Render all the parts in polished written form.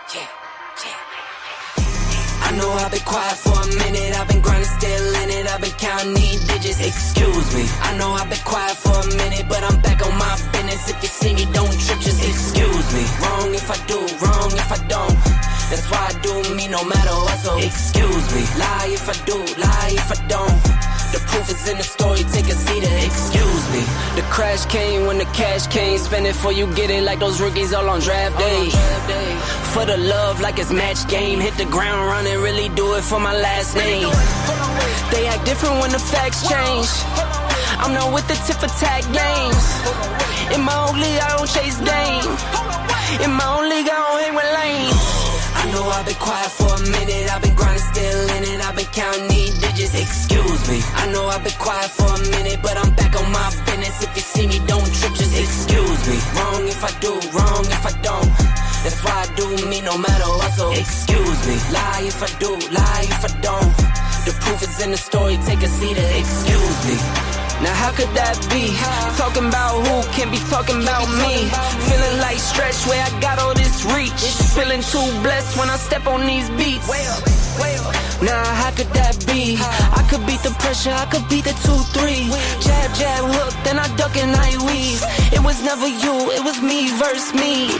I know I've been quiet for a minute, I've been grinding, still in it, I've been counting these digits, excuse me. I know I've been quiet for a minute, but I'm back on my business. If you see me, don't trip, just excuse me. Wrong if I do, wrong if I don't. That's why I do me no matter what, so excuse me. Lie if I do, lie if I don't. The proof is in the story, take a seat and excuse me. The crash came when the cash came. Spend it before you get it like those rookies all on draft day. For the love like it's match game. Hit the ground running, really do it for my last name. They act different when the facts change. I'm not with the tip for tag games. In my own league, I don't chase game. In my own league, I don't hang with lanes. I know I've been quiet for a minute, I've been grinding, still in it, I've been counting these digits, excuse me. I know I've been quiet for a minute, but I'm back on my business. If you see me, don't trip, just excuse me. Wrong if I do, wrong if I don't. That's why I do me no matter what, so excuse me. Lie if I do, lie if I don't. The proof is in the story, take a seat and excuse me. Now how could that be? Talking about who can be talking about me. Feeling like Stretch where I got all this reach. Feeling too blessed when I step on these beats. Now how could that be? I could beat the pressure, I could beat the 2-3. Jab, jab, hook, then I duck and I weave. It was never you, it was me versus me.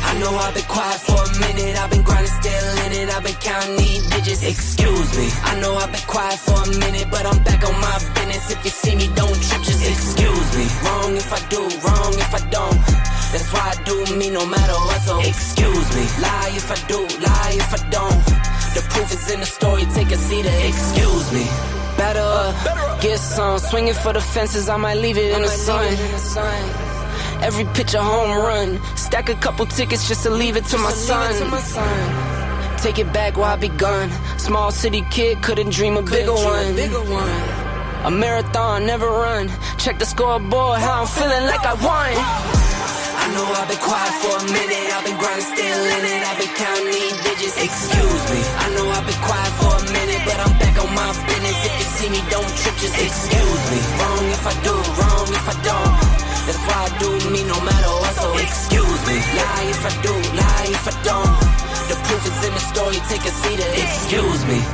I know I've been quiet for a minute, I've been grinding, still in it, I've been counting these digits, excuse me. I know I've been quiet for a minute, but I'm back on my business. If you see me, don't trip, just excuse me. Wrong if I do, wrong if I don't. That's why I do me no matter what, so excuse me. Lie if I do, lie if I don't. The proof is in the story, take a seat and excuse me. Better up, get some, swinging for the fences, I might leave it in the sun. Every pitch a home run. Stack a couple tickets just to leave it to my son. Take it back while I be gone. Small city kid couldn't dream a bigger one. A marathon, never run. Check the scoreboard, how I'm feeling like I won. I know I've been quiet for a minute, I've been grinding, still in it, I've been counting these digits, excuse me. I know I've been quiet for a minute, but I'm back on my business. If you see me, don't trip, just excuse me. Wrong if I do, wrong if I don't. That's why I do me no matter what, so excuse me. Lie if I do, lie if I don't. The proof is in the story, take a seat and excuse me.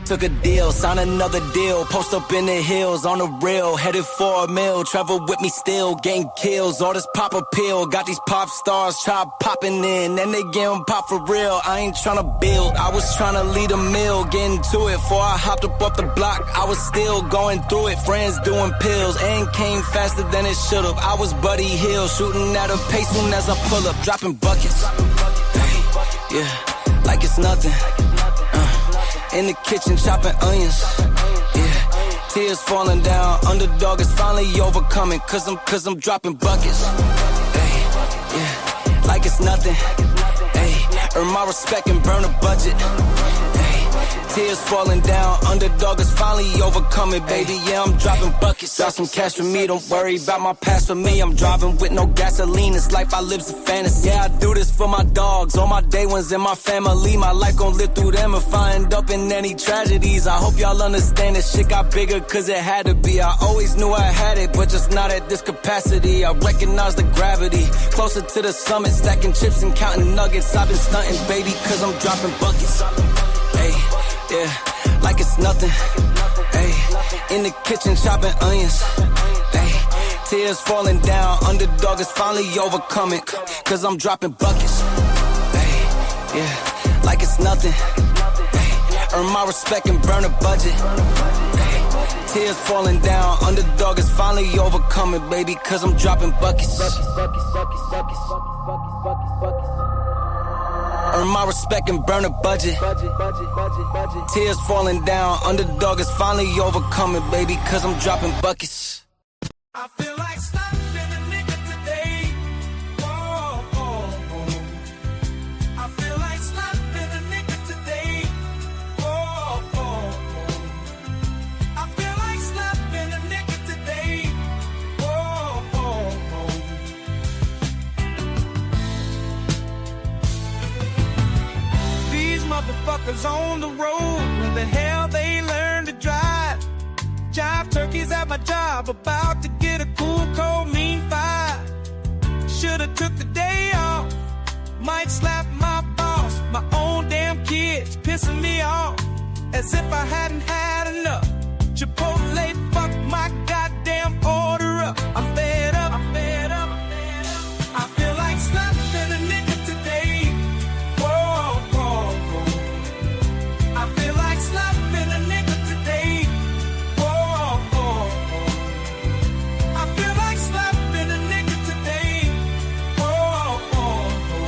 Took a deal, signed another deal. Post up in the hills on the real. Headed for a mill, travel with me still. Getting kills, all this pop appeal. Got these pop stars try popping in, and they getting pop for real. I ain't tryna build, I was tryna lead a mill. Getting to it, before I hopped up off the block, I was still going through it. Friends doing pills, and came faster than it should've. I was Buddy Hill, shooting at a pace soon as I pull up. Dropping buckets, hey, yeah, like it's nothing. In the kitchen chopping onions, yeah. Tears falling down, underdog is finally overcoming. Cause I'm dropping buckets, hey, yeah. Like it's nothing, hey. Earn my respect and burn a budget, hey. Tears falling down, underdog is finally overcoming, baby, yeah, I'm dropping buckets. Got some cash for me, don't worry about my past for me. I'm driving with no gasoline, this life I live's a fantasy. Yeah, I do this for my dogs, all my day ones and my family. My life gon' live through them if I end up in any tragedies. I hope y'all understand this shit got bigger cause it had to be. I always knew I had it, but just not at this capacity. I recognize the gravity, closer to the summit, stacking chips and counting nuggets. I've been stunting, baby, cause I'm dropping buckets. Hey, yeah, like it's nothing. Hey, in the kitchen chopping onions. Hey, tears falling down, underdog is finally overcoming. Cause I'm dropping buckets. Hey, yeah, like it's nothing. Hey, earn my respect and burn a budget. Hey, tears falling down, underdog is finally overcoming, baby, cause I'm dropping buckets. Earn my respect and burn a budget. Tears falling down, underdog is finally overcoming, baby, cause I'm dropping buckets. I feel like slapping a nigga today. Whoa, whoa, whoa. I feel like slapping a nigga today. Whoa, whoa, whoa. I feel like slapping a nigga today. Whoa, whoa, whoa. These motherfuckers on the road, where the hell they learn to drive? Jive turkeys at my job, about to get a cool, cold, mean five. Should've took the day off, might slap my boss. My own damn kids pissing me off, as if I hadn't had enough. Chipotle, fuck my goddamn order up. I'm fed up, I'm fed up, I'm fed up. I feel like slapping a nigga today. Whoa, whoa, whoa. I feel like slapping a nigga today. Whoa, whoa, whoa. I feel like slapping a nigga today. Whoa, whoa, whoa.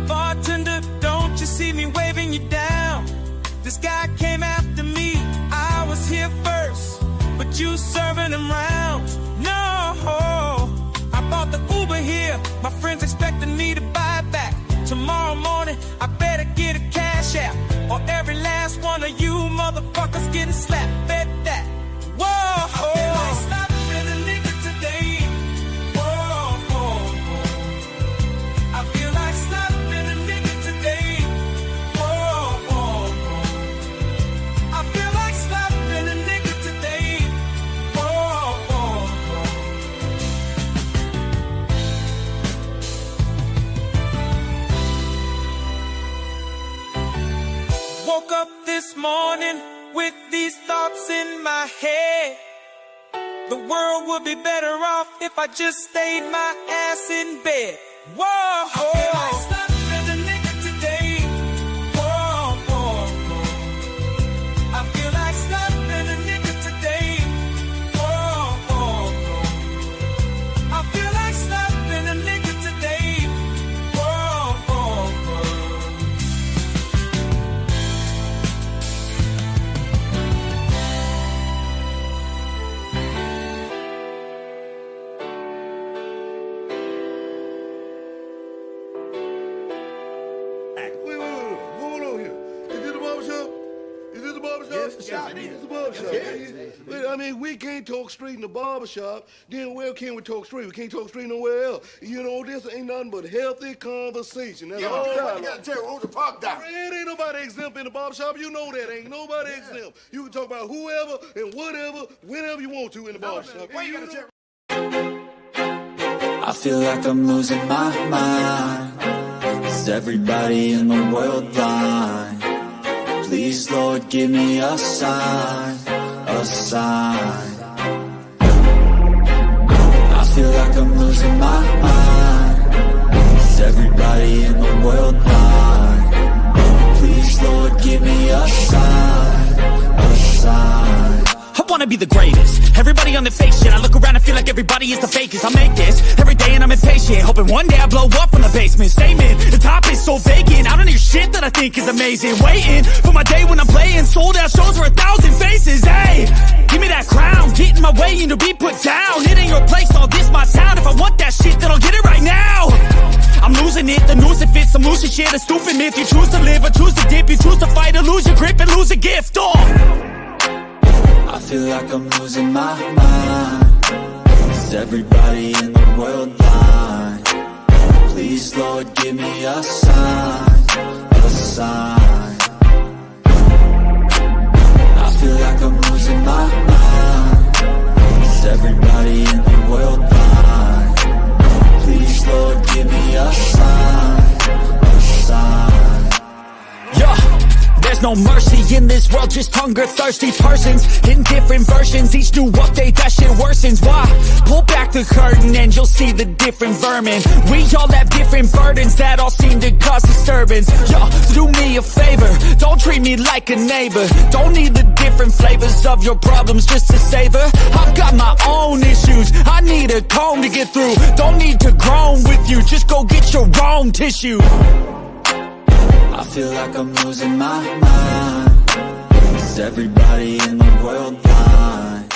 Bartender, don't you see me waving you down? This guy came after me, I was here first, but you serving him rounds. No, I bought the Uber here, my friends expecting me to buy it back. Tomorrow morning, I better get a cash out, or every last one of you motherfuckers getting slapped. Bet that. Whoa, I feel like slapping a nigga today. Whoa, whoa, whoa. I feel like slapping a nigga today. Whoa, whoa, whoa. I feel like slapping a nigga today. Whoa, whoa, whoa. Woke up this morning with these thoughts in my head. The world would be better off if I just stayed my ass in bed. Whoa, I feel like slapping a nigga today. Whoa, whoa, whoa. I feel like slapping a nigga today. Whoa, whoa, whoa. I feel like slapping a nigga today. Whoa, whoa, whoa. Wait. Hold on here. Is this the barbershop? Is this the barbershop? Yes, it is. It's the barbershop. Yes. Wait, I mean, we can't talk straight in the barbershop. Then where can we talk straight? We can't talk straight nowhere else. You know, this ain't nothing but healthy conversation. That's all You I gotta tell who to park down. It ain't nobody exempt in the barbershop. You know that. Ain't nobody exempt. You can talk about whoever and whatever, whenever you want to in the barbershop. Why you gotta tell? I feel like I'm losing my mind. Is everybody in the world blind? Please, Lord, give me a sign, a sign. I feel like I'm losing my mind. Is everybody in the world blind? Please, Lord, give me a sign, a sign. I wanna be the greatest. Everybody on the fake shit. I look around and feel like everybody is the fakest. I make this every day and I'm impatient, hoping one day I blow up from the basement. Statement, the top is so vacant. I don't hear shit that I think is amazing. Waiting for my day when I'm playing sold out shows for 1,000 faces. Hey, give me that crown, get in my way and to be put down. It ain't your place, all this my town. If I want that shit, then I'll get it right now. I'm losing it, the noose it fits. I'm losing shit, a stupid myth. You choose to live or choose to dip. You choose to fight or lose your grip and lose a gift. I feel like I'm losing my mind. Is everybody in the world blind? Please, Lord, give me a sign, a sign. I feel like I'm losing my mind. Is everybody in the world blind? Please, Lord, give me a sign, a sign. Yeah. There's no mercy in this world, just hunger-thirsty persons in different versions. Each new update, that shit worsens. Why? Pull back the curtain and you'll see the different vermin. We all have different burdens that all seem to cause disturbance. Yo, so do me a favor, don't treat me like a neighbor. Don't need the different flavors of your problems just to savor. I've got my own issues, I need a comb to get through. Don't need to groan with you, just go get your own tissue. I feel like I'm losing my mind. Is everybody in the world blind?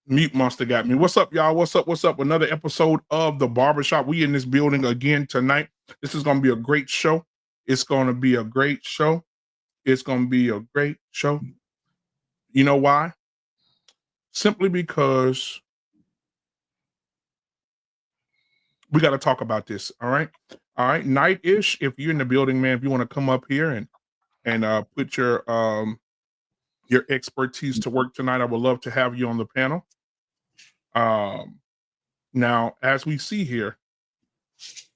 Mute Monster got me. What's up, y'all? What's up? What's up? Another episode of the Barbershop. We in this building again tonight. This is going to be a great show. It's going to be a great show. It's going to be a great show. You know why? Simply because we got to talk about this. All right. All right. Night-ish. If you're in the building, man, if you want to come up here and put your expertise to work tonight, I would love to have you on the panel. Now, as we see here,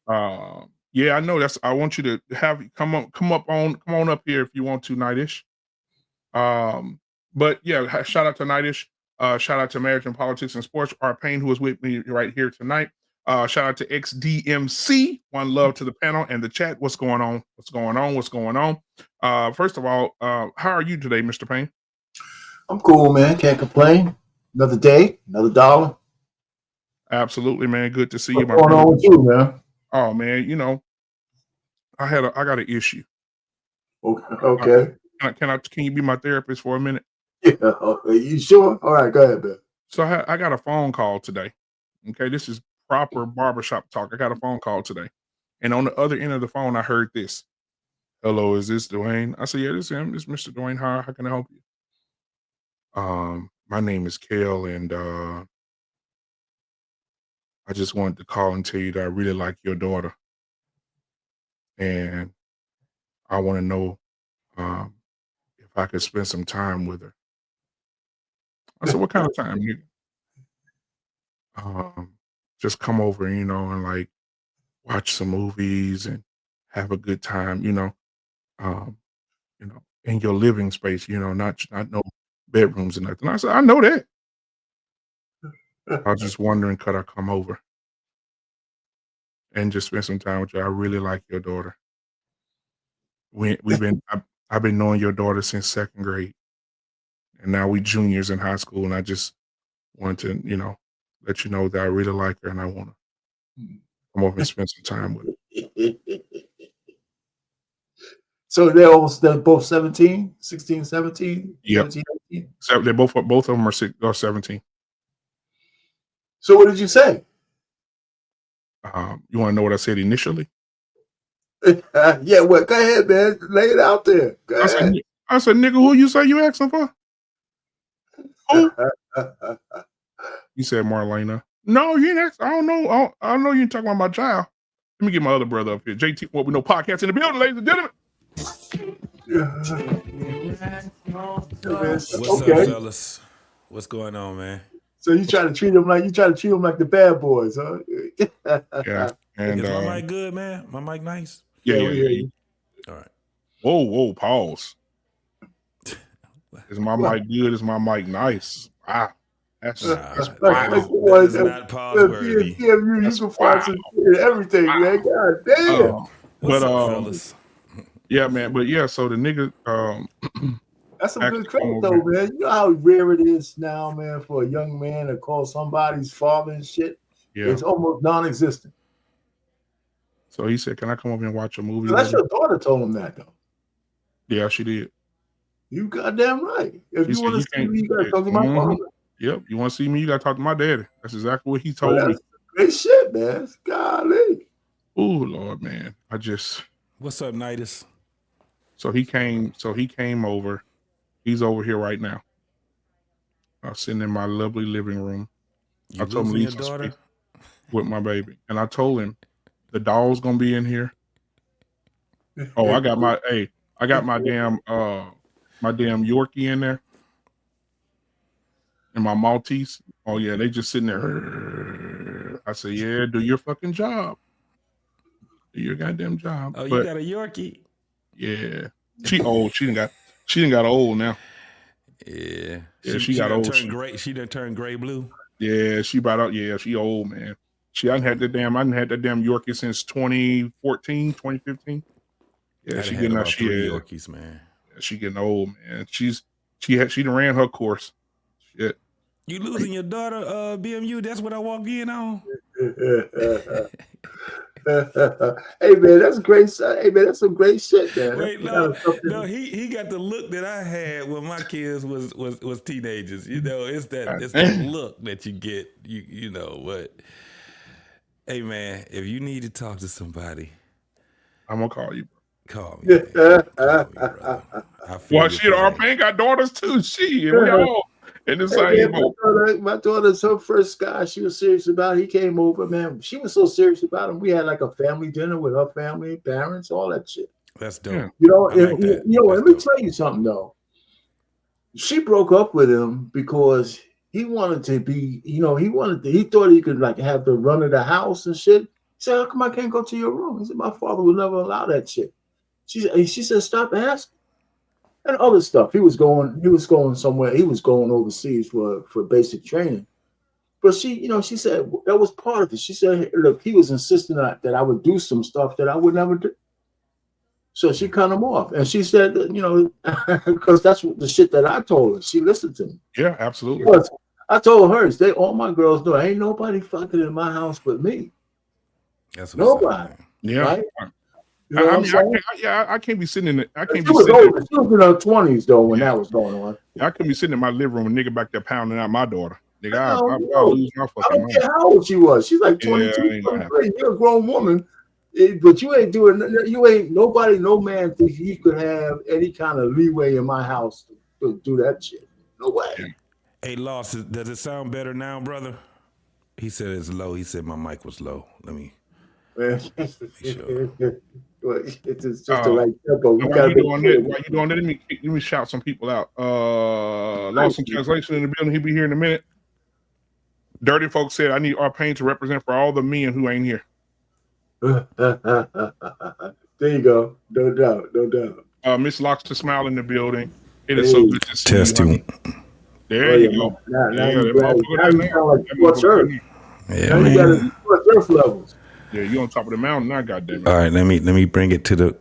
yeah, I know I want you to come on up here if you want to, Night-ish. But yeah, shout out to Night-ish. Shout out to Marriage and Politics and Sports, our Payne, who is with me right here tonight. Shout out to XDMC. One love to the panel and the chat. What's going on? What's going on? What's going on? First of all, how are you today, Mr. Payne? I'm cool, man. Can't complain. Another day, another dollar. Absolutely, man. Good to see you, my friend. What's going on with you, man? Oh, man, you know, I got an issue. Okay. Can you be my therapist for a minute? Yeah. Okay. You sure? All right, go ahead, man. So I got a phone call today. Okay, this is proper barbershop talk. I got a phone call today. And on the other end of the phone, I heard this. Hello, is this Dwayne? I said, yeah, this is him. This is Mr. Dwayne. How can I help you? My name is Kale, and I just wanted to call and tell you that I really like your daughter. And I want to know if I could spend some time with her. I said, what kind of time? Just come over, and like watch some movies and have a good time, in your living space, not no bedrooms and nothing. I said, I know that. I was just wondering, could I come over and just spend some time with you? I really like your daughter. I've been knowing your daughter since second grade, and now we juniors in high school. And I just want to, let you know that I really like her, and I want to come over and spend some time with her. So they're both 17, 16, 17? Yep. 17, 18? So they both of them are 17. So what did you say? You want to know what I said initially? Yeah, well, go ahead, man. Lay it out there. Go ahead. I said, nigga, who you say you asking for? Who? You said Marlena. No, you ain't asking. I don't know. I know you ain't talking about my child. Let me get my other brother up here. JT, what we know podcast in the building, ladies and gentlemen. What's up, Okay. fellas? What's going on, man? So you try to treat them like the bad boys, huh? Yeah. And Is my mic good, man? My mic nice? yeah. we hear you. All right. Whoa, pause. Is my mic good? Is my mic nice? Wow. That's Nah, wow. that is not pause worthy. You That's can find wow. some shit in everything, man. God damn. What's But up, fellas? yeah, man. But yeah, so the nigga That's some actually good credit, come though, over man. You know how rare it is now, man, for a young man to call somebody's father and shit? Yeah. It's almost non-existent. So he said, "Can I come over and watch a movie?" So that's with your daughter told him that, though. you? Yeah, she did. You goddamn right. If She you said, want to "You see can't." me, you gotta talk to my father. Yep. You want to see me? You got to talk to my daddy. That's exactly what he Well, told me. that's great shit, man. Golly. Oh Lord, man. What's up, Nidus? So he came over. He's over here right now. I'm sitting in my lovely living room. You I told him losing your leave some daughter? space with my baby, and I told him the dog's gonna be in here. Oh, I got my damn Yorkie in there, and my Maltese. Oh yeah, they just sitting there. I said, yeah, do your fucking job. Do your goddamn job. Oh, you got a Yorkie? Yeah, she old. She done got old now. Yeah. She got done old. Turned gray. She done turned gray blue. Yeah, she about out. Yeah, she old, man. I done had that damn Yorkie since 2014, 2015. Yeah, I she had getting about out. 3 Yorkies, man. Yeah, she getting old, man. She done ran her course. Shit. You losing your daughter, BMU? That's what I walked in on. Hey man, that's great. Hey man, that's some great shit, man. Wait, no, he got the look that I had when my kids was teenagers. You know, it's that look that you get. You know what? Hey man, if you need to talk to somebody, I'm gonna call you. Call me, man. Call me, brother. I feel Well, shit, our pain got daughters too. We all in the same boat. My daughter's her first guy she was serious about. He came over, man. She was so serious about him. We had like a family dinner with her family, parents, all that shit. That's dope. Yeah. You know, let me tell you something though. She broke up with him because he wanted to be, he thought he could like have the run of the house and shit. He said, how come I can't go to your room? He said, my father would never allow that shit. She said, stop asking. And other stuff. He was going somewhere. He was going overseas for basic training. But she said that was part of it. She said, look, he was insisting that I would do some stuff that I would never do. So she cut him off. And she said, because that's the shit that I told her. She listened to me. Yeah, absolutely. Because I told her, all my girls know, ain't nobody fucking in my house but me. That's nobody. Yeah. Right? You I know mean, I can't be sitting in it. She was in her 20s though when that was going on. I couldn't be sitting in my living room, a nigga back there pounding out my daughter. Nigga, I'll lose my fucking I don't care how old she was. She's like 22, 23. You're a grown woman, but you ain't nobody, no man thinks he could have any kind of leeway in my house to do that shit. No way. Hey, Loss, does it sound better now, brother? He said it's low. He said my mic was low. Let me make sure. It's just the right tempo. While you doing that, let me shout some people out. Lost in translation in the building. He'll be here in a minute. Dirty folks said, I need our pain to represent for all the men who ain't here. There you go. No doubt. Miss Locks to smile in the building. It is so good to see you. There you go. Now you sound like Sports Earth. Yeah, now man. You got it Sports Earth levels. Yeah, you on top of the mountain now, goddamn it. All right, let me bring it to the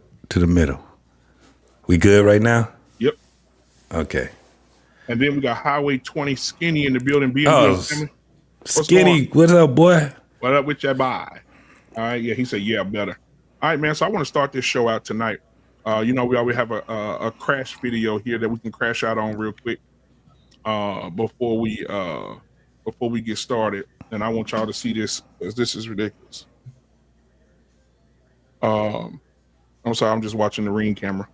middle. We good right now? Yep. Okay. And then we got Highway 20 Skinny in the building. Skinny, what's up, boy? What up with your boy? All right, yeah, he said, yeah, better. All right, man, so I want to start this show out tonight. We always have a crash video here that we can crash out on real quick before we get started. And I want y'all to see this because this is ridiculous. I'm sorry, I'm just watching the ring camera.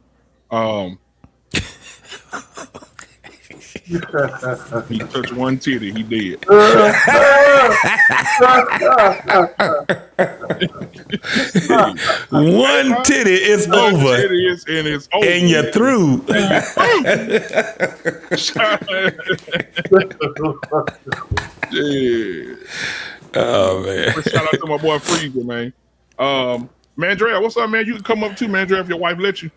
He touched one titty, he did. One titty is over. And it's over. And you're through. Yeah. Oh man. Shout out to my boy Freezer, man. Mandrea, what's up, man? You can come up too, Mandrea, if your wife lets you.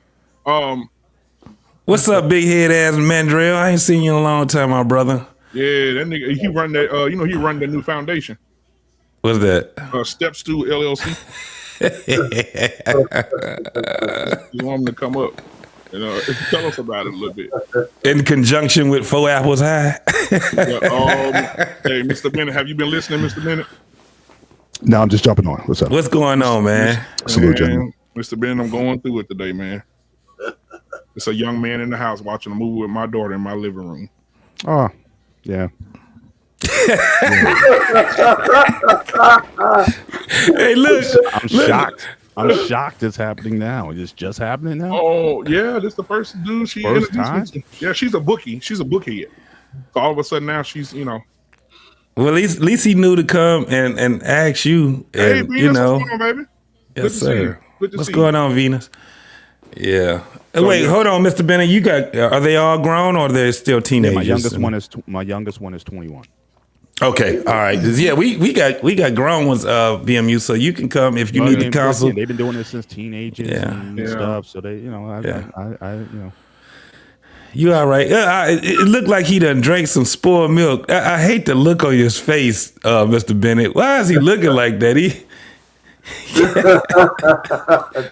What's up, big head ass Mandrell? I ain't seen you in a long time, my brother. Yeah, that nigga, he run that. He run the new foundation. What's that? Steps to LLC. You want him to come up? Tell us about it a little bit. In conjunction with 4 Apples High. Hey, Mr. Bennett, have you been listening, Mr. Bennett? No, I'm just jumping on. What's up? What's going on, man? Salute, gentlemen. Mr. Bennett, I'm going through it today, man. It's a young man in the house watching a movie with my daughter in my living room. Oh, yeah. Hey, look. I'm shocked. I'm shocked it's happening now. It's just happening now? Oh, yeah. This the first dude she First time? Yeah, she's a bookie. She's a bookhead. So all of a sudden now she's, Well, at least he knew to come and ask you. Hey, And, Venus, what's going on, baby? Yes, sir. What's going on, Venus? Yeah. Wait, hold on, Mr. Bennett. You got? Are they all grown or are they still teenagers? My youngest one is 21. Okay, all right. Yeah, we got grown ones, BMU. So you can come if you need the counsel. Yeah, they've been doing this since teenagers and stuff. So they, You all right? It looked like he done drank some spoiled milk. I hate the look on his face, Mr. Bennett. Why is he looking like that?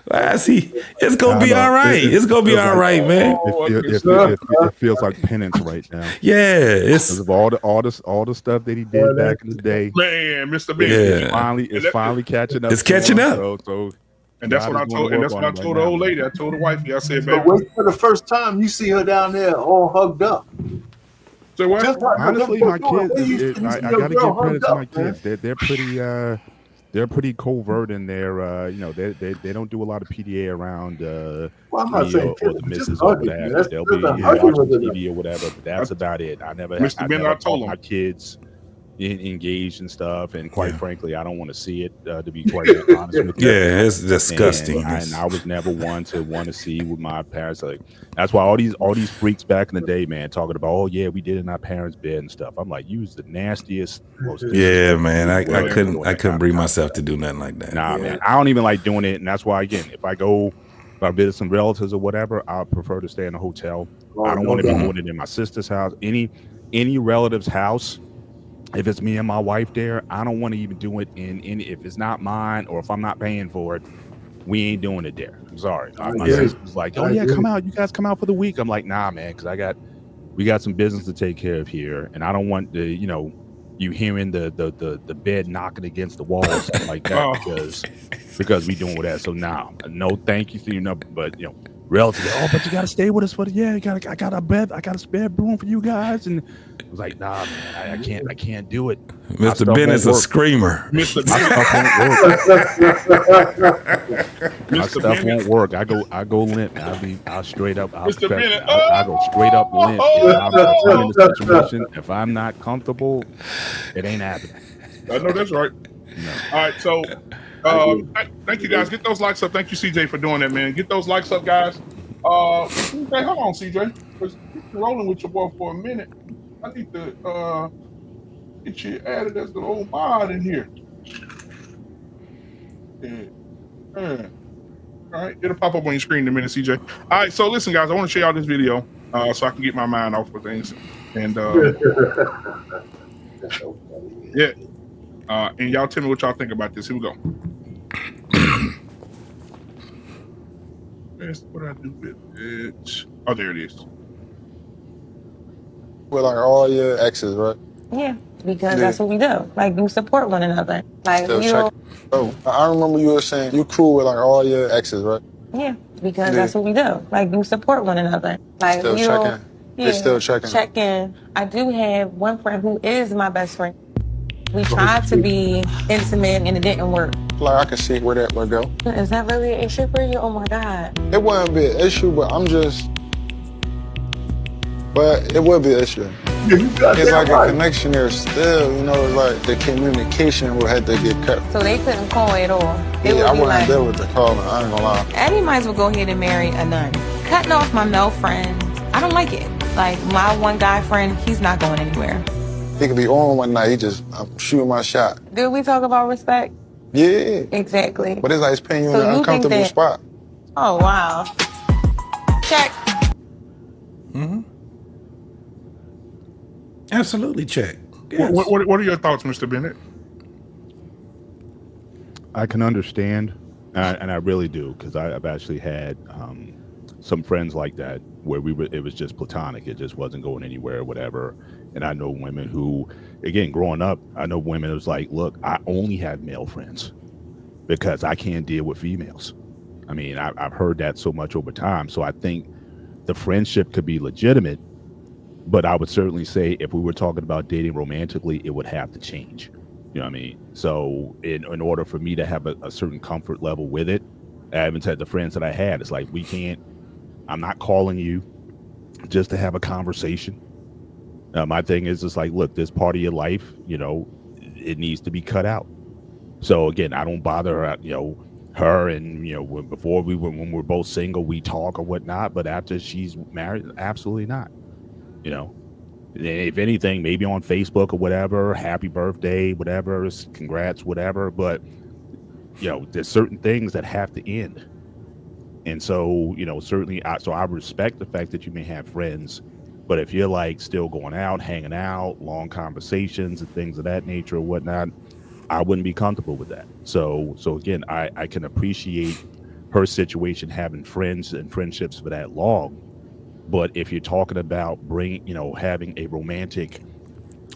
Why is he? It's gonna be all right. It's gonna be all right, man. It feels like penance right now. Yeah, it's of all the stuff that he did back in the day. Man, Mr. Bennett, it's finally catching up. It's catching up. So and that's what I told. And that's what I told the old lady. I told the wifey. I said, "Baby, wait for the first time you see her down there all hugged up." So what? Honestly, my kids. I gotta give credit to my kids. They're pretty covert in their. They don't do a lot of PDA around. I'm not saying or the missus or whatever. They'll be watching TV or whatever. But that's about it. I never told my kids engaged and stuff, and quite frankly, I don't want to see it. To be quite honest with you, yeah, it's disgusting. And I was never one to want to see with my parents. Like that's why all these freaks back in the day, man, talking about, oh yeah, we did it in our parents' bed and stuff. I'm like, you was the nastiest, most man. I couldn't bring myself to do nothing like that. Nah, man, I don't even like doing it, and that's why again, if I visit some relatives or whatever, I prefer to stay in a hotel. I don't want to be doing it in my sister's house, any relative's house. If it's me and my wife there, I don't want to even do it in if it's not mine or if I'm not paying for it, we ain't doing it there. I'm sorry. My sister's like, oh yeah, come out. You guys come out for the week. I'm like, nah, man, because we got some business to take care of here, and I don't want you hearing the bed knocking against the wall or something like that because we doing with that. So now, no, thank you for but relatively, but you gotta stay with us for I got a bed, I got a spare room for you guys, and I was like, nah, man, I can't do it. Mr. Bennett's a screamer. My stuff won't work. I go limp. I'll straight up. I go straight up limp. If I'm in this situation, if I'm not comfortable, it ain't happening. I know that's right. No. All right, so thank you guys. Get those likes up. Thank you, CJ, for doing that, man. Get those likes up, guys. Hey, hold on, CJ. Because you've been rolling with your boy for a minute. I need to get you added as the old mod in here. Yeah. All right, it'll pop up on your screen in a minute, CJ. All right, so listen, guys, I want to show y'all this video so I can get my mind off of things. And yeah. And y'all tell me what y'all think about this. Here we go. What I do with it? Oh, there it is. With like all your exes, right? Yeah, because that's what we do. Like, we support one another. Like, Oh, I remember you were saying you cool with like all your exes, right? Yeah, because that's what we do. Like, we support one another. Like, still checking. They still checking. Checking. I do have one friend who is my best friend. We tried to be intimate and it didn't work. Like, I can see where that would go. Is that really an issue for you? Oh my God. It wouldn't be an issue, but it would be an issue. It's like a connection there still, you know, it's like the communication will have to get cut. So they couldn't call at all. I wouldn't deal with the calling, I ain't gonna lie. Eddie might as well go ahead and marry a nun. Cutting off my male friends, I don't like it. Like, my one guy friend, he's not going anywhere. He could be on one night, he just shooting my shot. Did we talk about respect? Yeah. Exactly. But it's like it's putting you in an uncomfortable spot. Oh, wow. Check. Mm-hmm. Absolutely check. Yes. What are your thoughts, Mr. Bennett? I can understand, and I really do, because I've actually had some friends like that where it was just platonic. It just wasn't going anywhere or whatever. And I know women who, again, growing up, I know women who's like, look, I only have male friends because I can't deal with females. I mean, I've heard that so much over time. So I think the friendship could be legitimate, but I would certainly say if we were talking about dating romantically, it would have to change. You know what I mean? So in order for me to have a certain comfort level with it, I even said the friends that I had, it's like, I'm not calling you just to have a conversation. My thing is just like, look, this part of your life, you know, it needs to be cut out. So again, I don't bother, you know, her and, you know, when we're both single, we talk or whatnot, but after she's married, absolutely not. You know, if anything, maybe on Facebook or whatever, happy birthday, whatever, congrats, whatever. But, you know, there's certain things that have to end. And so, you know, certainly, I respect the fact that you may have friends, but if you're like still going out, hanging out, long conversations and things of that nature or whatnot, I wouldn't be comfortable with that. So again, I can appreciate her situation, having friends and friendships for that long. But if you're talking about having a romantic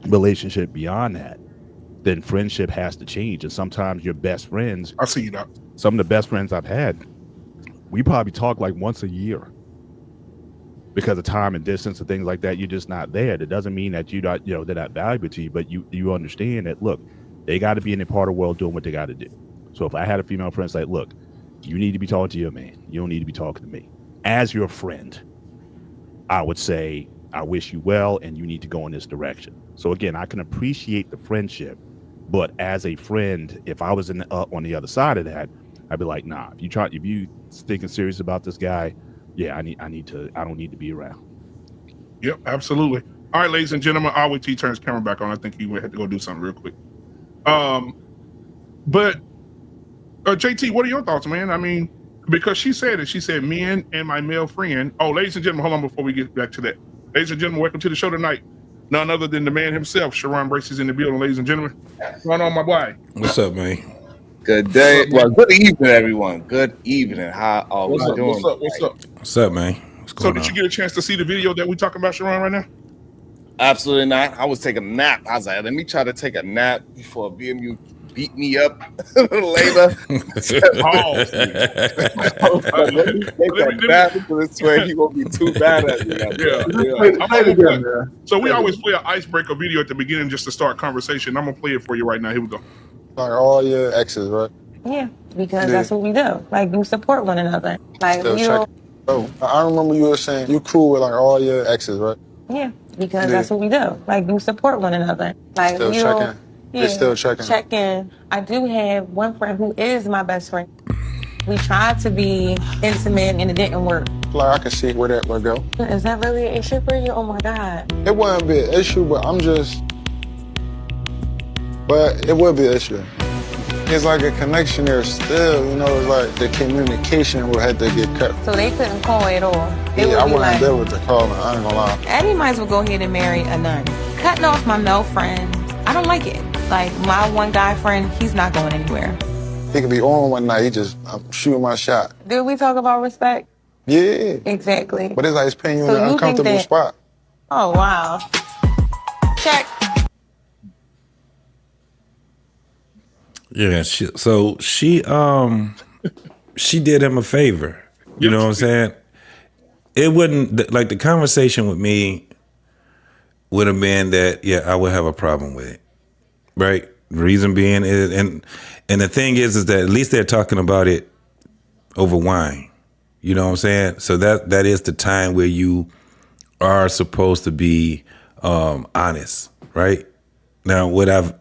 relationship beyond that, then friendship has to change. And sometimes your best friends, I see you now. Some of the best friends I've had, we probably talk like once a year because of time and distance and things like that. You're just not there. That doesn't mean that they're not valuable to you, but you understand that, look, they got to be in a part of the world doing what they got to do. So if I had a female friend say, look, you need to be talking to your man. You don't need to be talking to me. As your friend, I would say, I wish you well, and you need to go in this direction. So again, I can appreciate the friendship, but as a friend, if I was on the other side of that, I'd be like, nah, if you thinking serious about this guy, yeah, I don't need to be around. Yep, absolutely. All right, ladies and gentlemen, I'll wait till he turns his camera back on. I think he had to go do something real quick. But JT, what are your thoughts, man? I mean, because she said men and my male friend. Oh, ladies and gentlemen, hold on before we get back to that. Ladies and gentlemen, welcome to the show tonight. None other than the man himself, Sharon Brace, is in the building, ladies and gentlemen. What's going on, my boy? What's up, man? Good day. Well, good evening, everyone. Good evening. How are we doing? What's up? What's up, man? What's going on? So did you get a chance to see the video that we're talking about, Sharon, right now? Absolutely not. I was taking a nap. I was like, let me try to take a nap before BMU beat me up a little later. Let me take a nap this way. He won't be too bad at me. Yeah. So we always play an icebreaker video at the beginning just to start conversation. I'm gonna play it for you right now. Here we go. Like all your exes, right? Yeah, because that's what we do. Like, we support one another. Like, Oh, I remember you were saying you cool with like all your exes, right? Yeah, because that's what we do. Like, we support one another. Like, still checking. Yeah, still checking. Checking. I do have one friend who is my best friend. We tried to be intimate and it didn't work. Like, I can see where that would go. Is that really an issue for you? Oh my God. It wouldn't be an issue, but but it would be an issue. It's like a connection there still, you know, it's like the communication will have to get cut. So they couldn't call at all. I wouldn't deal with the calling, I ain't gonna lie. Eddie might as well go ahead and marry a nun. Cutting off my male friends, I don't like it. Like, my one guy friend, he's not going anywhere. He could be on one night, he just shooting my shot. Did we talk about respect? Yeah. Exactly. But it's like it's putting you in an uncomfortable spot. Oh, wow. Check. Yeah, so she did him a favor. You know what I'm saying? It wouldn't, like, the conversation with me would have been that, yeah, I would have a problem with it, right? The reason being is, and the thing is that at least they're talking about it over wine. You know what I'm saying? So that is the time where you are supposed to be honest, right? Now, what I've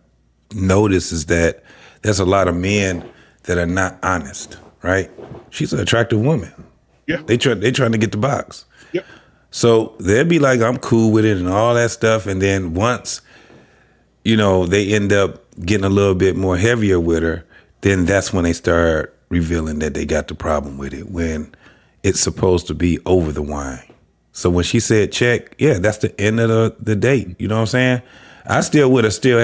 noticed is that there's a lot of men that are not honest, right? She's an attractive woman. Yeah. They trying to get the box. Yep. So they'll be like, I'm cool with it and all that stuff. And then once, they end up getting a little bit more heavier with her, then that's when they start revealing that they got the problem with it, when it's supposed to be over the wine. So when she said check, yeah, that's the end of the date. You know what I'm saying? I probably would have still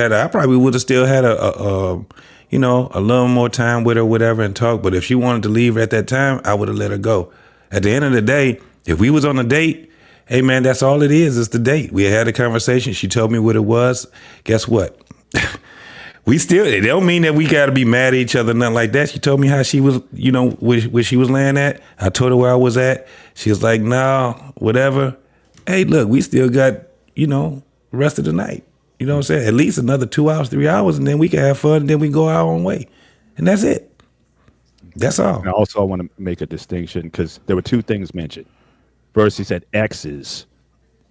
had a little more time with her, whatever, and talk. But if she wanted to leave at that time, I would have let her go. At the end of the day, if we was on a date, hey man, that's all it is. It's the date. We had a conversation. She told me what it was. Guess what? It don't mean that we got to be mad at each other, nothing like that. She told me how she was, where she was laying at. I told her where I was at. She was like, no, whatever. Hey, look, we still got, the rest of the night. You know what I'm saying? At least another 2 hours, 3 hours, and then we can have fun, and then we go our own way. And that's it. That's all. And also, I want to make a distinction because there were two things mentioned. First, he said exes,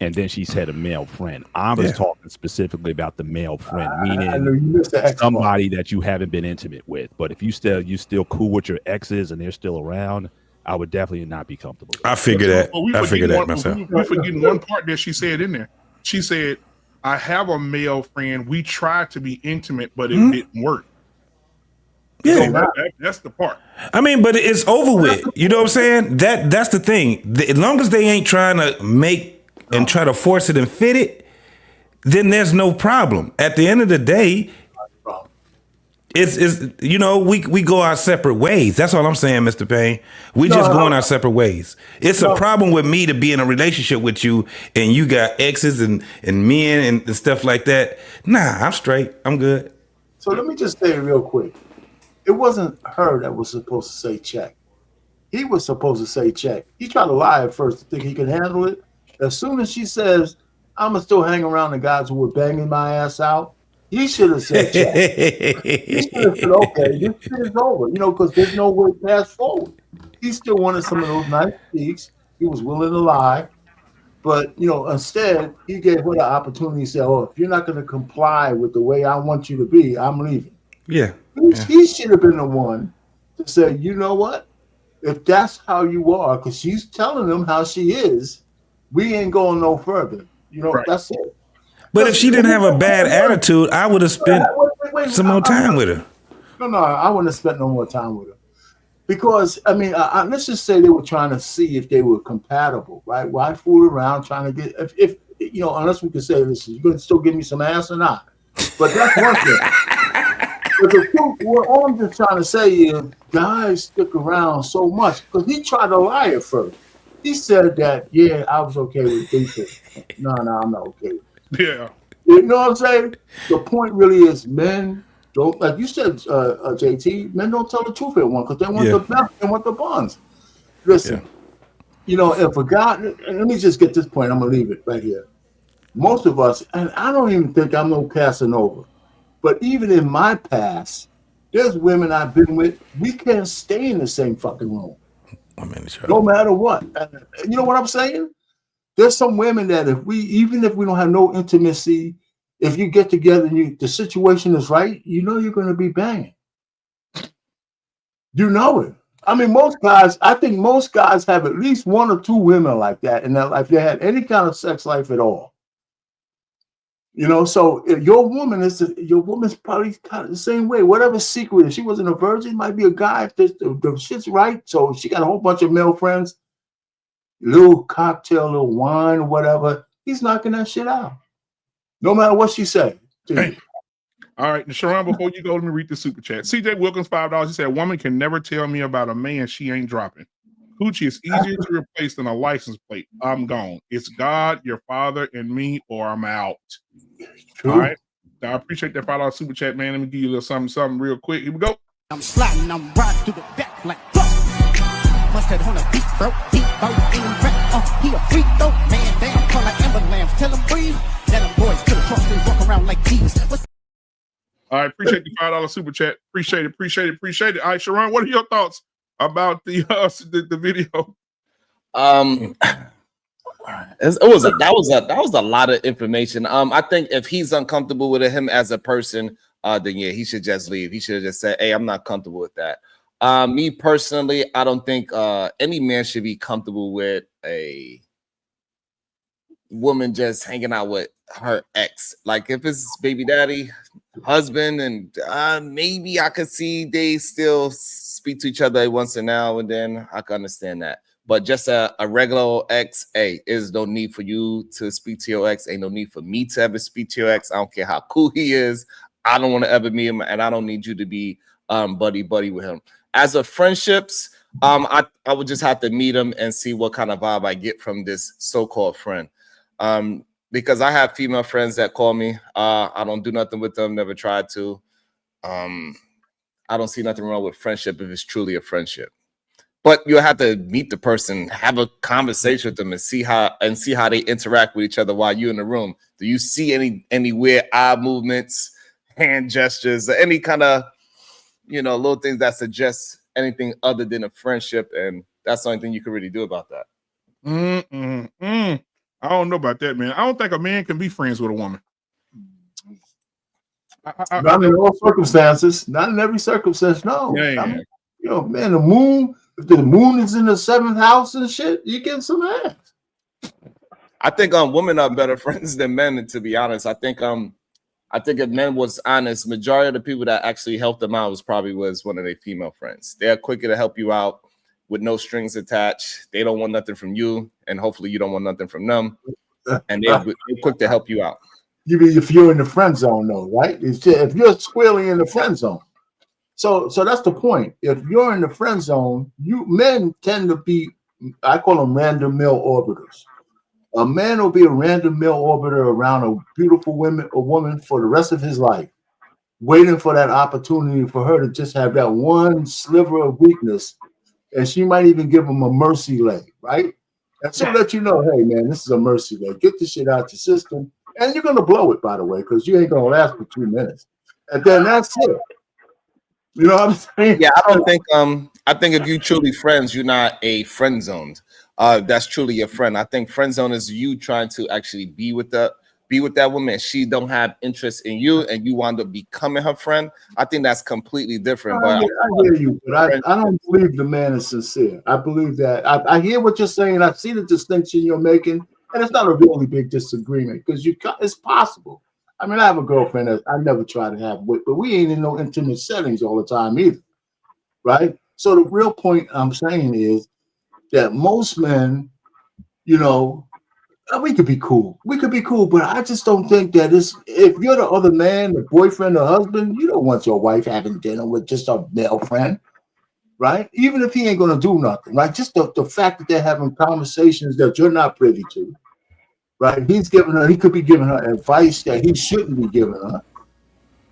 and then she said a male friend. I was talking specifically about the male friend, meaning somebody that you haven't been intimate with. But if you still cool with your exes and they're still around, I would definitely not be comfortable. I figure that. I figure that myself. We're forgetting one part that she said in there. She said, I have a male friend. We tried to be intimate, but it didn't work. Yeah, so that's the part. I mean, but it's over with. You know what I'm saying? That's the thing. As long as they ain't trying to make and try to force it and fit it, then there's no problem. At the end of the day, we go our separate ways. That's all I'm saying, Mr. Payne. We just going our separate ways. It's a problem with me to be in a relationship with you and you got exes and men and stuff like that. Nah, I'm straight. I'm good. So let me just say real quick. It wasn't her that was supposed to say check. He was supposed to say check. He tried to lie at first to think he could handle it. As soon as she says, I'm going to still hang around the guys who were banging my ass out, he should have said check. He should have said, okay, this shit is over, because there's no way past forward. He still wanted some of those nice speaks. He was willing to lie. But, instead, he gave her the opportunity to say, if you're not going to comply with the way I want you to be, I'm leaving. Yeah. He should have been the one to say, you know what? If that's how you are, because she's telling them how she is, we ain't going no further. That's it. But if she didn't have a bad attitude, I would have spent some more time with her. No, I wouldn't have spent no more time with her. Because, let's just say they were trying to see if they were compatible, right? Why fool around trying to get, if unless we could say, listen, you're going to still give me some ass or not? But that's one thing. But the truth, all I'm just trying to say is guys stick around so much because he tried to lie at first. He said that, yeah, I was okay with it. No, I'm not okay with it. Yeah. You know what I'm saying? The point really is men don't, like you said, JT, men don't tell the truth at one because they want the best, they want the buns. Listen, if a guy, let me just get this point, I'm going to leave it right here. Most of us, and I don't even think I'm no Casanova, but even in my past, there's women I've been with, we can't stay in the same fucking room. No matter what. You know what I'm saying? There's some women that even if we don't have no intimacy, if you get together and the situation is right, you're going to be banging. You know it. I mean, I think most guys have at least one or two women like that in their life. They had any kind of sex life at all. So if your woman's probably kind of the same way. Whatever secret, if she wasn't a virgin, might be a guy. If the shit's right, so she got a whole bunch of male friends, little cocktail, little wine, or whatever. He's knocking that shit out, no matter what she say. Hey. All right, Sharon, before you go, let me read the super chat. CJ Wilkins, $5. He said, a woman can never tell me about a man she ain't dropping. Coochie is easier to replace than a license plate. I'm gone. It's God, your father, and me, or I'm out. True. All right. I appreciate that $5 super chat, man. Let me give you a little something real quick. Here we go. I'm sliding, I'm riding through the back like fuck. Mustard on a deep throat, in the back. He a freak though, man. Damn, call like Amber Lambs. Tell him breathe. Let them boys kill across and walk around like these. All right, appreciate the $5 super chat. Appreciate it. All right, Sharon, what are your thoughts about the video? That was a lot of information. I think if he's uncomfortable with him as a person, then yeah, he should just leave. He should have just said, "Hey, I'm not comfortable with that." Me personally, I don't think any man should be comfortable with a woman just hanging out with her ex. Like if it's baby daddy, husband, and maybe I could see they still speak to each other once in now and then. I can understand that. But just a regular ex, hey, there's no need for you to speak to your ex. Ain't no need for me to ever speak to your ex. I don't care how cool he is. I don't want to ever meet him, and I don't need you to be buddy with him. As of friendships, I would just have to meet him and see what kind of vibe I get from this so-called friend. Because I have female friends that call me. I don't do nothing with them, never tried to. I don't see nothing wrong with friendship if it's truly a friendship. But you have to meet the person, have a conversation with them, and see how they interact with each other while you're in the room. Do you see any weird eye movements, hand gestures, or any kind of little things that suggest anything other than a friendship? And that's the only thing you can really do about that. I don't know about that, man. I don't think a man can be friends with a woman. Not in all circumstances. Not in every circumstance. No. Yeah. Man, the moon. If the moon is in the 7th house and shit, you get some ass. I think women are better friends than men. To be honest, I think if men was honest, majority of the people that actually helped them out was one of their female friends. They're quicker to help you out with no strings attached. They don't want nothing from you, and hopefully you don't want nothing from them. And they're quick to help you out. You mean if you're in the friend zone, though, right? If you're squarely in the friend zone. So that's the point. If you're in the friend zone, men tend to be, I call them random male orbiters. A man will be a random male orbiter around a beautiful woman for the rest of his life, waiting for that opportunity for her to just have that one sliver of weakness, and she might even give him a mercy leg, right? And so let you know, hey man, this is a mercy leg. Get this shit out your system, and you're gonna blow it, by the way, because you ain't gonna last for 2 minutes, and then that's it. You know what I'm saying? Yeah, I don't think. I think if you truly friends, you're not a friend zoned. That's truly your friend. I think friend zone is you trying to actually be with that woman. And she don't have interest in you, and you wind up becoming her friend. I think that's completely different. I hear you, but I don't believe the man is sincere. I believe that. I hear what you're saying. I see the distinction you're making, and it's not a really big disagreement because it's possible. I mean, I have a girlfriend that I never try to have with, but we ain't in no intimate settings all the time either, right? So the real point I'm saying is that most men, we could be cool. We could be cool, but I just don't think that if you're the other man, the boyfriend or husband, you don't want your wife having dinner with just a male friend, right? Even if he ain't going to do nothing, right? Just the fact that they're having conversations that you're not privy to. Right, he could be giving her advice that he shouldn't be giving her.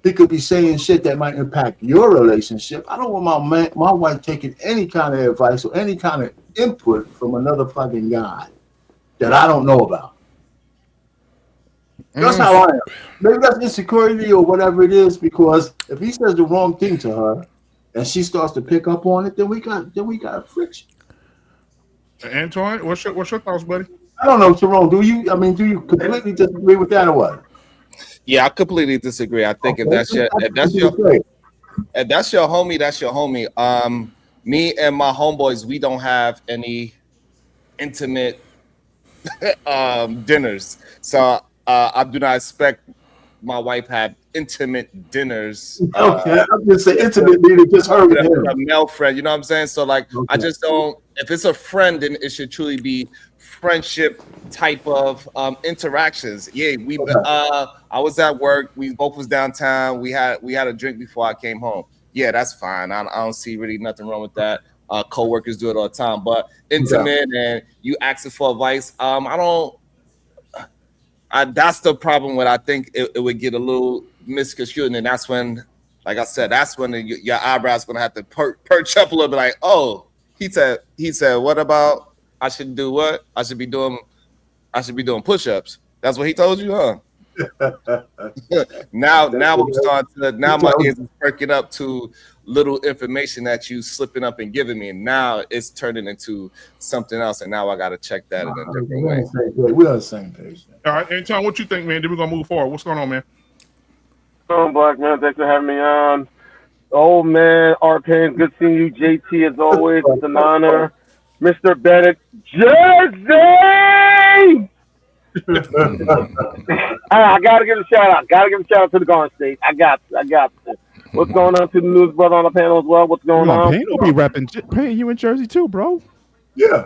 He could be saying shit that might impact your relationship. I don't want my wife taking any kind of advice or any kind of input from another fucking guy that I don't know about. That's how I am. Maybe that's insecurity or whatever it is, because if he says the wrong thing to her and she starts to pick up on it, then we got friction. Antoine, what's your thoughts, buddy? I don't know, Tyrone. Do you completely disagree with that or what? Yeah, I completely disagree. I think if that's your homie, that's your homie. Me and my homeboys, we don't have any intimate dinners, so I do not expect my wife have intimate dinners. Okay, I'm just saying intimate meaning just her with him. A male friend, you know what I'm saying? So like, okay. I just don't. If it's a friend, then it should truly be friendship type of interactions. Yeah, I was at work. We both was downtown. We had a drink before I came home. Yeah, that's fine. I don't see really nothing wrong with that. Co-workers do it all the time. But intimate and you asking for advice, I don't. That's the problem with. I think it would get a little misconstrued, and that's when, like I said, that's when your eyebrows gonna have to perch up a little bit. Like, oh, he said, what about I should do what? I should be doing push-ups. That's what he told you, huh? now I'm starting to. Now my ears is perking up to little information that you slipping up and giving me. And now it's turning into something else. And now I got to check that in a different way. We're on the same page. All right, Anton, what you think, man? Then we're going to move forward. What's going on, man? Black man, thanks for having me on. Oh man, R-Pain, good seeing you. JT, as always, it's an honor. Mr. Bennett, Jersey! I gotta give a shout out. To the Garden State. I got this. What's going on to the news brother on the panel as well? What's going on? Pain will be repping Pain, you in Jersey too, bro. Yeah.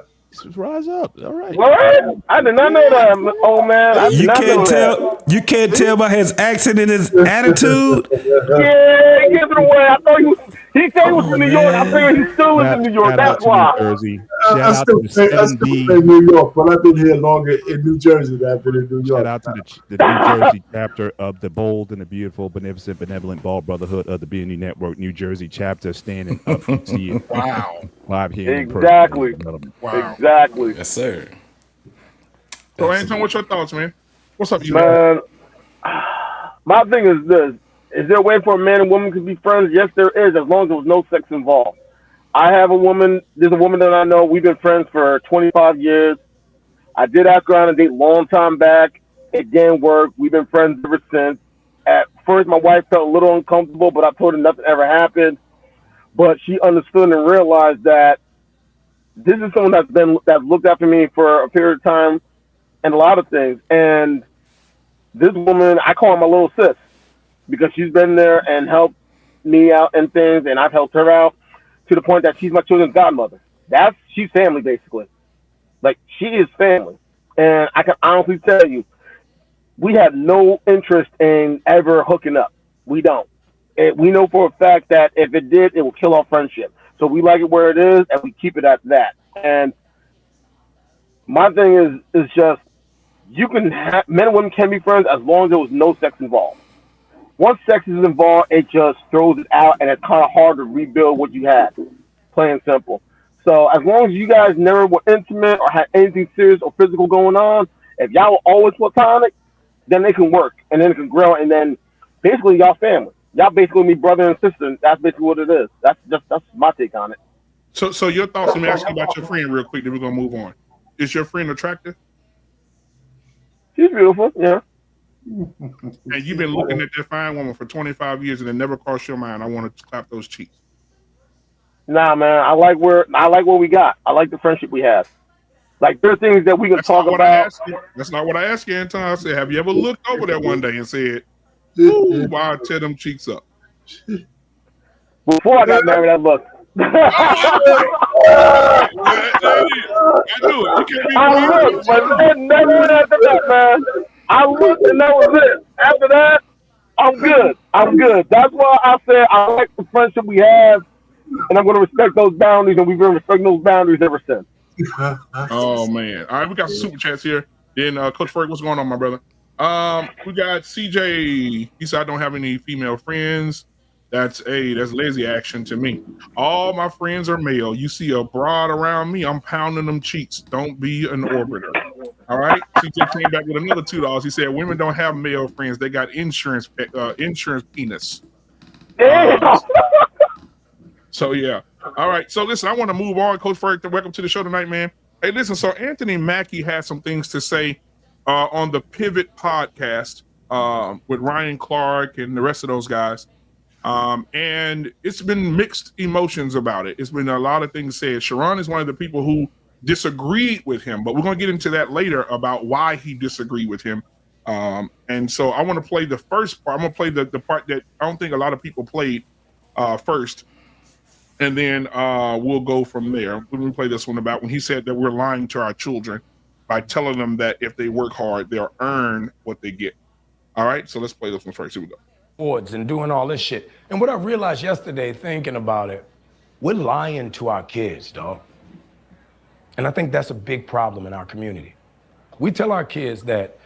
Rise up. All right. What? I did not know that, old man. You can't tell by his accent and his attitude. Yeah, he gives it away. I thought he said he was from New York. I figured he still was in New York. That's why. I still say New York, but I've been here longer in New Jersey than I've been in New York. Shout out to the New Jersey chapter of the bold and the beautiful, beneficent, benevolent Ball Brotherhood of the BNE Network, New Jersey chapter, standing up to see it. Wow. Live here. Exactly. Wow. Exactly. Yes, sir. So, Anton, what's your thoughts, man? What's up, you man? My thing is this. Is there a way for a man and woman to be friends? Yes, there is, as long as there was no sex involved. I have a woman, there's a woman that I know, we've been friends for 25 years. I did ask her out on a date a long time back. It didn't work. We've been friends ever since. At first, my wife felt a little uncomfortable, but I told her nothing ever happened. But she understood and realized that this is someone that's looked after me for a period of time and a lot of things. And this woman, I call her my little sis, because she's been there and helped me out and things, and I've helped her out to the point that she's my children's godmother. She's family, basically. Like, she is family. And I can honestly tell you, we have no interest in ever hooking up. We don't. And we know for a fact that if it did, it will kill our friendship. So we like it where it is, and we keep it at that. And my thing is just, you can have, men and women can be friends as long as there was no sex involved. Once sex is involved, it just throws it out, and it's kind of hard to rebuild what you had, plain and simple. So as long as you guys never were intimate or had anything serious or physical going on, if y'all were always platonic, then it can work, and then it can grow, and then basically y'all family. Y'all basically me brother and sister, and that's basically what it is. That's my take on it. So your thoughts, let me ask you about your friend real quick, then we're going to move on. Is your friend attractive? She's beautiful, yeah. And you've been looking at that fine woman for 25 years and it never crossed your mind, I want to clap those cheeks. Nah, man, I like what we got. I like the friendship we have. Like, there are things that we can talk about. That's not what I asked you, Anton. I said, have you ever looked over there one day and said, ooh, why tear them cheeks up? Before I got married, I looked. I knew it. You can't be I looked, but then never went after that, man. I looked and that was it. After that, I'm good. That's why I said I like the friendship we have, and I'm going to respect those boundaries, and we've been respecting those boundaries ever since. Oh, man. All right, we got some super chats here. Then, Coach Ferg, what's going on, my brother? We got CJ. He said, I don't have any female friends. That's lazy action to me. All my friends are male. You see a broad around me, I'm pounding them cheeks. Don't be an orbiter. All right. CJ came back with another $2. He said, women don't have male friends. They got insurance penis. So, yeah. All right. So, listen, I want to move on. Coach Ferg, welcome to the show tonight, man. Hey, listen, so Anthony Mackie had some things to say on the Pivot podcast with Ryan Clark and the rest of those guys. And it's been mixed emotions about it. It's been a lot of things said. Sharon is one of the people who disagreed with him, but we're going to get into that later about why he disagreed with him. And so I want to play the first part. I'm going to play the part that I don't think a lot of people played first. And then we'll go from there. Let me play this one about when he said that we're lying to our children by telling them that if they work hard, they'll earn what they get. All right, so let's play this one first. Here we go. And doing all this shit. And what I realized yesterday thinking about it, we're lying to our kids, dog. And I think that's a big problem in our community. We tell our kids that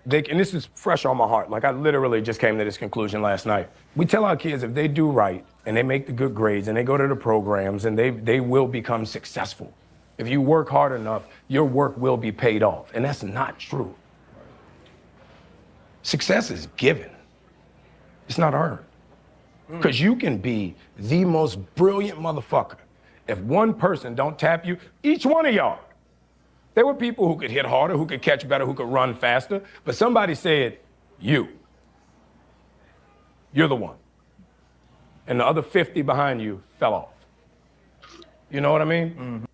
and this is fresh on my heart, like I literally just came to this conclusion last night. We tell our kids if they do right and they make the good grades and they go to the programs and they will become successful. If you work hard enough, your work will be paid off. And that's not true. Success is given. It's not earned. Because you can be the most brilliant motherfucker. If one person don't tap you, each one of y'all. There were people who could hit harder, who could catch better, who could run faster, but somebody said, you're the one. And the other 50 behind you fell off. You know what I mean?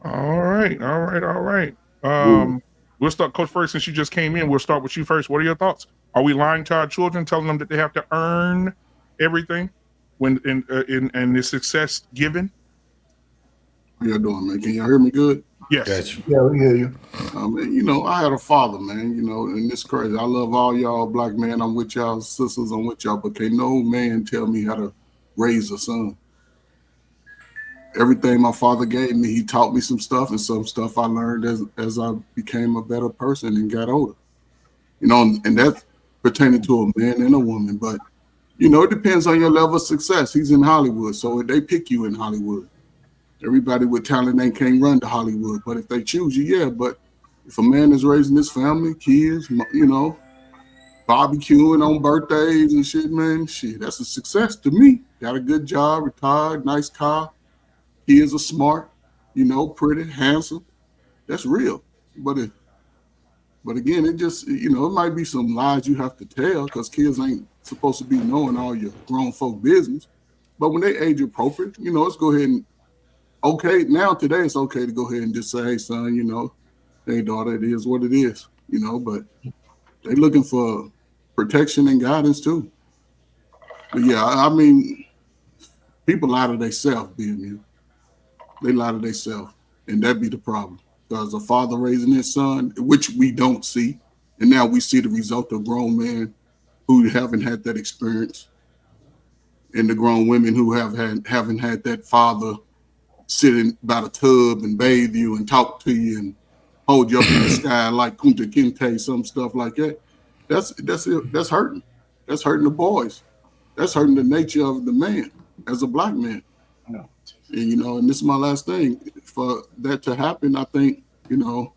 All right. We'll start, Coach Ferguson, since you just came in. We'll start with you first. What are your thoughts? Are we lying to our children, telling them that they have to earn everything when in the success given? How y'all doing, man? Can y'all hear me good? Yes. Yeah, we hear you. You know, I had a father, man, you know, and it's crazy. I love all y'all black men. I'm with y'all sisters. I'm with y'all, but can no man tell me how to raise a son? Everything my father gave me, he taught me some stuff, and some stuff I learned as I became a better person and got older. You know, and that's pertaining to a man and a woman. But, you know, it depends on your level of success. He's in Hollywood, so they pick you in Hollywood. Everybody with talent ain't can't run to Hollywood, but if they choose you, yeah. But if a man is raising his family, kids, you know, barbecuing on birthdays and shit, man, shit, that's a success to me. Got a good job, retired, nice car, kids are smart, you know, pretty, handsome. That's real. But again, it just, you know, it might be some lies you have to tell because kids ain't supposed to be knowing all your grown folk business. But when they age appropriate, you know, let's go ahead and now today it's okay to go ahead and just say, hey, son, you know, hey, daughter, it is what it is, you know, but they looking for protection and guidance too. But yeah, I mean, people lie to themselves, being you. They lie to themselves, and that be the problem. Because a father raising his son, which we don't see, and now we see the result of grown men who haven't had that experience, and the grown women who haven't had that father sitting by the tub and bathe you and talk to you and hold you up in the sky like Kunta Kinte, some stuff like that. That's hurting. That's hurting the boys. That's hurting the nature of the man as a black man. And you know, and this is my last thing. For that to happen, I think, you know,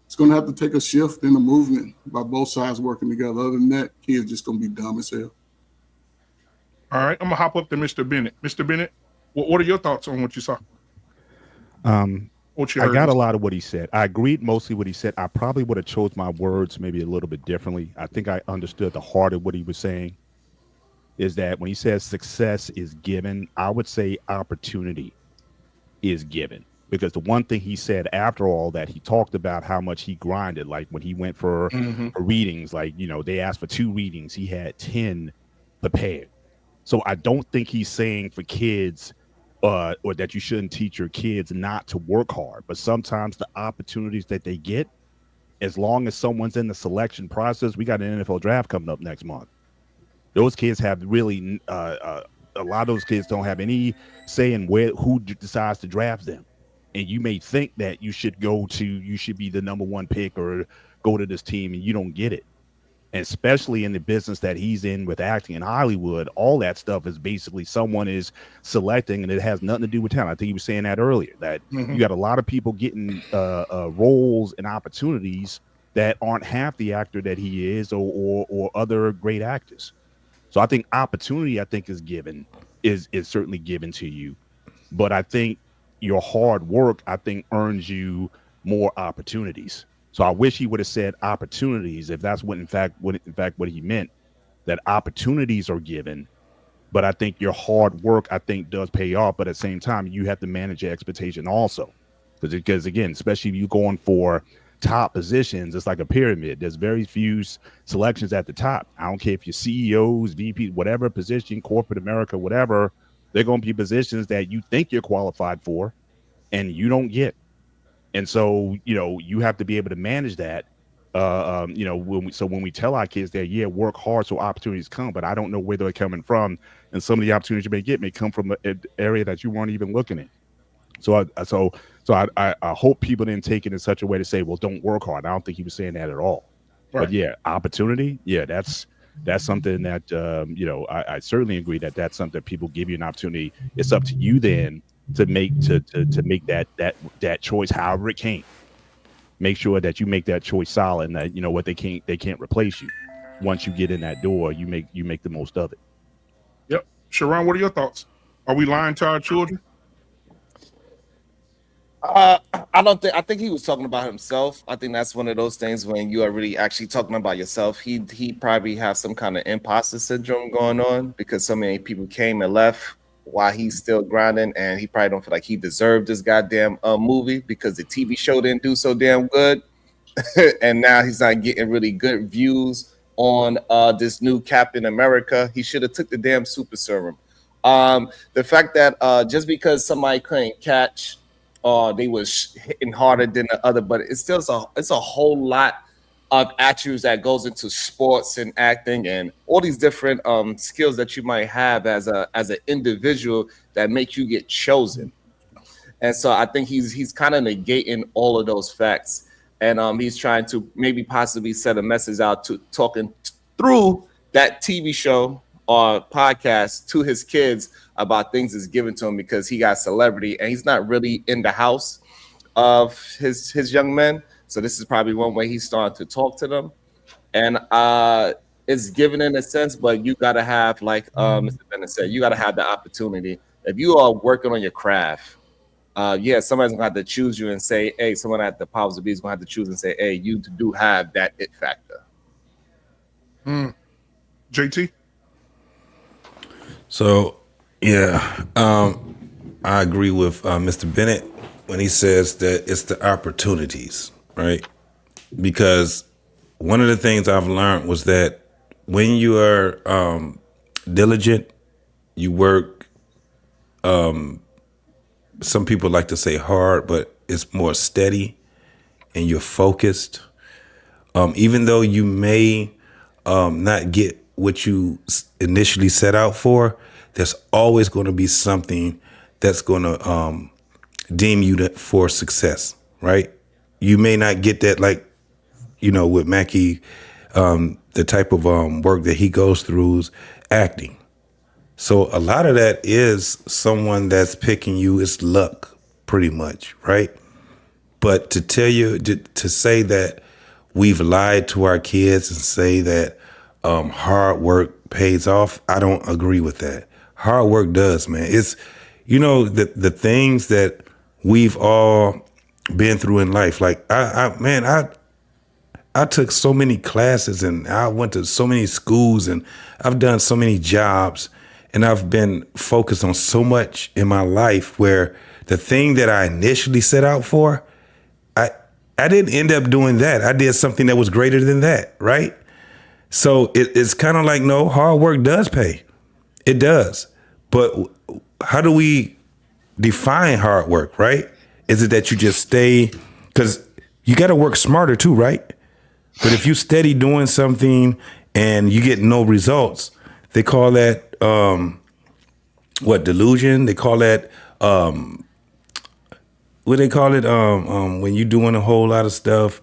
it's gonna have to take a shift in the movement by both sides working together. Other than that, kids just gonna be dumb as hell. All right, I'm gonna hop up to Mr. Bennett. Mr. Bennett, what are your thoughts on what you saw? I got a lot of what he said. I agreed mostly what he said. I probably would have chose my words maybe a little bit differently. I think I understood the heart of what he was saying. Is that when he says success is given, I would say opportunity is given. Because the one thing he said after all that, he talked about how much he grinded. Like when he went for readings, like, you know, they asked for 2 readings. He had 10 prepared. So I don't think he's saying for kids or that you shouldn't teach your kids not to work hard. But sometimes the opportunities that they get, as long as someone's in the selection process, we got an NFL draft coming up next month. Those kids have really a lot of those kids don't have any say in who decides to draft them. And you may think that you should be the number 1 pick or go to this team, and you don't get it. And especially in the business that he's in with acting in Hollywood, all that stuff is basically someone is selecting, and it has nothing to do with talent. I think he was saying that earlier, that you got a lot of people getting roles and opportunities that aren't half the actor that he is or other great actors. So I think opportunity, is given, is certainly given to you. But I think your hard work, earns you more opportunities. So I wish he would have said opportunities, if that's what in fact what he meant, that opportunities are given. But I think your hard work, does pay off. But at the same time, you have to manage your expectation also. Because again, especially if you're going for top positions, it's like a pyramid. There's very few selections at the top. I don't care if you're CEOs, VP, whatever position, corporate America, whatever, they're going to be positions that you think you're qualified for and you don't get. And so, you know, you have to be able to manage that. You know, when we tell our kids that, yeah, work hard so opportunities come, but I don't know where they're coming from. And some of the opportunities you may come from an area that you weren't even looking at. So I hope people didn't take it in such a way to say, well, don't work hard. I don't think he was saying that at all. Right. But yeah, opportunity. Yeah, that's something that, you know, I certainly agree that that's something that people give you an opportunity. It's up to you then to make that choice, however it came. Make sure that you make that choice solid, and that, you know what, they can't replace you. Once you get in that door, you make the most of it. Sharon, what are your thoughts? Are we lying to our children? I don't think. I think he was talking about himself. I think that's one of those things when you are really actually talking about yourself. He probably have some kind of imposter syndrome going on because so many people came and left while he's still grinding, and he probably don't feel like he deserved this goddamn movie because the TV show didn't do so damn good, and now he's not getting really good views on this new Captain America. He should have took the damn super serum. The fact that just because somebody couldn't catch they was hitting harder than the other, but it's still it's a whole lot of attributes that goes into sports and acting and all these different skills that you might have as an individual that make you get chosen. And so I think he's kind of negating all of those facts, and he's trying to maybe possibly set a message out to talking through that TV show or podcast to his kids about things that's given to him because he got celebrity and he's not really in the house of his young men. So this is probably one way he's starting to talk to them. And it's given in a sense, but you got to have, like Mr. Bennett said, you got to have the opportunity. If you are working on your craft, yeah, somebody's going to have to choose you and say, hey, someone at the powers of be is going to have to choose and say, hey, you do have that it factor. JT? So, yeah, I agree with Mr. Bennett when he says that it's the opportunities, right? Because one of the things I've learned was that when you are diligent, you work, some people like to say hard, but it's more steady and you're focused. Even though you may not get what you initially set out for, there's always going to be something that's going to deem you for success, right? You may not get that, like, with Mackie, the type of work that he goes through is acting. So a lot of that is someone that's picking you is luck, pretty much, right? But to tell you, to say that we've lied to our kids and say that hard work pays off, I don't agree with that. Hard work does, man. It's, the things that we've all been through in life. Like I took so many classes and I went to so many schools and I've done so many jobs and I've been focused on so much in my life where the thing that I initially set out for, I didn't end up doing that. I did something that was greater than that, right? So it's kind of like, no, hard work does pay. It does. But how do we define hard work, right? Is it that you just stay, because you got to work smarter too, right? But if you steady doing something and you get no results, they call that, delusion? They call that, what they call it? When you're doing a whole lot of stuff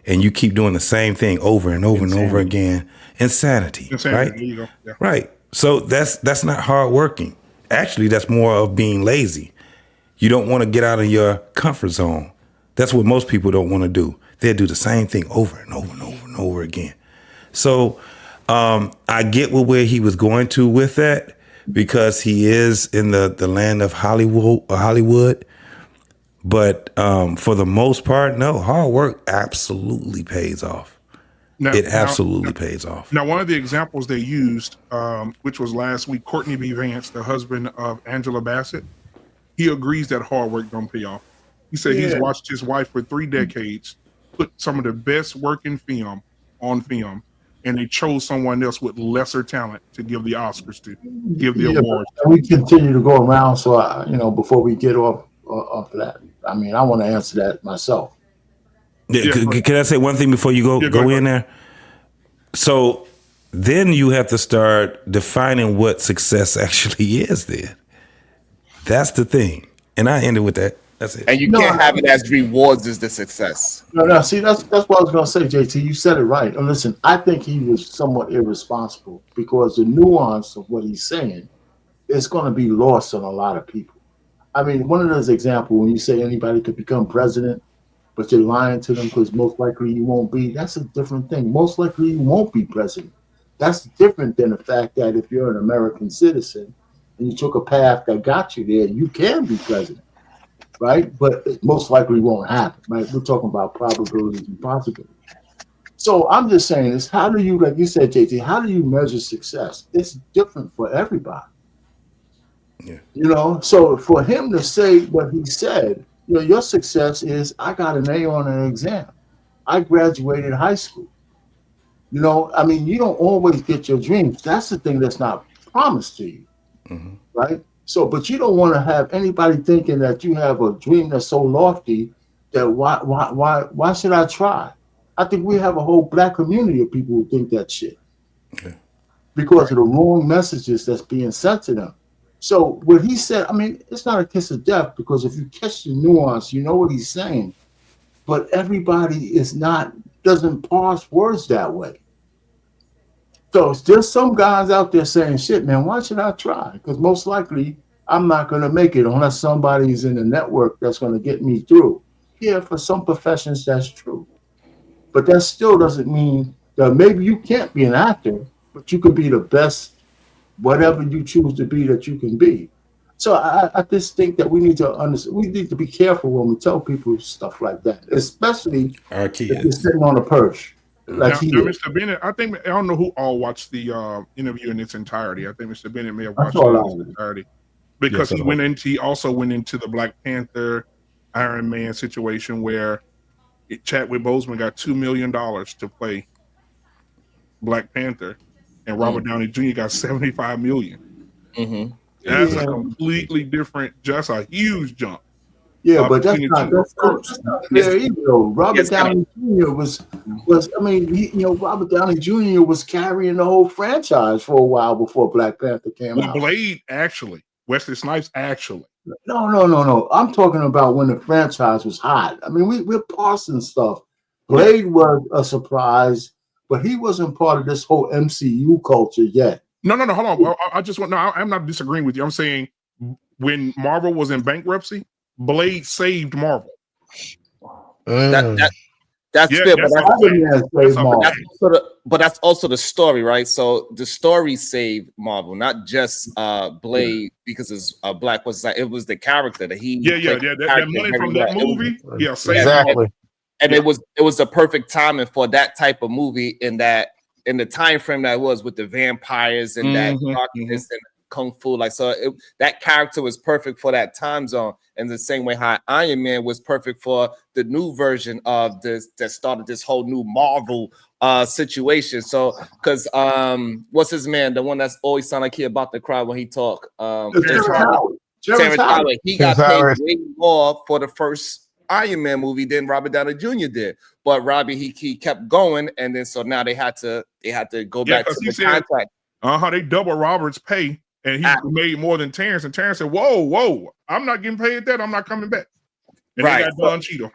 and you keep doing the same thing over and over and over again. Insanity, right? There you go. Yeah. Right. So that's not hard working. Actually, that's more of being lazy. You don't want to get out of your comfort zone. That's what most people don't want to do. They do the same thing over and over and over and over again. So I get where he was going to with that because he is in the land of Hollywood. But for the most part, no, hard work absolutely pays off. It absolutely pays off. Now, one of the examples they used, which was last week, Courtney B. Vance, the husband of Angela Bassett, he agrees that hard work don't pay off. He said he's watched his wife for 3 decades put some of the best work in film on film, and they chose someone else with lesser talent to give the Oscars to, give the awards. We continue to go around, so before we get off of that, I mean, I want to answer that myself. Yeah, can I say one thing before you go in there? So then you have to start defining what success actually is then. That's the thing. And I ended with that. That's it. And you can't have it as rewards as the success. No, see, that's what I was going to say, JT. You said it right. And listen, I think he was somewhat irresponsible because the nuance of what he's saying is going to be lost on a lot of people. I mean, one of those examples when you say anybody could become president, but you're lying to them because most likely you won't be, that's a different thing. Most likely you won't be president. That's different than the fact that if you're an American citizen and you took a path that got you there, you can be president, right? But it most likely won't happen, right? We're talking about probabilities and possibilities. So I'm just saying this, how do you, like you said, JT, how do you measure success? It's different for everybody. Yeah. You know, so for him to say what he said, you know, your success is I got an A on an exam. I graduated high school. You know, I mean, you don't always get your dreams. That's the thing that's not promised to you, right? So, but you don't want to have anybody thinking that you have a dream that's so lofty that why should I try? I think we have a whole black community of people who think that shit because of the wrong messages that's being sent to them. So what he said, I mean, it's not a kiss of death because if you catch the nuance, you know what he's saying. But everybody doesn't parse words that way. So there's some guys out there saying, shit, man, why should I try? Because most likely I'm not going to make it unless somebody's in the network that's going to get me through. Yeah, for some professions, that's true. But that still doesn't mean that maybe you can't be an actor, but you could be the best, whatever you choose to be that you can be. So I just think that we need to understand, we need to be careful when we tell people stuff like that, especially our if you're kids. sitting on a perch. Like Now, he is. Mr. Bennett, I don't know who all watched the interview in its entirety. I think Mr. Bennett may have I watched saw a it in lot its of it. entirety because he also went into the Black Panther, Iron Man situation where Chadwick Boseman got $2 million to play Black Panther, and Robert Downey Jr. got $75 million. That's a completely different, just a huge jump. Yeah, but that's between the not two. that's not fair either. Though. Robert Yes, Downey Jr. was I mean, Robert Downey Jr. was carrying the whole franchise for a while before Black Panther came Well, out. Blade actually, Wesley Snipes actually. No. I'm talking about when the franchise was hot. I mean, we're parsing stuff. Blade was a surprise, but he wasn't part of this whole MCU culture yet. No, hold on. I just want I'm not disagreeing with you. I'm saying when Marvel was in bankruptcy, Blade saved Marvel. That's Yeah, fair, but that's also the story, right? So the story saved Marvel, not just Blade because it's Black was like it was the character that he that money from that movie, saved exactly. Marvel. And it was the perfect timing for that type of movie in the time frame that it was with the vampires and that darkness and kung fu. Like that character was perfect for that time zone. And the same way how Iron Man was perfect for the new version of this that started this whole new Marvel situation. So because what's his man, the one that's always sound like he about to cry when he talk, Terrence Howard. He got paid way more for the first Iron Man movie than Robert Downey Jr. did, but Robbie he kept going, and then so now they had to go back to the contract. They double Robert's pay, and he made more than Terrence. And Terrence said, "Whoa, I'm not getting paid that. I'm not coming back." And they got Don Cheadle.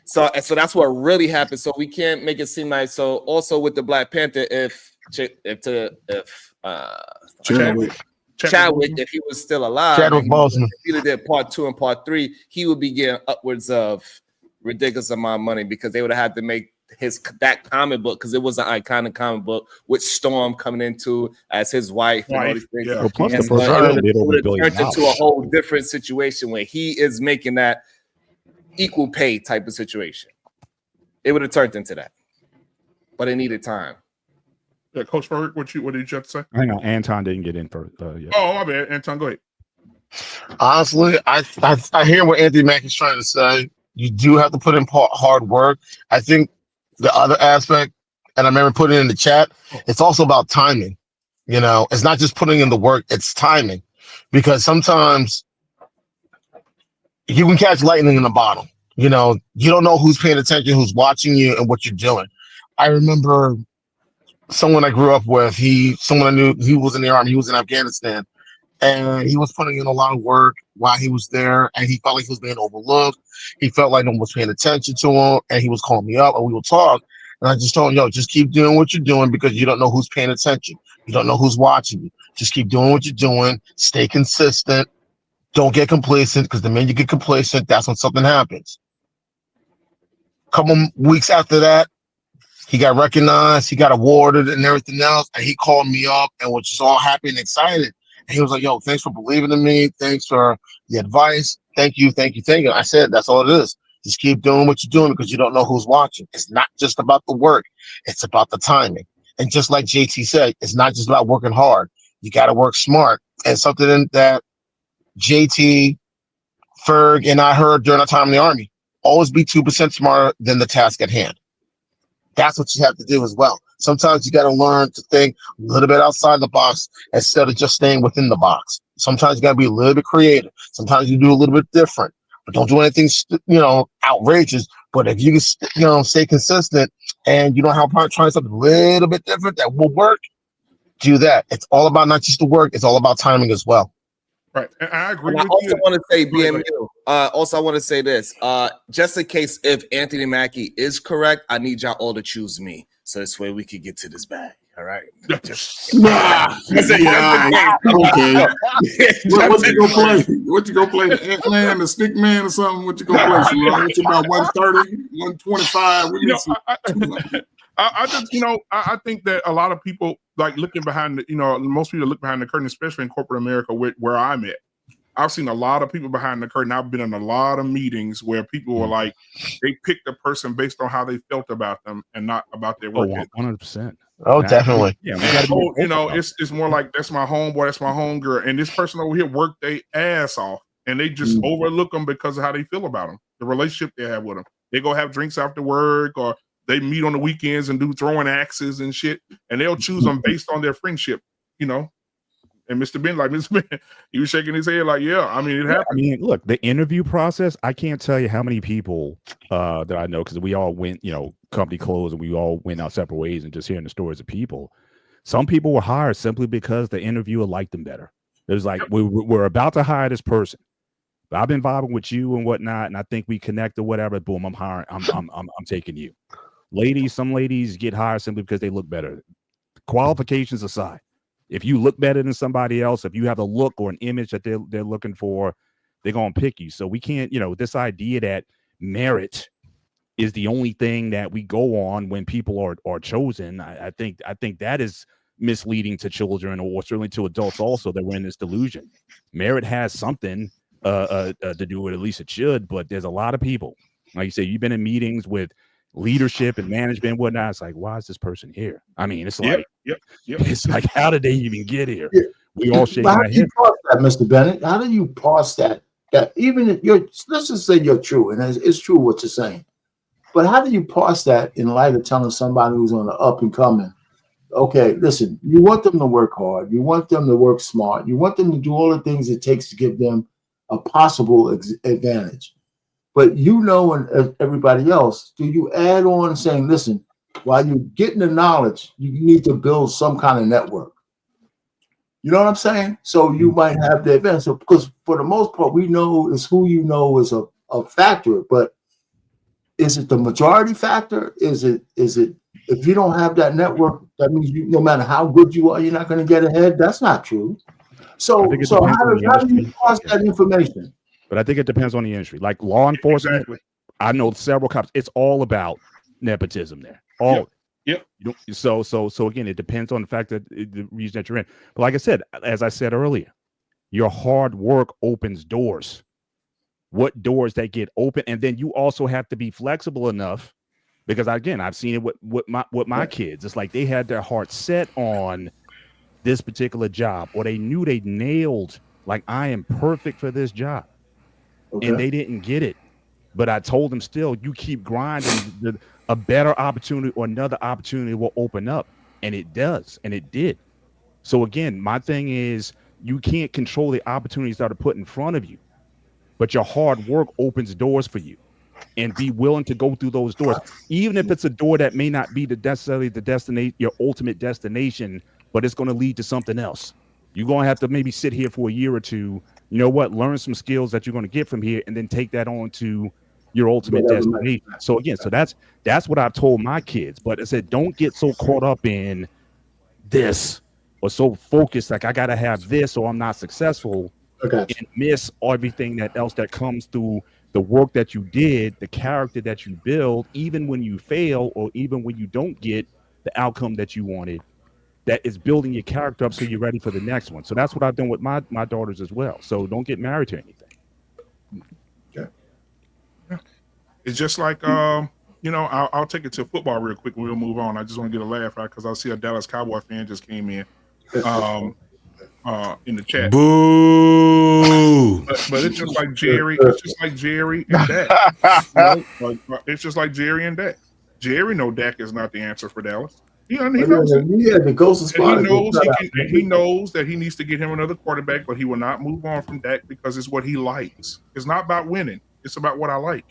So that's what really happened. So we can't make it seem like so. Also with the Black Panther, if Chadwick, if he was still alive, if he did part 2 and part 3, he would be getting upwards of ridiculous amount of money because they would have had to make that comic book because it was an iconic comic book with Storm coming into as his wife and all these things. Yeah. Well, plus the first round did over $1 billion. Turned into a whole different situation where he is making that equal pay type of situation. It would have turned into that, but it needed time. Yeah, Coach Ferg, what did you have to say? Hang on, Anton didn't get in first. Yet. Oh, my bad, Anton, go ahead. Honestly, I hear what Anthony Mackie's trying to say. You do have to put in hard work. I think the other aspect, and I remember putting it in the chat, it's also about timing. You know, it's not just putting in the work; it's timing, because sometimes you can catch lightning in a bottle. You know, you don't know who's paying attention, who's watching you, and what you're doing. I remember someone I grew up with, someone I knew, he was in the army, he was in Afghanistan, and he was putting in a lot of work while he was there, and he felt like he was being overlooked. He felt like no one was paying attention to him, and he was calling me up, and we would talk, and I just told him, just keep doing what you're doing because you don't know who's paying attention. You don't know who's watching you. Just keep doing what you're doing. Stay consistent. Don't get complacent, because the minute you get complacent, that's when something happens. A couple weeks after that, he got recognized, he got awarded and everything else, and he called me up and was just all happy and excited. He was like, yo, thanks for believing in me. Thanks for the advice. Thank you, thank you, thank you. I said, that's all it is. Just keep doing what you're doing because you don't know who's watching. It's not just about the work, it's about the timing. And just like JT said, it's not just about working hard. You got to work smart. And something that JT, Ferg, and I heard during our time in the Army, always be 2% smarter than the task at hand. That's what you have to do as well. Sometimes you got to learn to think a little bit outside the box instead of just staying within the box. Sometimes you got to be a little bit creative. Sometimes you do a little bit different, but don't do anything, outrageous. But if you can, stay consistent and you know how about trying something a little bit different that will work, do that. It's all about not just the work; it's all about timing as well. Right, and I agree And I with also you. want to say, BMU. Also, I want to say this. Just in case if Anthony Mackie is correct, I need y'all all to choose me, so this way we could get to this bag. All right. Okay. What you gonna play? What you gonna play? The Ant-Man, the Stick Man, or something? What you gonna play? Shalon? What you about 130, 125? We need some. I just, I think that a lot of people like looking behind the, most people look behind the curtain, especially in corporate America, where I'm at. I've seen a lot of people behind the curtain. I've been in a lot of meetings where people were like, they picked a person based on how they felt about them and not about their work. 100%. Oh, definitely. Yeah, it's more like that's my homeboy, that's my homegirl, and this person over here worked their ass off, and they just overlook them because of how they feel about them, the relationship they have with them. They go have drinks after work, or they meet on the weekends and do throwing axes and shit, and they'll choose them based on their friendship, And Mr. Ben, he was shaking his head like, yeah, I mean, it happened. I mean, look, the interview process, I can't tell you how many people that I know, because we all went, company closed and we all went our separate ways, and just hearing the stories of people. Some people were hired simply because the interviewer liked them better. It was like, we're about to hire this person, but I've been vibing with you and whatnot, and I think we connect or whatever. Boom, I'm hiring. I'm taking you. Some ladies get hired simply because they look better. Qualifications aside, if you look better than somebody else, if you have a look or an image that they're looking for, they're gonna pick you. So we can't, this idea that merit is the only thing that we go on when people are chosen. I think that is misleading to children, or certainly to adults also, that we're in this delusion. Merit has something to do with, at least it should, but there's a lot of people, like you say, you've been in meetings with leadership and management and whatnot. It's like, why is this person here? I mean, it's like, it's like, how did they even get here? Yeah. We all shaking How our do you heads. parse that, Mr. Bennett? How do you parse that? That even if let's just say you're true, and it's true what you're saying, but how do you parse that in light of telling somebody who's on the up and coming, okay, listen, you want them to work hard, you want them to work smart, you want them to do all the things it takes to give them a possible advantage. But and everybody else, do you add on saying, listen, while you're getting the knowledge, you need to build some kind of network. You know what I'm saying? So you might have the advantage. So, because for the most part, we know is who you know is a factor, but is it the majority factor? Is it if you don't have that network, that means no matter how good you are, you're not going to get ahead? That's not true. So how do you pass that information? But I think it depends on the industry. Like law enforcement, exactly. I know several cops. It's all about nepotism there. Yep. So again, it depends on the fact that the reason that you're in. But like I said, as I said earlier, your hard work opens doors. What doors that get open, and then you also have to be flexible enough, because again, I've seen it with my kids. It's like they had their heart set on this particular job, or they knew they nailed, like, I am perfect for this job. Okay. And they didn't get it. But I told them, still, you keep grinding, a better opportunity or another opportunity will open up. And it does. And it did. So again, my thing is, you can't control the opportunities that are put in front of you, but your hard work opens doors for you. And be willing to go through those doors, even if it's a door that may not be necessarily the destination, your ultimate destination, but it's going to lead to something else. You're going to have to maybe sit here for a year or two, learn some skills that you're going to get from here, and then take that on to your ultimate destination. So again, that's what I've told my kids. But I said, don't get so caught up in this, or so focused, like I got to have this or I'm not successful, and miss everything else that comes through the work that you did, the character that you build, even when you fail, or even when you don't get the outcome that you wanted. that is building your character up so you're ready for the next one. So that's what I've done with my daughters as well. So don't get married to anything. It's just like I'll take it to football real quick. We'll move on. I just want to get a laugh out because I see a Dallas Cowboy fan just came in the chat. Boo! But it's just like Jerry. It's just like Jerry and Dak. It's just like Jerry and Dak. Jerry know Dak is not the answer for Dallas. He knows it. The ghost of Sparta. He knows that he needs to get him another quarterback, but he will not move on from Dak because it's what he likes. It's not about winning. It's about what I like.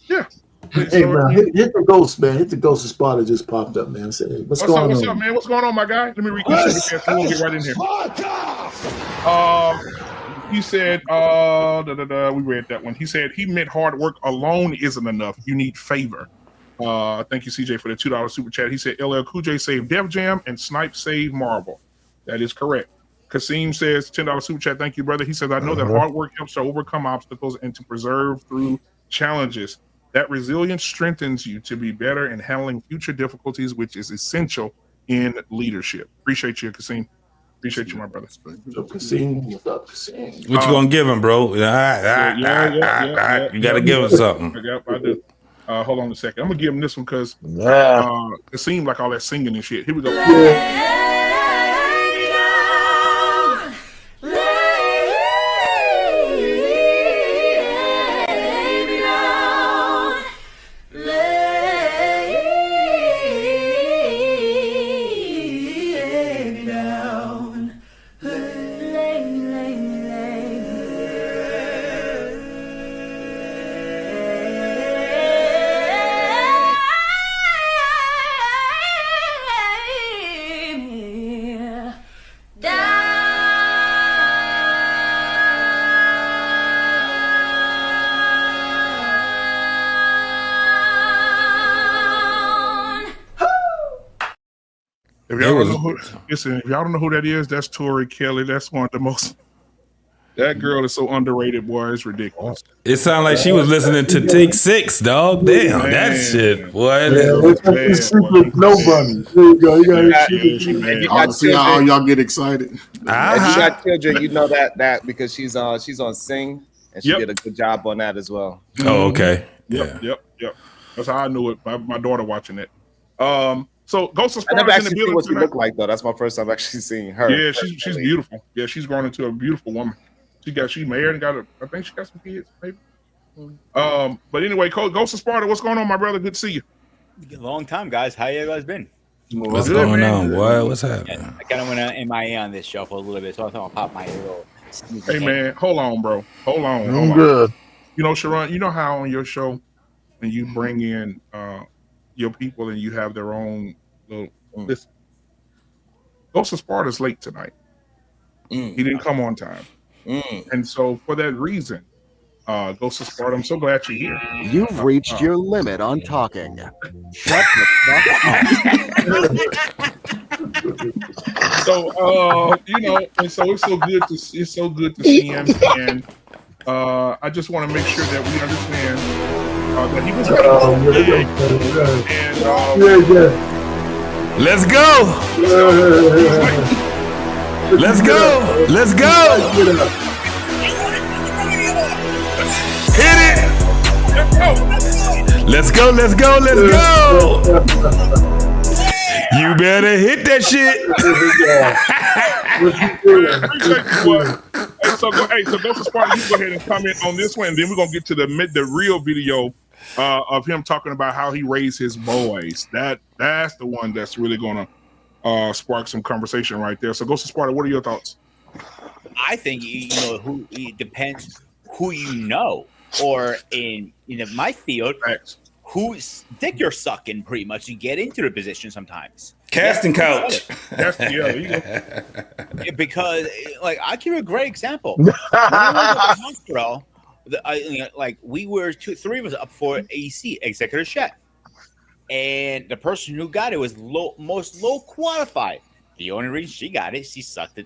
Yeah. Hey, man, hit the ghost, man. Hit the ghost of Sparta just popped up, man. Say, hey, what's going on? What's up, man? What's going on, my guy? Let me read this super chat. We'll get right in here. He said, we read that one. He said he meant hard work alone isn't enough. You need favor. Thank you, CJ, for the $2 super chat. He said LL Cool J saved Def Jam and Snipe saved Marvel. That is correct. Kasim says $10 super chat. Thank you, brother. He says, I know that hard work helps to overcome obstacles and to preserve through challenges. That resilience strengthens you to be better in handling future difficulties, which is essential in leadership. Appreciate you, Kasim. Appreciate you, my brother. Kasim, what's up, Kasim? What you gonna give him, bro? You gotta give him something. I do. Hold on a second. I'm gonna give him this one because it seemed like all that singing and shit. Here we go. If y'all don't know who that is, that's Tori Kelly. That's one of the most. That girl is so underrated, boy. It's ridiculous. It sounded like she was listening to Take Six, dog. Damn, that shit, boy. Nobody. There you go. See how y'all get excited. If you got children, you know that because she's on Sing and she did a good job on that as well. Oh, okay. Yep. That's how I knew it by my daughter watching it. So Ghost of I never Sparta's in actually the seen building what she tonight. looked like though. That's my first time actually seeing her. Yeah, she's beautiful. Yeah, she's grown into a beautiful woman. She's married and I think she got some kids, maybe. But anyway, Ghost of Sparta, what's going on, my brother? Good to see you. Long time, guys. How you guys been? What's going on, boy? What's happening? I kind of went MIA on this show for a little bit, so I thought I'll pop my little. Hey man, hold on, bro. Hold on. Good. You know, Sharon, you know how on your show when you bring in your people and you have their own little listen. Ghost of Sparta's late tonight. He didn't come on time. And so for that reason, Ghost of Sparta, I'm so glad you're here. You've reached your limit on talking. Shut the fuck up. So and so it's so good to see him, and I just want to make sure that we understand that he was Let's go. Let's go. Hit it. Let's go. You better hit that shit. So Ghost of Sparta, you go ahead and comment on this one, and then we're gonna get to the real video of him talking about how he raised his boys. That's the one that's really gonna spark some conversation right there. So Ghost of Sparta, what are your thoughts? I think it depends who you know, or in my field, whose dick you're sucking. Pretty much, you get into the position sometimes. Casting couch. Because, like, I'll give you a great example. When we went to the hospital, we were three of us up for AC, executive chef, and the person who got it was most low qualified. The only reason she got it, she sucked the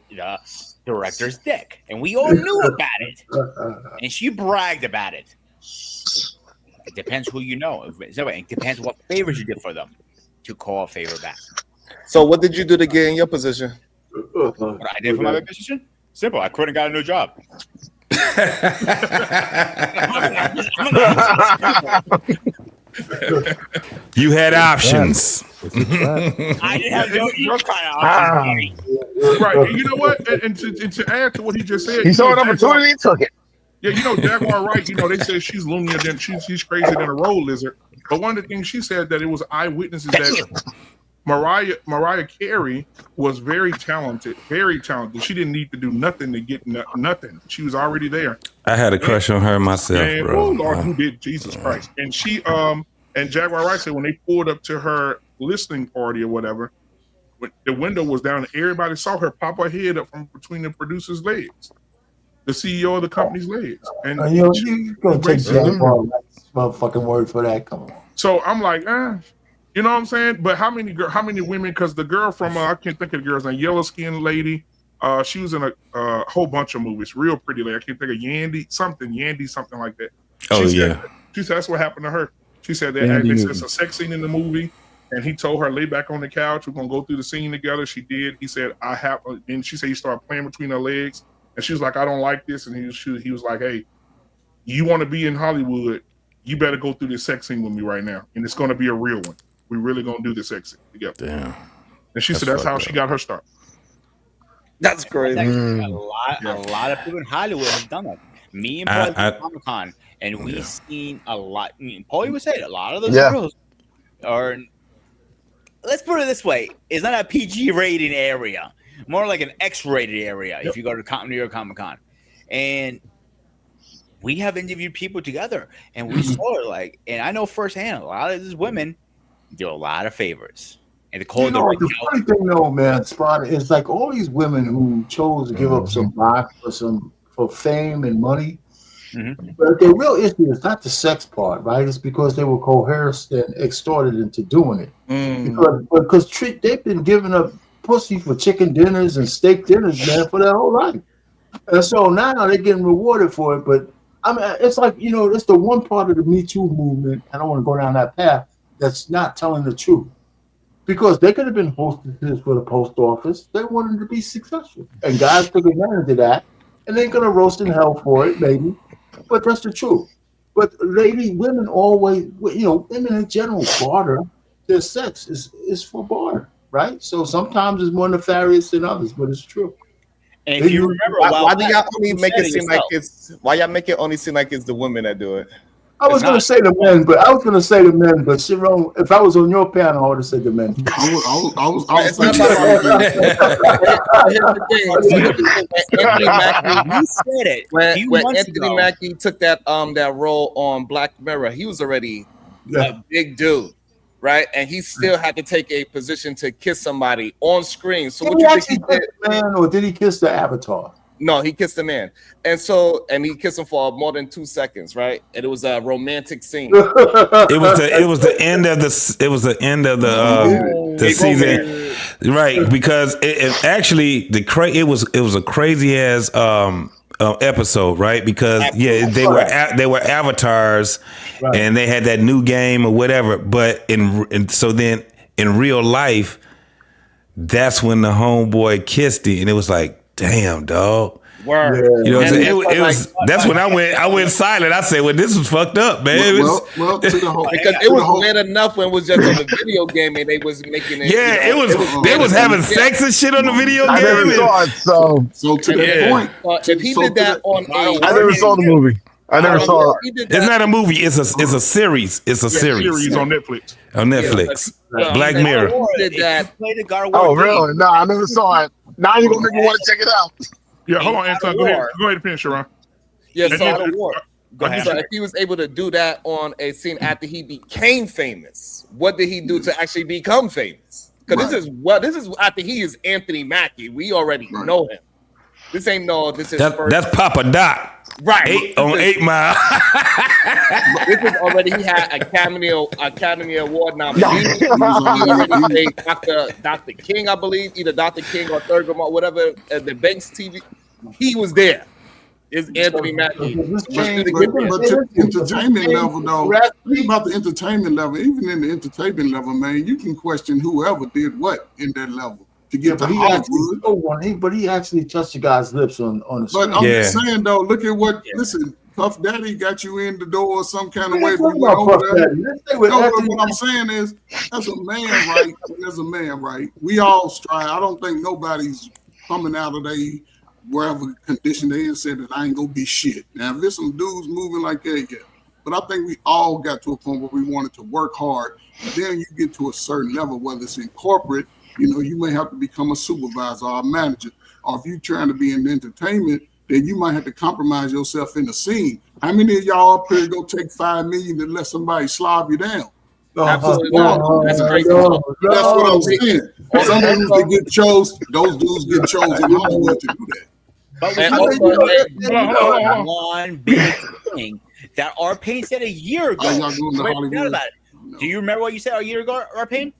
director's dick, and we all knew about it, and she bragged about it. It depends who you know. It depends what favors you did for them to call a favor back. So what did you do to get in your position? What I did for my position? Simple. I quit and got a new job. You had options. I didn't have no kind of options. Right. And you know what? And to add to what he just said, He saw an opportunity and took it. Yeah, you know, Jaguar Wright, you know, they say she's loomier than she's crazier than a road lizard. But one of the things she said that it was eyewitnesses that Mariah Carey was very talented, very talented. She didn't need to do nothing to get nothing. She was already there. I had a crush on her myself, And, bro. oh Lord, who did? Jesus Christ. And she and Jaguar Wright said when they pulled up to her listening party or whatever, when the window was down and everybody saw her pop her head up from between the producer's legs, the CEO of the company's legs. And you gonna take Jaguar Wright's motherfucking word for that? Come on. So I'm like, you know what I'm saying? But how many women? Because the girl from I can't think of the girl's name, yellow skinned lady. She was in a whole bunch of movies. Real pretty lady. I can't think of Yandy something like that. She said that's what happened to her. She said they said a sex scene in the movie, and he told her lay back on the couch. We're gonna go through the scene together. She did. He said I have, and she said he started playing between her legs, and she was like I don't like this, and he was like, hey, you want to be in Hollywood? You better go through this sex scene with me right now, and it's gonna be a real one. We're really gonna do this sex scene together. Damn. And she said that's how she got her start. That's crazy. A lot of people in Hollywood have done that. Me and Paul at Comic-Con, and we've seen a lot. Paulie would say a lot of those girls are. Let's put it this way: it's not a PG rated area, more like an X rated area. If you go to New York Comic-Con, and we have interviewed people together, and we saw it like, and I know firsthand a lot of these women do a lot of favors. And the funny thing though, man, Spot, is like all these women who chose to give up some life for fame and money. But the real issue is not the sex part, right? It's because they were coerced and extorted into doing it. Because they've been giving up pussy for chicken dinners and steak dinners, man, for their whole life. And so now they're getting rewarded for it. But I mean, it's like, you know, it's the one part of the Me Too movement. I don't want to go down that path. That's not telling the truth. Because they could have been hostesses for the post office. They wanted to be successful. And guys took advantage of that. And they're going to roast in hell for it, maybe. But that's the truth. But women always, you know, women in general barter. Their sex is for barter, right? So sometimes it's more nefarious than others, but it's true. And if you remember, why do y'all only make it seem like why y'all make it only seem like it's the women that do it? I was going to say the men, but Sharon, if I was on your panel, I would have said the men. You said it. When Anthony Mackie took that role on Black Mirror, he was already a big dude, right? And he still had to take a position to kiss somebody on screen. So what you think he did? Man, or did he kiss the avatar? No, he kissed the man, and he kissed him for more than 2 seconds, right? And it was a romantic scene. It was the end of the season, right? Because it actually it was a crazy ass episode, right? Because they were avatars, right. And they had that new game or whatever. But so then in real life, that's when the homeboy kissed it, and it was like, damn, dog. Word. You know what I'm saying? That's when I went silent. I said, well, this was fucked up, man. Because it was weird enough when it was just on the video game and they was making it. Yeah, they was having sex and shit on the video game. So to that point, if he did that on I never saw the movie. I never saw it. It's not a movie. It's a series. It's a series on Netflix. On Netflix. Black Mirror. Oh, really? No, I never saw it. Now you're gonna make me want to check it out. Yeah, hold on, Anton. Go ahead and finish, Sharon. Yeah, so if he was able to do that on a scene after he became famous, what did he do to actually become famous? Because this is after he is Anthony Mackie. We already know him. This ain't that's Papa Doc. Right. On 8 Mile. This is already, he had Academy Award nominee. He already played Dr. King, I believe, either Dr. King or Thurgood, whatever, the Banks TV. He was there. It's Anthony Mackie. But to entertainment level, though, think about the entertainment level. Even in the entertainment level, man, you can question whoever did what in that level to get to Hollywood. But he actually touched the guy's lips on the screen. But I'm just saying, though, look at what. Listen, Puff Daddy got you in the door some kind of way. What I'm saying is, as a man, right? As a man, right? We all strive. I don't think nobody's coming out of wherever condition they in said that I ain't gonna be shit. Now, if there's some dudes moving like that, yeah. But I think we all got to a point where we wanted to work hard. And then you get to a certain level, whether it's in corporate, you may have to become a supervisor or a manager. Or if you're trying to be in entertainment, then you might have to compromise yourself in the scene. How many of y'all up here go take $5 million to let somebody slob you down? Absolutely not. That's crazy. That's what I'm saying. Some dudes that get chose, those dudes get chosen in Hollywood to do that. But one big thing that R-Pain said a year ago. Do you remember what you said a year ago, R-Pain?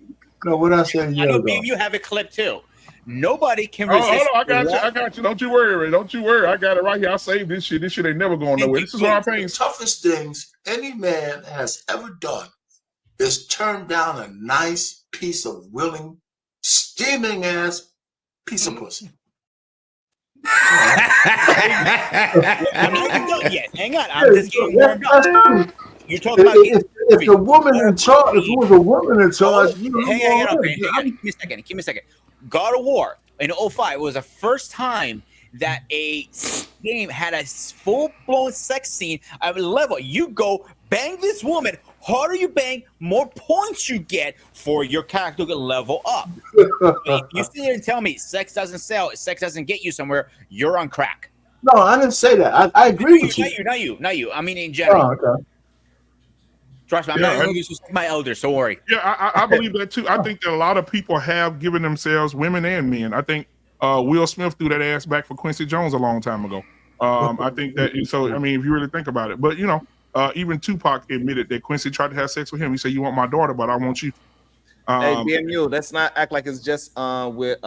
No, what I said a year ago. You have a clip too. Nobody can resist. Hold on, I got you. Don't you worry. I got it right here. I saved this shit. This shit ain't never going nowhere. This is R-Pain. The toughest things any man has ever done is turn down a nice piece of willing, steaming ass piece of pussy. I'm not even done yet. Hang on. I'm just getting warmed up. You're talking about if the woman in charge, if it was a woman in charge, hang on. Give me a second. God of War in 2005 was the first time that a game had a full-blown sex scene at a level. You go bang this woman, harder you bang, more points you get for your character to level up. If you sit there and tell me sex doesn't sell, sex doesn't get you somewhere, you're on crack. No, I didn't say that. I agree with you. Not you. I mean in general. Oh, okay. Trust me, I'm not going to disrespect my elders, so worry. Yeah, I believe that too. I think that a lot of people have given themselves, women and men. I think Will Smith threw that ass back for Quincy Jones a long time ago. I think that, so, I mean, if you really think about it. But, even Tupac admitted that Quincy tried to have sex with him. He said, "You want my daughter, but I want you." Hey, BMU, let's not act like it's just with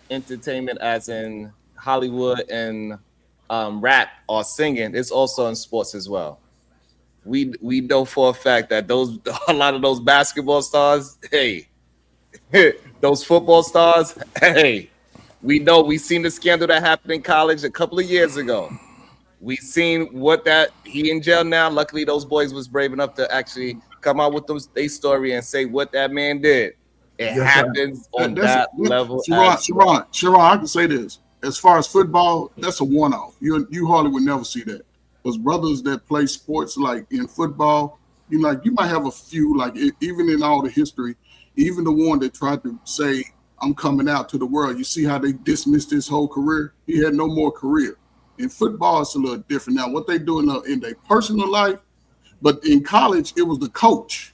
entertainment as in Hollywood and rap or singing. It's also in sports as well. We know for a fact that a lot of those basketball stars, hey, those football stars, hey, we know. We seen the scandal that happened in college a couple of years ago. We seen he in jail now. Luckily, those boys was brave enough to actually come out with their story and say what that man did. It happens on that level. Sharon, I can say this. As far as football, that's a one-off. You hardly would never see that. Those brothers that play sports, like in football, you might have a few, like even in all the history, even the one that tried to say, "I'm coming out to the world." You see how they dismissed his whole career? He had no more career. In football, it's a little different. Now, what they do in their personal life, but in college, it was the coach.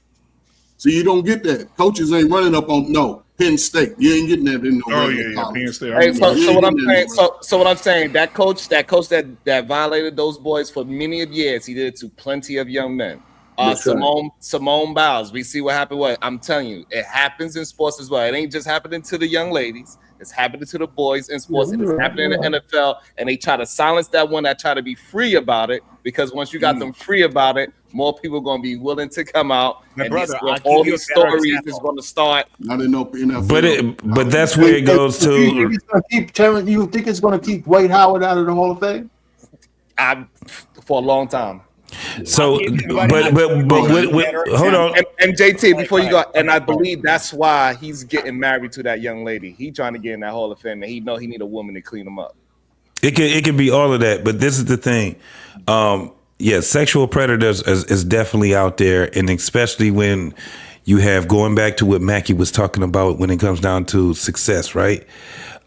So you don't get that. Coaches ain't running up on Penn State. You ain't getting that in no Penn State. Hey, so what I'm saying, that coach that violated those boys for many of years, he did it to plenty of young men. Simone Biles, we see what happened. I'm telling you, it happens in sports as well. It ain't just happening to the young ladies. It's happening to the boys in sports. It's happening in the NFL, and they try to silence that one that try to be free about it, because once you got them free about it, more people are going to be willing to come out. And all these stories is going to start. Not in no NFL. But that's where it goes to. You think it's going to keep Dwight Howard out of the Hall of Fame? For a long time. So, but hold on. And JT, before you go, and I believe that's why he's getting married to that young lady. He trying to get in that Hall of Fame, and he know he need a woman to clean him up. It could be all of that, but this is the thing. Sexual predators is definitely out there, and especially when you have, going back to what Mackie was talking about when it comes down to success, right?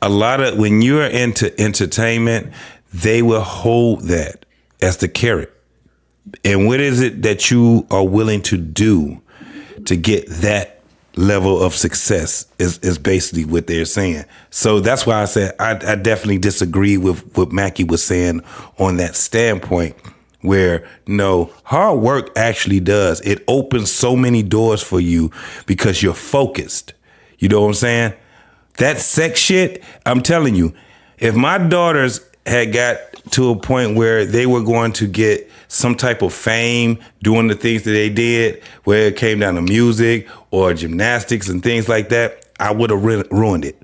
When you're into entertainment, they will hold that as the carrot. And what is it that you are willing to do to get that level of success is basically what they're saying. So that's why I said I definitely disagree with what Mackie was saying on that standpoint, where no, hard work actually does. It opens so many doors for you because you're focused. You know what I'm saying? That sex shit, I'm telling you, if my daughters had got to a point where they were going to get some type of fame doing the things that they did, where it came down to music or gymnastics and things like that, I would have ruined it.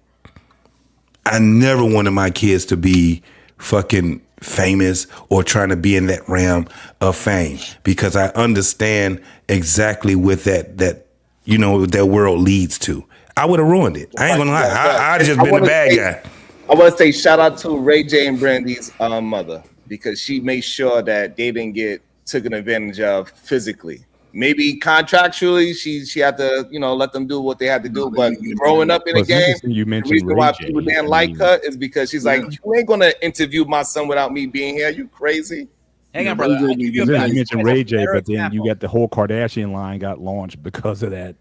I never wanted my kids to be fucking famous or trying to be in that realm of fame, because I understand exactly what that world leads to. I would have ruined it. I ain't gonna lie. I'd have just been a bad guy. I want to say shout out to Ray J and Brandy's mother, because she made sure that they didn't get taken advantage of physically. Maybe contractually, she had to, let them do what they had to do. But growing up in the game, the reason why people didn't like her is because she's like, you ain't gonna interview my son without me being here. You crazy? Hang on, brother. You mentioned Ray J, but then you got the whole Kardashian line got launched because of that.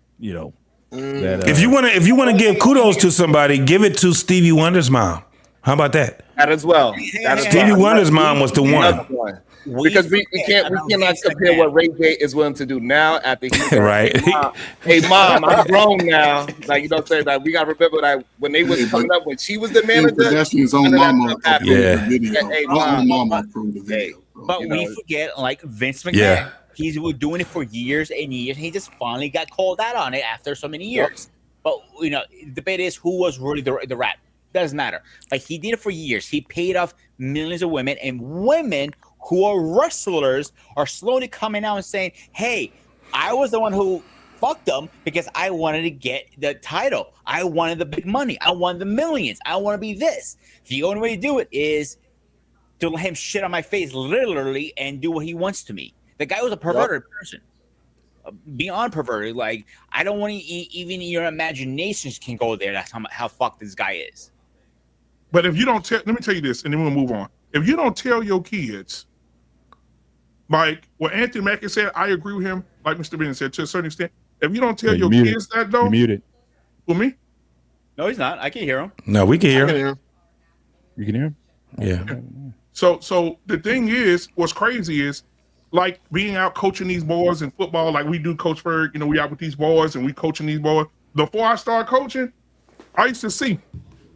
If you want to give kudos to somebody, give it to Stevie Wonder's mom. How about that? That as well. Stevie Wonder's mom was the one. Because we cannot compare what Ray J is willing to do now after he's right. Hey mom, I'm grown now. Like, you know what I'm saying? Like, we gotta remember that when they was coming up, when she was the manager, that's his own mama. Hey mom, but we forget, like Vince McMahon. He's been doing it for years and years, and he just finally got called out on it after so many years. But the debate is who was really the rat. Doesn't matter. Like, he did it for years. He paid off millions of women, and women who are wrestlers are slowly coming out and saying, hey, I was the one who fucked them because I wanted to get the title. I wanted the big money. I wanted the millions. I want to be this. The only way to do it is to let him shit on my face literally and do what he wants to me. The guy was a perverted person. Beyond perverted. Like, I don't want to even your imaginations can go there. That's how fucked this guy is. But if you don't let me tell you this, and then we'll move on. If you don't tell your kids, like what Anthony Mackie said, I agree with him. Like Mr. Bennett said, to a certain extent, if you don't tell your kids that, though, muted. For me? No, he's not. I can hear him. No, we can hear him. You can hear him? Yeah. So the thing is, what's crazy is, like, being out coaching these boys in football, like we do, Coach Ferg, we out with these boys and we coaching these boys. Before I started coaching, I used to see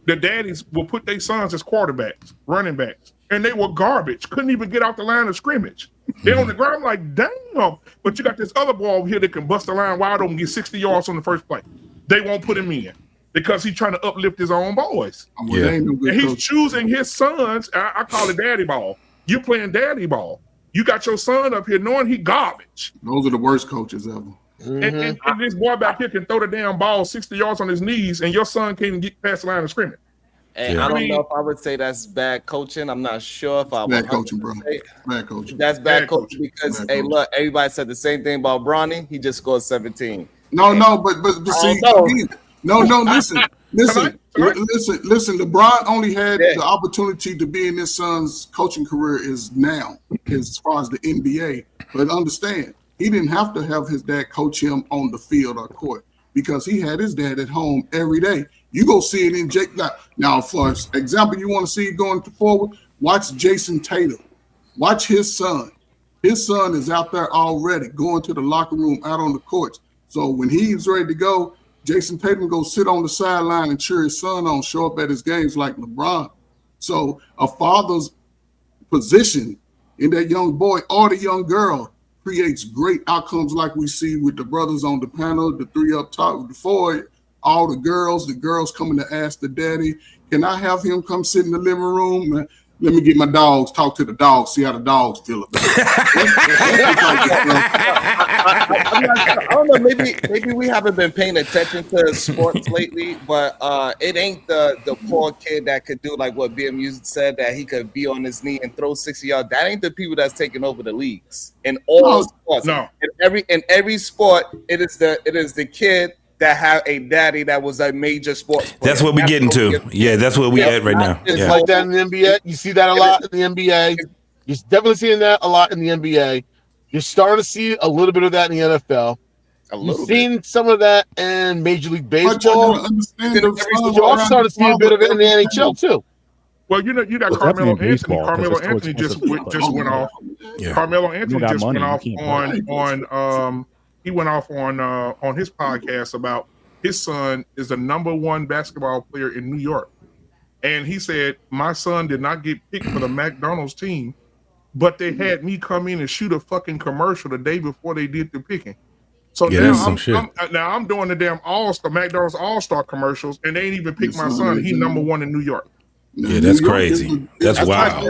the daddies will put their sons as quarterbacks, running backs, and they were garbage. Couldn't even get off the line of scrimmage. They're on the ground. I'm like, damn. But you got this other boy over here that can bust the line wide open and get 60 yards on the first play. They won't put him in because he's trying to uplift his own boys. Yeah. And he's choosing his sons. I call it daddy ball. You're playing daddy ball. You got your son up here knowing he garbage. Those are the worst coaches ever. And this boy back here can throw the damn ball 60 yards on his knees, and your son can't even get past the line of scrimmage. And I don't know if I would say that's bad coaching. I'm not sure if I would. Bad coaching, bro. Bad coaching. That's bad coaching because, hey, look, everybody said the same thing about Bronny. He just scored 17. No, but see, listen. LeBron only had the opportunity to be in his son's coaching career is now, as far as the NBA. But understand, he didn't have to have his dad coach him on the field or court because he had his dad at home every day. You go see it in Jake. Now, for example, you want to see it going forward, watch Jason Tatum. Watch his son. His son is out there already going to the locker room out on the courts. So when he's ready to go, Jason Tatum goes sit on the sideline and cheer his son on, show up at his games like LeBron. So a father's position in that young boy or the young girl creates great outcomes like we see with the brothers on the panel, the three up top, the four, all the girls coming to ask the daddy, can I have him come sit in the living room? Let me get my dogs, talk to the dogs, see how the dogs feel about it. I don't know, maybe we haven't been paying attention to sports lately, but it ain't the poor kid that could do like what BMU said, that he could be on his knee and throw 60 yards. That ain't the people that's taking over the leagues. In all sports. No. In every sport, it is the kid that have a daddy that was a major sports player. That's what we're getting to. Yeah, that's what we at right now. It's like that in the NBA. You see that a lot in the NBA. You're definitely seeing that a lot in the NBA. You're starting to see a little bit of that in the NFL. You've seen some of that in Major League Baseball. You're also starting to see a bit of it in the NHL too. Well, you got Carmelo Anthony. Carmelo Anthony just went off. Carmelo Anthony just went off on he went off on his podcast about his son is the #1 basketball player in New York. And he said, my son did not get picked for the McDonald's team, but they had me come in and shoot a fucking commercial the day before they did the picking. So now I'm doing the damn McDonald's All-Star commercials, and they ain't even picked my son. He number 1 in New York. Yeah, that's crazy. That's wild.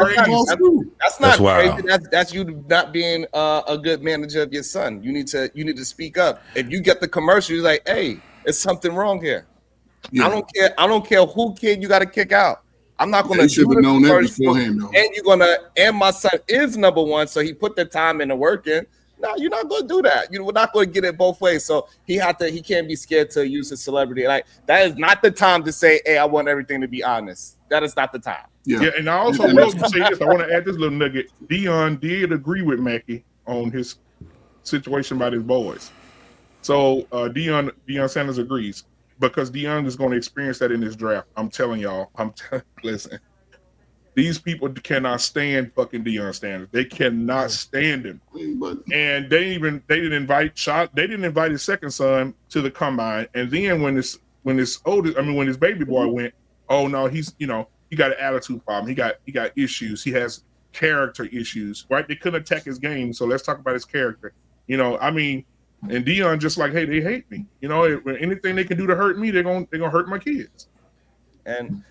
That's not crazy. That's you not being a good manager of your son. You need to speak up. If you get the commercial, you're like, hey, there's something wrong here. Yeah. I don't care who kid you got to kick out. I'm not going to do the known that beforehand, though. And my son is number 1, so he put the time and the work in. No, you're not going to do that. You're not going to get it both ways. So he can't be scared to use his celebrity. Like, that is not the time to say, hey, I want everything to be honest. That is not the time. Yeah, and I also will say this. I want to add this little nugget. Deion did agree with Mackie on his situation about his boys. So Deion Sanders agrees because Deion is going to experience that in this draft. I'm telling y'all. Listen. These people cannot stand fucking Deion Sanders. They cannot stand him. And they didn't invite his second son to the combine. And then when his baby boy went, oh no, he got an attitude problem. He got issues. He has character issues, right? They couldn't attack his game. So let's talk about his character. And Deion just like, hey, they hate me. Anything they can do to hurt me, they're gonna hurt my kids. And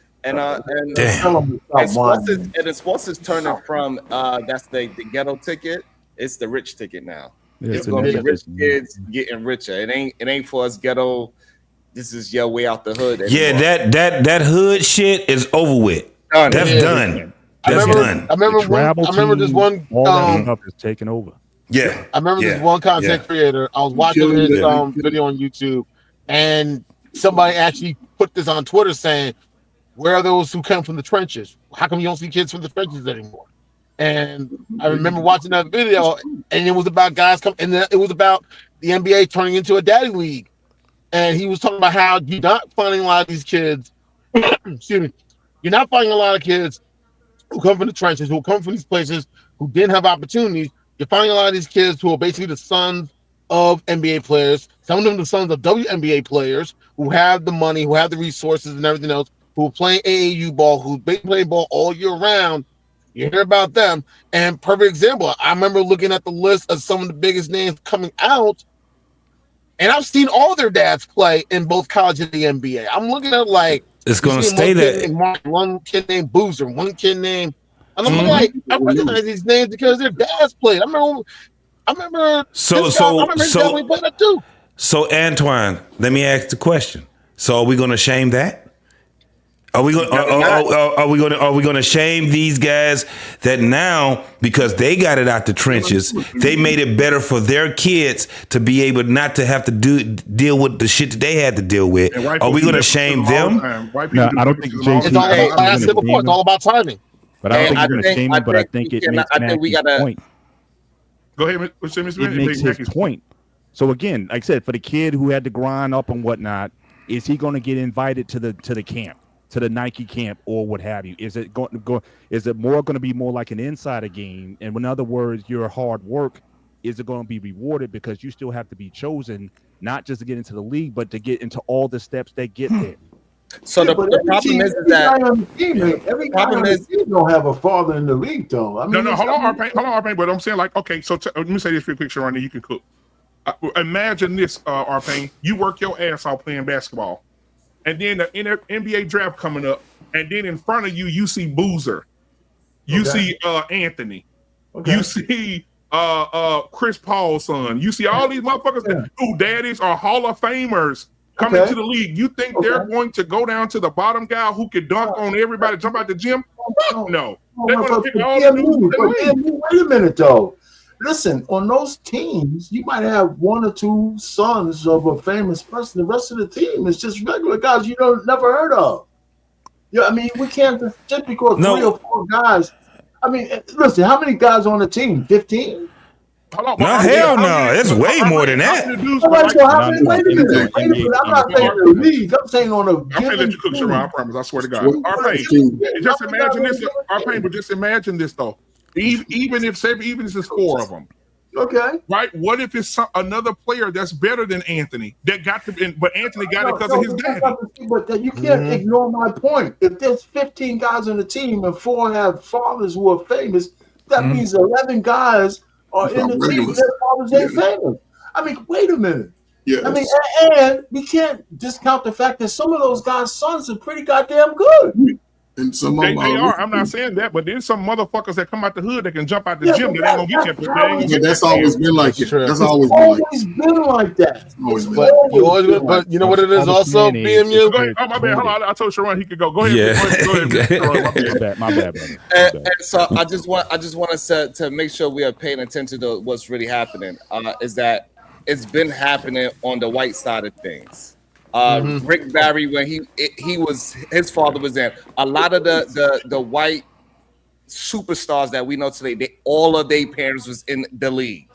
sports is turning from that's the ghetto ticket. It's the rich ticket now. Yeah, it's gonna be rich kids getting richer. It ain't for us ghetto. This is your way out the hood. Anymore. Yeah, that hood shit is over with. That's done. That's done. I remember this one. All that stuff is taken over. Yeah, I remember this one content creator. I was watching his video on YouTube, and somebody actually put this on Twitter saying, "Where are those who come from the trenches? How come you don't see kids from the trenches anymore?" And I remember watching that video, and it was about guys coming, and it was about the NBA turning into a daddy league. And he was talking about how you're not finding a lot of these kids. Excuse me. You're not finding a lot of kids who come from the trenches, who come from these places, who didn't have opportunities. You're finding a lot of these kids who are basically the sons of NBA players. Some of them the sons of WNBA players who have the money, who have the resources and everything else, who are playing AAU ball, who've been playing ball all year round. You hear about them. And perfect example, I remember looking at the list of some of the biggest names coming out, and I've seen all their dads play in both college and the NBA. I'm looking at like it's going to stay there. One kid named Boozer, one kid named, and I'm like, I recognize these names because their dads played. I remember. So his dad played that too. So Antoine, let me ask the question. So are we going to shame that? Are we going to shame these guys that now, because they got it out the trenches, they made it better for their kids to be able not to have to deal with the shit that they had to deal with? Are we going to shame them? No, I don't think it's all about timing. But I don't think you're going to shame him. But I think it makes Mackie's point. Go ahead, Mr. It makes his point. So again, like I said, for the kid who had to grind up and whatnot, is he going to get invited to the camp? To the Nike camp or what have you? Is it going to go? Is it more going to be more like an insider game? And in other words, your hard work, is it going to be rewarded because you still have to be chosen, not just to get into the league, but to get into all the steps that get there? So the problem is that every guy on the team don't have a father in the league, though. I mean, hold on, Arpain. But I'm saying, like, okay, so let me say this real quick, Sharon, and you can cook. Imagine this, Arpain. You work your ass off playing basketball. And then the NBA draft coming up, and then in front of you, you see Boozer, you see Anthony, you see Chris Paul's son, you see all these motherfuckers who daddies are Hall of Famers coming to the league. You think they're going to go down to the bottom guy who can dunk on everybody, jump out the gym? No, they're going to pick all the dudes. Wait a minute, though. Listen, on those teams, you might have one or two sons of a famous person. The rest of the team is just regular guys you never heard of. Yeah, I mean, we can't just because 3 or 4 guys. I mean, listen, how many guys on the team? 15? No, hell no. It's way more than that. Wait a minute. I'm not saying the league. I'm saying on a. I'm gonna let you cook, Sharon. I promise. I swear to God. Arpain, just imagine this. Arpain, but just imagine this though. Even if it's 4 of them, Okay. Right? What if it's another player that's better than Anthony that got to, but Anthony got it because of his daddy? But you can't ignore my point. If there's 15 guys on the team and 4 have fathers who are famous, that means 11 guys are in the team and their fathers ain't famous. I mean, wait a minute. Yes. I mean, and we can't discount the fact that some of those guys' sons are pretty goddamn good. And some they are. I'm not saying that, but there's some motherfuckers that come out the hood that can jump out the gym that ain't gonna get you. That's always been like it. That's always been like that. But you know what it is also, BMU? Go ahead. Oh, my bad. Hold on. I told Sharon he could go. Go ahead. Go ahead. Sharon, my bad, brother. And so I just want us to make sure we are paying attention to what's really happening. Is that it's been happening on the white side of things. Rick Barry, when his father was in, a lot of the white superstars that we know today, all of their parents was in the league.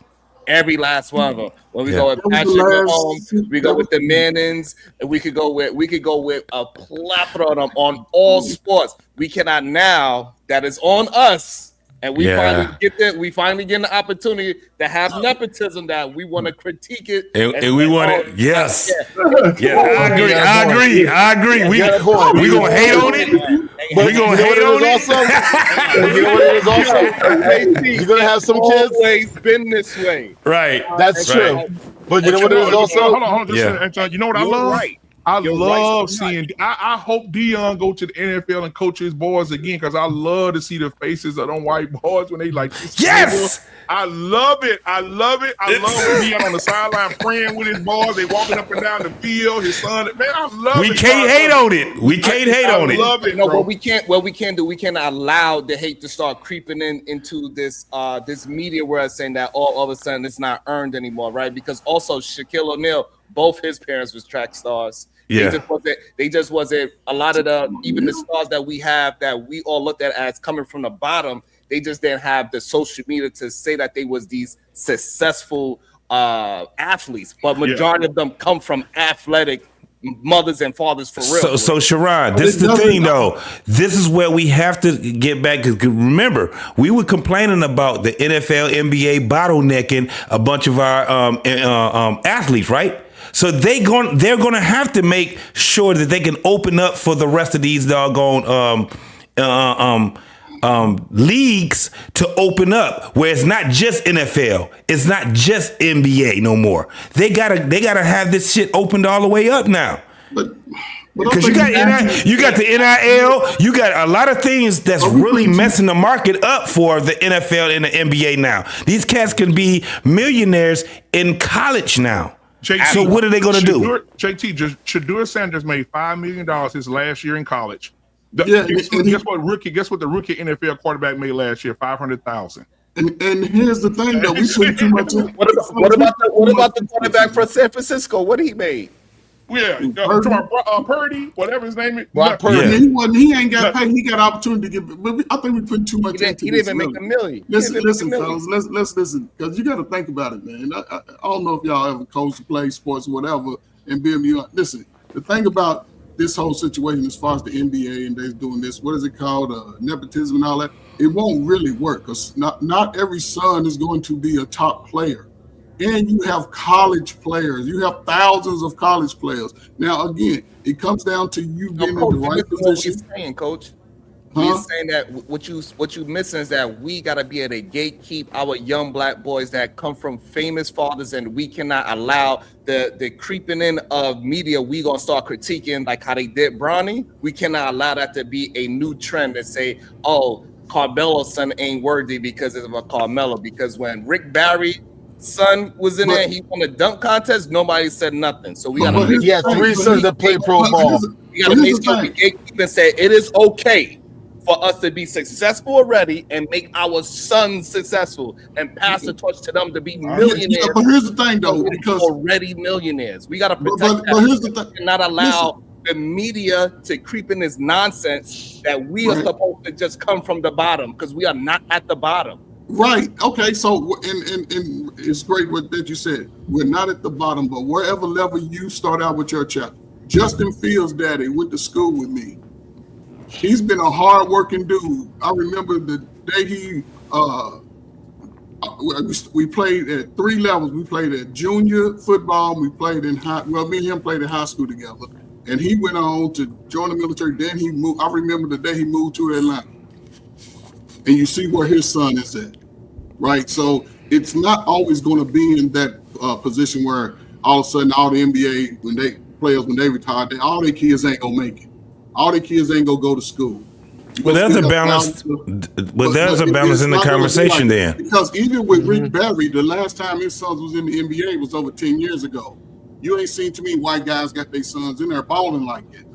Every last one of them. When we go with Patrick Mahomes, we go with the Mannings, and we could go with a plethora of them on all sports. We cannot now that is on us. And we finally get the opportunity to have nepotism that we want to critique it. And we want it. Yes. Yeah, I agree. We gonna hate on it. But we gonna hate on it. You know what it is also? You're gonna have some kids. Always been this way. Right. That's true. But you know what it is also? Hold on. You know what I love? Right. I love seeing. I hope Dion go to the NFL and coach his boys again because I love to see the faces of them white boys when they like. Yes, I love it. I love when Dion on the sideline praying with his boys. They walking up and down the field. His son, man, I love it. We can't hate on it. We can't hate on it. I love it. No, what we can't do. We cannot allow the hate to start creeping into this this media where it's saying that all of a sudden it's not earned anymore, right? Because also Shaquille O'Neal, both his parents was track stars. Yeah. They just wasn't a lot of even the stars that we have that we all looked at as coming from the bottom. They just didn't have the social media to say that they was these successful athletes, but majority of them come from athletic mothers and fathers for real. So Sharon, this is the thing though. This is where we have to get back. Because remember, we were complaining about the NFL, NBA bottlenecking a bunch of our athletes, right? So they're going to have to make sure that they can open up for the rest of these doggone leagues to open up, where it's not just NFL, it's not just NBA no more. They gotta have this shit opened all the way up now. Because you got the NIL, you got a lot of things that's really messing the market up for the NFL and the NBA now. These cats can be millionaires in college now. JT, so what are they going to do? Shadur Sanders made $5 million his last year in college. Guess what the rookie NFL quarterback made last year? $500,000. And here's the thing though, we put too much. What about the quarterback for San Francisco? What he made? Yeah, Purdy, whatever his name is. Purdy. Yeah. He ain't got paid. He got opportunity to give. But I think we put too much into He didn't even make $1 million. Listen, fellas. Let's listen, because you got to think about it, man. I don't know if y'all ever coached, play sports, or whatever, and BMU. Listen, the thing about this whole situation, as far as the NBA and they're doing this, what is it called, nepotism and all that? It won't really work because not every son is going to be a top player. And you have college players. You have thousands of college players. Now, again, it comes down to you being in the right position. What we're saying, Coach. We're saying that what you missing is that we got to be able to gatekeep our young black boys that come from famous fathers, and we cannot allow the creeping in of media. We gonna start critiquing like how they did Bronny. We cannot allow that to be a new trend and say, oh, Carmelo's son ain't worthy because of a Carmelo. Because when Rick Barry son was in there, he won a dunk contest, nobody said nothing. So we gotta he had 3 sons that played pro ball. We gotta make sure we gatekeep and say it is okay for us to be successful already and make our sons successful and pass the torch to them to be millionaires. Yeah, but here's the thing though, because already millionaires. We gotta protect that. Here's the thing. And not allow the media to creep in this nonsense that we are supposed to just come from the bottom, because we are not at the bottom. Right. Okay. So, and it's great what that you said. We're not at the bottom, but wherever level you start out with your child. Justin Fields' daddy went to school with me. He's been a hard-working dude. I remember the day We played at 3 levels. We played at junior football. We played in high. Well, me and him played in high school together. And he went on to join the military. Then he moved. I remember the day he moved to Atlanta. And you see where his son is at, right? So it's not always going to be in that position where all of a sudden all the NBA when they retire, all their kids ain't gonna make it. All their kids ain't gonna go to school. Well, there's a balance. There's a balance in the conversation then. Because even with Rick Barry, the last time his sons was in the NBA was over 10 years ago. You ain't seen too many white guys got their sons in there balling like that.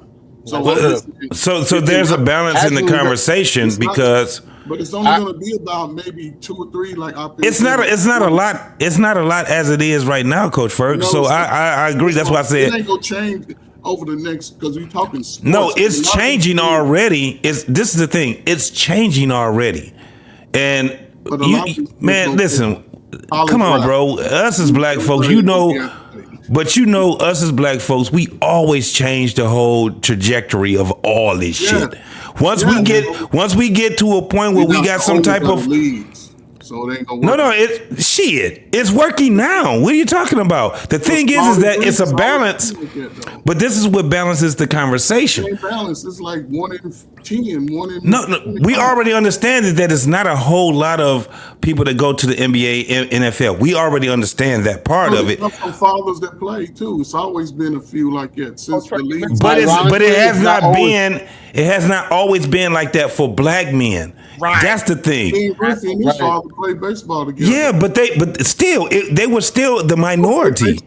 So there's a balance in the conversation because. But it's only going to be about maybe 2 or 3, like I. It's not a lot. It's not a lot as it is right now, Coach Ferg. So I agree. That's why I said it ain't gonna change over the next because we're talking. Sports. No, it's changing already. This is the thing. It's changing already, and man, listen. Come on, bro. Us as black folks, you know. But you know, us as black folks, we always change the whole trajectory of all this shit. Once we get to a point where we got some type of so it ain't gonna work. No, it's working now. What are you talking about? The thing is that it's a balance. But this is what balances the conversation. It ain't balance. It's like 1 in 10, 1 in. No, we already understand that it's not a whole lot of people that go to the NBA, NFL. We already understand that part of it. Some fathers that play too. It's always been a few like that since the league. But it has not been. It has not always been like that for black men. Right. That's the thing. Griffey and his father played baseball together. Yeah, but still, they were still the minority.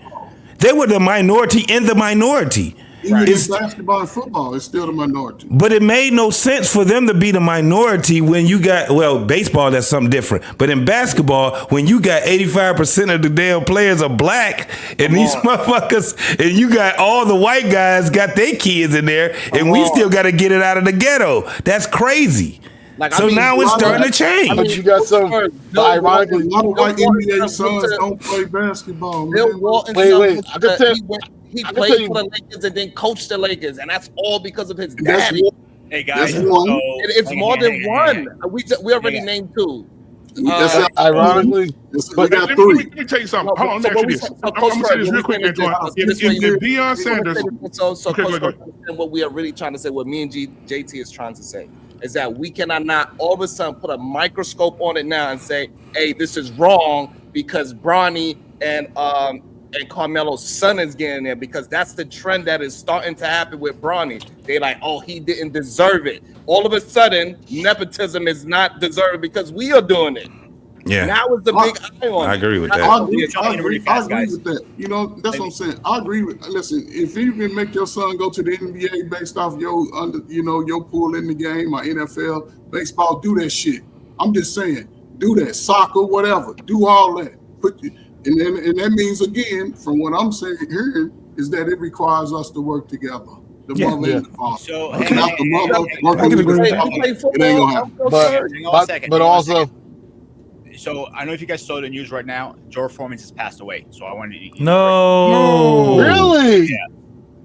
They were the minority in the minority. Even in basketball and football, it's still the minority. But it made no sense for them to be the minority when you got, baseball, that's something different. But in basketball, when you got 85% of the damn players are black, and these motherfuckers, and you got all the white guys got their kids in there, and we still got to get it out of the ghetto. That's crazy. Now it's starting to change. But you got some, ironically, a lot of white NBA sons don't play basketball. Bill Walton, wait. He played for the Lakers and then coached the Lakers, and that's all because of his daddy. Hey guys, it's more than one. We already named 2. Ironically, we got 3. Let me tell you something. Hold on, let me ask you this. I'm going to say this real quick, Antoine. If Deion Sanders, what we are really trying to say, what me and JT is trying to say, is that we cannot not all of a sudden put a microscope on it now and say, hey, this is wrong because Bronny and Carmelo's son is getting there, because that's the trend that is starting to happen with Bronny. They like, oh, he didn't deserve it. All of a sudden, nepotism is not deserved because we are doing it. Yeah. Now is the big eye on I agree with that. I agree with that. You know, that's what I'm saying. I agree with. Listen, if you even make your son go to the NBA based off your your pool in the game or NFL, baseball, do that shit. I'm just saying, do that. Soccer, whatever. Do all that. And that means, again, from what I'm saying here, is that it requires us to work together. The mother and the father. So, without the mother working together, it ain't gonna happen. But also. So I don't know if you guys saw the news right now. George Foreman just passed away. So I wanted to. No. Really?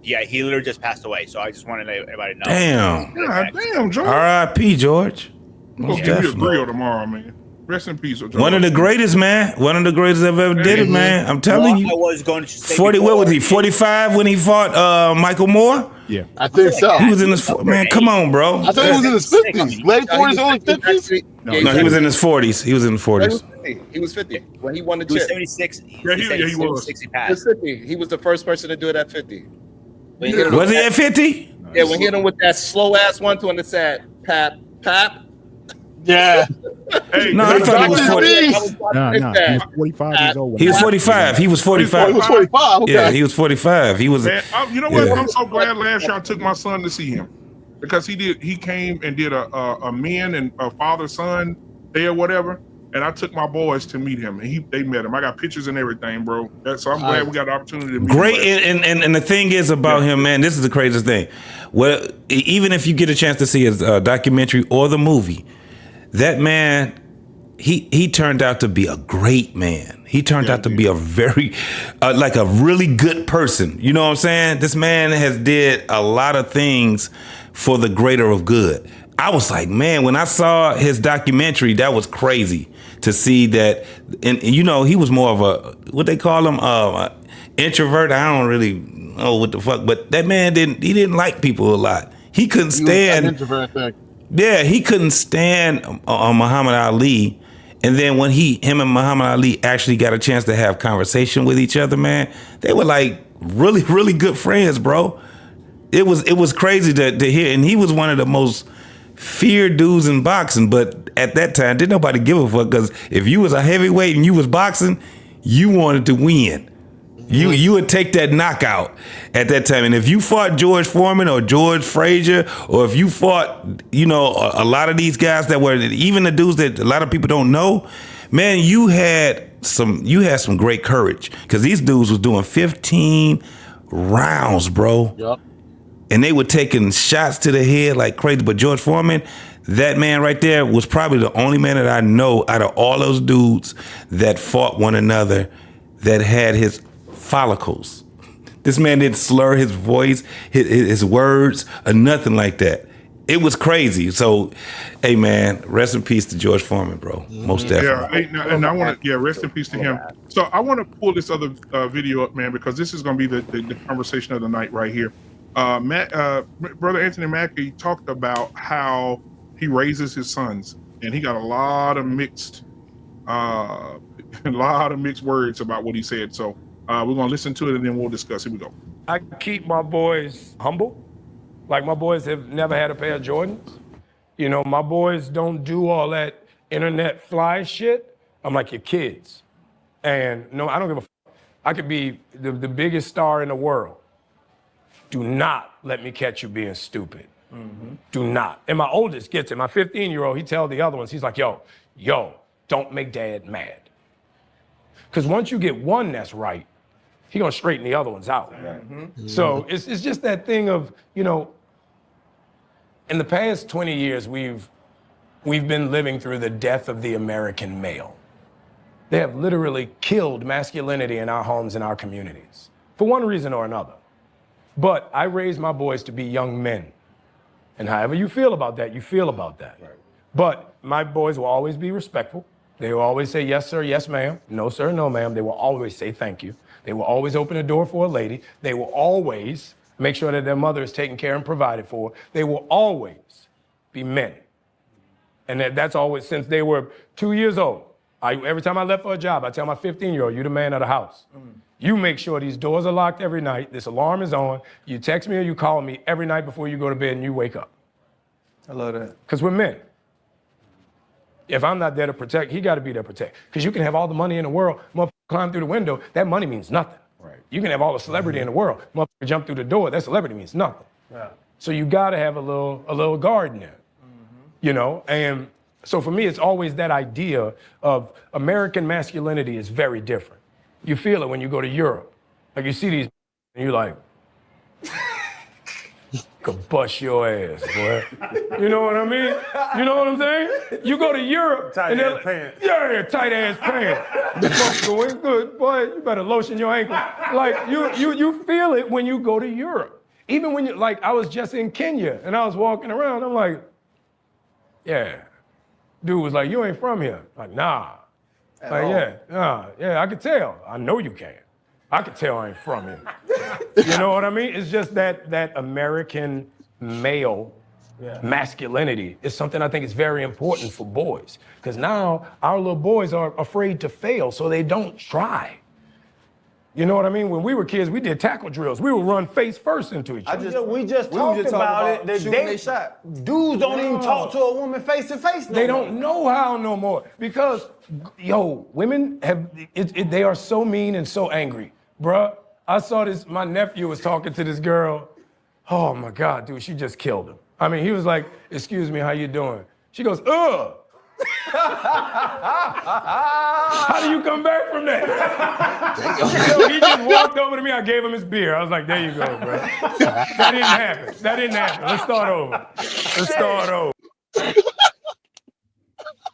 Yeah, he literally just passed away. So I just wanted to let everybody know. Damn. Damn, George. R.I.P. George. I'm gonna give you a grill tomorrow, man. Rest in peace, George. One of the greatest, man. One of the greatest I've ever did it, man. I'm telling you. I was going to say 40. What was he? 45 when he fought Michael Moore. Yeah, I think so. He was in his man. Come on, bro. I thought he was in his 50s. Late 40s, early 50s. No, he was in his 40s. He was in his 40s. He was 50 when he won the He was chip. 76. Yeah, he was. 60 He passed. was 50. He was the first person to do it at 50. Was he at 50? Yeah, when he hit him with that slow ass 1-2 and it said pap. Yeah. Hey, No, I thought he was 40. He was 45 years old. He was 45. He was 45. He was 45. Okay. Yeah, he was 45. He was. Man, you know what? I'm so glad last year I took my son to see him, because he came and did a men and a father-son day or whatever, and I took my boys to meet him, and they met him. I got pictures and everything, bro. So I'm glad we got the opportunity to meet Great, him. and the thing is about him, man, this is the craziest thing. Well, even if you get a chance to see his documentary or the movie, that man, he turned out to be a great man. He turned out to be a very, like a really good person. You know what I'm saying? This man has did a lot of things for the greater of good. I was like, man, when I saw his documentary, that was crazy to see that, and you know, he was more of a, what they call him, introvert. I don't really know what the fuck, but that man didn't like people a lot. He couldn't stand. Introvert thing. Yeah, he couldn't stand Muhammad Ali. And then when him and Muhammad Ali actually got a chance to have conversation with each other, man, they were like really, really good friends, bro. It was crazy to hear. And he was one of the most feared dudes in boxing. But at that time, didn't nobody give a fuck, because if you was a heavyweight and you was boxing, you wanted to win. You would take that knockout at that time. And if you fought George Foreman or George Frazier, or if you fought, you know, a lot of these guys that were, even the dudes that a lot of people don't know, man, you had some great courage, because these dudes was doing 15 rounds, bro. Yep. And they were taking shots to the head like crazy. But George Foreman, that man right there, was probably the only man that I know out of all those dudes that fought one another that had his follicles. This man didn't slur his voice, his words, or nothing like that. It was crazy. So, hey man, rest in peace to George Foreman, bro. Most definitely. Yeah, and I want to, rest in peace to him. So I want to pull this other video up, man, because this is going to be the conversation of the night right here. Brother Anthony Mackie talked about how he raises his sons, and he got a lot of mixed words about what he said. So we're gonna listen to it and then we'll discuss. Here we go. I keep my boys humble. Like, my boys have never had a pair of Jordans. You know, my boys don't do all that internet fly shit. I'm like your kids. And no, I don't give a fuck. I could be the biggest star in the world. Do not let me catch you being stupid. Do not. And my oldest gets it. My 15-year-old, he tells the other ones, he's like, yo, don't make dad mad. Because once you get one that's right, he gonna straighten the other ones out. So it's just that thing of, you know, in the past 20 years, we've been living through the death of the American male. They have literally killed masculinity in our homes and our communities, for one reason or another. But I raised my boys to be young men. And however you feel about that, you feel about that. Right. But my boys will always be respectful. They will always say, yes, sir, yes, ma'am. No, sir, no, ma'am. They will always say thank you. They will always open a door for a lady. They will always make sure that their mother is taken care and provided for. They will always be men. And that's always, since they were 2 years old. Every time I left for a job, I tell my 15-year-old, you're the man of the house. You make sure these doors are locked every night, this alarm is on, you text me or you call me every night before you go to bed and you wake up. I love that. Because we're men. If I'm not there to protect, he got to be there to protect. Because you can have all the money in the world, motherfucker climb through the window, that money means nothing. Right. You can have all the celebrity in the world, motherfucker jump through the door, that celebrity means nothing. Yeah. So you got to have a little guard in there, you know? And so for me, it's always that idea of American masculinity is very different. You feel it when you go to Europe. Like, you see these and you're like, could bust your ass, boy. You know what I mean? You know what I'm saying? You go to Europe, tight ass pants. Yeah, tight ass pants. Going good, boy. You better lotion your ankle. Like, you feel it when you go to Europe. Even when you, like, I was just in Kenya and I was walking around. I'm like, yeah. Dude was like, you ain't from here. Like, nah. Like, yeah, I could tell. I know you can. I could tell I ain't from here. You know what I mean? It's just that American male masculinity is something I think is very important for boys. Because now our little boys are afraid to fail, so they don't try. You know what I mean? When we were kids, we did tackle drills. We would run face first into each other. We just talked about it. Dudes don't even talk to a woman face to face. They don't know how no more. Because, women they are so mean and so angry. Bruh, I saw this, my nephew was talking to this girl. Oh my God, dude, she just killed him. I mean, he was like, excuse me, how you doing? She goes, ugh. How do you come back from that? Yo, he just walked over to me. I gave him his beer. I was like, there you go, bro. That didn't happen. Let's start over.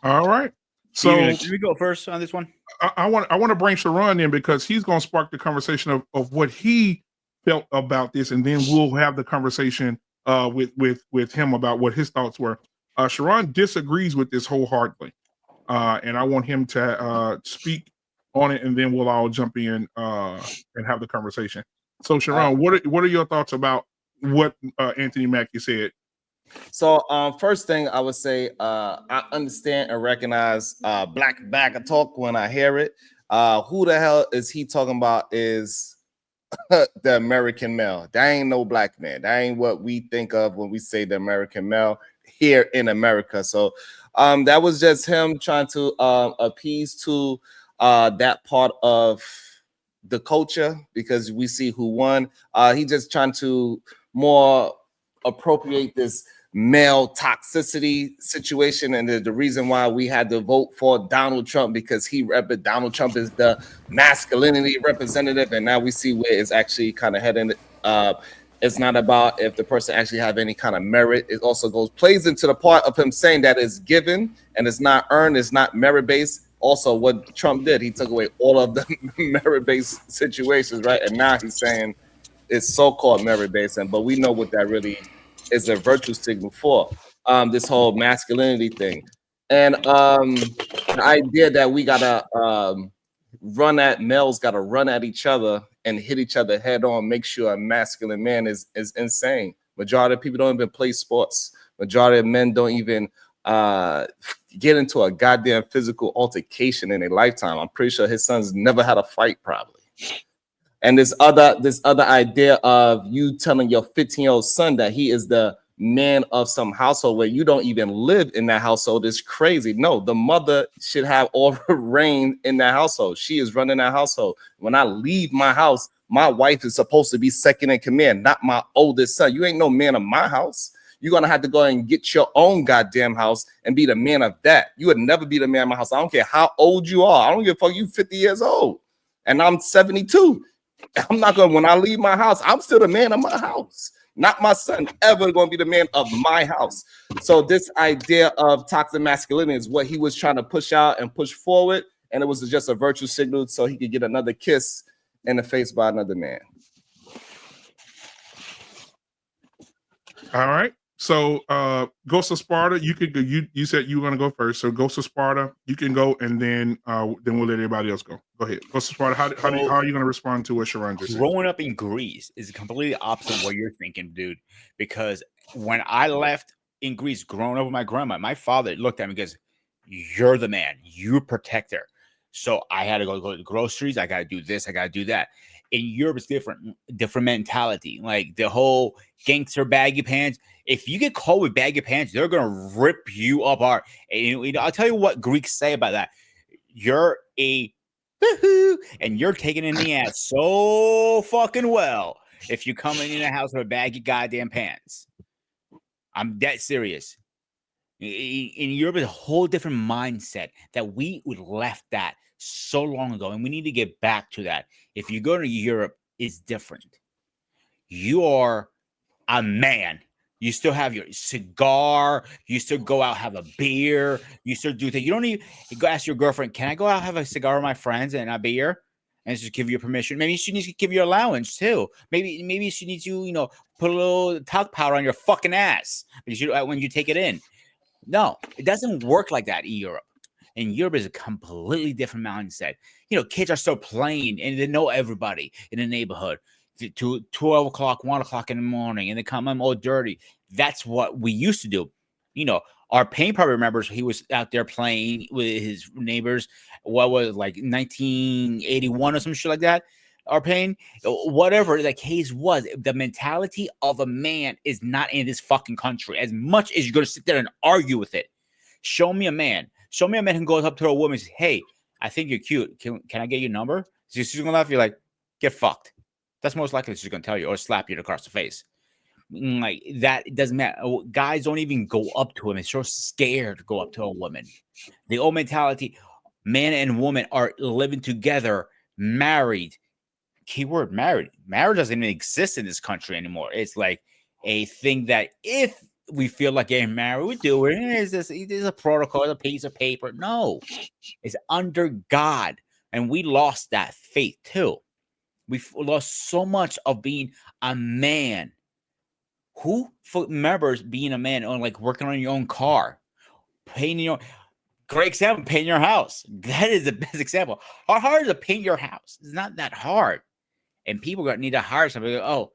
All right. So can we go first on this one? I want to bring Sharon in because he's going to spark the conversation of what he felt about this, and then we'll have the conversation with him about what his thoughts were. Sharon disagrees with this wholeheartedly. and I want him to speak on it, and then we'll all jump in and have the conversation. So, Sharon, what are your thoughts about what Anthony Mackie said? So, first thing I would say, I understand and recognize black bag of talk when I hear it. Who the hell is he talking about? Is the American male? That ain't no black man. That ain't what we think of when we say the American male here in America. So, that was just him trying to appease to that part of the culture, because we see who won. He just trying to more appropriate this male toxicity situation, and the reason why we had to vote for Donald Trump, because Donald Trump is the masculinity representative, and now we see where it's actually kind of heading. It's not about if the person actually have any kind of merit. It also plays into the part of him saying that it's given and it's not earned, it's not merit based. Also, what Trump did, he took away all of the merit based situations, right? And now he's saying it's so-called merit-based, but we know what that really is a virtue signal for, this whole masculinity thing. And the idea that we gotta males gotta run at each other and hit each other head on, make sure a masculine man is insane. Majority of people don't even play sports. Majority of men don't even get into a goddamn physical altercation in their lifetime. I'm pretty sure his son's never had a fight, probably. And this other idea of you telling your 15-year-old son that he is the man of some household where you don't even live in that household is crazy. No, the mother should have all the reign in that household. She is running that household. When I leave my house, my wife is supposed to be second in command, not my oldest son. You ain't no man of my house. You're going to have to go and get your own goddamn house and be the man of that. You would never be the man of my house. I don't care how old you are. I don't give a fuck. You 50 years old and I'm 72. I'm not going to, when I leave my house, I'm still the man of my house. Not my son ever going to be the man of my house. So this idea of toxic masculinity is what he was trying to push out and push forward. And it was just a virtue signal so he could get another kiss in the face by another man. All right. So Ghost of Sparta, you could go, you said you were going to go first. So Ghost of Sparta, you can go, and then we'll let everybody else go. Go ahead. Ghost of Sparta, how are you going to respond to what Sharon just said? Growing up in Greece is completely opposite of what you're thinking, dude. Because when I left in Greece, growing up with my grandma, my father looked at me and goes, "You're the man. You protect her." So I had to go to the groceries. I got to do this. I got to do that. In Europe, it's different mentality. Like the whole gangster baggy pants. If you get caught with baggy pants, they're gonna rip you apart. And I'll tell you what Greeks say about that. You're a and you're taking in the ass so fucking well if you come in a house with baggy goddamn pants. I'm dead serious. In Europe, it's a whole different mindset that we left that so long ago, and we need to get back to that. If you go to Europe, it's different. You are a man. You still have your cigar. You still go out, have a beer. You still do things. You don't even go ask your girlfriend, "Can I go out have a cigar with my friends and a beer?" And just give you permission. Maybe she needs to give you allowance too. Maybe she needs you, put a little talc powder on your fucking ass because when you take it in. No, it doesn't work like that in Europe. In Europe is a completely different mindset. Kids are still playing and they know everybody in the neighborhood. To 12 o'clock, 1 o'clock in the morning, and they come home all dirty. That's what we used to do. Our Payne probably remembers he was out there playing with his neighbors. What was it, like 1981 or some shit like that? Our Payne, whatever the case was, the mentality of a man is not in this fucking country. As much as you're going to sit there and argue with it, show me a man who goes up to a woman and says, "Hey, I think you're cute. Can I get your number?" She's going to laugh. You're like, "Get fucked." That's most likely she's going to tell you, or slap you across the face. Like that, it doesn't matter. Guys don't even go up to him. It's so scared to go up to a woman. The old mentality, man and woman are living together, married. Keyword married. Marriage doesn't even exist in this country anymore. It's like a thing that if we feel like getting married, we do it. It's a protocol, a piece of paper. No, it's under God. And we lost that faith too. We've lost so much of being a man. Who remembers being a man or like working on your own car, painting your Great example, paint your house. That is the best example. How hard is to paint your house? It's not that hard. And people need to hire somebody. Oh,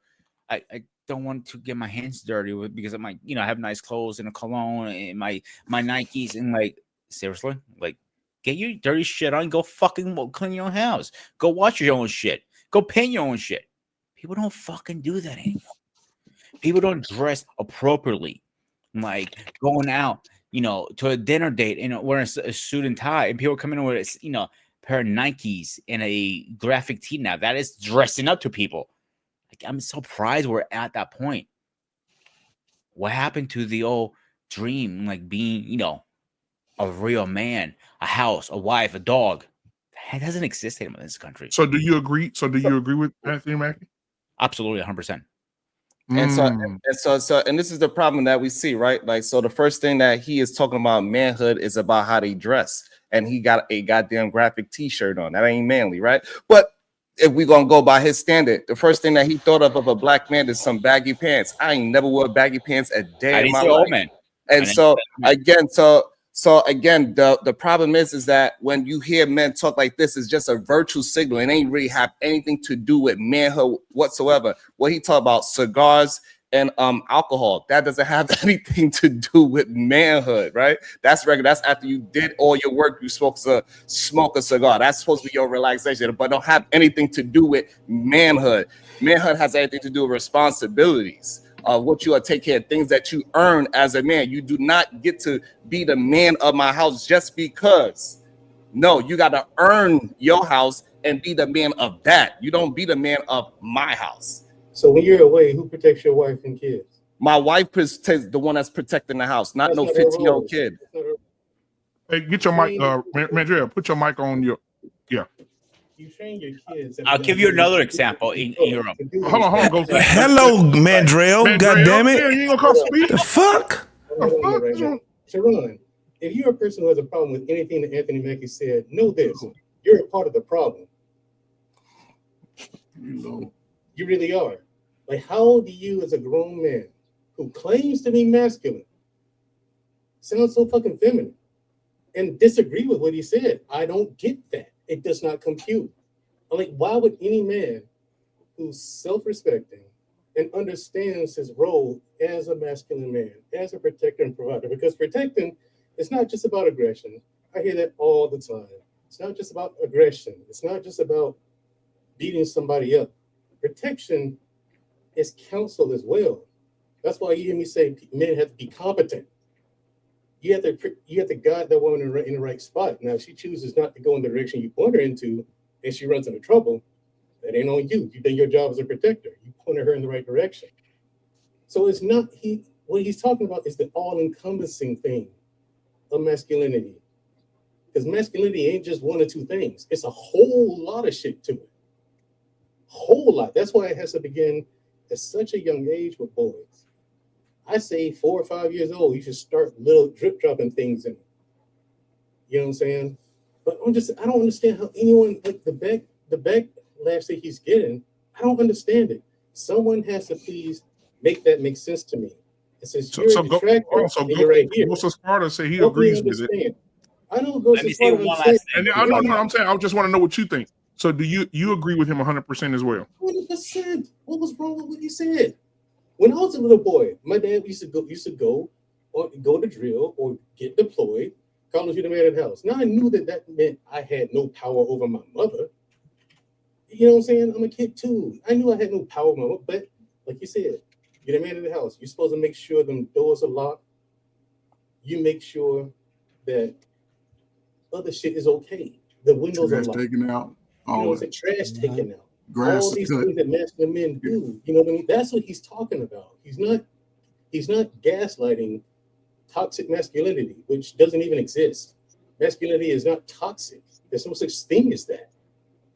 I don't want to get my hands dirty because I might, I have nice clothes and a cologne and my Nikes. And like, seriously, like, get your dirty shit on. Go fucking clean your own house. Go wash your own shit. Go paint your own shit. People don't fucking do that anymore. People don't dress appropriately. Like going out, to a dinner date and wearing a suit and tie, and people come in with a pair of Nikes and a graphic tee. Now that is dressing up to people. Like, I'm surprised we're at that point. What happened to the old dream, like being, a real man, a house, a wife, a dog? That doesn't exist anymore in this country. So do you agree? So do you agree with Anthony Mackie? Absolutely, 100%. And so this is the problem that we see, right? Like, so the first thing that he is talking about manhood is about how they dress, and he got a goddamn graphic T-shirt on. That ain't manly, right? But if we gonna go by his standard, the first thing that he thought of a black man is some baggy pants. I ain't never wore baggy pants a day in my life. Man. And so again, the problem is that when you hear men talk like this, it's just a virtue signal. It ain't really have anything to do with manhood whatsoever. What he talked about, cigars and alcohol, that doesn't have anything to do with manhood, right? That's regular. That's after you did all your work, you smoke a cigar. That's supposed to be your relaxation, but don't have anything to do with manhood. Manhood has anything to do with responsibilities. What you are take care of, things that you earn as a man. You do not get to be the man of my house just because. No, you got to earn your house and be the man of that. You don't be the man of my house. So when you're away, who protects your wife and kids? My wife protects the one that's protecting the house, not no 15-year-old kid. Hey, get your mic, Mandrea, put your mic on your, yeah. You train your kids. I'll give you another example in Europe. Hold on, go. Hello, Mandrell. God damn it. Yeah, you ain't gonna come speak. The fuck? Sharon, if you're a person who has a problem with anything that Anthony Mackie said, know this: you're a part of the problem. You really are. Like, how do you, as a grown man who claims to be masculine, sound so fucking feminine and disagree with what he said? I don't get that. It does not compute. I'm like, why would any man who's self-respecting and understands his role as a masculine man, as a protector and provider, because protecting is not just about aggression. I hear that all the time. It's not just about aggression. It's not just about beating somebody up. Protection is counsel as well. That's why you hear me say men have to be competent. You have to guide that woman in the right spot. Now, if she chooses not to go in the direction you point her into, and she runs into trouble, that ain't on you. You did your job as a protector. You pointed her in the right direction. So it's not what he's talking about is the all-encompassing thing of masculinity. Because masculinity ain't just one or two things. It's a whole lot of shit to it. Whole lot. That's why it has to begin at such a young age with boys. I say 4 or 5 years old, you should start little drip dropping things in. You know what I'm saying? But I don't understand how anyone, like the backlash that he's getting, I don't understand it. Someone has to please make that make sense to me. It says you're a detractor, you're right here. Go Sparta say he agrees with it. I don't go to Sparta. I'm saying I just want to know what you think. So do you agree with him 100% as well? 100%. What was wrong with what he said? When I was a little boy, my dad used to go to drill or get deployed. Carlos, you're the man of the house. Now I knew that meant I had no power over my mother. You know what I'm saying? I'm a kid too. I knew I had no power over my mother, but like you said, you're the man of the house. You're supposed to make sure them doors are locked. You make sure that other shit is okay. The windows are locked. Taken out. You know what I'm saying? Trash taken out. Grass all these things that masculine men do. You know what I mean? That's what he's talking about. He's not gaslighting toxic masculinity, which doesn't even exist. Masculinity is not toxic. There's no such thing as that.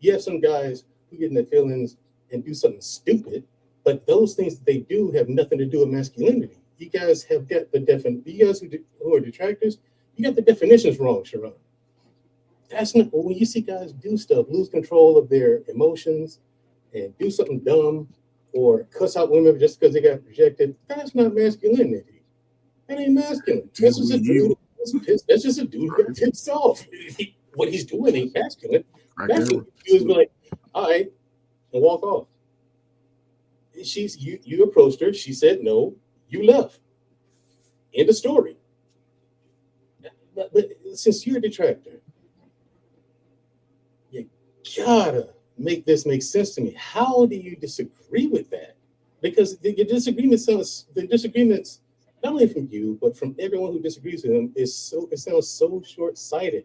You have some guys who get in their feelings and do something stupid, but those things that they do have nothing to do with masculinity. You guys have got you guys who are detractors, you got the definitions wrong, Sharon. That's not when you see guys do stuff, lose control of their emotions and do something dumb or cuss out women just because they got rejected. That's not masculinity. That ain't masculine. This is a dude That's just a dude who got pissed off. What he's doing ain't masculine. Masculine is be like, all right, and walk off. You approached her. She said no. You left. End of story. But since you're a detractor, you gotta make this make sense to me. How do you disagree with that? Because the disagreements, not only from you, but from everyone who disagrees with him, it sounds so short-sighted.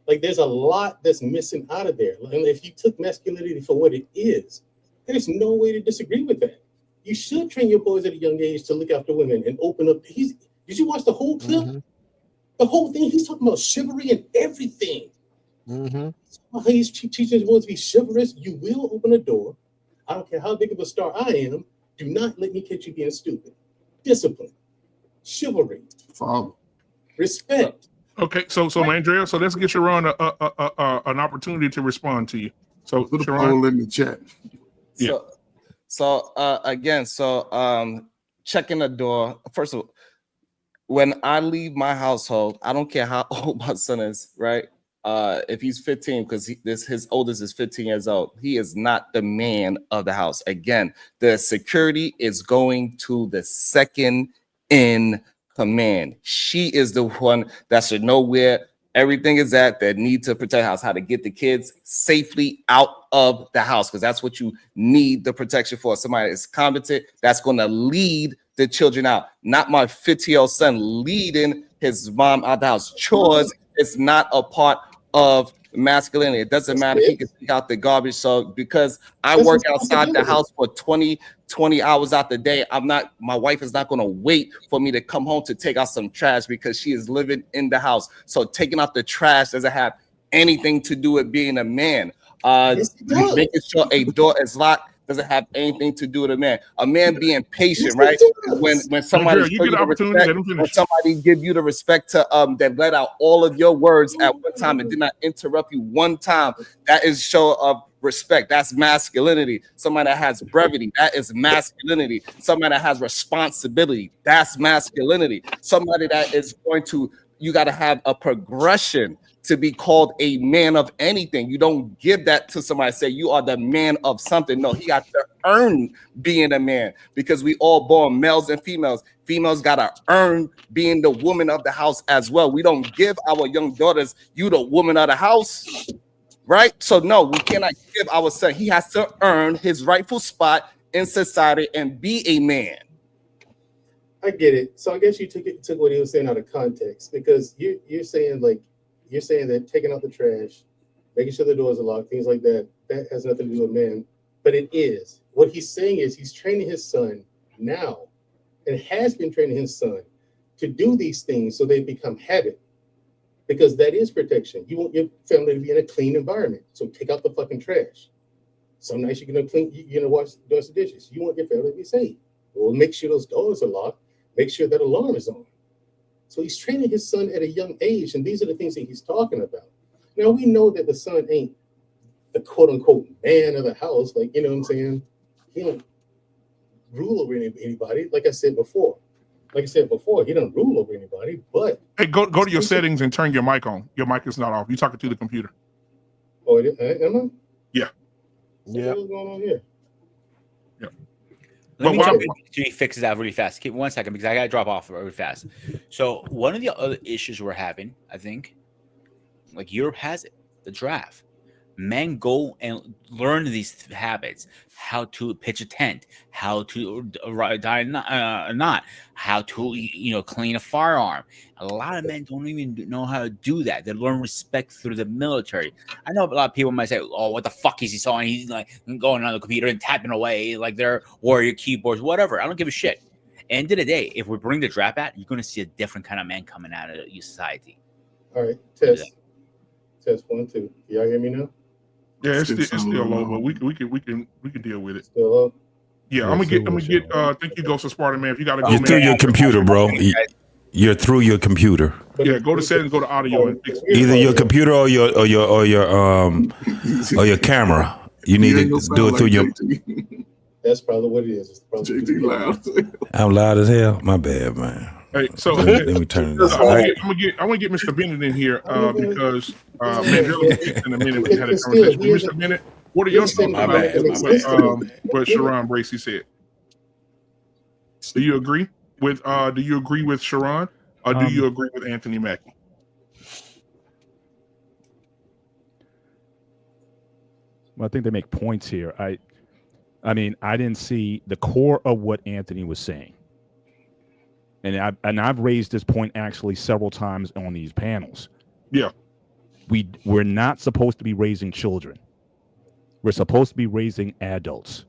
Like there's a lot that's missing out of there. And if you took masculinity for what it is, there's no way to disagree with that. You should train your boys at a young age to look after women and open up. Did you watch the whole clip? Mm-hmm. The whole thing, he's talking about chivalry and everything. Mm-hmm. He's teaching his boys to be chivalrous. You will open a door. I don't care how big of a star I am. Do not let me catch you being stupid. Discipline, chivalry, respect. Okay, so Andrea, so let's get Sharon an opportunity to respond to you. So put a poll in the chat. Yeah. So checking the door. First of all, when I leave my household, I don't care how old my son is, right? If he's 15, because his oldest is 15 years old, he is not the man of the house. Again, the security is going to the second in command. She is the one that should know where everything is at, that need to protect the house, how to get the kids safely out of the house, because that's what you need the protection for. Somebody that's competent, that's going to lead the children out. Not my 50-year-old son leading his mom out the house. Chores is not a part of masculinity. It doesn't matter if he can take out the garbage. So because I work outside the house for 20 hours out the day, my wife is not going to wait for me to come home to take out some trash because she is living in the house. So taking out the trash doesn't have anything to do with being a man. Making sure a door is locked doesn't have anything to do with a man. A man being patient, right? When somebody when somebody give you the respect to that let out all of your words at one time and did not interrupt you one time, that is show of respect. That's masculinity. Somebody that has brevity, that is masculinity. Somebody that has responsibility, that's masculinity. Somebody that is going to, you got to have a progression to be called a man of anything. You don't give that to somebody, say you are the man of something. No, he got to earn being a man, because we all born males and females. Females got to earn being the woman of the house as well. We don't give our young daughters, you the woman of the house, right? So no, we cannot give our son. He has to earn his rightful spot in society and be a man. I get it. So I guess you took what he was saying out of context, because you're saying that taking out the trash, making sure the doors are locked, things like that, that has nothing to do with men. But it is. What he's saying is he's training his son now, and has been training his son to do these things so they become habit. Because that is protection. You want your family to be in a clean environment. So take out the fucking trash. Some nights you're gonna wash the dishes. You want your family to be safe. Well, make sure those doors are locked. Make sure that alarm is on. So he's training his son at a young age, and these are the things that he's talking about. Now, we know that the son ain't the quote-unquote man of the house. Like, you know what I'm saying? He don't rule over anybody. Like I said before, he don't rule over anybody, but... Hey, go to your settings and turn your mic on. Your mic is not off. You're talking to the computer. Oh, am I? Yeah. Yeah. What's going on here? Yeah. Let me jump in so he fixes that really fast. Keep 1 second, because I got to drop off really fast. So one of the other issues we're having, I think, like Europe has it, the draft. Men go and learn these habits, how to pitch a tent, how to tie a knot, how to clean a firearm. A lot of men don't even know how to do that. They learn respect through the military. I know a lot of people might say, "Oh, what the fuck is he saying? He's like going on the computer and tapping away like they're warrior keyboards, whatever." I don't give a shit. End of the day, if we bring the draft back, you're going to see a different kind of man coming out of your society. All right, test 1 2. Y'all hear me now? Yeah, it's still low, but we can deal with it. Still low? Yeah, I'm gonna get thank you, Ghost of Sparta, man. If you gotta go, you're through your computer, bro. You're through your computer. Yeah, go to settings, go to audio, and fix it. Either your computer or your camera. You need to do it through your. That's probably what it is. It's probably I'm loud as hell. My bad, man. Hey, so let me turn it I off. want to get Mr. Bennett in here because Mandela but- speaks in a minute. We can have a but still, conversation. But here's Mr. Bennett, what are your here's thoughts something My that bad, makes my sense to me. what Sharon Bracey said? Do you agree with Sharon, or do you agree with Anthony Mackie? Well, I think they make points here. I mean, I didn't see the core of what Anthony was saying, and I've raised this point actually several times on these panels. Yeah, we're not supposed to be raising children. We're supposed to be raising adults.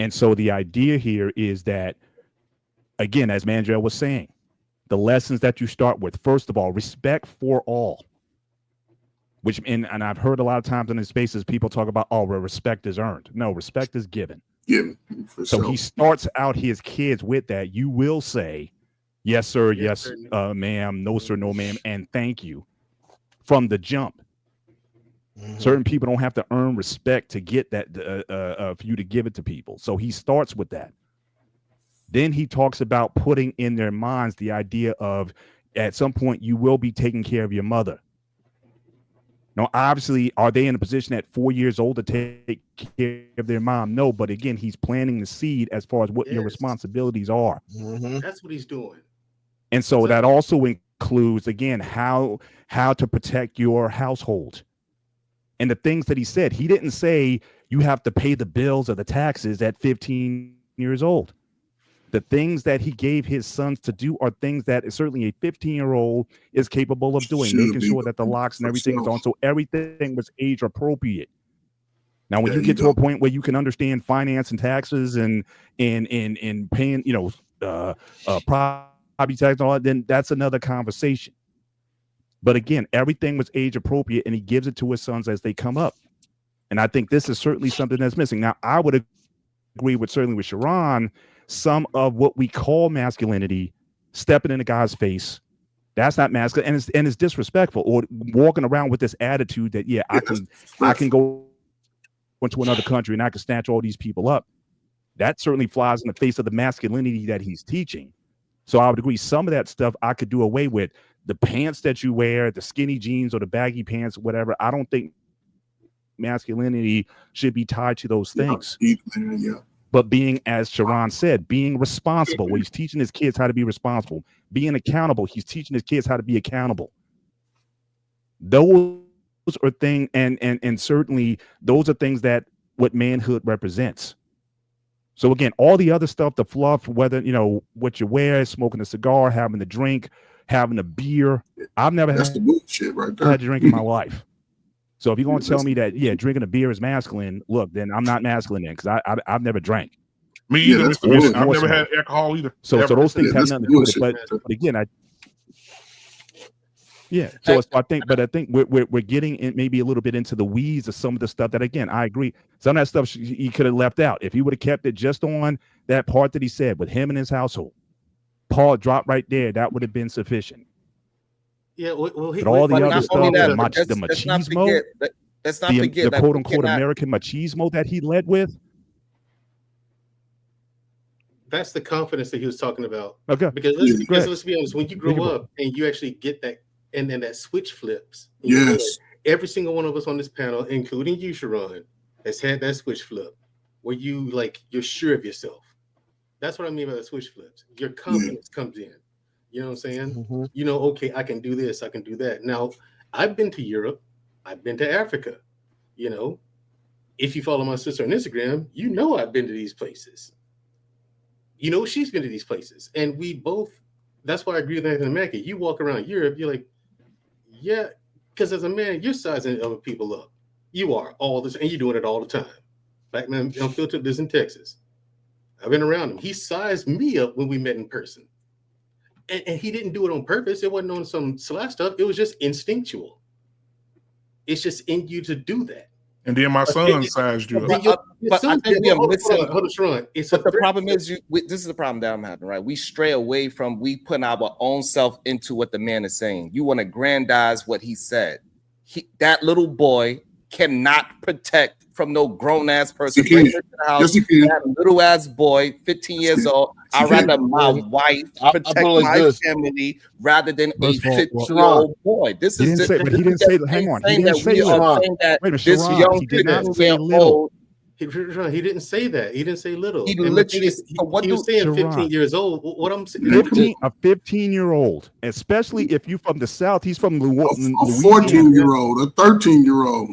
And so the idea here is that, again, as Mandrell was saying, the lessons that you start with, first of all, respect for all. Which and I've heard a lot of times in these spaces, people talk about, oh, well, respect is earned. No, respect is given. So he starts out his kids with that. You will say, yes, sir, yes, ma'am, no, sir, no, ma'am, and thank you from the jump. Certain people don't have to earn respect to get that for you to give it to people. So he starts with that. Then he talks about putting in their minds the idea of at some point you will be taking care of your mother. Now, obviously, are they in a position at 4 years old to take care of their mom? No, but again, he's planting the seed as far as what your responsibilities are. That's what he's doing. And so that also includes, again, how to protect your household. And the things that he said, he didn't say you have to pay the bills or the taxes at 15 years old. The things that he gave his sons to do are things that certainly a 15-year-old is capable of doing, making sure that the locks and everything is on. So everything was age appropriate. Now, when you get to a point where you can understand finance and taxes and paying, property tax and all that, then that's another conversation. But again, everything was age appropriate, and he gives it to his sons as they come up. And I think this is certainly something that's missing. Now, I would agree with Sharon, some of what we call masculinity, stepping in a guy's face, that's not masculine, and it's disrespectful. Or walking around with this attitude that I can go into another country and I can snatch all these people up. That certainly flies in the face of the masculinity that he's teaching. So I would agree some of that stuff I could do away with. The pants that you wear, the skinny jeans or the baggy pants, whatever. I don't think masculinity should be tied to those things. But being, as Sharon said, being responsible, where he's teaching his kids how to be responsible, being accountable, he's teaching his kids how to be accountable. Those are things, and certainly those are things that what manhood represents. So again, all the other stuff, the fluff, whether, what you wear, smoking a cigar, having a drink, having a beer. I've never had the bullshit right there. Had a drink in my life. So if you're going to tell me that, drinking a beer is masculine, look, then I'm not masculine then, because I've never drank. Me either, Mr. Bennett. I've never had alcohol either. So those things have nothing to do with it. But again, So I think we're getting in maybe a little bit into the weeds of some of the stuff that, again, I agree. Some of that stuff he could have left out. If he would have kept it just on that part that he said with him and his household, Paul dropped right there, that would have been sufficient. Yeah, well, but all the other stuff, the machismo, the quote unquote American machismo that he led with. That's the confidence that he was talking about. Okay. Because let's be honest, when you grow up and you actually get that, and then that switch flips. Yes. Every single one of us on this panel, including you, Sharon, has had that switch flip where you're sure of yourself. That's what I mean by the switch flips. Your confidence comes in. You know what I'm saying? Okay, I can do this, I can do that. Now, I've been to Europe, I've been to Africa. If you follow my sister on Instagram, I've been to these places. She's been to these places. And we both, that's why I agree with Anthony Mackie. You walk around Europe, you're like, yeah, because as a man, you're sizing other people up. You are all this, and you're doing it all the time. Black man unfiltered this in Texas. I've been around him. He sized me up when we met in person. And he didn't do it on purpose. It wasn't on some slash stuff. It was just instinctual. It's just in you to do that. And then my son sized you up. But I think we are missing. Hold on, Sharon. But the problem is, this is the problem that I'm having, right? We stray away from putting our own self into what the man is saying. You want to aggrandize what he said. That little boy cannot protect from no grown ass person. Yes, he Bring can. her to the house. Yes, he can. That little ass boy, 15 years old. I'd rather my wife protect my family rather than a First of all, 15-year-old boy. This he is didn't just say, but he didn't say. Hang on, he didn't say little. saying that Wait a minute, this Sharon, young he did not 15 say year little. old. He didn't say that. He didn't say little. He And literally. he was saying Sharon, 15 years old. What I'm saying, 15-year-old, especially if you're from the South, he's from A Louisiana. 14-year-old, a 13-year-old.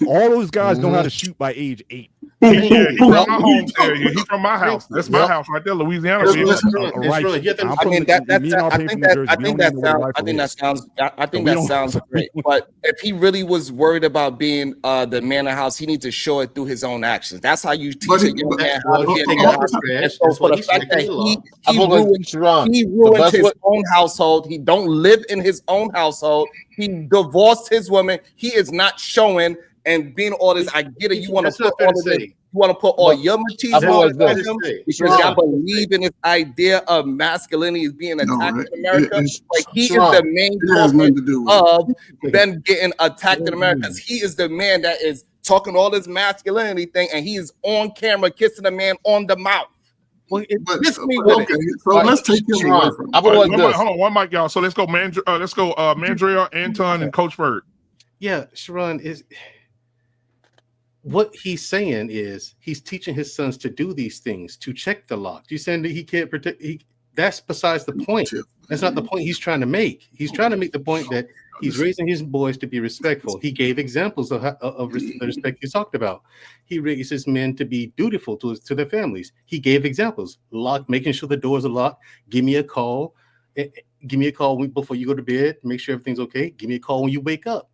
All those guys know how to shoot by age 8. Yeah, he's from my home area. He's from my house. That's my house right there, Louisiana. Right. Baby. I'm from I mean Jersey. I think that sounds great. But if he really was worried about being the man of the house, he needs to show it through his own actions. That's how you teach a young man how to be a man of the house. And so for the fact that he ruined his own household, he don't live in his own household. He divorced his woman. He is not showing and being all this. I get it. You want to put all of this. You want to put all your machismo on him because y'all believe in this idea of masculinity is being attacked in America. Like he is the main culprit of them getting attacked in America because he is the man that is talking all this masculinity thing, and he is on camera kissing a man on the mouth. Well, miss me with it. So let's take him away from. Hold on, one mic, y'all. So let's go, Mandrea, Anton, and Coach Bird. Yeah, Sharon, is what he's saying is he's teaching his sons to do these things, to check the lock. You saying that he can't protect? That's besides the point. That's not the point he's trying to make. He's trying to make the point that he's raising his boys to be respectful. He gave examples of the respect you talked about. He raises men to be dutiful to their families. He gave examples, making sure the doors are locked. Give me a call. Give me a call before you go to bed. Make sure everything's okay. Give me a call when you wake up.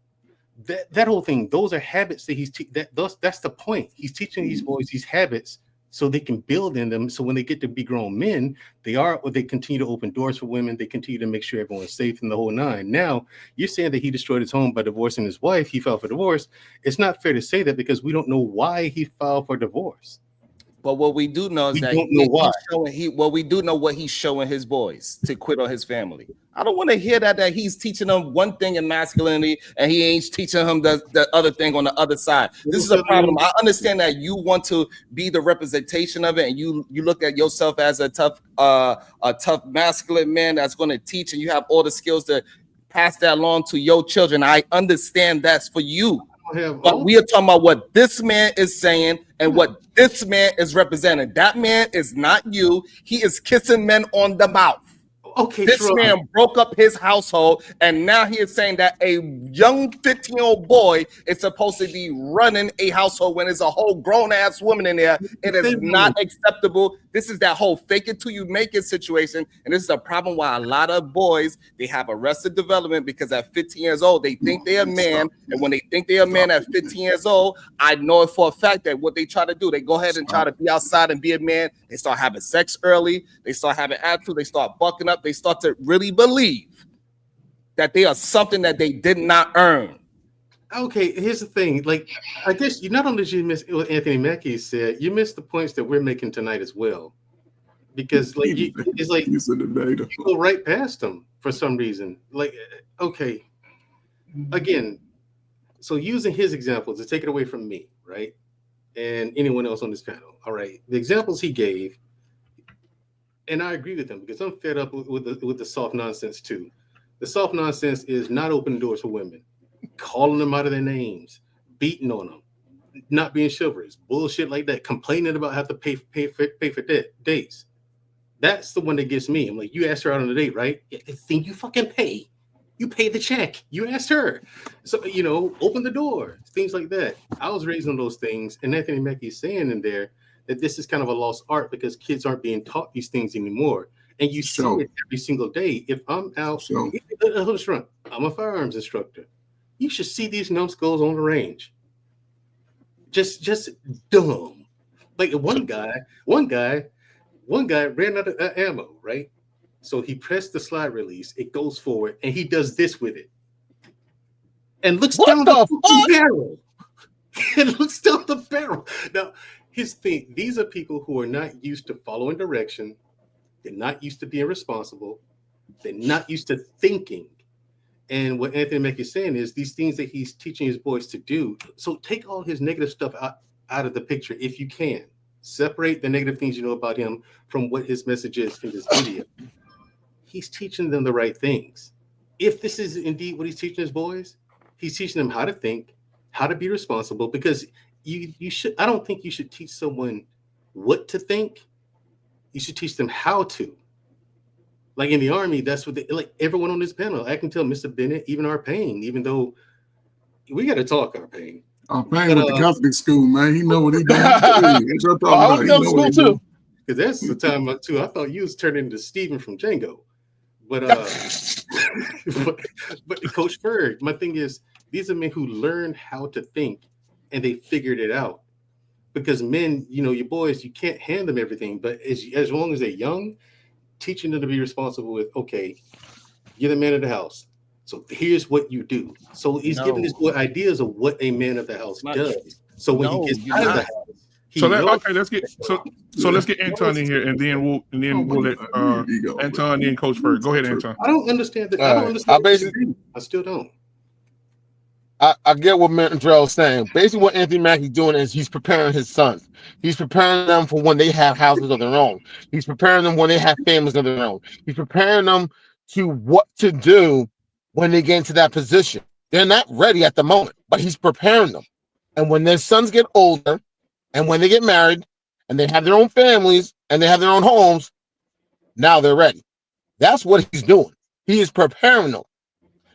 That whole thing. Those are habits that that's the point. He's teaching these boys these habits so they can build in them. So when they get to be grown men, they continue to open doors for women. They continue to make sure everyone's safe in the whole nine. Now, you're saying that he destroyed his home by divorcing his wife. He filed for divorce. It's not fair to say that because we don't know why he filed for divorce. But what we do know is we do know what he's showing his boys to quit on his family. I don't want to hear that he's teaching them one thing in masculinity and he ain't teaching them the other thing on the other side. This is a problem. I understand that you want to be the representation of it, and you look at yourself as a tough masculine man that's going to teach, and you have all the skills to pass that along to your children. I understand that's for you. But we are talking about what this man is saying and what this man is representing. That man is not you. He is kissing men on the mouth. Okay, this man broke up his household, and now he is saying that a young 15-year-old boy is supposed to be running a household when there's a whole grown-ass woman in there. It is not acceptable. This is that whole fake it till you make it situation, and this is a problem why a lot of boys, they have arrested development because at 15 years old, they think they're a man, and when they think they're a man at 15 years old, I know it for a fact that what they try to do, they go ahead and try to be outside and be a man. They start having sex early. They start having attitude. They start bucking up. They start to really believe that they are something that they did not earn. Okay, here's the thing. Like, I guess you not only did you miss what Anthony Mackie said, you missed the points that we're making tonight as well. Because like it's like you go right past them for some reason. Like, okay, again, so using his examples to take it away from me, right? And anyone else on this panel. All right. The examples he gave, and I agree with him because I'm fed up with the soft nonsense too. The soft nonsense is not opening doors for women, calling them out of their names, beating on them, not being chivalrous, bullshit like that, complaining about having to pay for dates. That's the one that gets me. I'm like, you asked her out on a date, right? Yeah, the thing you fucking pay. You pay the check. You asked her. So, open the door, things like that. I was raised on those things. And Anthony Mackie is saying in there that this is kind of a lost art because kids aren't being taught these things anymore. And you see it every single day. If I'm out, I'm a firearms instructor. You should see these numbskulls on the range. Just dumb. Like one guy ran out of ammo, right? So he pressed the slide release, it goes forward, and he does this with it. And looks down the barrel. It looks down the barrel. Now, his thing, these are people who are not used to following direction. They're not used to being responsible. They're not used to thinking. And what Anthony Mackie is saying is these things that he's teaching his boys to do. So take all his negative stuff out of the picture if you can. Separate the negative things you know about him from what his message is in this video. He's teaching them the right things. If this is indeed what he's teaching his boys, he's teaching them how to think, how to be responsible, because you should, I don't think you should teach someone what to think. You should teach them how to. Like in the Army, that's what like everyone on this panel, I can tell Mr. Bennett, even our Payne, even though we got to talk our Payne. Our Payne with the Catholic school, man. He know what he doing. I was in school too. Because that's the time too. I thought you was turning into Steven from Django. But but Coach Berg, my thing is, these are men who learned how to think and they figured it out. Because men, you know, your boys, you can't hand them everything, but as long as they're young, teaching them to be responsible with, okay, you're the man of the house. So here's what you do. So he's giving this boy ideas of what a man of the house does. So when he gets out of the house, let's get Anton in here, and then we'll let Anton and Coach Berg. Go ahead, Anton. I don't understand that. I don't understand. I still don't. I get what Mandrell is saying. Basically, what Anthony Mackie's doing is he's preparing his sons. He's preparing them for when they have houses of their own. He's preparing them when they have families of their own. He's preparing them to what to do when they get into that position. They're not ready at the moment, but he's preparing them. And when their sons get older, and when they get married, and they have their own families, and they have their own homes, now they're ready. That's what he's doing. He is preparing them.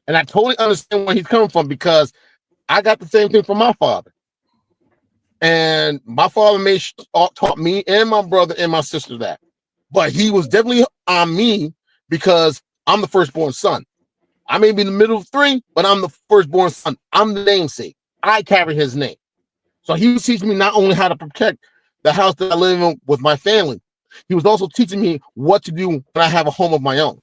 And I totally understand where he's coming from, because I got the same thing from my father. And my father taught me and my brother and my sister that. But he was definitely on me because I'm the firstborn son. I may be in the middle of three, but I'm the firstborn son. I'm the namesake. I carry his name. So he was teaching me not only how to protect the house that I live in with my family, he was also teaching me what to do when I have a home of my own.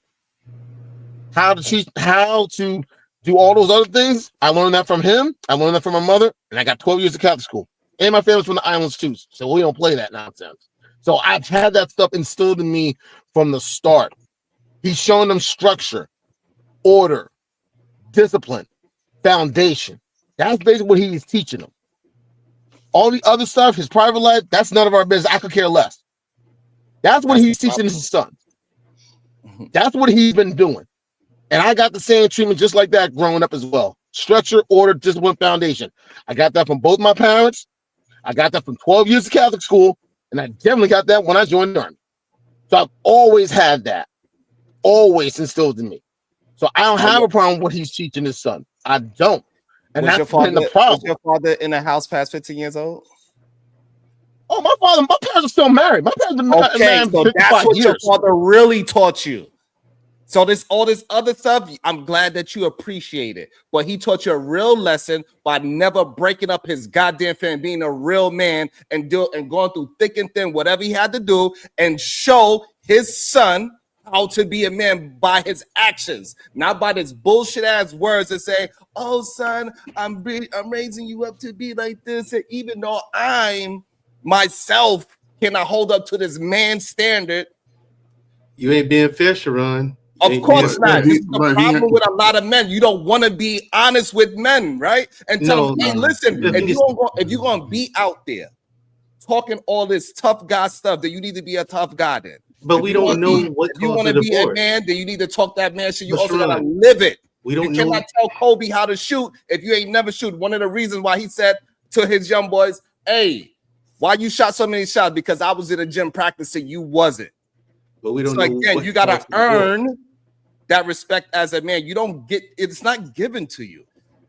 How to do all those other things. I learned that from him. I learned that from my mother, and I got 12 years of Catholic school. And my family's from the islands too, so we don't play that nonsense. So I've had that stuff instilled in me from the start. He's showing them structure, order, discipline, foundation. That's basically what he's teaching them. All the other stuff, his private life, that's none of our business. I could care less. That's what he's teaching his sons. That's what he's been doing. And I got the same treatment just like that growing up as well. Structure, order, discipline, foundation. I got that from both my parents. I got that from 12 years of Catholic school. And I definitely got that when I joined the Army. So I've always had that. Always instilled in me. So I don't have a problem with what he's teaching his son. I don't. And that's been the problem. Was your father in the house past 15 years old? Oh, my parents are still married. My parents been married so that's what your father really taught you. So all this other stuff, I'm glad that you appreciate it. But he taught you a real lesson by never breaking up his goddamn family, being a real man and going through thick and thin, whatever he had to do, and show his son how to be a man by his actions, not by this bullshit ass words that say, "Oh, son, I'm raising you up to be like this," and even though I'm myself cannot hold up to this man standard. You ain't being fair, Sharon. Of course not. This is the problem with a lot of men. You don't want to be honest with men, right? And tell them, hey, listen, if you're going to be out there talking all this tough guy stuff, then you need to be a tough guy then. But we don't know what if you want to be a man, then you need to talk that man shit. You also got to live it. We don't know. You cannot tell Kobe how to shoot if you ain't never shoot. One of the reasons why he said to his young boys, hey, why you shot so many shots? Because I was in a gym practicing, you wasn't. But we don't know. Again, you got to earn that respect as a man. You don't get it's not given to you.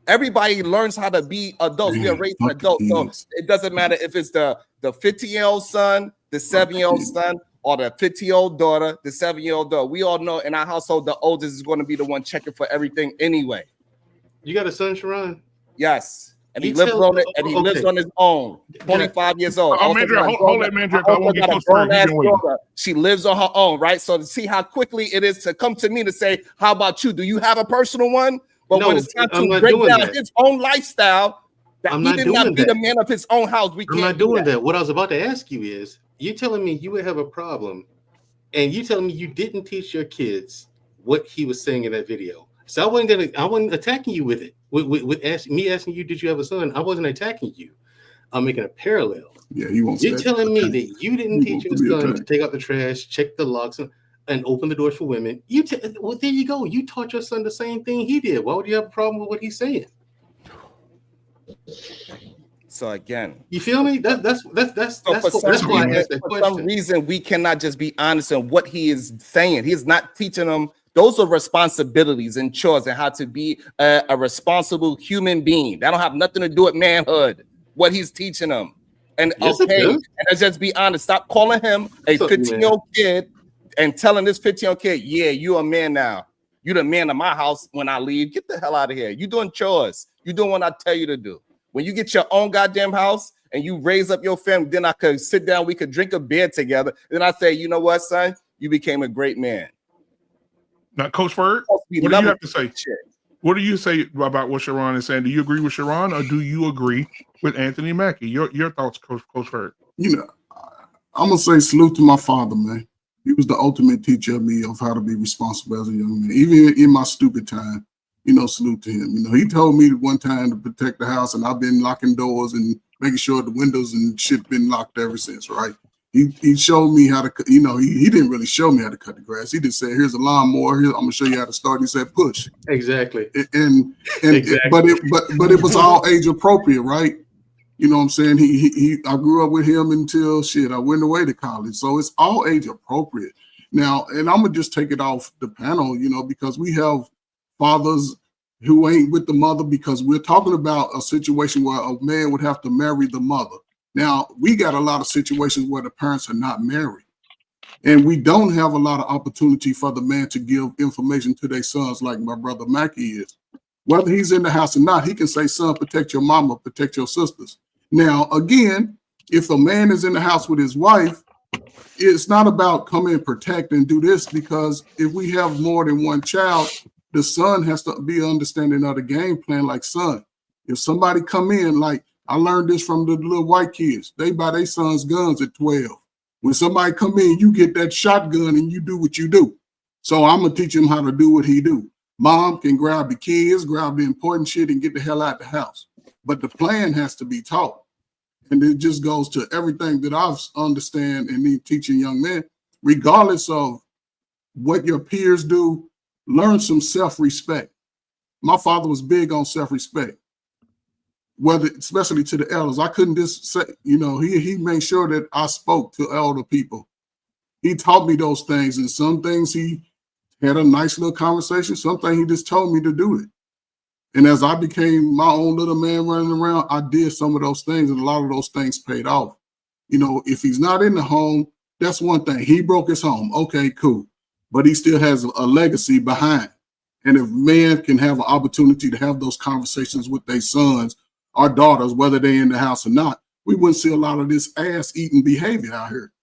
Everybody learns how to be adults. We are raised adults. So it doesn't matter if it's the 50-year-old son, the 7-year-old son, or the 50-year-old daughter, the 7-year-old daughter. We all know in our household, the oldest is going to be the one checking for everything anyway. You got a son, Sharon? Yes. And he lives on it, and he lives on his own. 25 years old. Hold that, Mandrick. I won't get close to her. She lives on her own, right? So to see how quickly it is to come to me to say, "How about you? Do you have a personal one?" But when it's time to break down his own lifestyle, that he did not be the man of his own house. I'm not doing that. What I was about to ask you is, you're telling me you would have a problem, and you telling me you didn't teach your kids what he was saying in that video. So I wasn't attacking you with it. With asking you, did you have a son? I wasn't attacking you. I'm making a parallel. Yeah, he wants. You're telling me that you didn't teach your son attacked. to take out the trash, check the locks, and open the doors for women. Well, there you go. You taught your son the same thing he did. Why would you have a problem with what he's saying? So again, you feel me? That's why I asked that question. For some reason, we cannot just be honest on what he is saying. He is not teaching them. Those are responsibilities and chores and how to be a responsible human being. That don't have nothing to do with manhood. What he's teaching them. And yes, and let's just be honest. Stop calling him a 15-year-old kid and telling this 15-year-old kid, yeah, you're a man now. You're the man of my house when I leave. Get the hell out of here. You're doing chores. You're doing what I tell you to do. When you get your own goddamn house and you raise up your family, then I could sit down, we could drink a beer together. Then I say, you know what, son? You became a great man. Now, Coach Ferg, what do you have to say? What do you say about what Sharon is saying? Do you agree with Sharon or do you agree with Anthony Mackie? Your thoughts, Coach Ferg. You know, I'm gonna say salute to my father, man. He was the ultimate teacher of me of how to be responsible as a young man. Even in my stupid time, you know, salute to him. You know, he told me one time to protect the house, and I've been locking doors and making sure the windows and shit been locked ever since, right? He showed me how to, you know, he didn't really show me how to cut the grass. He just said, here's a lawnmower, here, I'm gonna show you how to start. He said, push. Exactly. And exactly. But it was all age appropriate, right? You know what I'm saying? I grew up with him until I went away to college. So it's all age appropriate. Now, and I'm gonna just take it off the panel, you know, because we have fathers who ain't with the mother, because we're talking about a situation where a man would have to marry the mother. Now, we got a lot of situations where the parents are not married, and we don't have a lot of opportunity for the man to give information to their sons like my brother Mackie is. Whether he's in the house or not, he can say, son, protect your mama, protect your sisters. Now, again, if a man is in the house with his wife, it's not about come and protect and do this, because if we have more than one child, the son has to be understanding of the game plan. Like, son, if somebody come in, like I learned this from the little white kids, they buy their sons guns at 12. When somebody come in, you get that shotgun and you do what you do. So I'm gonna teach him how to do what he do. Mom can grab the kids, grab the important shit, and get the hell out the house. But the plan has to be taught. And it just goes to everything that I understand in teaching young men, regardless of what your peers do, learn some self-respect. My father was big on self-respect, especially to the elders. I couldn't just say, you know, he made sure that I spoke to elder people. He taught me those things, and some things he had a nice little conversation. Something he just told me to do it. And as I became my own little man running around, I did some of those things, and a lot of those things paid off. You know, if he's not in the home, that's one thing. He broke his home. Okay, cool. But he still has a legacy behind. And if men can have an opportunity to have those conversations with their sons or daughters, whether they're in the house or not, we wouldn't see a lot of this ass-eating behavior out here.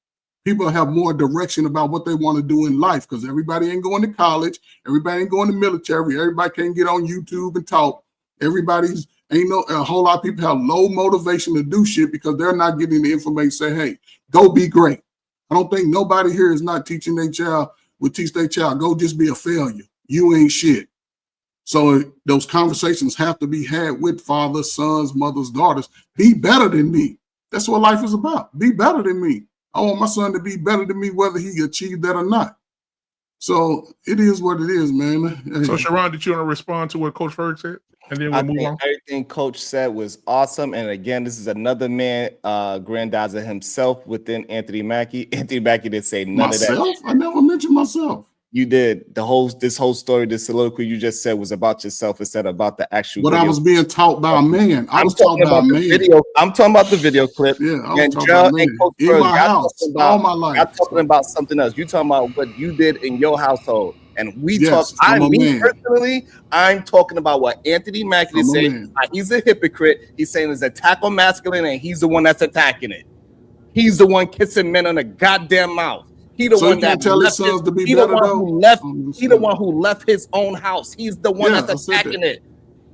People have more direction about what they want to do in life, because everybody ain't going to college. Everybody ain't going to military. Everybody can't get on YouTube and talk. A whole lot of people have low motivation to do shit because they're not getting the information. Say, hey, go be great. I don't think nobody here is not teaching their child, would teach their child, go just be a failure. You ain't shit. So those conversations have to be had with fathers, sons, mothers, daughters. Be better than me. That's what life is about. Be better than me. I want my son to be better than me, whether he achieved that or not. So it is what it is, man. Hey. So Sharon, did you want to respond to what Coach Ferg said? And then we'll move on. Everything Coach said was awesome. And again, this is another man grandizer himself within Anthony Mackie. Anthony Mackie didn't say none of that. I never mentioned myself. You did. This whole story, this soliloquy you just said was about yourself instead of about the actual video. I was being taught by a man. I was taught by a man. I'm talking about the video clip. Yeah, I was talking about a man. In my house, all my life. I'm talking about something else. You talking about what you did in your household. And personally, I'm talking about what Anthony Mackie is saying. He's a hypocrite. He's saying it's attack on masculine, and he's the one that's attacking it. He's the one kissing men on the goddamn mouth. He the one that tell his sons to be better, though. He the one who left his own house. He's the one that's attacking it.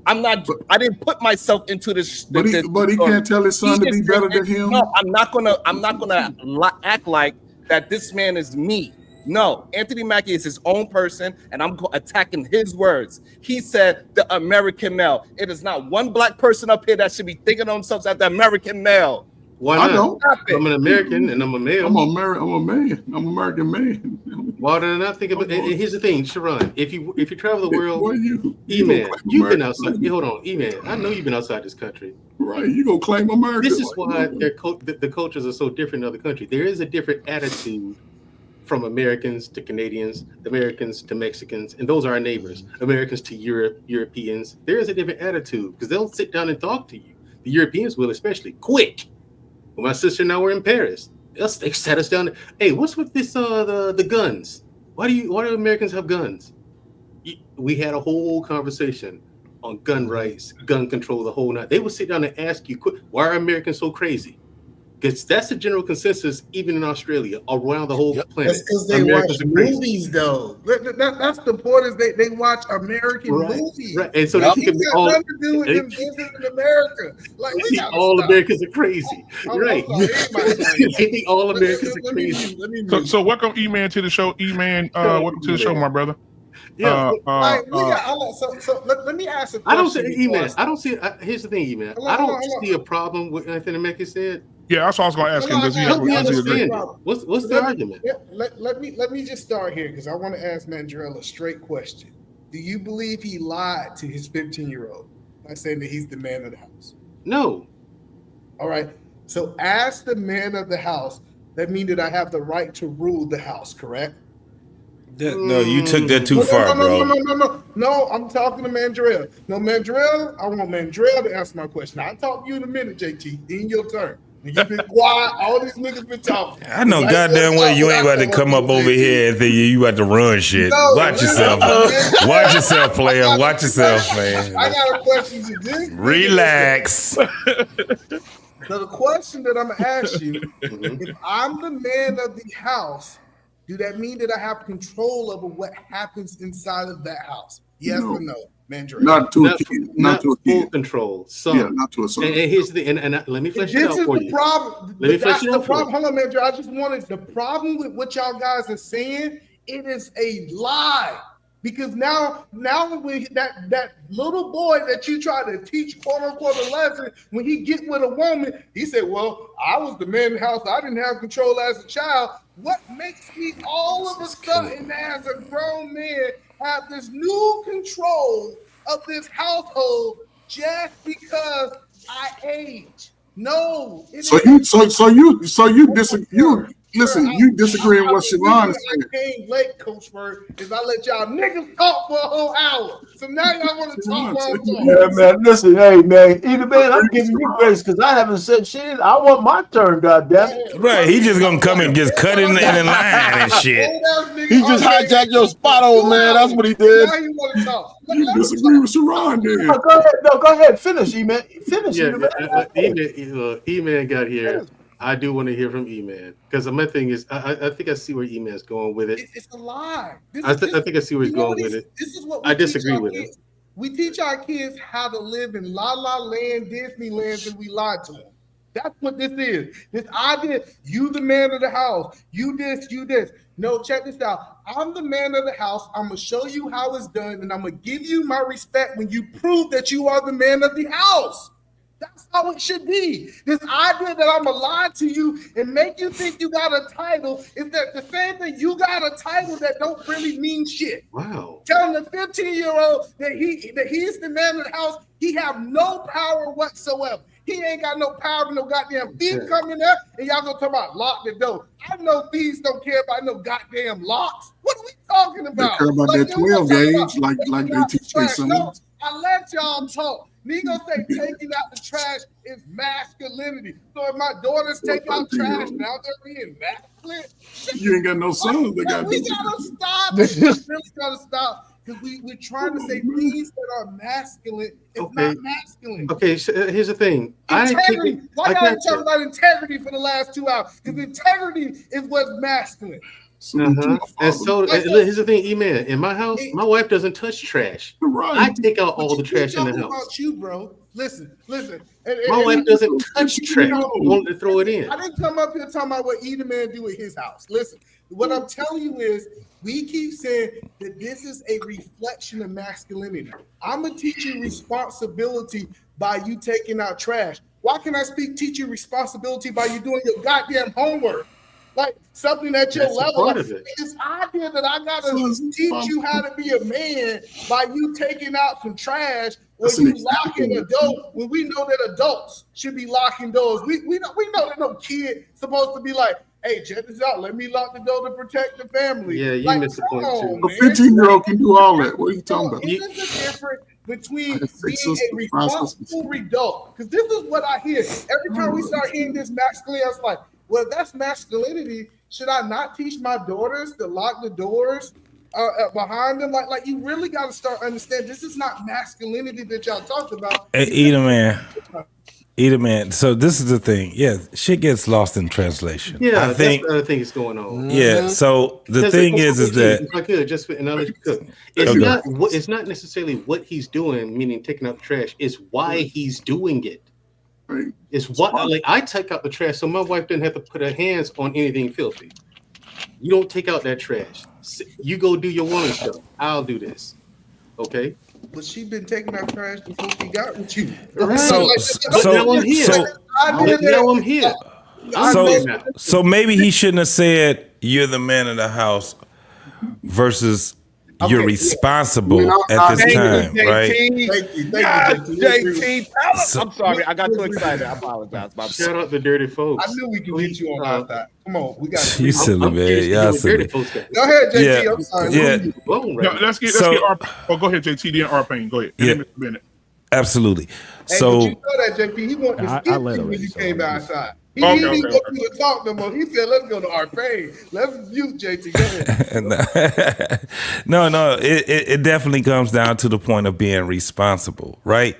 I'm not. I didn't put myself into this. But he can't tell his son to be better than him. No, I'm not gonna act like that. This man is me. No, Anthony Mackie is his own person, and I'm attacking his words. He said the American male. It is not one black person up here that should be thinking of themselves as the American male. Why I not? don't. I'm an American and I'm a male. I'm a man. I'm an American man. Why did I not think about it? And here's the thing, Sharon. If you travel the world, Boy, you E-Man, gonna claim you've been America. outside. Hold on, E-Man. I know you've been outside this country. Right, you gonna claim America. This is why the cultures are so different in other countries. There is a different attitude from Americans to Canadians, Americans to Mexicans, and those are our neighbors. Americans to Europeans. There is a different attitude because they'll sit down and talk to you. The Europeans will, especially quick. When my sister and I were in Paris, they sat us down. Hey, what's with this? The guns. Why do Americans have guns? We had a whole conversation on gun rights, gun control, the whole night. They would sit down and ask you, why are Americans so crazy? Because that's the general consensus, even in Australia, around the whole planet. That's because they watch movies, though. That's the point. Is they watch American movies, right? And so they think got nothing to do with them visiting America. Like we gotta all stop. Americans are crazy, right? They think all Americans are crazy. So welcome, E-Man, to the show. E-Man, welcome to the show, my brother. Yeah, let me ask a question. I don't see E-Man. I don't see. Here's the thing, E-Man. I don't see a problem with Anthony Mackie said. Yeah, that's what I was going to ask him. Does he agree? What's the argument? Let me just start here because I want to ask Mandrell a straight question. Do you believe he lied to his 15-year-old by saying that he's the man of the house? No. All right. So as the man of the house, that means that I have the right to rule the house, correct? No, you took that too far, bro. No, I'm talking to Mandrell. No, Mandrell, I want Mandrell to answer my question. I'll talk to you in a minute, JT. In your turn. When you've been quiet, all these niggas been talking. I know goddamn well you ain't about to come up over here and think you about to run shit. No, Watch yourself. Watch yourself, player. Watch yourself, man. I got a question to this. Relax. So the question that I'm going to ask you, if I'm the man of the house, do that mean that I have control over what happens inside of that house? Yes or no, Mandrell? Not to a full control. So yeah, not to a certain. And here's the thing, and let me flesh it out for you. Let me flesh it out for you. Hold on, Mandrell. I just wanted the problem with what y'all guys are saying. It is a lie. Because now when that little boy that you try to teach quote unquote a lesson, when he get with a woman, he said, "Well, I was the man in the house. I didn't have control as a child." What makes me all of a sudden, as a grown man, have this new control of this household just because I age? No. You disagree. Listen, you disagree with what Siobhan is saying. I came late, Coach Bird, is I let y'all niggas talk for a whole hour. So now y'all want to talk while I'm talking. Yeah, man. Listen, hey, man. Either man, I'm giving you grace because I haven't said shit. I want my turn, goddammit. Right, he just gonna come and just cut in the line and shit. He just hijacked your spot, old man. That's what he did. Now you want to talk. You disagree with Sharon, then. Go ahead. Finish, E-Man. Finish, E-Man got here. I do want to hear from E-Man because my thing is, I think I see where E-Man's going with it. It's a lie. I think I see where he's going with it. This is what I disagree with him. We teach our kids how to live in La La Land, Disneyland, and we lie to them. That's what this is. This idea, you the man of the house, you this. No, check this out. I'm the man of the house. I'm going to show you how it's done, and I'm going to give you my respect when you prove that you are the man of the house. That's how it should be. This idea that I'm going to lie to you and make you think you got a title is that the same thing. You got a title that don't really mean shit. Wow. Telling the 15-year-old that he's the man of the house, he have no power whatsoever. He ain't got no power, no goddamn thief coming there, and y'all gonna talk about lock the door. I know thieves don't care about no goddamn locks. What are we talking about? They care about that 12 gauge, like they teach their sons. No, I let y'all talk. Niggas say taking out the trash is masculinity. So if my daughters take out trash, now they're being masculine. You ain't got no sons. We gotta stop. We really gotta stop. Because we're trying to say things that are masculine. It's not masculine. Okay, so here's the thing. Integrity. Why y'all talking about integrity for the last 2 hours? Because integrity is what's masculine. Salute to my And father. so here's the thing, E-Man. In my house, my wife doesn't touch trash. Right. I take out all the But trash in the talking house. about you, bro. Listen. My wife doesn't touch trash. Only to throw it in. I didn't come up here talking about what Eda Man do at his house. Listen, what I'm telling you is we keep saying that this is a reflection of masculinity. I'm gonna teach you responsibility by you taking out trash. Why can I teach you responsibility by you doing your goddamn homework? Like something at your level. Like, this idea that I gotta teach you how to be a man by you taking out some trash or you locking a door when we know that adults should be locking doors. We know that no kid supposed to be like, hey, check this out. Let me lock the door to protect the family. Yeah, you like, missed the point too. A 15-year-old can do all that. What are you talking about? Isn't the difference between being a responsible adult? Because this is what I hear. Every time we start hearing this masculinity, I was like, well, if that's masculinity, should I not teach my daughters to lock the doors behind them? Like you really got to start understanding this is not masculinity that y'all talked about. Hey, Eda man. So this is the thing. Yeah, shit gets lost in translation. Yeah, I think. that's the other thing that's going on. Yeah. So the thing is that if I could just another cook. It's not necessarily what he's doing, meaning taking out the trash. It's why he's doing it. Right. It's what like I take out the trash, so my wife doesn't have to put her hands on anything filthy. You don't take out that trash. You go do your woman stuff. I'll do this. Okay. But she been taking out trash before she got with you. Right. But now I'm here. So maybe he shouldn't have said you're the man of the house versus you're responsible at this time, right? Thank you, JT. I'm sorry, I got too excited. I apologize. Shout out the dirty folks. I knew we could get you on that. Come on, we got you silly man. Y'all silly. Go ahead, JT. I'm sorry. Yeah. Let's get go ahead, JT. Then R-Pain. Go ahead. Yeah. Mr. Bennett. Absolutely. Hey, So but you know that JP, he wanted to skip you when you came outside. He didn't go to talk no more. He said, "Let's go to our pay. Let's mute JT." Go ahead. No. It definitely comes down to the point of being responsible, right?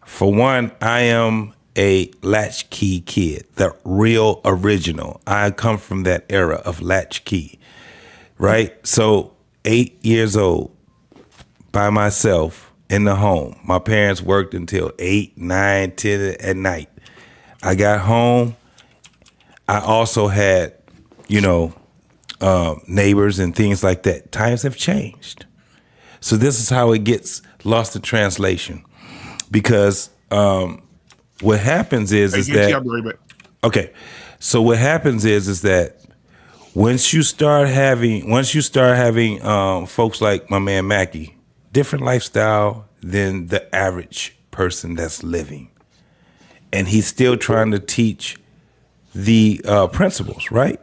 For one, I am a latchkey kid, the real original. I come from that era of latchkey, right? So 8 years old, by myself in the home. My parents worked until 8, 9, 10 at night. I got home. I also had, neighbors and things like that. Times have changed. So this is how it gets lost in translation. Because what happens is that... Okay. So what happens is that once you start having folks like my man Mackie, different lifestyle than the average person that's living. And he's still trying to teach the principles, right?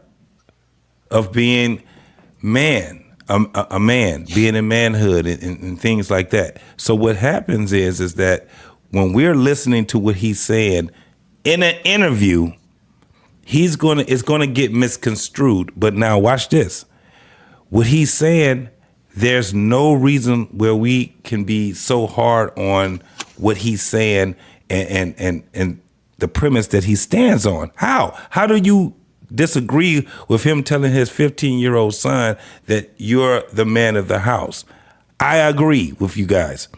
Of being man, a man, being in manhood and things like that. So what happens is that when we're listening to what he's saying in an interview, it's gonna get misconstrued. But now watch this. What he's saying, there's no reason where we can be so hard on what he's saying and the premise that he stands on. How do you disagree with him telling his 15-year-old son that you're the man of the house? I agree with you guys.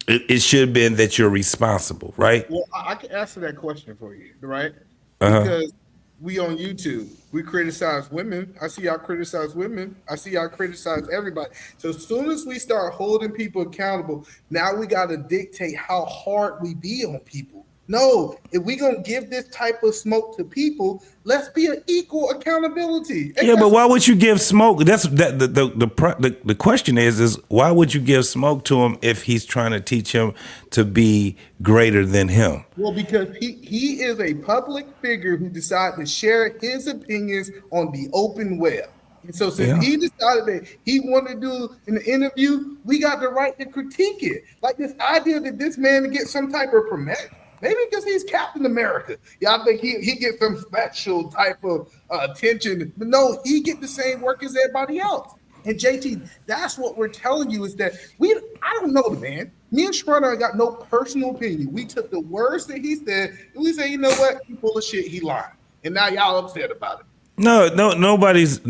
It should have been that you're responsible, right? Well, I can answer that question for you, right? Because we on YouTube, we criticize women. I see y'all criticize women. I see y'all criticize everybody. So as soon as we start holding people accountable, now we got to dictate how hard we be on people. No, if we gonna give this type of smoke to people, let's be an equal accountability. Yeah, but why would you give smoke? That's the question is why would you give smoke to him if he's trying to teach him to be greater than him? Well, because he is a public figure who decided to share his opinions on the open web. And so since he decided that he wanted to do an interview, we got the right to critique it. Like this idea that this man would get some type of permit. Maybe because he's Captain America. Y'all think he gets some special type of attention. But no, he get the same work as everybody else. And JT, that's what we're telling you is that I don't know, man. Me and Schroeder got no personal opinion. We took the words that he said and we say, you know what? He full of shit, he lying. And now y'all upset about it. No, nobody's.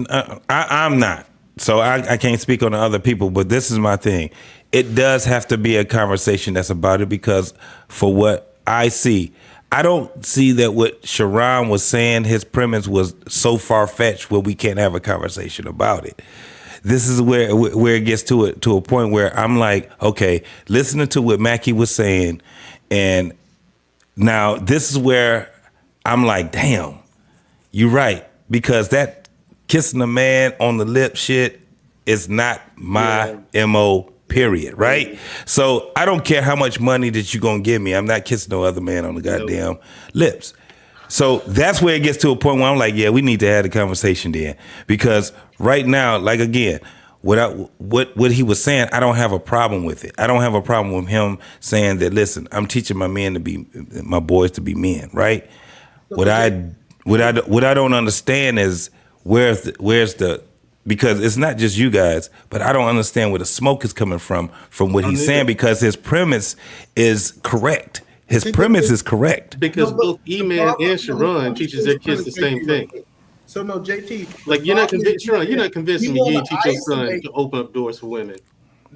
I'm not. So I can't speak on the other people, but this is my thing. It does have to be a conversation that's about it because for what I see, I don't see that what Sharon was saying, his premise was so far-fetched where we can't have a conversation about it. This is where it gets to a point where I'm like, okay, listening to what Mackie was saying, and now this is where I'm like, damn, you're right. Because that kissing a man on the lip shit is not my MO, period, right? So I don't care how much money that you're going to give me. I'm not kissing no other man on the goddamn lips. So that's where it gets to a point where I'm like, yeah, we need to have the conversation then. Because right now, like again, what he was saying, I don't have a problem with it. I don't have a problem with him saying that, listen, I'm teaching my boys to be men, right? What I don't understand is where's the because it's not just you guys, but I don't understand where the smoke is coming from what he's saying because his premise is correct. His premise is correct. Because both E-Man and Sharon teaches their kids the same thing. So no, JT. Like you're not convincing me you ain't teach your son to open up doors for women.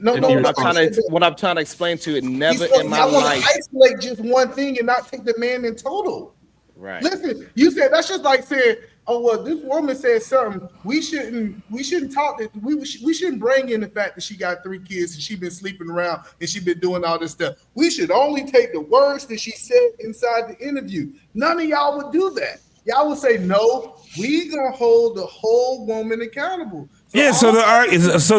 What I'm trying to explain to you, never in my life. I want to isolate just one thing and not take the man in total. Right. Listen, you said that's just like saying, oh well, this woman said something. We shouldn't talk. We shouldn't bring in the fact that she got 3 kids and she been sleeping around and she been doing all this stuff. We should only take the words that she said inside the interview. None of y'all would do that. Y'all would say no. We gonna hold the whole woman accountable. So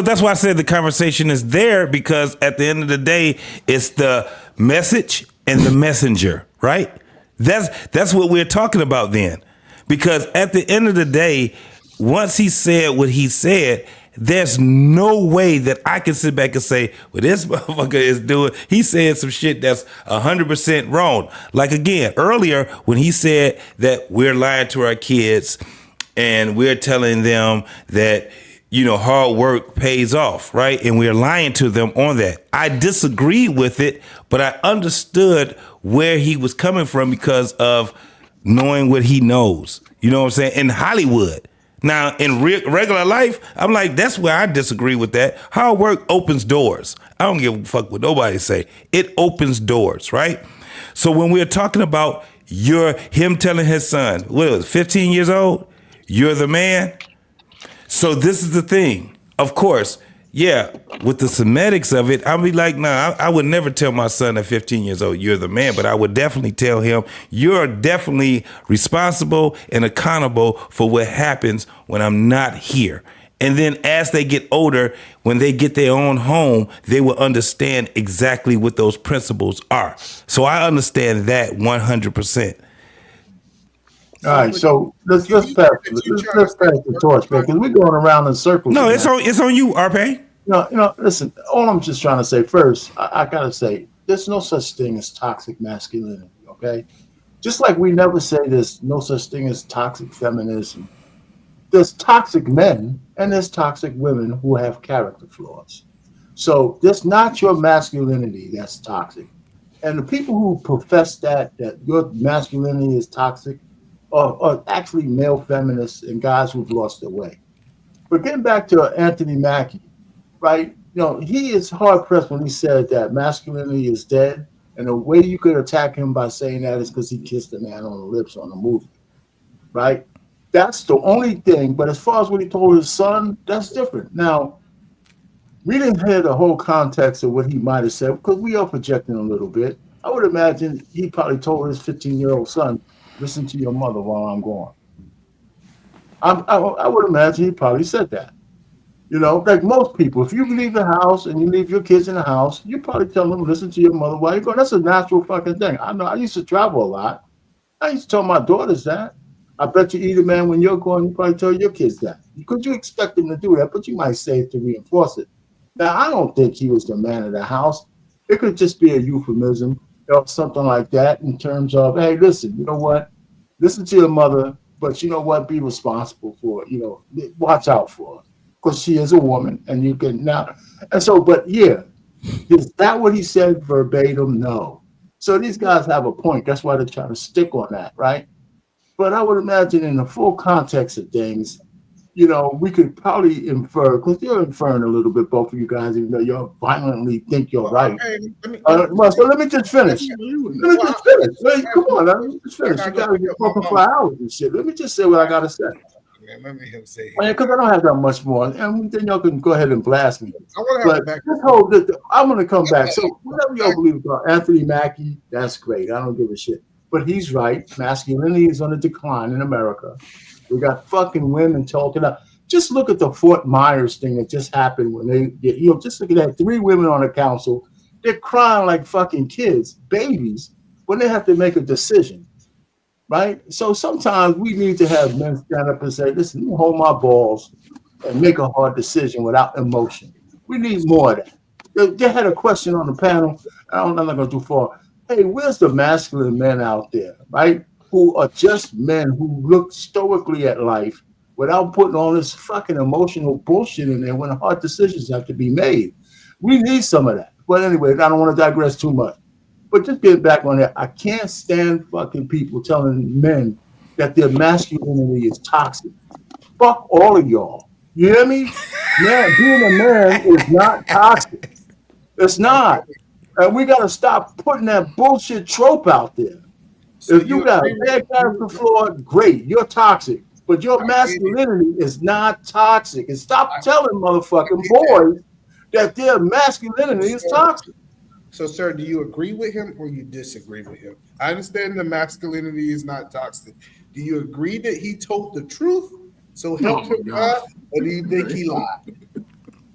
that's why I said the conversation is there because at the end of the day, it's the message and the messenger, right? That's what we're talking about then. Because at the end of the day, once he said what he said, there's no way that I can sit back and say, well, this motherfucker is doing, he said some shit that's 100% wrong. Like again, earlier when he said that we're lying to our kids and we're telling them that, hard work pays off, right? And we're lying to them on that. I disagreed with it, but I understood where he was coming from because of knowing what he knows. You know what I'm saying? In Hollywood. Now, in regular life, I'm like, that's where I disagree with that. Hard work opens doors. I don't give a fuck what nobody say. It opens doors, right? So when we're talking about him telling his son, what was 15 years old? You're the man. So this is the thing. Of course, yeah, with the semantics of it, I'll be like, nah, I would never tell my son at 15 years old, you're the man. But I would definitely tell him, you're definitely responsible and accountable for what happens when I'm not here. And then as they get older, when they get their own home, they will understand exactly what those principles are. So I understand that 100%. All right, so let's pass the torch, man, because we're going around in circles. No, it's on you, RP. Listen, all I'm just trying to say first, I gotta say, there's no such thing as toxic masculinity, okay? Just like we never say there's no such thing as toxic feminism. There's toxic men and there's toxic women who have character flaws. So there's not your masculinity that's toxic. And the people who profess that your masculinity is toxic are actually male feminists and guys who've lost their way. But getting back to Anthony Mackie, right? He is hard pressed when he said that masculinity is dead. And the way you could attack him by saying that is because he kissed a man on the lips on a movie, right? That's the only thing. But as far as what he told his son, that's different. Now, we didn't hear the whole context of what he might have said because we are projecting a little bit. I would imagine he probably told his 15-year-old son, listen to your mother while I'm gone. I would imagine he probably said that. Like most people, if you leave the house and you leave your kids in the house, you probably tell them, listen to your mother while you're going. That's a natural fucking thing. I know I used to travel a lot. I used to tell my daughters that. I bet you either man, when you're going, you probably tell your kids that. Because you expect them to do that, but you might say it to reinforce it. Now, I don't think he was the man of the house. It could just be a euphemism or something like that in terms of, hey, listen, you know what? Listen to your mother, but you know what? Be responsible for it. Watch out for her because she is a woman and you can now. And so, but yeah, is that what he said verbatim? No. So these guys have a point. That's why they're trying to stick on that, right? But I would imagine in the full context of things, you know, we could probably infer, because you're inferring a little bit, both of you guys, even though you violently think you're right. Hey, Well, so let me just finish. Come on, let me just finish. You gotta get spoken for hours and shit. Let me just say what I gotta say. Man, let me say. Because I don't have that much more, and then y'all can go ahead and blast me. I want to have But a back. this whole, I'm gonna come back. So whatever y'all believe about Anthony Mackie, that's great. I don't give a shit. But he's right. Masculinity is on the decline in America. We got fucking women talking up. Just look at the Fort Myers thing that just happened when they, you know, just look at that. 3 women on the council. They're crying like fucking kids, babies, when they have to make a decision, right? So sometimes we need to have men stand up and say, listen, let me hold my balls and make a hard decision without emotion. We need more of that. They had a question on the panel. I'm not going to do far. Hey, where's the masculine men out there, right? Who are just men who look stoically at life without putting all this fucking emotional bullshit in there when hard decisions have to be made. We need some of that. But anyway, I don't want to digress too much. But just getting back on that, I can't stand fucking people telling men that their masculinity is toxic. Fuck all of y'all. You hear me? Man, being a man is not toxic. It's not. And we got to stop putting that bullshit trope out there. So if you got a bad character flaw, great, you're toxic. But your masculinity is not toxic. And stop telling motherfucking boys that their masculinity is toxic. So, sir, do you agree with him or you disagree with him? I understand the masculinity is not toxic. Do you agree that he told the truth? So help him God, or do you think he lied?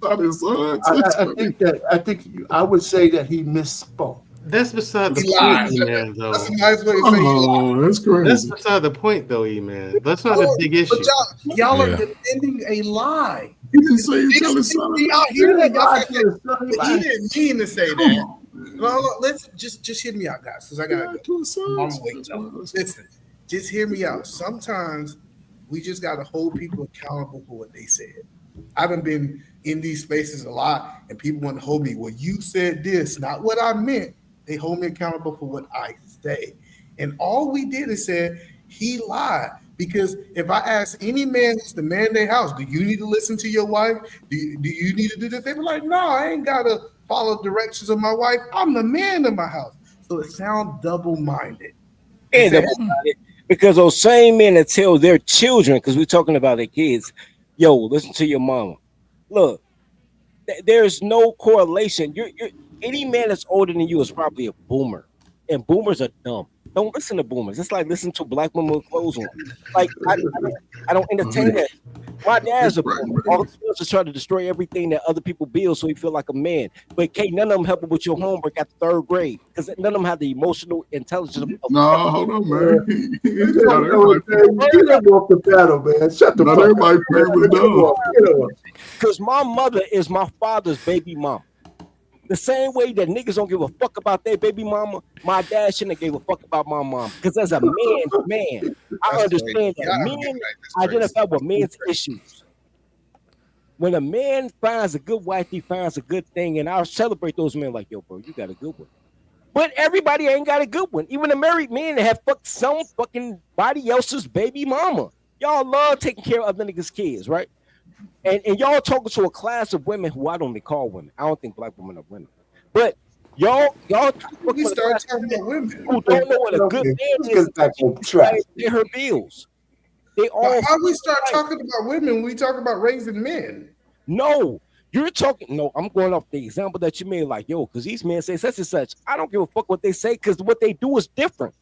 I think I would say that he misspoke. That's beside the He point, lied. E-Man, though. That's a nice way to say he lied. That's crazy. That's beside the point, though, E-Man. That's not a big issue. But y'all are defending a lie. He didn't say you tell his son. Y'all hear that? Y'all said that. He didn't mean to say that. No, let's just hear me out, guys, because I gotta go. I'm waiting. Listen, just hear me out. Sometimes we just gotta hold people accountable for what they said. I haven't been in these spaces a lot, and people want to hold me. Well, you said this, not what I meant. They hold me accountable for what I say. And all we did is said he lied. Because if I ask any man who's the man in their house, do you need to listen to your wife? Do you need to do this? They were like, no, I ain't got to follow directions of my wife. I'm the man in my house. So it sounds double-minded. And double-minded, because those same men that tell their children, because we're talking about their kids, yo, listen to your mama. Look, there's no correlation. You're any man that's older than you is probably a boomer, and boomers are dumb. Don't listen to boomers. It's like listening to a black woman with clothes on. Like I don't entertain that. My dad's a boomer. All he does is try to destroy everything that other people build, so he feel like a man. But can't none of them help him with your homework at the 3rd grade because none of them have the emotional intelligence. No, hold on, man. You didn't walk the battle, man. Shut the fuck up. Because my mother is my father's baby mama. The same way that niggas don't give a fuck about their baby mama, my dad shouldn't have gave a fuck about my mom. Because as a man, I understand that men identify with men's issues. When a man finds a good wife, he finds a good thing, and I'll celebrate those men like, yo, bro, you got a good one. But everybody ain't got a good one. Even the married men that have fucked some fucking body else's baby mama. Y'all love taking care of other niggas' kids, right? And y'all talking to a class of women who I don't even call women. I don't think black women are women. But y'all we start talking about women who don't know what a good man is. Pay her bills. They all. How we start talking about women when we talk about raising men? No, you're talking. No, I'm going off the example that you made. Like, yo, because these men say such and such. I don't give a fuck what they say because what they do is different.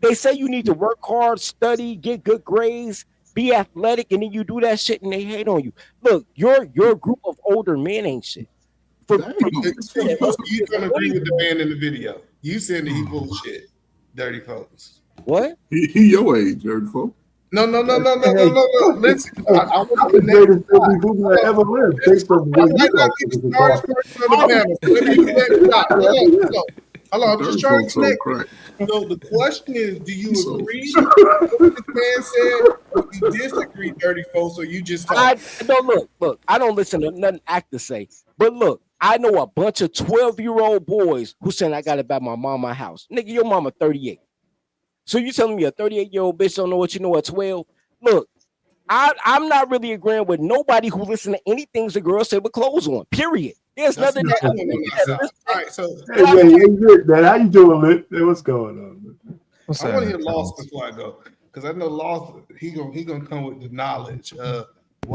They say you need to work hard, study, get good grades, be athletic, and then you do that shit and they hate on you. Look, your group of older men ain't shit. You don't agree with the man in the video. You said that he full of shit. Dirty folks. What? He your age, dirty folk. No. Listen, I want to greatest movie that ever lived based on what you Hello, I'm just trying to connect. So the question is, do you agree with what this man said, or you disagree, dirty folks, or you just talk? Look, I don't listen to nothing actors say. But look, I know a bunch of 12-year-old boys who saying I got to buy my mama a house. Nigga, your mama 38. So you telling me a 38-year-old bitch don't know what you know at 12? Look, I'm not really agreeing with nobody who listen to anything the girl said with clothes on. Period. There's nothing that. All right, so Hey, Lit, man, how you doing, Lit? Hey, what's going on? I want to hear Lost before I go, because I know Lost he gonna come with the knowledge of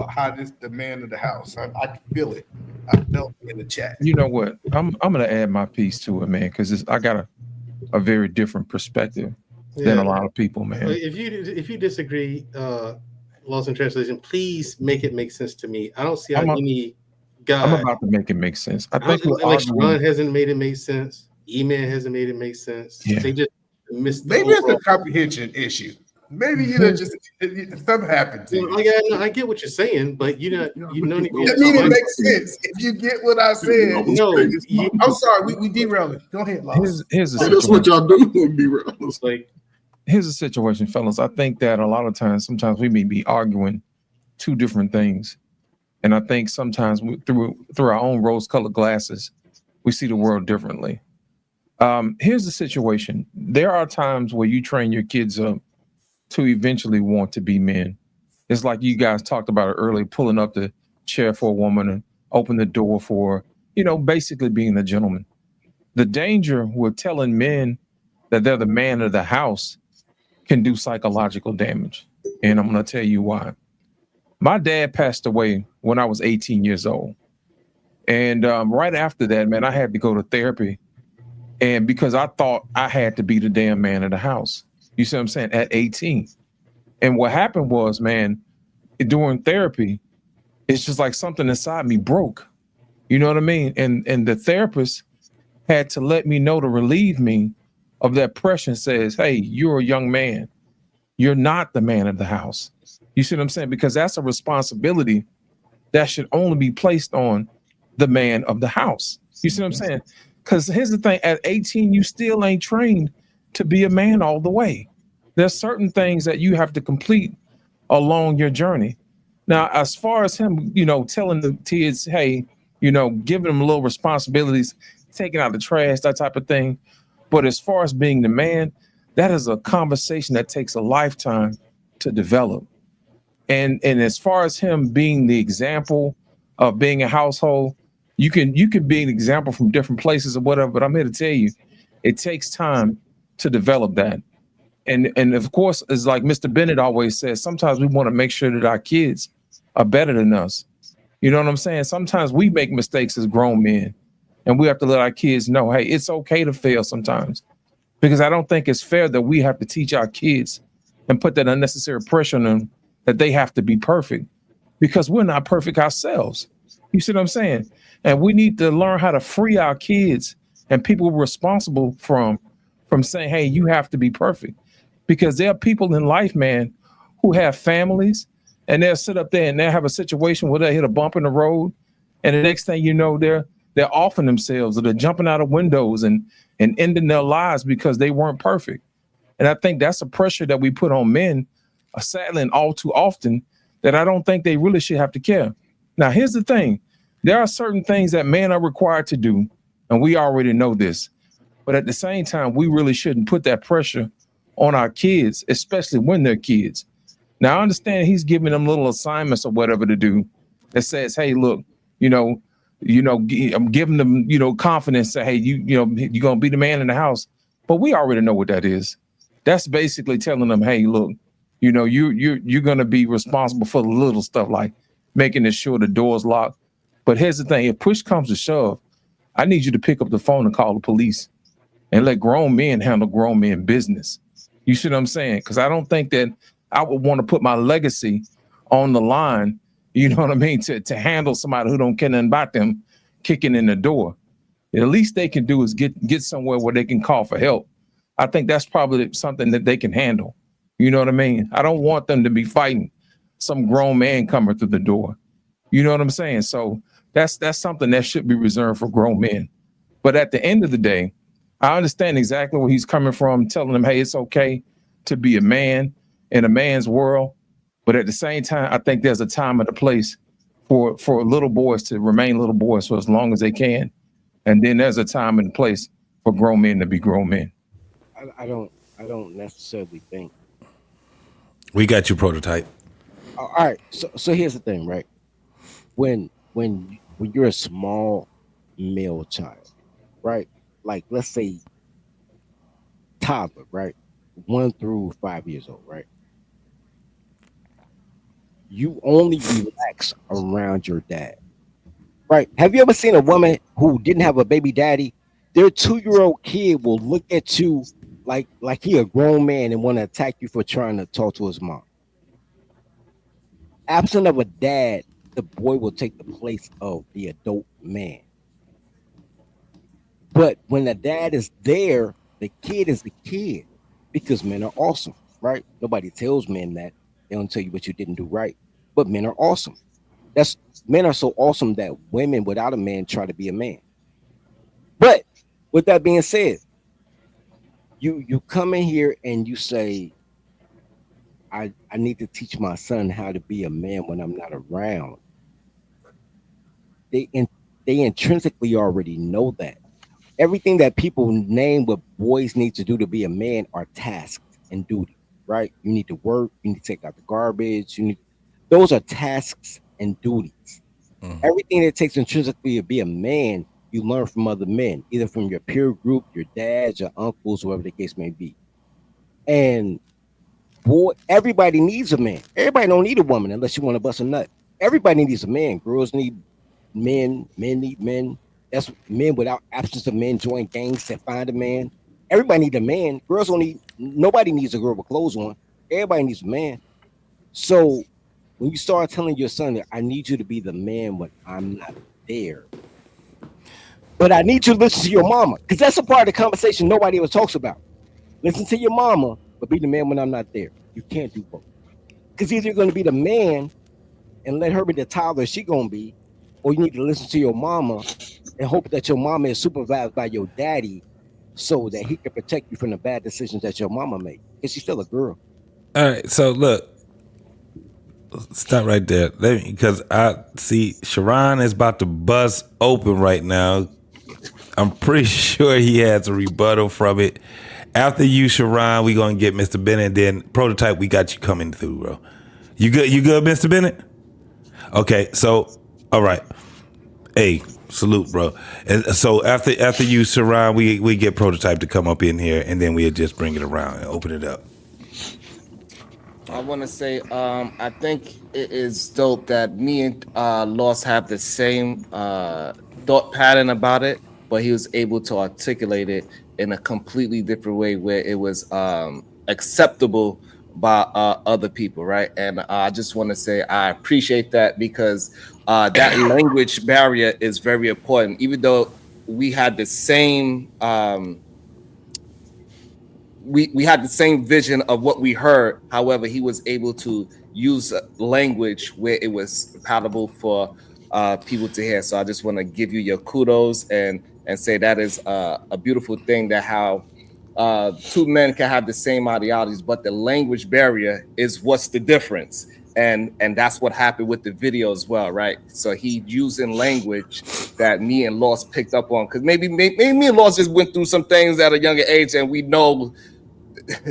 how this the man of the house. I can feel it. I felt it in the chat. You know what? I'm gonna add my piece to it, man, because I got a very different perspective than a lot of people, man. If you disagree, Lost in Translation, please make it make sense to me. I don't see how any guy. I'm about to make it make sense. I think like Sharon hasn't made it make sense. E-Man hasn't made it make sense. Yeah. They just missed. Maybe it's a comprehension issue. Maybe just something happened to you. I get what you're saying, but you know, I mean, it makes sense if you get what I said. No, I'm sorry, we derailed it. Go ahead, Lost. Here's the That's what y'all do when derail us. Like, here's the situation, fellas. I think that a lot of times, sometimes we may be arguing two different things, and I think sometimes through our own rose-colored glasses, we see the world differently. Here's the situation. There are times where you train your kids up to eventually want to be men. It's like you guys talked about it earlier, pulling up the chair for a woman and open the door for, basically being a gentleman. The danger with telling men that they're the man of the house can do psychological damage. And I'm going to tell you why. My dad passed away when I was 18 years old. And right after that, man, I had to go to therapy. And because I thought I had to be the damn man of the house. You see what I'm saying? At 18. And what happened was, man, during therapy, it's just like something inside me broke. You know what I mean? And the therapist had to let me know to relieve me of that pressure and says, hey, you're a young man. You're not the man of the house. You see what I'm saying? Because that's a responsibility that should only be placed on the man of the house. You see what I'm saying? Because here's the thing, at 18, you still ain't trained to be a man all the way. There's certain things that you have to complete along your journey. Now, as far as him, telling the kids, hey, giving them little responsibilities, taking out the trash, that type of thing. But as far as being the man, that is a conversation that takes a lifetime to develop. And as far as him being the example of being a household, you can be an example from different places or whatever, but I'm here to tell you, it takes time to develop that. And of course, it's like Mr. Bennett always says, sometimes we want to make sure that our kids are better than us. You know what I'm saying? Sometimes we make mistakes as grown men, and we have to let our kids know, hey, it's okay to fail sometimes. Because I don't think it's fair that we have to teach our kids and put that unnecessary pressure on them that they have to be perfect, because we're not perfect ourselves. You see what I'm saying? And we need to learn how to free our kids and people responsible from saying, hey, you have to be perfect. Because there are people in life, man, who have families, and they'll sit up there and they'll have a situation where they hit a bump in the road, and the next thing you know, they're offing themselves, or they're jumping out of windows and ending their lives because they weren't perfect. And I think that's a pressure that we put on men, sadly and all too often, that I don't think they really should have to care. Now, here's the thing. There are certain things that men are required to do, and we already know this. But at the same time, we really shouldn't put that pressure on our kids, especially when they're kids. Now, I understand he's giving them little assignments or whatever to do that says, hey, look, I'm giving them, confidence that, hey, you're going to be the man in the house. But we already know what that is. That's basically telling them, hey, look, you're going to be responsible for the little stuff, like making sure the door's locked. But here's the thing. If push comes to shove, I need you to pick up the phone and call the police and let grown men handle grown men business. You see what I'm saying? Because I don't think that I would want to put my legacy on the line, you know what I mean, to handle somebody who don't care nothing about them kicking in the door. The least they can do is get somewhere where they can call for help. I think that's probably something that they can handle. You know what I mean? I don't want them to be fighting some grown man coming through the door. You know what I'm saying? So that's something that should be reserved for grown men. But at the end of the day, I understand exactly where he's coming from, telling them, hey, it's okay to be a man in a man's world. But at the same time, I think there's a time and a place for little boys to remain little boys for as long as they can. And then there's a time and a place for grown men to be grown men. I don't I don't necessarily think. We got you, prototype. All right. So here's the thing, right? When you're a small male child, right? Like let's say toddler, right? 1 through 5 years old, right? You only relax around your dad, right? Have you ever seen a woman who didn't have a baby daddy? Their 2-year-old kid will look at you like he a grown man and want to attack you for trying to talk to his mom. Absent of a dad, the boy will take the place of the adult man. But when the dad is there, the kid is the kid because men are awesome, right? Nobody tells men that. They don't tell you what you didn't do right. But men are awesome. That's Men are so awesome that women without a man try to be a man. But with that being said, you come in here and you say, I need to teach my son how to be a man when I'm not around. They in, they intrinsically already know that. Everything that people name what boys need to do to be a man are tasks and duty, right? You need to work, you need to take out the garbage, those are tasks and duties. Everything that takes intrinsically to be a man, you learn from other men, either from your peer group, your dads, your uncles, whoever the case may be. And boy, everybody needs a man. Everybody don't need a woman unless you want to bust a nut. Everybody needs a man. Girls need men, men need men. That's men without absence of men join gangs to find a man. Everybody need a man. Girls don't need nobody needs a girl with clothes on. Everybody needs a man. So when you start telling your son that I need you to be the man when I'm not there, but I need you to listen to your mama, because that's a part of the conversation nobody ever talks about. Listen to your mama, but be the man when I'm not there. You can't do both. Because either you're going to be the man and let her be the toddler she gonna be, or you need to listen to your mama and hope that your mama is supervised by your daddy so that he can protect you from the bad decisions that your mama made. Because she's still a girl. All right, so look, stop right there. Because I see Sharon is about to bust open right now. I'm pretty sure he has a rebuttal from it. After you, Sharon, we gonna get Mr. Bennett. Then prototype, we got you coming through, bro. You good? You good, Mr. Bennett? Okay, so all right. Hey, salute, bro. And so after you, Sharon, we get prototype to come up in here, and then we'll just bring it around and open it up. I want to say, I think it is dope that me and Lost have the same thought pattern about it, but he was able to articulate it in a completely different way where it was acceptable by other people, right? And I just want to say I appreciate that because that language barrier is very important. Even though we had the same we had the same vision of what we heard. However, he was able to use language where it was palatable for people to hear. So I just want to give you your kudos and say that is a beautiful thing, that how two men can have the same ideologies, but the language barrier is what's the difference. And that's what happened with the video as well, right? So he using language that me and Lost picked up on, because maybe me and Lost just went through some things at a younger age, and we know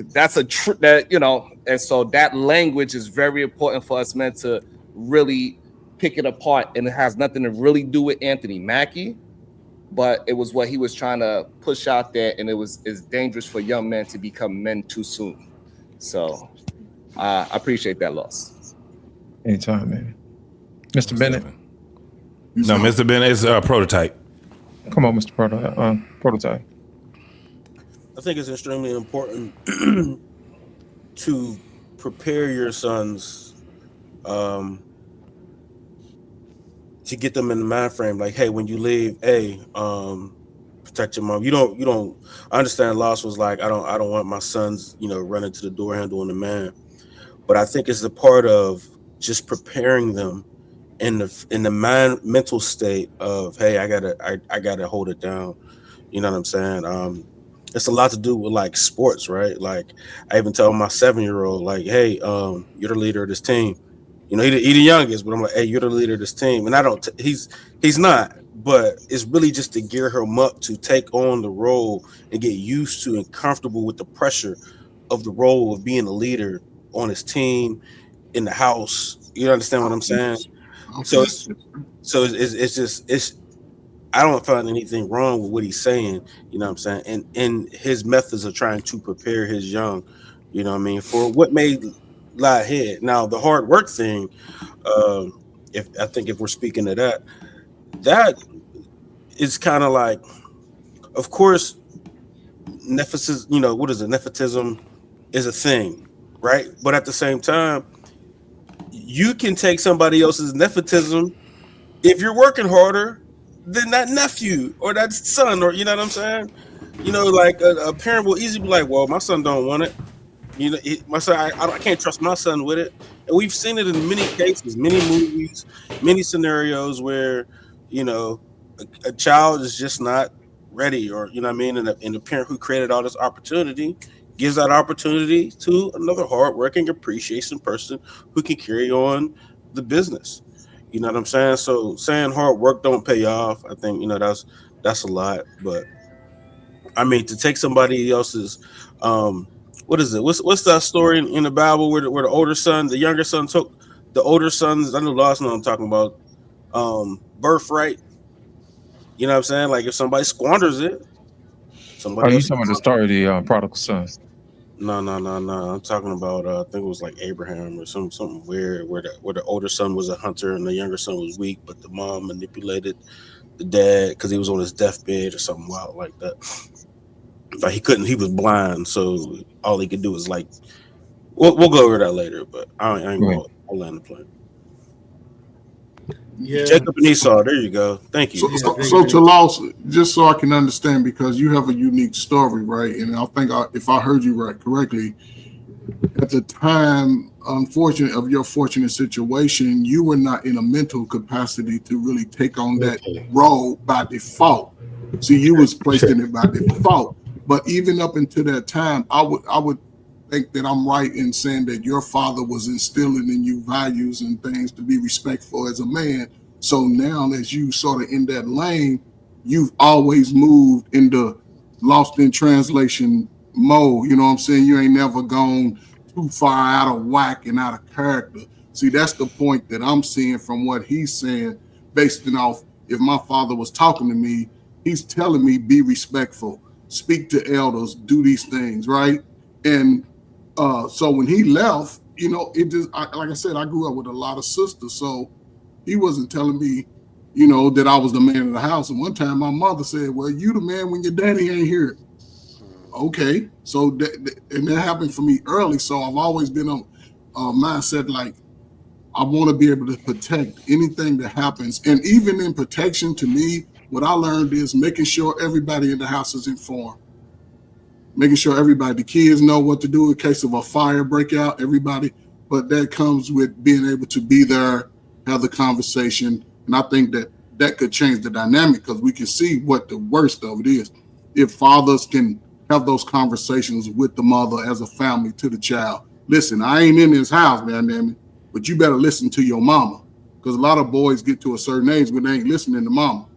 that's that, you know. And so that language is very important for us men to really pick it apart, and it has nothing to really do with Anthony Mackie, but it was what he was trying to push out there, and it's dangerous for young men to become men too soon. So I appreciate that, Loss. Anytime, man. Mr. Bennett. No, Mr. Bennett is prototype. Come on, Mr. Prototype. I think it's extremely important to prepare your sons to get them in the mind frame. Like, hey, when you leave, protect your mom. You don't. I understand. Loss was like, I don't want my sons, running to the door handle on the man. But I think it's a part of just preparing them in the mental state of, hey, I gotta hold it down. You know what I'm saying? It's a lot to do with like sports, right? Like I even tell my 7-year-old, like, hey, you're the leader of this team. He the youngest, but I'm like, hey, you're the leader of this team. And I don't, he's not, but it's really just to gear him up to take on the role and get used to and comfortable with the pressure of the role of being a leader on his team in the house. You understand what I'm saying? So it's just I don't find anything wrong with what he's saying, you know what I'm saying? And his methods of trying to prepare his young, you know what I mean, for what may lie ahead. Now the hard work thing, if I think if we're speaking of that, that is kind of like, of course, nepotism, you know, what is it? Nepotism is a thing, right? But at the same time, you can take somebody else's nepotism if you're working harder than that nephew or that son, or you know what I'm saying? You know, like a parent will easily be like, "Well, my son don't want it." You know, my son, I can't trust my son with it, and we've seen it in many cases, many movies, many scenarios where you know a child is just not ready, or you know what I mean, and the parent who created all this opportunity gives that opportunity to another hardworking, appreciation person who can carry on the business. You know what I'm saying? So saying hard work don't pay off, I think that's a lot. But I mean, to take somebody else's, what is it? What's that story in the Bible where the older son, the younger son took the older son's? I know Lawson know what I'm talking about. Birthright. You know what I'm saying? Like if somebody squanders it, Are somebody you else talking about gets the it. story of the prodigal son? No, no, no, no. I'm talking about I think it was like Abraham or something weird where the older son was a hunter and the younger son was weak, but the mom manipulated the dad because he was on his deathbed or something wild like that. Like he couldn't, he was blind, so all he could do was like we'll go over that later. But I ain't gonna I'll land the plane. Yeah. Jacob and Esau, there you go. Thank you. So to Loss, just so I can understand, because you have a unique story, right? And I think if I heard you right correctly, at the time, unfortunate of your fortunate situation, you were not in a mental capacity to really take on that role by default. See, you was placed in it by default. But even up until that time, I would think that I'm right in saying that your father was instilling in you values and things to be respectful as a man. So now, as you sort of in that lane, you've always moved into lost in translation mode. You know what I'm saying? You ain't never gone too far out of whack and out of character. See, that's the point that I'm seeing from what he's saying, based off if my father was talking to me, he's telling me be respectful, speak to elders, do these things, right? And so when he left, it just like I said, I grew up with a lot of sisters, so he wasn't telling me, that I was the man of the house. And one time my mother said, "Well, you the man when your daddy ain't here." Okay, so and that happened for me early. So I've always been on a mindset like I want to be able to protect anything that happens, and even in protection, to me, what I learned is making sure everybody in the house is informed, making sure everybody, the kids know what to do in case of a fire breakout, everybody. But that comes with being able to be there, have the conversation. And I think that could change the dynamic because we can see what the worst of it is. If fathers can have those conversations with the mother as a family to the child. Listen, I ain't in this house, man, damn it, but you better listen to your mama. Because a lot of boys get to a certain age when they ain't listening to mama.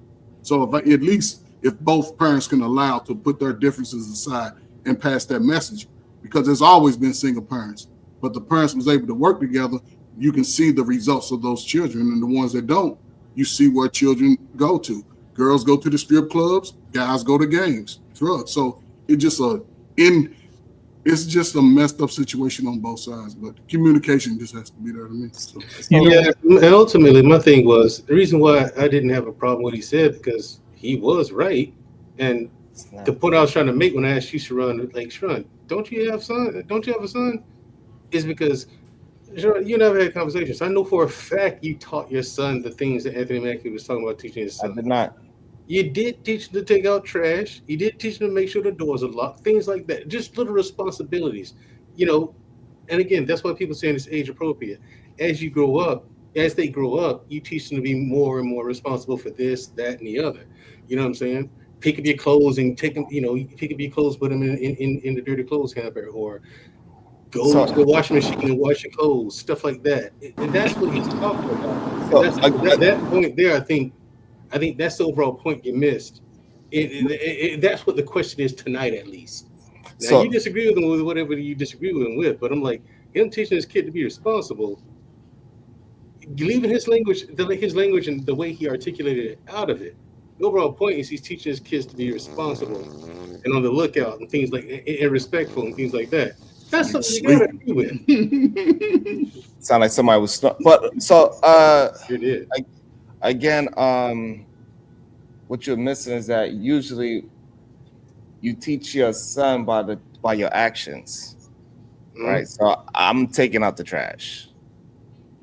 So at least if both parents can allow to put their differences aside and pass that message, because there's always been single parents, but the parents was able to work together, you can see the results of those children, and the ones that don't, you see where children go to. Girls go to the strip clubs, guys go to games, drugs. So it's just a messed up situation on both sides, but communication just has to be there to me. So. Yeah, and ultimately, my thing was the reason why I didn't have a problem with what he said because he was right, and the point I was trying to make when I asked you, Sharon, like Sharon, don't you have son? Don't you have a son? Is because Sharon, you never had conversations. I know for a fact you taught your son the things that Anthony Mackie was talking about teaching his son. I did not. You did teach him to take out trash. You did teach him to make sure the doors are locked. Things like that. Just little responsibilities, you know. And again, that's why people saying it's age appropriate. As they grow up, you teach them to be more and more responsible for this, that, and the other. You know what I'm saying? Pick up your clothes and take them. You know, you pick up your clothes, put them in the dirty clothes hamper, or go to the washing machine and wash your clothes, stuff like that. And that's what he's talking about. And that point there, I think that's the overall point you missed. That's what the question is tonight, at least. Now you disagree with him with whatever you disagree with him with, but I'm like, him teaching his kid to be responsible, leaving his language and the way he articulated it out of it. The overall point is he's teaching his kids to be responsible and on the lookout and things like and respectful and things like that. That's something you gotta agree with. Sound like somebody was but so you did. Again, what you're missing is that usually you teach your son by your actions. Right. So I'm taking out the trash.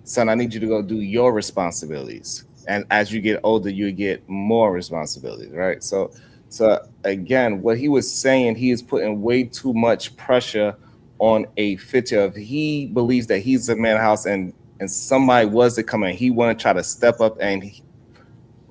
Son, I need you to go do your responsibilities. And as you get older, you get more responsibilities, right? So again, what he was saying, he is putting way too much pressure on a figure of he believes that he's the man of the house and somebody was to come in. He want to try to step up and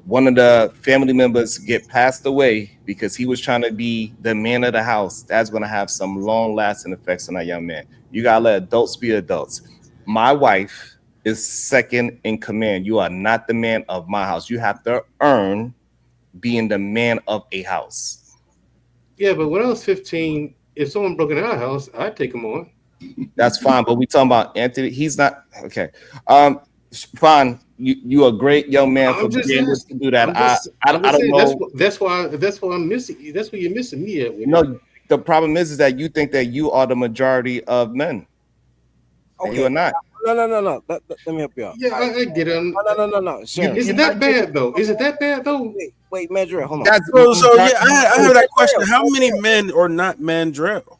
one of the family members get passed away because he was trying to be the man of the house. That's going to have some long lasting effects on that young man. You got to let adults be adults. My wife is second in command. You are not the man of my house. You have to earn being the man of a house. Yeah, but when I was 15, if someone broke into our house, I'd take them on. That's fine, but we talking about Anthony. He's not okay. Fine. You a great young man for being able to do that. I don't know. That's why I'm missing you. That's where you're missing me at. No, the problem is that you think that you are the majority of men. Okay. You are not. No. Let me help you out. Yeah, I get him. No. Sharon. Is it that bad though? Is it that bad though? Wait, Mandrell, hold on. So yeah, I heard that question. How many men are not Mandrell?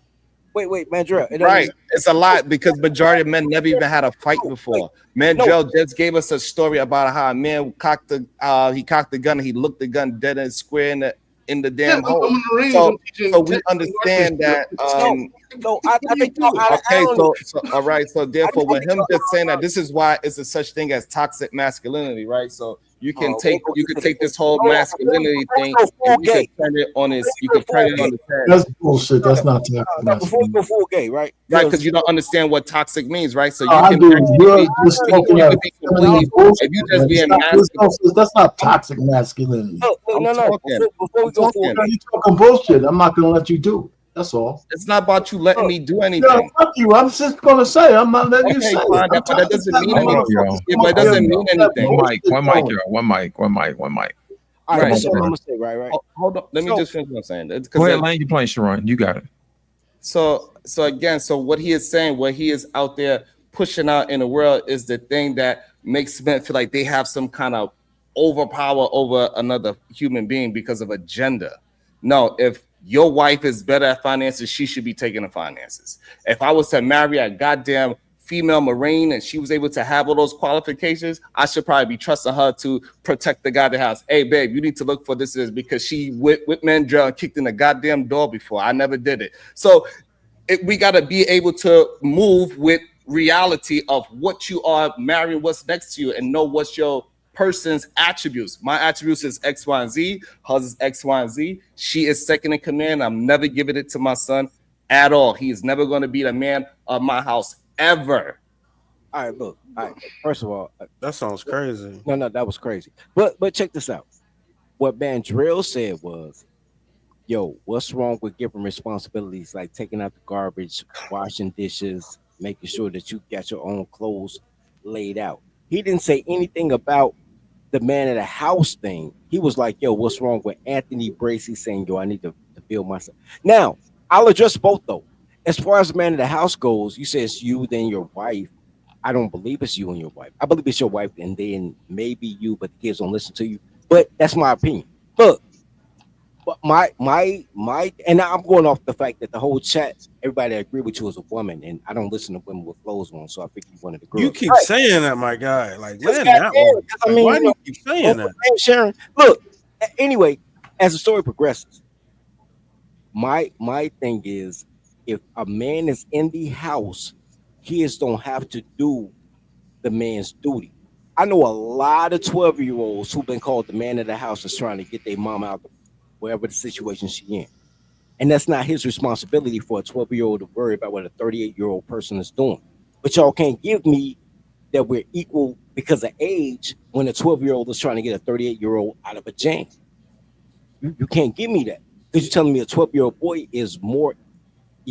Wait, Mandrell. Right, it's a lot because majority of men never even had a fight before. Mandrell just gave us a story about how a man cocked the gun and he looked the gun dead and square in the damn hole. So we understand that. I think so all right. So therefore, with him just saying that, this is why it's a such thing as toxic masculinity, right? So you can take this whole masculinity thing and you can turn it on his head. That's bullshit. That's not toxic masculinity. Before you go full gay, right? Right, because you don't understand what toxic means, right? So you I can do. actually If you just being masculine. That's not toxic masculinity. No. Before we go full gay, you're talking bullshit. I'm not gonna let you do it. That's all. It's not about you letting me do anything. No, fuck you. I'm just gonna say I'm not letting you say it. But that doesn't mean anything. It doesn't mean anything. One mic. All right, so I'm gonna say right. Hold on. Let me just finish what I'm saying. Go ahead, Lane. You playing Sharon. You got it. So again, what he is saying, what he is out there pushing out in the world is the thing that makes men feel like they have some kind of overpower over another human being because of a gender. No, if your wife is better at finances, she should be taking the finances. If I was to marry a goddamn female Marine and she was able to have all those qualifications, I should probably be trusting her to protect the goddamn house. Hey, babe, you need to look for this because she with Mandrell and kicked in the goddamn door before. I never did it. So we got to be able to move with reality of what you are marrying, what's next to you, and know what's your person's attributes. My attributes is X, Y, and Z. Hers is X, Y, and Z. She is second in command. I'm never giving it to my son at all. He is never going to be the man of my house ever. All right, look. All right. First of all, that sounds crazy. No, that was crazy. But check this out. What Mandrell said was, yo, what's wrong with giving responsibilities like taking out the garbage, washing dishes, making sure that you got your own clothes laid out? He didn't say anything about the man of the house thing. He was like, yo, what's wrong with Anthony Bracy saying, yo, I need to build myself. Now, I'll address both though. As far as the man of the house goes, you say it's you, then your wife. I don't believe it's you and your wife. I believe it's your wife and then maybe you, but the kids don't listen to you. But that's my opinion. Look, but my and I'm going off the fact that the whole chat, everybody agree with you as a woman, and I don't listen to women with clothes on, so I think you wanted to girl. You keep saying that, my guy. Like, man, that one. I mean, why do you keep saying that? Sharon, look. Anyway, as the story progresses, my thing is, if a man is in the house, kids don't have to do the man's duty. I know a lot of 12-year-olds who've been called the man of the house is trying to get their mom out of wherever the situation she's in. And that's not his responsibility for a 12-year-old to worry about what a 38-year-old person is doing. But y'all can't give me that we're equal because of age when a 12-year-old is trying to get a 38-year-old out of a jam. You can't give me that because you're telling me a 12-year-old boy is more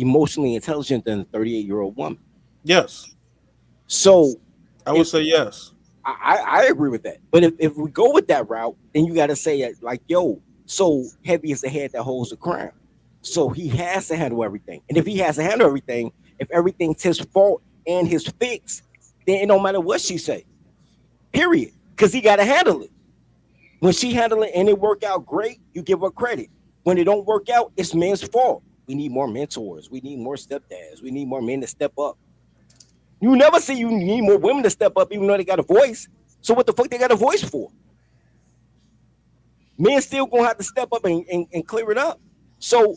emotionally intelligent than a 38-year-old woman. Yes. So I would say yes. I agree with that. But if we go with that route, then you got to say it like, yo, so heavy is the head that holds the crown. So he has to handle everything. And if he has to handle everything, if everything's his fault and his fix, then it don't matter what she say. Period. Because he got to handle it. When she handle it and it work out great, you give her credit. When it don't work out, it's men's fault. We need more mentors. We need more stepdads. We need more men to step up. You never see you need more women to step up, even though they got a voice. So what the fuck they got a voice for? Men still gonna have to step up and clear it up. So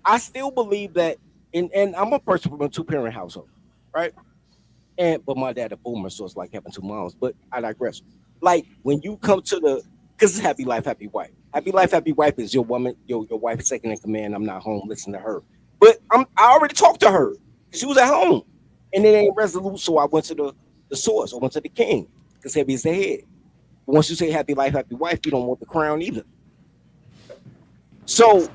I still believe that, and I'm a person from a 2-parent household, right? But my dad a boomer, so it's like having 2 moms. But I digress. Like when you come to because it's happy life, happy wife. Happy life, happy wife is your woman, your wife second in command. I'm not home, listen to her. But I already talked to her. She was at home. And it ain't resolute, so I went to the source. I went to the king, because heavy is the head. But once you say happy life, happy wife, you don't want the crown either. So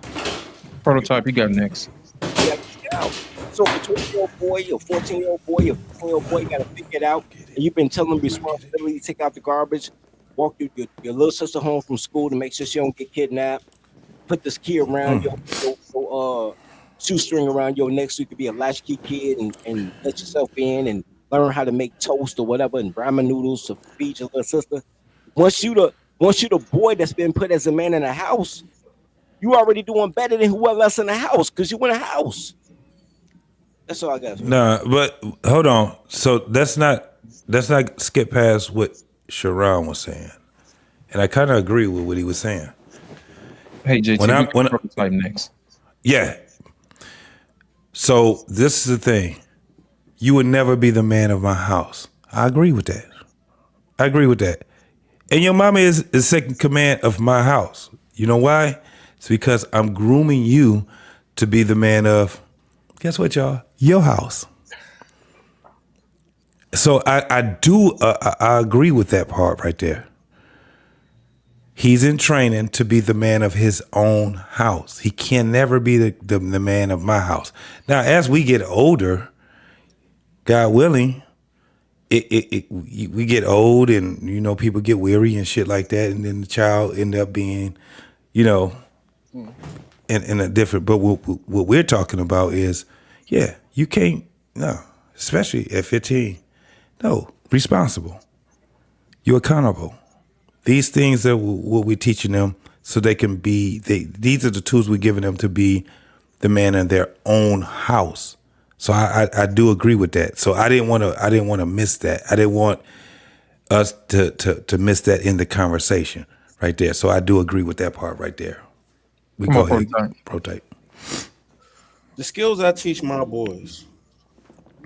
Prototype, you got next. you got to figure it out. So a 20-year-old boy, a 14-year-old boy, a 15-year-old boy got to figure it out. And you've been telling them responsibility, take out the garbage, walk your little sister home from school to make sure she don't get kidnapped, put this key around your shoestring around your neck so you could be a latchkey kid and let yourself in and learn how to make toast or whatever and ramen noodles to feed your little sister. Once you the boy that's been put as a man in a house, you already doing better than whoever else in the house because you in a house. That's all I got. Nah, but hold on. So that's not skip past what Sharon was saying, and I kind of agree with what he was saying. Hey JT, when Prototype next. Yeah. So this is the thing. You would never be the man of my house. I agree with that. And your mama is second command of my house. You know why? It's because I'm grooming you to be the man of, guess what, y'all? Your house. So I agree with that part right there. He's in training to be the man of his own house. He can never be the man of my house. Now, as we get older, God willing, we get old and, people get weary and shit like that. And then the child end up being, in a different, but what we're talking about is, yeah, you can't, no, especially at 15, no, responsible. You're accountable. These things are what we're teaching them so they can be, these are the tools we're giving them to be the man in their own house. So I do agree with that. So I didn't want to miss that. I didn't want us to miss that in the conversation right there. So I do agree with that part right there. We Come go on, ahead, Prototype. The skills I teach my boys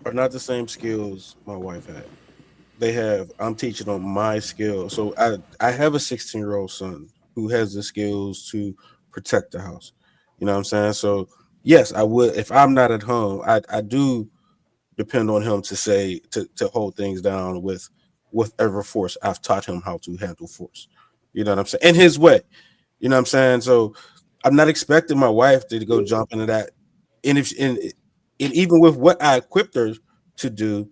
are not the same skills my wife had. I'm teaching them my skills. So I have a 16-year-old son who has the skills to protect the house. You know what I'm saying? So yes, I would, if I'm not at home, I do depend on him to say to hold things down with whatever force I've taught him how to handle force. You know what I'm saying? In his way. You know what I'm saying? So I'm not expecting my wife to go jump into that. And even with what I equipped her to do,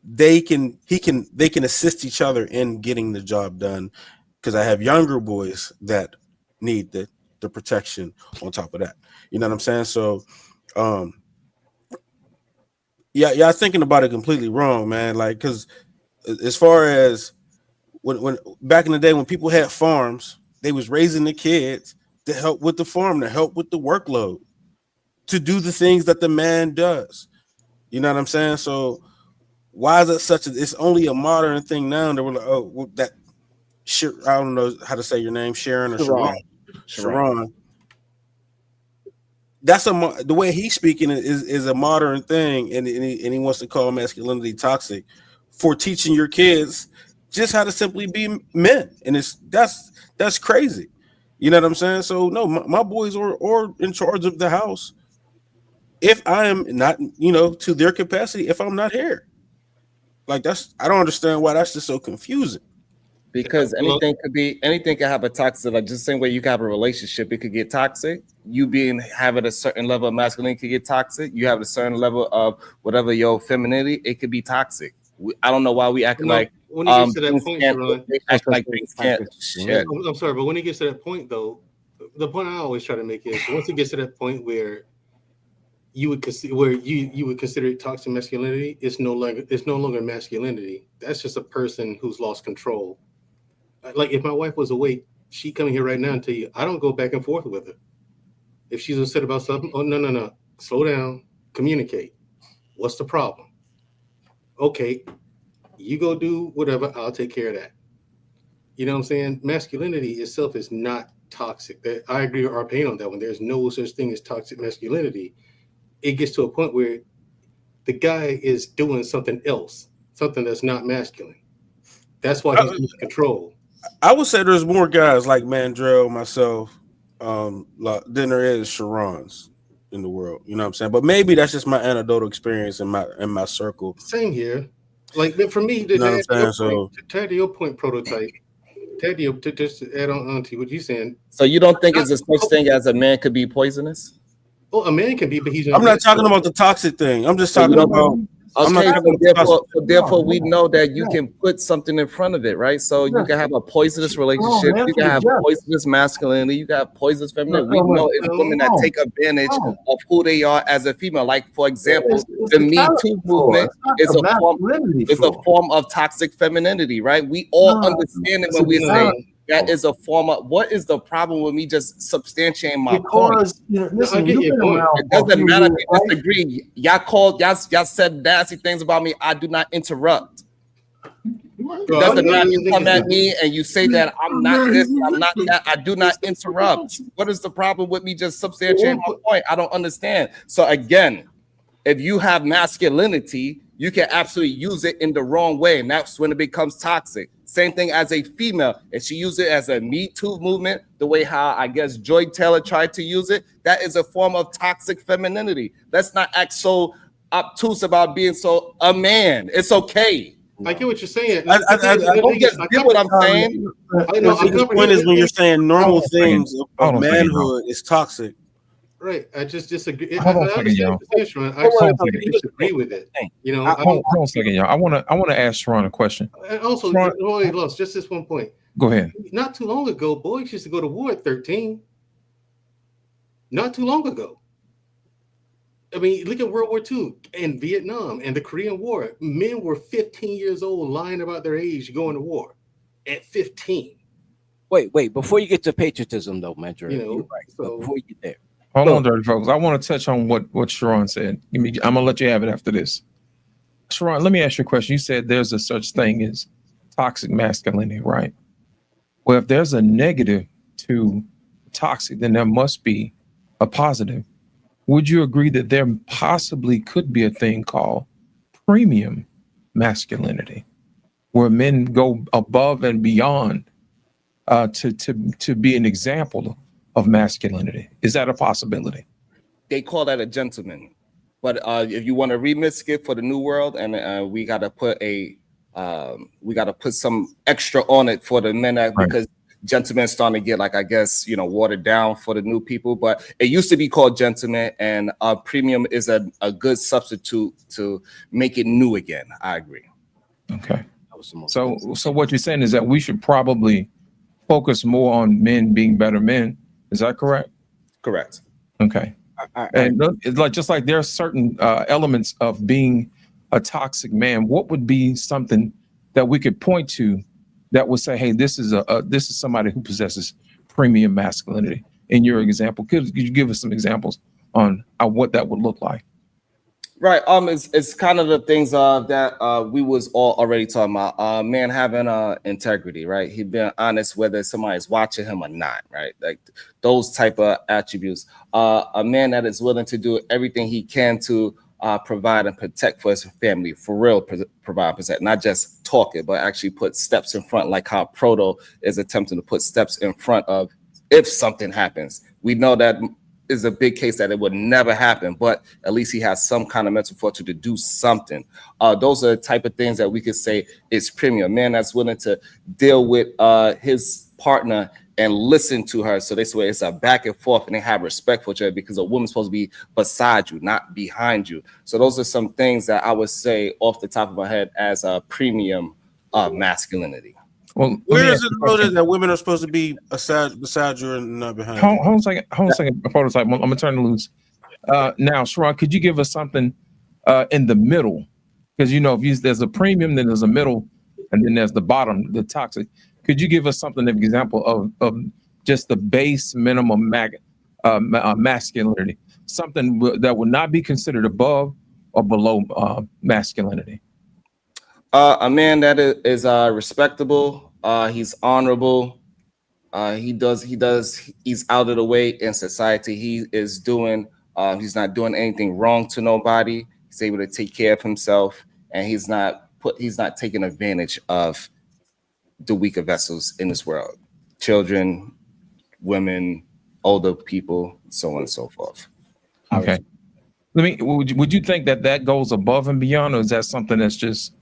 they can assist each other in getting the job done, because I have younger boys that need the protection on top of that. You know what I'm saying? So yeah, thinking about it completely wrong, man. Like, because as far as when back in the day when people had farms, they was raising the kids to help with the farm, to help with the workload, to do the things that the man does. You know what I'm saying? So why is it it's only a modern thing now that we're like, oh, well, that I don't know how to say your name, Sharon or Sharon. That's the way he's speaking is a modern thing, and he wants to call masculinity toxic for teaching your kids just how to simply be men, and that's crazy. You know what I'm saying? So no, my boys are in charge of the house if I am not, to their capacity, if I'm not here. Like, I don't understand why that's just so confusing. Because anything can have a toxic, like just the same way you can have a relationship, it could get toxic. You having a certain level of masculinity could get toxic. You have a certain level of whatever your femininity, it could be toxic. I don't know why we act like when it gets to that point, they act like things can't. Shit. I'm sorry, but when it gets to that point, though, the point I always try to make is once it gets to that point where you would consider it toxic masculinity, it's no longer masculinity. That's just a person who's lost control. Like if my wife was awake, she coming here right now and tell you, I don't go back and forth with her. If she's upset about something, oh no, slow down, communicate. What's the problem? Okay, you go do whatever, I'll take care of that. You know what I'm saying? Masculinity itself is not toxic. I agree with our pain on that one. There's no such thing as toxic masculinity. It gets to a point where the guy is doing something else, something that's not masculine. That's why he's losing control. I would say there's more guys like Mandrell, myself, than there is Sharon's in the world. You know what I'm saying? But maybe that's just my anecdotal experience in my circle. Same here. Like for me, to add to your point, prototype. Teddy, to just add on to what you're saying. So you don't think it's a such thing as a man could be poisonous? Oh, a man can be, but he's not. I'm not talking about the toxic thing. I'm just talking about. Okay, therefore we know that you can put something in front of it, right? So you can have a poisonous relationship, you can have poisonous masculinity, you can have poisonous femininity. We know it's women that take advantage of who they are as a female. Like, for example, the Me Too movement is a form of toxic femininity, right? We all understand it when we say that is a form of. What is the problem with me just substantiating my point? Listen, it doesn't matter if you disagree. Y'all said nasty things about me. I do not interrupt. It doesn't matter. You come at me and you say that I'm not this, I'm not that. I do not interrupt. What is the problem with me just substantiating my point? I don't understand. So again, if you have masculinity, you can absolutely use it in the wrong way, and that's when it becomes toxic. Same thing as a female. If she uses it as a Me Too movement, the way how I guess Joy Taylor tried to use it, that is a form of toxic femininity. Let's not act so obtuse about being so a man. It's okay. I get what you're saying. I get what I'm saying. The point is when you're saying normal things of manhood is toxic. Right. I just disagree. Hold on a second, y'all. I disagree with it. You know, hold on a second, y'all. I want to ask Sharon a question. And also, lost just this one point. Go ahead. Not too long ago, boys used to go to war at 13. Not too long ago. I mean, look at World War II and Vietnam and the Korean War. Men were 15 years old, lying about their age, going to war at 15. Wait. Before you get to patriotism, though, Mentor, you're right. So before you get there. Hold on, dirty folks. I want to touch on what Sharon said. I'm gonna let you have it after this. Sharon, let me ask you a question. You said there's a such thing as toxic masculinity, right? Well, if there's a negative to toxic, then there must be a positive. Would you agree that there possibly could be a thing called premium masculinity, where men go above and beyond to be an example of masculinity? Is that a possibility? They call that a gentleman, but if you want to remix it for the new world, and we got to put some extra on it for the men, because gentlemen starting to get, like, I guess, watered down for the new people. But it used to be called gentleman, and premium is a good substitute to make it new again. I agree. Okay. So what you're saying is that we should probably focus more on men being better men. Is that correct? Correct. Okay. And it's like, just like there are certain elements of being a toxic man, what would be something that we could point to that would say, hey, this is somebody who possesses premium masculinity? In your example, could you give us some examples on what that would look like? Right. It's kind of the things that we was all already talking about. Man having integrity, right? He being honest whether somebody's watching him or not, right? Like those type of attributes. A man that is willing to do everything he can to provide and protect for his family, for real, provide and protect, not just talk it, but actually put steps in front, like how Proto is attempting to put steps in front of if something happens. We know that is a big case that it would never happen, but at least he has some kind of mental fortitude to do something. Those are the type of things that we could say is premium. A man that's willing to deal with his partner and listen to her. So this way it's a back and forth and they have respect for each other, because a woman's supposed to be beside you, not behind you. So those are some things that I would say off the top of my head as a premium masculinity. Well, where is it noted that women are supposed to be beside you and not behind you? Hold on a second. Prototype. I'm gonna turn it loose. Now, Sharon, could you give us something in the middle? Because there's a premium, then there's a middle, and then there's the bottom, the toxic. Could you give us something, an example of just the base minimum masculinity, something that would not be considered above or below masculinity? A man that is respectable. He's honorable. He's out of the way in society. He is doing. He's not doing anything wrong to nobody. He's able to take care of himself, and he's not taking advantage of the weaker vessels in this world, children, women, older people, so on and so forth. Okay. Would you think that goes above and beyond, or is that something that's just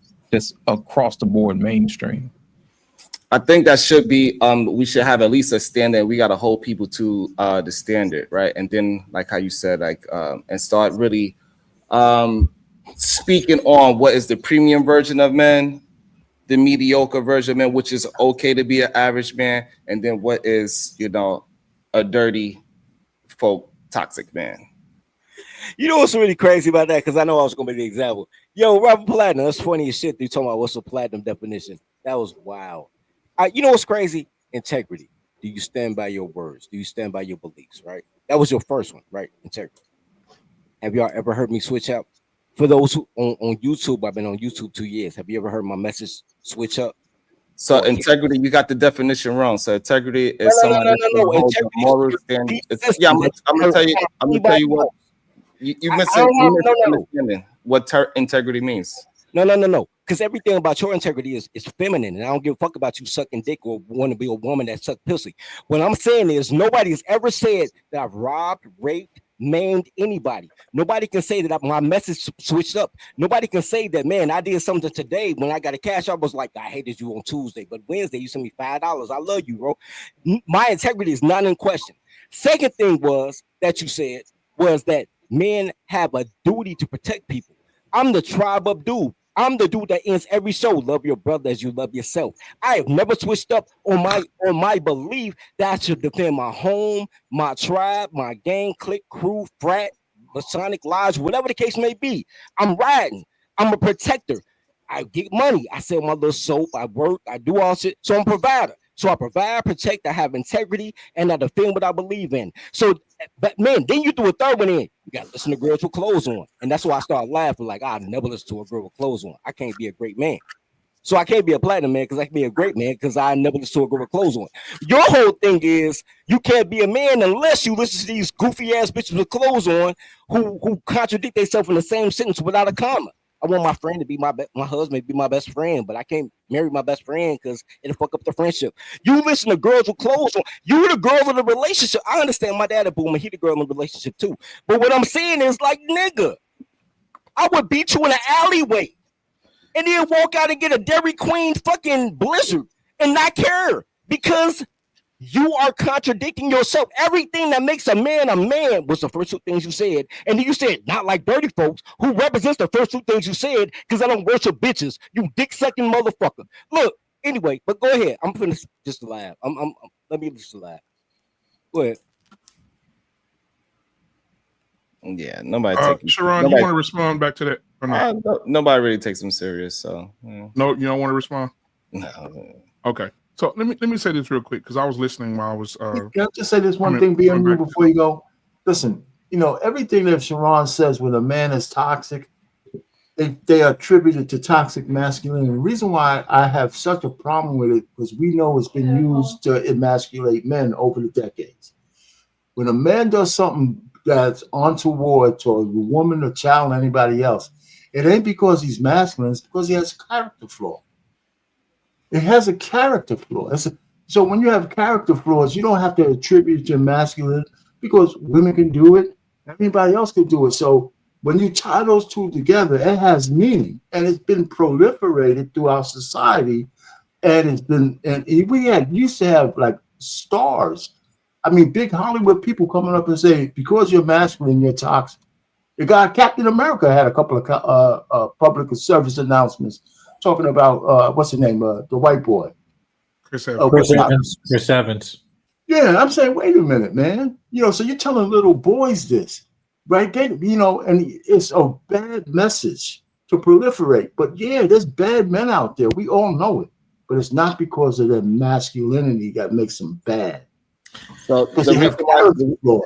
across the board mainstream? I think that should be, we should have at least a standard. We got to hold people to the standard, right? And then, like how you said, and start really speaking on what is the premium version of men, the mediocre version of men, which is okay to be an average man, and then what is, a dirty, folk, toxic man. You know what's really crazy about that? Because I know I was going to be the example. Yo, Robert Platinum, that's funny as shit. You talking about what's the platinum definition? That was wild. You know what's crazy? Integrity. Do you stand by your words? Do you stand by your beliefs, right? That was your first one, right? Integrity. Have y'all ever heard me switch up? For those who on YouTube, I've been on YouTube 2 years. Have you ever heard my message switch up? So integrity, you got the definition wrong. So integrity is someone that's the moral standard. Yeah, I'm gonna tell you. I'm gonna tell you what you misunderstanding what integrity means. No. Because everything about your integrity is feminine, and I don't give a fuck about you sucking dick or want to be a woman that suck pussy. What I'm saying is nobody's ever said that I've robbed, raped, maimed anybody. Nobody can say that my message switched up. Nobody can say that, man, I did something today when I got a cash. I was like, I hated you on Tuesday, but Wednesday you sent me $5. I love you, bro. My integrity is not in question. Second thing was that you said was that men have a duty to protect people. I'm the tribe of dude. I'm the dude that ends every show. Love your brother as you love yourself. I have never switched up on my belief that I should defend my home, my tribe, my gang, clique, crew, frat, Masonic lodge, whatever the case may be. I'm riding. I'm a protector. I get money. I sell my little soap. I work. I do all shit. So I'm a provider. So I provide, protect, I have integrity, and I defend what I believe in. So, but man, then you threw a third one in. You got to listen to girls with clothes on. And that's why I started laughing, like, I never listen to a girl with clothes on. I can't be a great man. So I can't be a platinum man because I can be a great man because I never listen to a girl with clothes on. Your whole thing is you can't be a man unless you listen to these goofy ass bitches with clothes on who contradict themselves in the same sentence without a comma. I want my friend to be my husband to be my best friend, but I can't marry my best friend because it'll fuck up the friendship. You listen to girls with clothes on. You the girl in the relationship. I understand my dad a boomer. He the girl in the relationship too. But what I'm saying is like, nigga, I would beat you in an alleyway and then walk out and get a Dairy Queen fucking Blizzard and not care because you are contradicting yourself. Everything that makes a man was the first two things you said. And then you said, not like dirty folks, who represents the first two things you said, because I don't worship bitches. You dick-sucking motherfucker. Look, anyway, but go ahead. I'm finished just to laugh. Let me just laugh. Go ahead. Yeah, nobody takes Sharon, you want to respond back to that? Or not? Nobody really takes them serious. So no, you don't want to respond? No. Okay. So let me say this real quick because I was listening while I was. Can I just say this one thing, BMU, before you go? Listen, everything that Sharon says when a man is toxic, they are attributed to toxic masculinity. The reason why I have such a problem with it because we know it's been used to emasculate men over the decades. When a man does something that's untoward to a woman, a child, or anybody else, it ain't because he's masculine, it's because he has a character flaw. It has a character flaw. So when you have character flaws, you don't have to attribute to masculine because women can do it. Anybody else can do it. So when you tie those two together, it has meaning, and it's been proliferated throughout society. And it's been, and we used to have like stars. I mean, big Hollywood people coming up and saying, because you're masculine, you're toxic. The guy, Captain America, had a couple of public service announcements talking about what's his name, the white boy, Chris Evans. Chris Evans. Yeah, I'm saying, wait a minute, man. So you're telling little boys this, right? And it's a bad message to proliferate. But yeah, there's bad men out there. We all know it. But it's not because of their masculinity that makes them bad. So the reason why,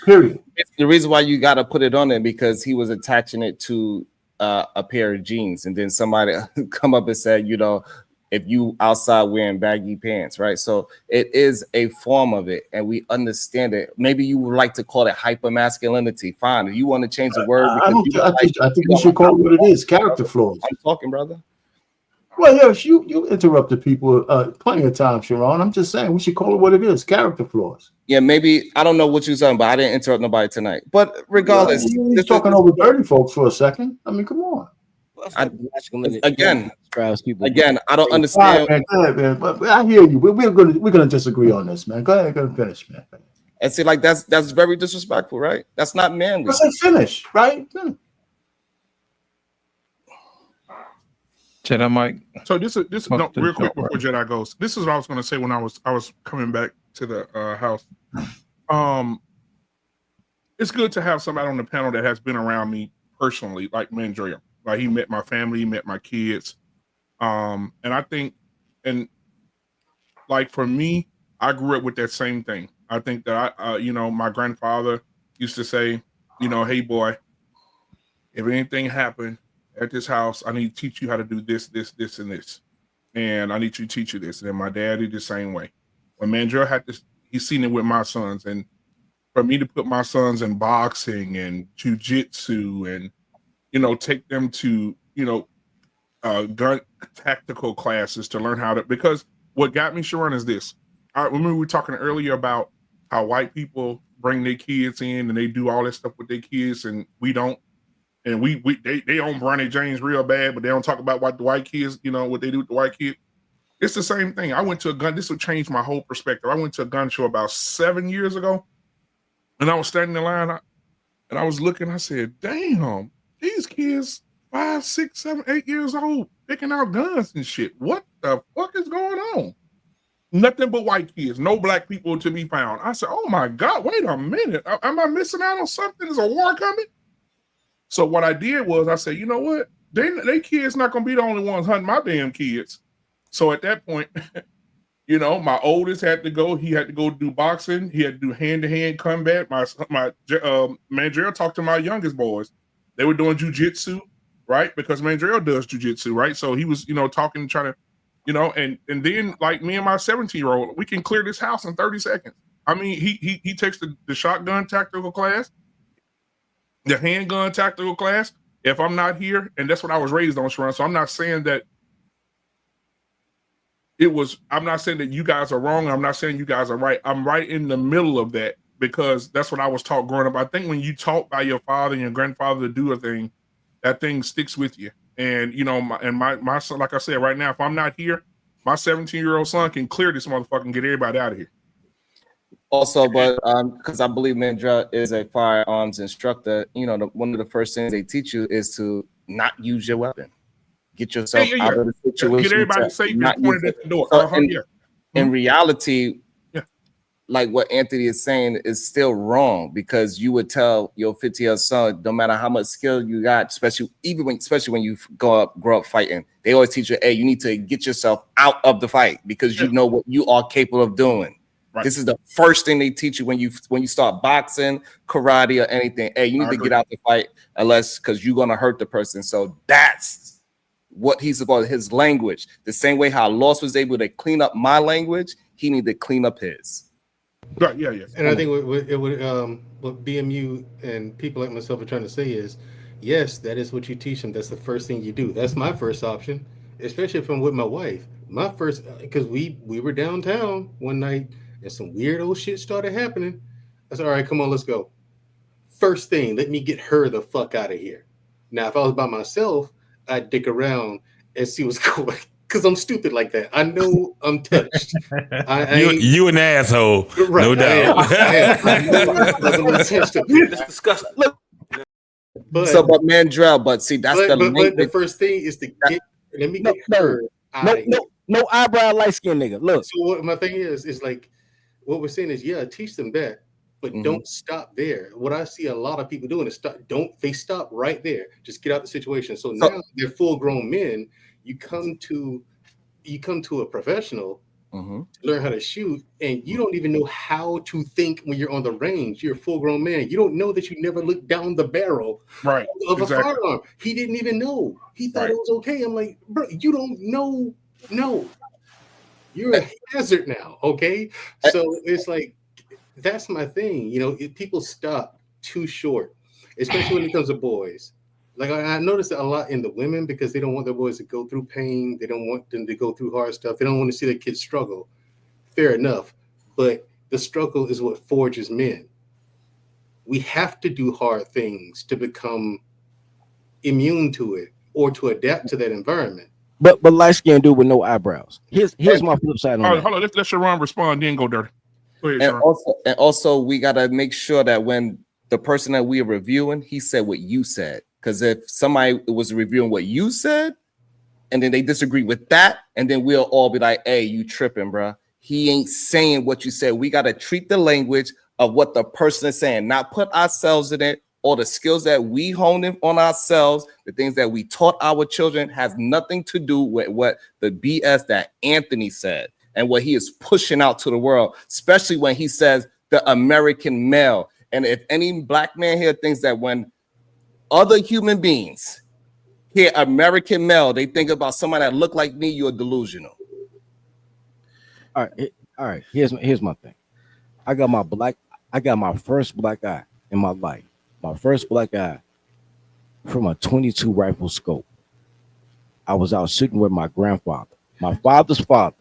period. The reason why you got to put it on there because he was attaching it to a pair of jeans, and then somebody come up and said, if you outside wearing baggy pants, right? So it is a form of it, and we understand it. Maybe you would like to call it hyper masculinity. Fine, if you want to change the word, I think we should call it what it is: character flaws. I'm talking, brother. Well, yes, you interrupted people plenty of times, Sharon. I'm just saying we should call it what it is: character flaws. Yeah, maybe I don't know what you're saying, but I didn't interrupt nobody tonight. But regardless, you're talking over 30 folks for a second. I mean, come on. Again, I don't understand. Right, man. But I hear you. We're gonna disagree on this, man. Go ahead, go finish, man. And see, like that's very disrespectful, right? That's not manly. Let's say finish, right? Jedi Mike. So this is no, real quick before Jedi goes. This is what I was going to say when I was coming back to the house. It's good to have somebody on the panel that has been around me personally, like Mandrea. Like he met my family, he met my kids, and I think, and like for me, I grew up with that same thing. I think that my grandfather used to say, hey boy, if anything happened at this house, I need to teach you how to do this, this, this, and this. And I need to teach you this. And then my dad did the same way. When Mandrea had this, he's seen it with my sons. And for me to put my sons in boxing and jujitsu and, take them to, gun tactical classes to learn how to, because what got me, Sharon, is this. I remember we were talking earlier about how white people bring their kids in and they do all that stuff with their kids and we don't. And they own Bronny James real bad, but they don't talk about what the white kids, what they do with the white kid. It's the same thing. I went to a gun. This will change my whole perspective. I went to a gun show about 7 years ago, and I was standing in line, and I was looking. I said, "Damn, these kids 5, 6, 7, 8 years old picking out guns and shit. What the fuck is going on? Nothing but white kids, no black people to be found." I said, "Oh my God, wait a minute. Am I missing out on something? Is a war coming?" So what I did was I said, you know what? They kids not gonna be the only ones hunting my damn kids. So at that point, my oldest had to go. He had to go do boxing. He had to do hand-to-hand combat. My Mandrea talked to my youngest boys. They were doing jujitsu, right? Because Mandrea does jujitsu, right? So he was, talking, trying to, and then like me and my 17-year-old, we can clear this house in 30 seconds. I mean, he takes the shotgun tactical class. The handgun tactical class, if I'm not here, and that's what I was raised on, Sharon. So I'm not saying that I'm not saying that you guys are wrong. I'm not saying you guys are right. I'm right in the middle of that because that's what I was taught growing up. I think when you taught by your father and your grandfather to do a thing, that thing sticks with you. And, my son, like I said, right now, if I'm not here, my 17-year-old son can clear this motherfucker and get everybody out of here. Also, but because I believe Mandrea is a firearms instructor, one of the first things they teach you is to not use your weapon. Get yourself out of the situation. Get everybody safe and pointed at the door. So in reality, like what Anthony is saying is still wrong because you would tell your 50-year-old son, no matter how much skill you got, especially when you grow up fighting, they always teach you, hey, you need to get yourself out of the fight because you know what you are capable of doing. Right. This is the first thing they teach you when you start boxing, karate, or anything. Hey, you need to get out the fight because you're gonna hurt the person. So that's what he's about. His language, the same way how Lost was able to clean up my language, he needed to clean up his. Right. Yeah. And I think what BMU and people like myself are trying to say is, yes, that is what you teach them. That's the first thing you do. That's my first option, especially if I'm with my wife. My first, because we were downtown one night. And some weird old shit started happening. I said, all right, come on, let's go. First thing, let me get her the fuck out of here. Now, if I was by myself, I'd dick around and see what's going. Because I'm stupid like that. I know I'm touched. You an asshole, right? no doubt. I know I'm not touched. It's disgusting. But Mandrell, but see, that's but the language. first thing is to get. Let me get her out of here. No eyebrow, light skinned nigga. Look. So what my thing is like, what we're saying is, yeah, teach them that, but don't stop there. What I see a lot of people doing is stop right there. Just get out the situation. So now they're full grown men. You come to a professional to learn how to shoot, and you don't even know how to think when you're on the range. You're a full grown man. You don't know that you never looked down the barrel of a firearm. He didn't even know. He thought it was okay. I'm like, bro, you don't know. No, you're a hazard now. Okay, so it's like that's my thing. You know, people stop too short, especially when it comes to boys. Like I noticed it a lot in the women because they don't want their boys to go through pain. They don't want them to go through hard stuff. They don't want to see their kids struggle. Fair enough. But the struggle is what forges men. We have to do hard things to become immune to it or to adapt to that environment. But light skinned dude with no eyebrows. Here's my flip side on that. Hold on, let Sharon respond, then go dirty. Go ahead, And also we gotta make sure that when the person that we are reviewing, he said what you said. Because if somebody was reviewing what you said, and then they disagree with that, and then we'll all be like, hey, you tripping, bro. He ain't saying what you said. We got to treat the language of what the person is saying, not put ourselves in it, or the skills that we hone in on ourselves, the things that we taught our children has nothing to do with what the BS that Anthony said and what he is pushing out to the world, especially when he says the American male. And if any black man here thinks that when other human beings hear American male, they think about somebody that look like me, you're delusional. All right. Here's my thing. I got my first black eye in my life. My first black eye from a 22 rifle scope. I was out shooting with my grandfather. My father's father.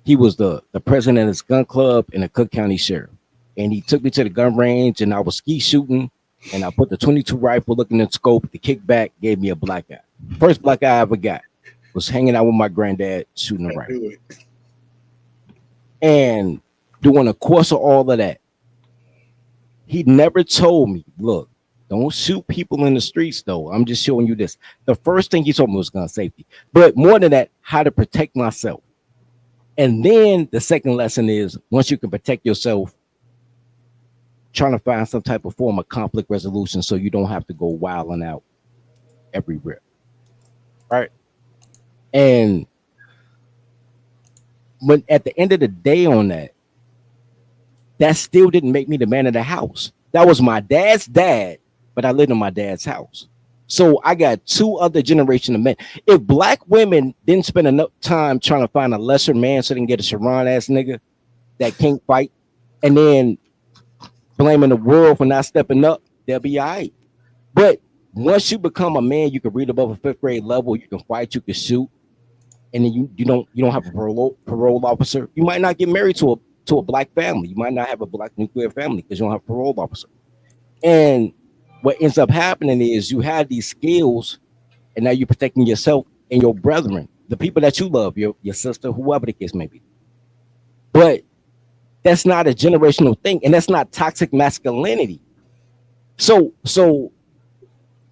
He was the president of his gun club and the Cook County sheriff. And he took me to the gun range and I was ski shooting. And I put the 22 rifle looking at the scope, the kickback gave me a black eye. First black eye I ever got was hanging out with my granddad shooting a rifle. And during the course of all of that, he never told me, look, don't shoot people in the streets though. I'm just showing you this. The first thing he told me was gun safety. But more than that, how to protect myself. And then the second lesson is once you can protect yourself, trying to find some type of form of conflict resolution so you don't have to go wilding out everywhere. Right. And when at the end of the day on that still didn't make me the man of the house. That was my dad's dad, but I lived in my dad's house. So I got two other generation of men. If black women didn't spend enough time trying to find a lesser man so they can get a Sharon ass nigga that can't fight, and then blaming the world for not stepping up, they'll be all right. But once you become a man, you can read above a 5th grade level, you can fight, you can shoot, and then you don't have a parole officer. You might not get married to a black family. You might not have a black nuclear family because you don't have a parole officer. And what ends up happening is you have these skills, and now you're protecting yourself and your brethren, the people that you love, your sister, whoever the case may be. But that's not a generational thing, and that's not toxic masculinity. So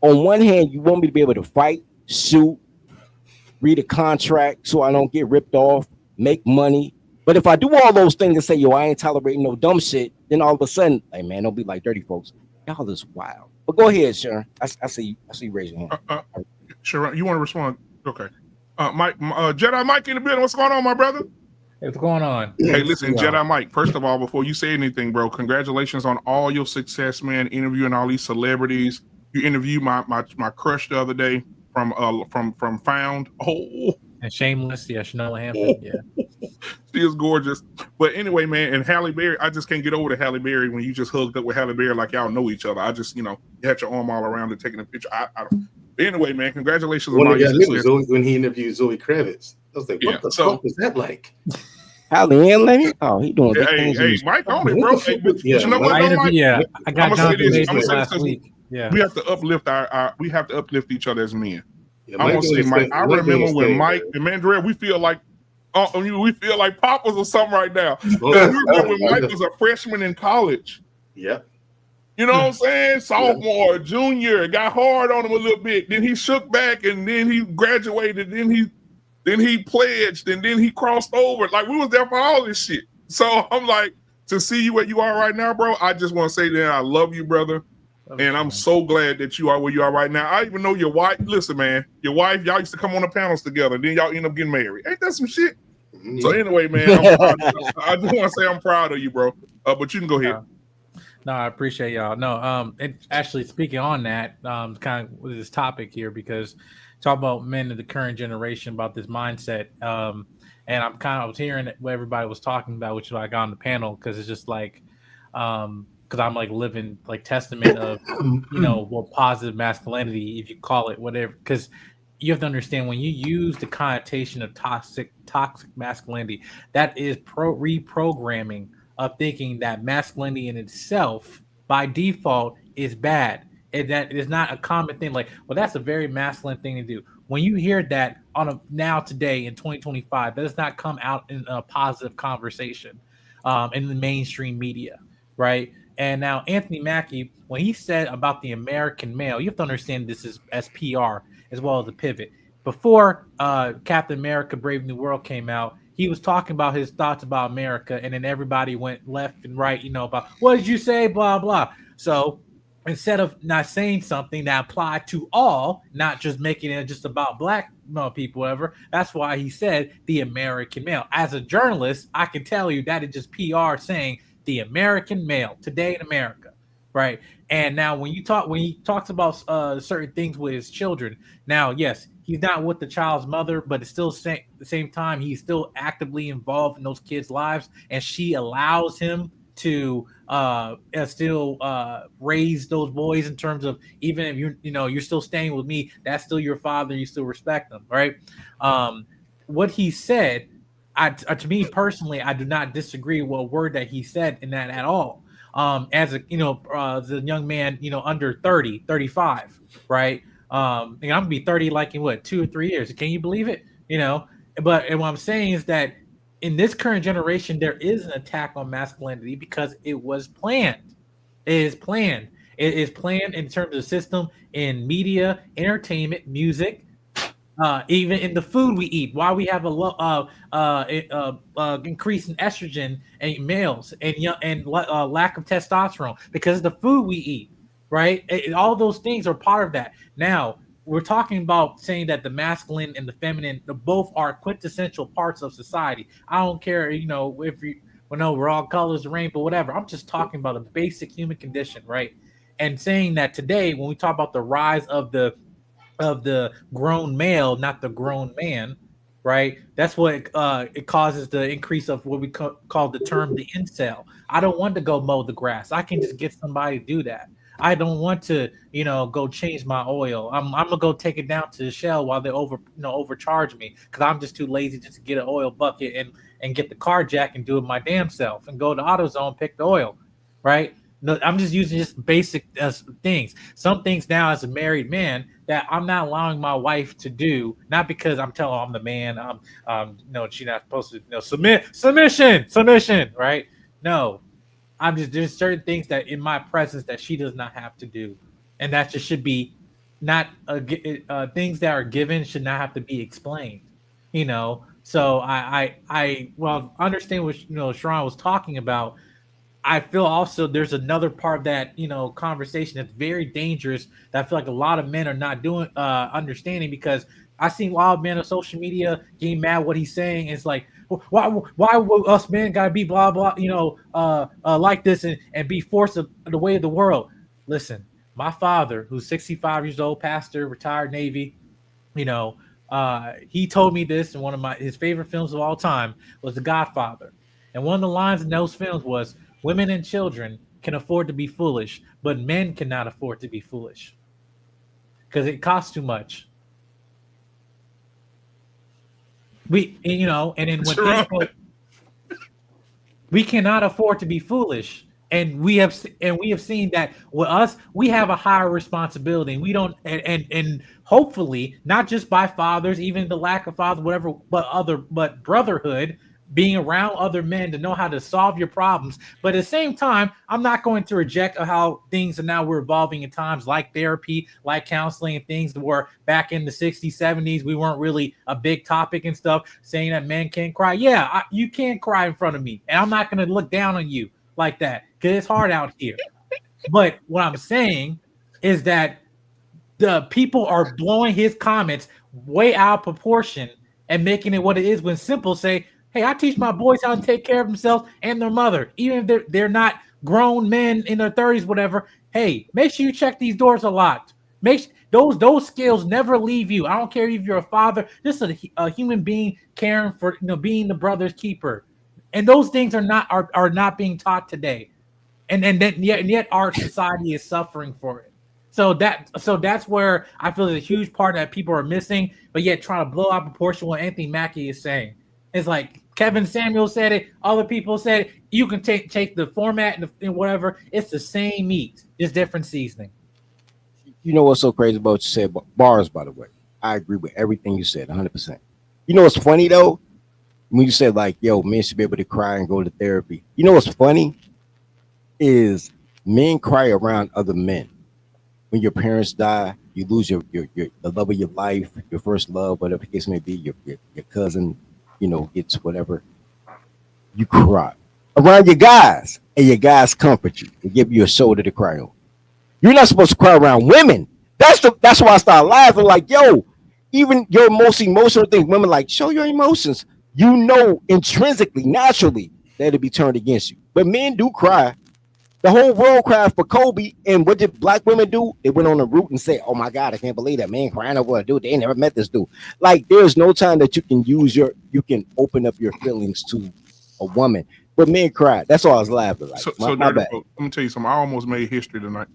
on one hand, you want me to be able to fight, shoot, read a contract so I don't get ripped off, make money. But if I do all those things and say, yo, I ain't tolerating no dumb shit, then all of a sudden, hey man, don't be like dirty folks. Y'all is wild. But go ahead, Sharon. I see you raise your hand. Sharon, you want to respond? Okay. Mike, Jedi Mike in the building. What's going on, my brother? Hey, what's going on? Hey, listen, Jedi Mike, first of all, before you say anything, bro, congratulations on all your success, man, interviewing all these celebrities. You interviewed my crush the other day from Found. Oh. And Shameless, yeah, Shanola Hampton, yeah. She is gorgeous. But anyway, man, and Halle Berry, I just can't get over to Halle Berry when you just hugged up with Halle Berry like y'all know each other. I just, you had your arm all around and taking a picture. I don't. Anyway, man, congratulations on all your success. When he interviewed Zoe Kravitz. I was like, what the fuck was that like? Hallie and Lenny? Oh, he doing big things in Hey, this. Mike on it, bro. Hey, but you know what, though, Mike? I I'm got gonna say Jonathan this. I'm gonna Majors say this last because week. Yeah. we have to uplift we have to uplift each other as men. Yeah, I'm Mike gonna doing say, his Mike. thing. I Mike doing remember his when thing, Mike man. and Mandrell, we feel like papas or something right now. Because we remember when Mike was a freshman in college. Yeah. You know what I'm saying? Sophomore, junior, it got hard on him a little bit. Then he shook back, and then he graduated. Then he pledged, and then he crossed over. Like, we was there for all this shit. So I'm like, to see you where you are right now, bro. I just want to say that I love you, brother. And I'm so glad that you are where you are right now. I even know your wife. Listen, man, your wife, y'all used to come on the panels together. Then y'all end up getting married. Ain't that some shit? Mm-hmm. So anyway, man, I'm proud. I just want to say I'm proud of you, bro. But you can go ahead. No, I appreciate y'all. No, and actually speaking on that, kind of with this topic here, because talk about men of the current generation about this mindset. And I was hearing what everybody was talking about, which is why I got on the panel, because it's just like, because I'm like living like testament of, well, positive masculinity, if you call it whatever, because you have to understand when you use the connotation of toxic masculinity, that is reprogramming of thinking that masculinity in itself by default is bad. And that is not a common thing. Like, well, that's a very masculine thing to do. When you hear that now today in 2025, that does not come out in a positive conversation in the mainstream media, right? And now Anthony Mackie, when he said about the American male, you have to understand this is as PR as well as a pivot. Before Captain America: Brave New World came out, he was talking about his thoughts about America, and then everybody went left and right, about what did you say, blah blah. So instead of not saying something that applied to all, not just making it just about black people, whatever, that's why he said the American male. As a journalist, I can tell you that is just PR saying the American male today in America, right? And now when he talks about certain things with his children, now yes, he's not with the child's mother, but it's still at the same time he's still actively involved in those kids' lives, and she allows him to still raise those boys in terms of, even if you're still staying with me, that's still your father, you still respect them, right? What he said, to me personally, I do not disagree with a word that he said in that at all. As a as a young man, under 30, 35, right? I'm gonna be 30 like in what, 2 or 3 years. Can you believe it? But what I'm saying is that in this current generation, there is an attack on masculinity because it was planned. It is planned. It is planned in terms of the system, in media, entertainment, music, even in the food we eat. Why we have a increase in estrogen in males and lack of testosterone, because of the food we eat, right? All those things are part of that. Now we're talking about saying that the masculine and the feminine, both are quintessential parts of society. I don't care, if we're all colors of the rainbow, whatever. I'm just talking about a basic human condition, right? And saying that today, when we talk about the rise of the grown male, not the grown man, right? That's what it causes the increase of what we call the term the incel. I don't want to go mow the grass. I can just get somebody to do that. I don't want to, go change my oil. I'm gonna go take it down to the shell while they overcharge me, because I'm just too lazy just to get an oil bucket and get the car jack and do it my damn self and go to AutoZone, pick the oil, right? No, I'm just using just basic things. Some things now as a married man that I'm not allowing my wife to do, not because I'm telling her I'm the man. She's not supposed to, submission, right? No, there's certain things that in my presence that she does not have to do, and that just should be not things that are given should not have to be explained. So I well understand what Sharon was talking about. I feel also there's another part of that conversation that's very dangerous that I feel like a lot of men are not doing understanding, because I seen wild men on social media getting mad what he's saying. It's like, why would us men gotta be blah blah like this and be forced of the way of the world? Listen, my father, who's 65 years old, pastor, retired Navy, he told me this in one of his favorite films of all time was The Godfather. And one of the lines in those films was, women and children can afford to be foolish, but men cannot afford to be foolish because it costs too much. And then when things go, We cannot afford to be foolish. And we have seen that with us, we have a higher responsibility. And we don't and hopefully not just by fathers, even the lack of father, whatever, but brotherhood, being around other men to know how to solve your problems. But at the same time, I'm not going to reject how things are now we're evolving in times like therapy, like counseling, and things that were back in the 60s, 70s. We weren't really a big topic and stuff, saying that men can't cry. Yeah, you can't cry in front of me, and I'm not going to look down on you like that because it's hard out here. But what I'm saying is that the people are blowing his comments way out of proportion and making it what it is when simple say, hey, I teach my boys how to take care of themselves and their mother, even if they're not grown men in their 30s, whatever. Hey, make sure you check these doors a lot. Make those skills never leave you. I don't care if you're a father, just a human being caring for being the brother's keeper. And those things are not being taught today. And yet our society is suffering for it. So that's where I feel there's a huge part that people are missing, but yet trying to blow out proportion what Anthony Mackie is saying. It's like Kevin Samuel said it, other people said it. You can take the format and whatever. It's the same meat, just different seasoning. You know what's so crazy about what you said? Bars, by the way. I agree with everything you said, 100%. You know what's funny though? When you said like, yo, men should be able to cry and go to therapy. You know what's funny? Is men cry around other men. When your parents die, you lose your the love of your life, your first love, whatever the case may be, your cousin, gets whatever. You cry around your guys, and your guys comfort you. They give you a shoulder to cry on. You're not supposed to cry around women. That's why I started laughing. Like, yo, even your most emotional things, women like show your emotions. Intrinsically, naturally, that it'll be turned against you. But men do cry. The whole world cried for Kobe, and what did black women do? They went on the route and said, "Oh my God, I can't believe that man crying over a dude. They never met this dude." Like, there's no time that you can open up your feelings to a woman, but men cry. That's all I was laughing. Like, my bad. Let me tell you something. I almost made history tonight.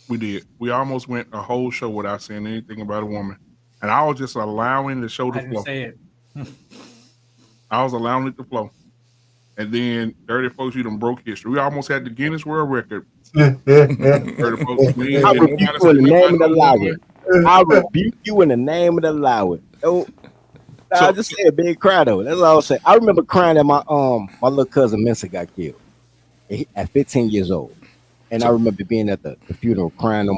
We did. We almost went a whole show without saying anything about a woman, and I was just allowing the show to flow. Say it. I was allowing it to flow. And then 30 folks, you done broke history. We almost had the Guinness World Record. 30 folks, I rebuke you in the name of the Lord. I rebuke you in the name of the Lord. I just said big cry though. That's all I was saying. I remember crying that my little cousin Mensa got killed at 15 years old. And I remember being at the funeral crying on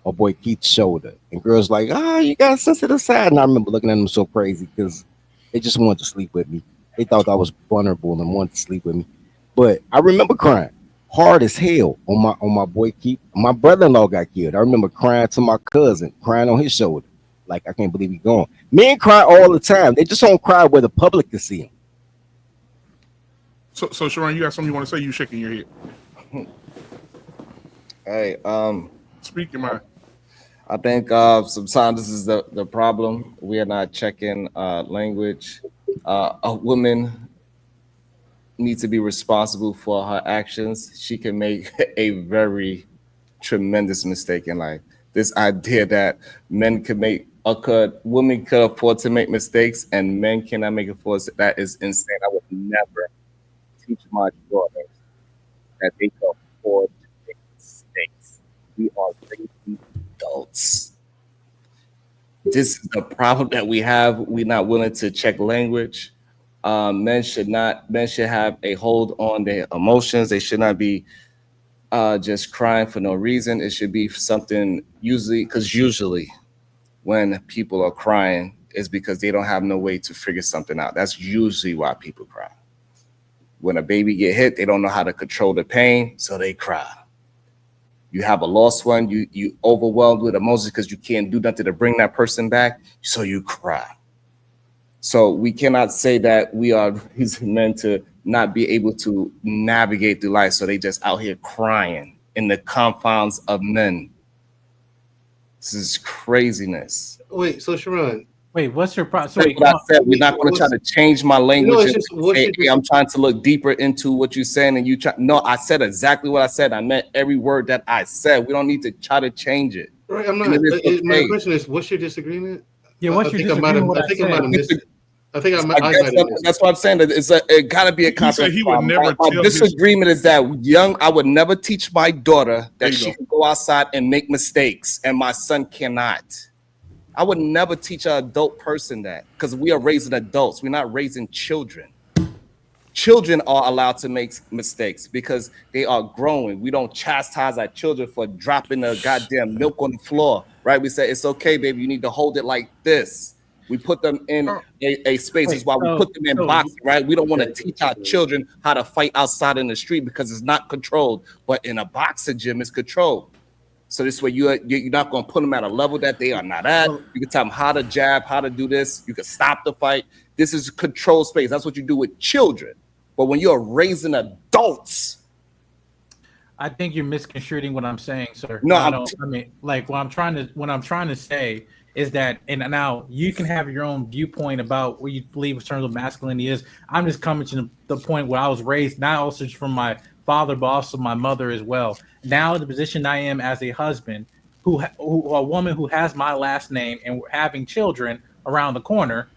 my boy Keith's shoulder. And girls like, you got a sensitive side. And I remember looking at them so crazy because they just wanted to sleep with me. They thought I was vulnerable and wanted to sleep with me. But I remember crying hard as hell on my boy Keith. My brother-in-law got killed. I remember crying to my cousin, crying on his shoulder. Like, I can't believe he's gone. Men cry all the time. They just don't cry where the public can see them. So Sharon, you got something you want to say? You shaking your head. Hey, speak your mind. I think sometimes this is the problem. We are not checking language. A woman needs to be responsible for her actions. She can make a very tremendous mistake in life. This idea that women could afford to make mistakes and men cannot make it for us, that is insane. I would never teach my daughters that they can afford to make mistakes. We are raising adults. This is the problem that we have. We're not willing to check language. Men should have a hold on their emotions. They should not be just crying for no reason. It should be something usually when people are crying is because they don't have no way to figure something out. That's usually why people cry. When a baby get hit, they don't know how to control the pain, so they cry. You have a lost one, you overwhelmed with emotions because you can't do nothing to bring that person back, so you cry. So we cannot say that we are meant to not be able to navigate through life, so they just out here crying in the confines of men. This is craziness. Wait, so Sharon. Wait, what's your problem? So I said we're not going to try to change my language. I'm trying to look deeper into what you're saying, and you try. No, I said exactly what I said. I meant every word that I said. We don't need to try to change it. Right, I'm not. My question is, what's your disagreement? Yeah, what's your disagreement? I think I might have missed it. I think I guess that's what I'm saying. It got to be a He said concept. he would never My tell his- disagreement is that I would never teach my daughter There that you she go. can go outside and make mistakes, and my son cannot. I would never teach an adult person that, because we are raising adults. We're not raising children. Children are allowed to make mistakes because they are growing. We don't chastise our children for dropping the goddamn milk on the floor, right? We say, it's okay, baby, you need to hold it like this. We put them in a space. That's why we put them in boxing, right? We don't want to teach our children how to fight outside in the street because it's not controlled. But in a boxing gym, it's controlled. So this way you're not going to put them at a level that they are not at. You can tell them how to jab, how to do this. You can stop the fight. This is control space. That's what you do with children. But when you're raising adults, I think you're misconstruing what I'm saying, sir. No, I mean, like what I'm trying to say is that, and now you can have your own viewpoint about what you believe in terms of masculinity is. I'm just coming to the point where I was raised, not also from my father, but also my mother as well. Now, the position I am as a husband, who a woman who has my last name and having children around the corner,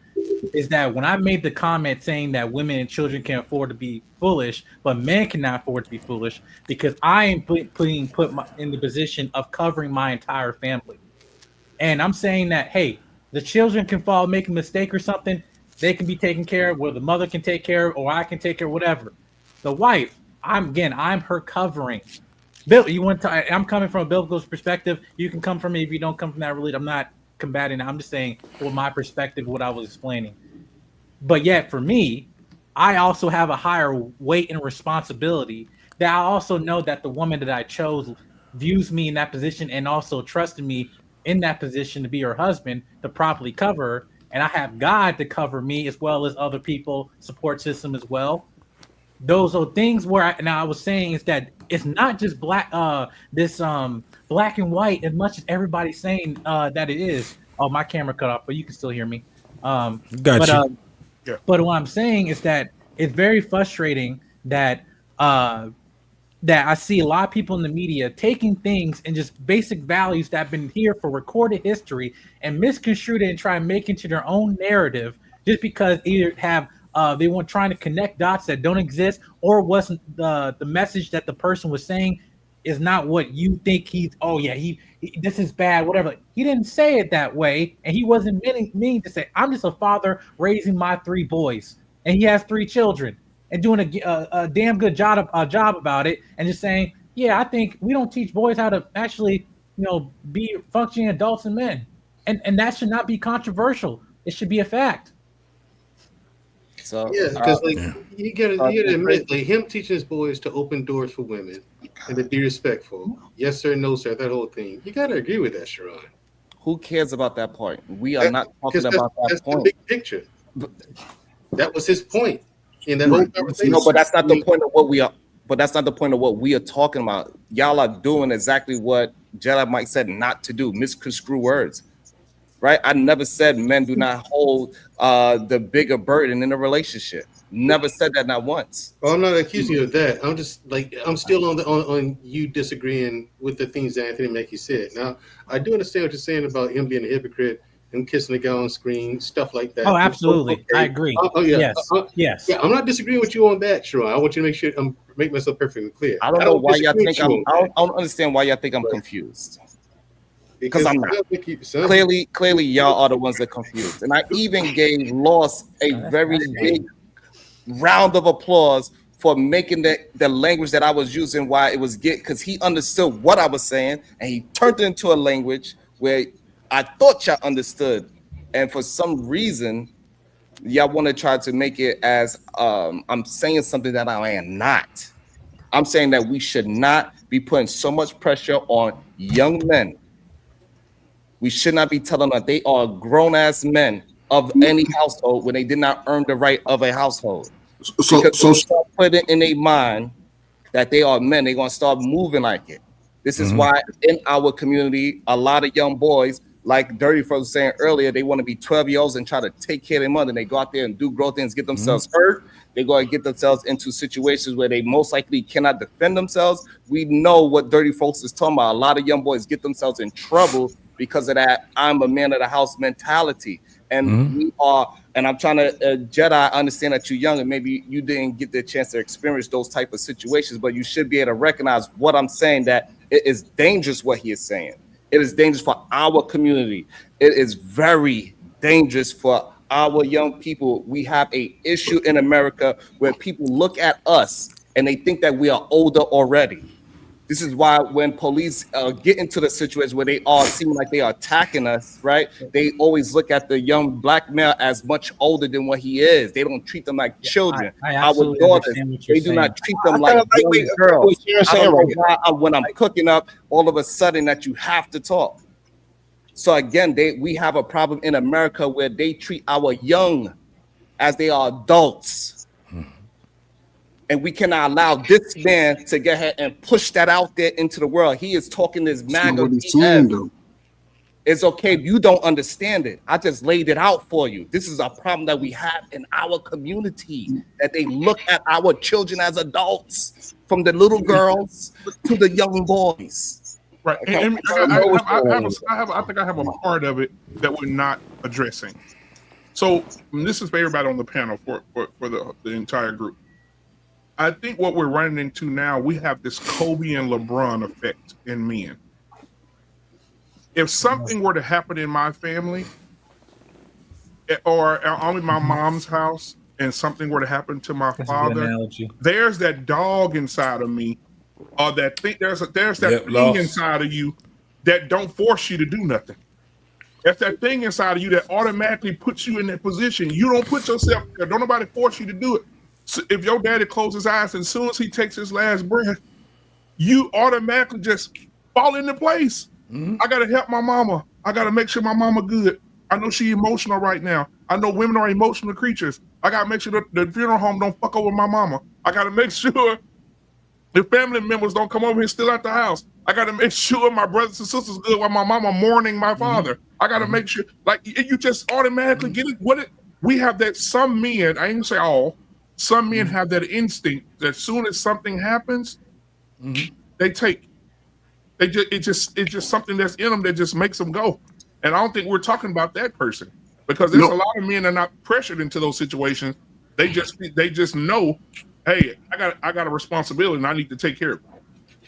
is that when I made the comment saying that women and children can afford to be foolish, but men cannot afford to be foolish, because I am put in the position of covering my entire family. And I'm saying that, hey, the children can fall, make a mistake or something, they can be taken care of, where the mother can take care of, or I can take care of, whatever. The wife, I'm her covering. Bill, I'm coming from a biblical perspective. You can come from me if you don't come from that religion. I'm not combating it. I'm just saying what my perspective, what I was explaining. But yet for me, I also have a higher weight and responsibility, that I also know that the woman that I chose views me in that position and also trusted me in that position to be her husband, to properly cover her. And I have God to cover me as well as other people, support system as well. Those are things where I was saying is that it's not just black black and white as much as everybody's saying that it is. Oh, my camera cut off, but you can still hear me. Got you. But what I'm saying is that it's very frustrating that that I see a lot of people in the media taking things and just basic values that have been here for recorded history and misconstrued it and try and make into their own narrative, just because either have they want trying to connect dots that don't exist, or wasn't the message that the person was saying is not what you think he this is bad, whatever. He didn't say it that way, and he wasn't meaning to say, I'm just a father raising my 3 boys, and he has 3 children, and doing a damn good job about it, and just saying, yeah, I think we don't teach boys how to actually, be functioning adults and men, and that should not be controversial. It should be a fact. So yeah, because you gotta admit, like him teaching his boys to open doors for women and to be respectful. Yes sir, no sir, that whole thing. You gotta agree with that, Sharon. Who cares about that point? We are not talking about that point. The big picture. That was his point in that whole conversation. No, but that's not the point of what we are. But that's not the point of what we are talking about. Y'all are doing exactly what Jedi Mike said not to do: misconstrue words. Right? I never said men do not hold the bigger burden in a relationship. Never said that, not once. Well, I'm not accusing you of that. I'm just I'm still on you disagreeing with the things that Anthony Mackie said. Now, I do understand what you're saying about him being a hypocrite and kissing the guy on screen, stuff like that. Oh, absolutely. Okay. I agree. Yeah. Yes. Yeah, I'm not disagreeing with you on that, Sharon. I want you to make sure make myself perfectly clear. I don't know why y'all think I don't understand why y'all think I'm confused. Because I'm not. Clearly, y'all are the ones that confused. And I even gave Loss a very big round of applause for making the language that I was using, why it was because he understood what I was saying, and he turned it into a language where I thought y'all understood. And for some reason, y'all want to try to make it as I'm saying something that I am not. I'm saying that we should not be putting so much pressure on young men. We should not be telling them that they are grown-ass men of any household when they did not earn the right of a household. Because when they start putting in their mind that they are men, they're going to start moving like it. This is why in our community, a lot of young boys, like Dirty Fro was saying earlier, they want to be 12-year-olds and try to take care of their mother. And they go out there and do grow things, get themselves hurt. They go and get themselves into situations where they most likely cannot defend themselves. We know what Dirty Folks is talking about. A lot of young boys get themselves in trouble because of that I'm a man of the house mentality. And we are, and I'm trying to, Jedi, I understand that you're young and maybe you didn't get the chance to experience those type of situations, but you should be able to recognize what I'm saying, that it is dangerous what he is saying. It is dangerous for our community. It is very dangerous for our young people. We have an issue in America where people look at us and they think that we are older already. This is why when police get into the situation where they all seem like they are attacking us, right? They always look at the young black male as much older than what he is. They don't treat them like children. I Our absolutely daughters, understand what you're they do not saying. treat them I like kinda like young what girls. you're I saying don't know right why when I'm cooking up, all of a sudden that you have to talk. So again, we have a problem in America where they treat our young as they are adults. And we cannot allow this man to get ahead and push that out there into the world. He is talking this That's not MAGA what he's BS. saying, though. It's okay if you don't understand it. I just laid it out for you. This is a problem that we have in our community, that they look at our children as adults, from the little girls to the young boys. Right. Okay. And I think I have a part of it that we're not addressing. So this is for everybody on the panel, for the entire group. I think what we're running into now, we have this Kobe and LeBron effect in men. If something were to happen in my family, or I'm in my mom's house, and something were to happen to my father, there's that dog inside of me, or that thing. There's that thing inside of you that don't force you to do nothing. That's that thing inside of you that automatically puts you in that position. You don't put yourself there. Don't nobody force you to do it. So if your daddy closes his eyes and as soon as he takes his last breath, you automatically just fall into place. I gotta help my mama. I gotta make sure my mama good. I know she emotional right now. I know women are emotional creatures. I gotta make sure that the funeral home don't fuck over my mama. I gotta make sure the family members don't come over here still at the house. I gotta make sure my brothers and sisters good while my mama mourning my father. I gotta make sure, like, you just automatically get it. We have that. Some men, I ain't gonna say all, some men have that instinct that as soon as something happens, they take. It's just something that's in them that just makes them go. And I don't think we're talking about that person, because there's a lot of men that are not pressured into those situations. They just know, hey, I got a responsibility and I need to take care of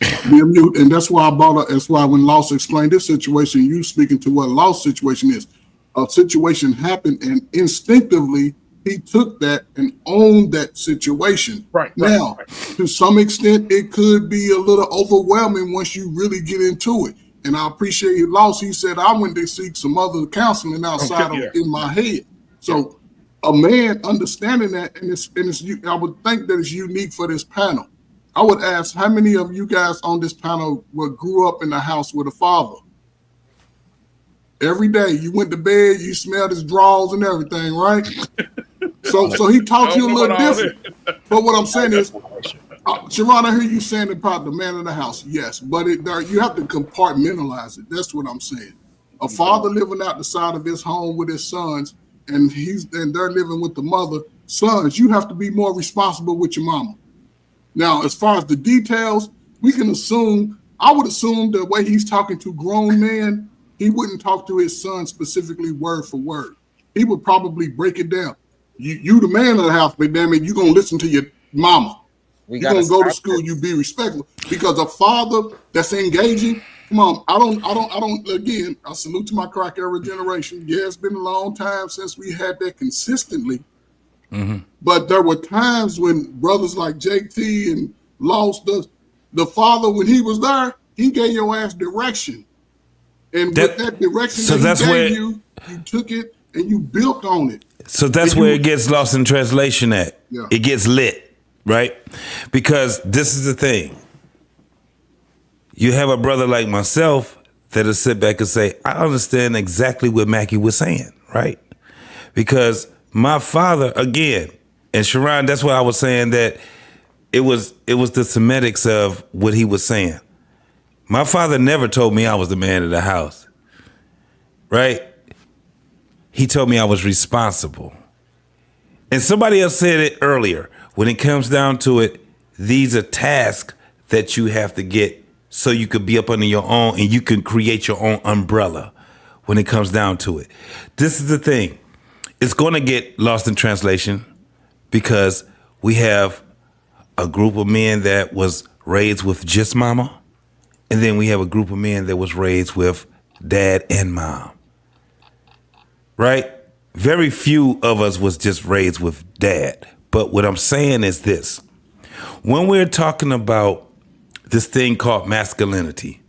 it. And that's why that's why when Loss explained this situation, you speaking to what Loss situation is. A situation happened and instinctively he took that and owned that situation. Right. Now, to some extent, it could be a little overwhelming once you really get into it. And I appreciate your Loss. He said, I went to seek some other counseling outside of in my head. So a man understanding that, and it's I would think that it's unique for this panel. I would ask, how many of you guys on this panel grew up in a house with a father? Every day you went to bed, you smelled his drawers and everything, right? So he taught you a little different. But what I'm saying is, Sharon, I hear you saying about the man in the house. Yes, but you have to compartmentalize it. That's what I'm saying. A father living out the side of his home with his sons, and they're living with the mother. Sons, you have to be more responsible with your mama. Now, as far as the details, we can assume. I would assume the way he's talking to grown men, he wouldn't talk to his son specifically word for word. He would probably break it down. You the man of the house, but damn it, you gonna listen to your mama. You're gonna go to school. You be respectful, because a father that's engaging. Come on, I don't. Again, I salute to my crack era generation. Yeah, it's been a long time since we had that consistently. But there were times when brothers like JT and Lost the father, when he was there, he gave your ass direction, and with that direction that he gave you took it and you built on it. So that's where it gets lost in translation at. Yeah. It gets lit, right? Because this is the thing. You have a brother like myself that'll sit back and say, I understand exactly what Mackie was saying, right? Because my father, again, and Sharon, that's what I was saying, that it was the semantics of what he was saying. My father never told me I was the man of the house, right? He told me I was responsible. And somebody else said it earlier. When it comes down to it, these are tasks that you have to get so you could be up under your own and you can create your own umbrella when it comes down to it. This is the thing. it's going to get lost in translation because we have a group of men that was raised with just mama, and then we have a group of men that was raised with dad and mom. Right? Very few of us was just raised with dad. But what I'm saying is this. When we're talking about this thing called masculinity,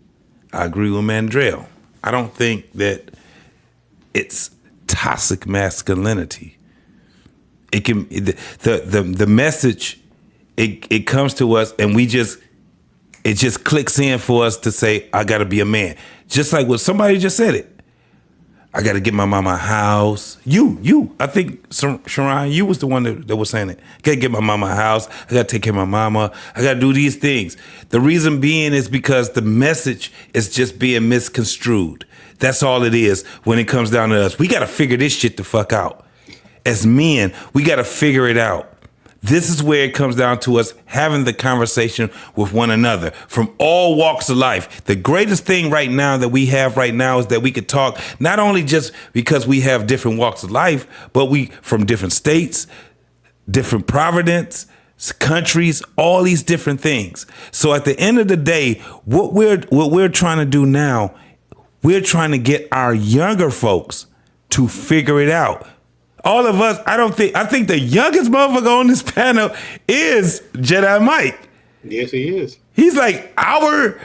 I agree with Mandrell. I don't think that it's toxic masculinity. It can the message it comes to us and it just clicks in for us to say I got to be a man. Just like what somebody just said it. I got to get my mama a house. I think, Sharon, you was the one that was saying it. I got to get my mama a house. I got to take care of my mama. I got to do these things. The reason being is because the message is just being misconstrued. That's all it is when it comes down to us. We got to figure this shit the fuck out. As men, we got to figure it out. This is where it comes down to us having the conversation with one another from all walks of life. The greatest thing right now that we have right now is that we could talk not only just because we have different walks of life, but we from different states, different providence, countries, all these different things. So at the end of the day, what we're trying to do now, we're trying to get our younger folks to figure it out. All of us, I think the youngest motherfucker on this panel is Jedi Mike. Yes, he is. He's like our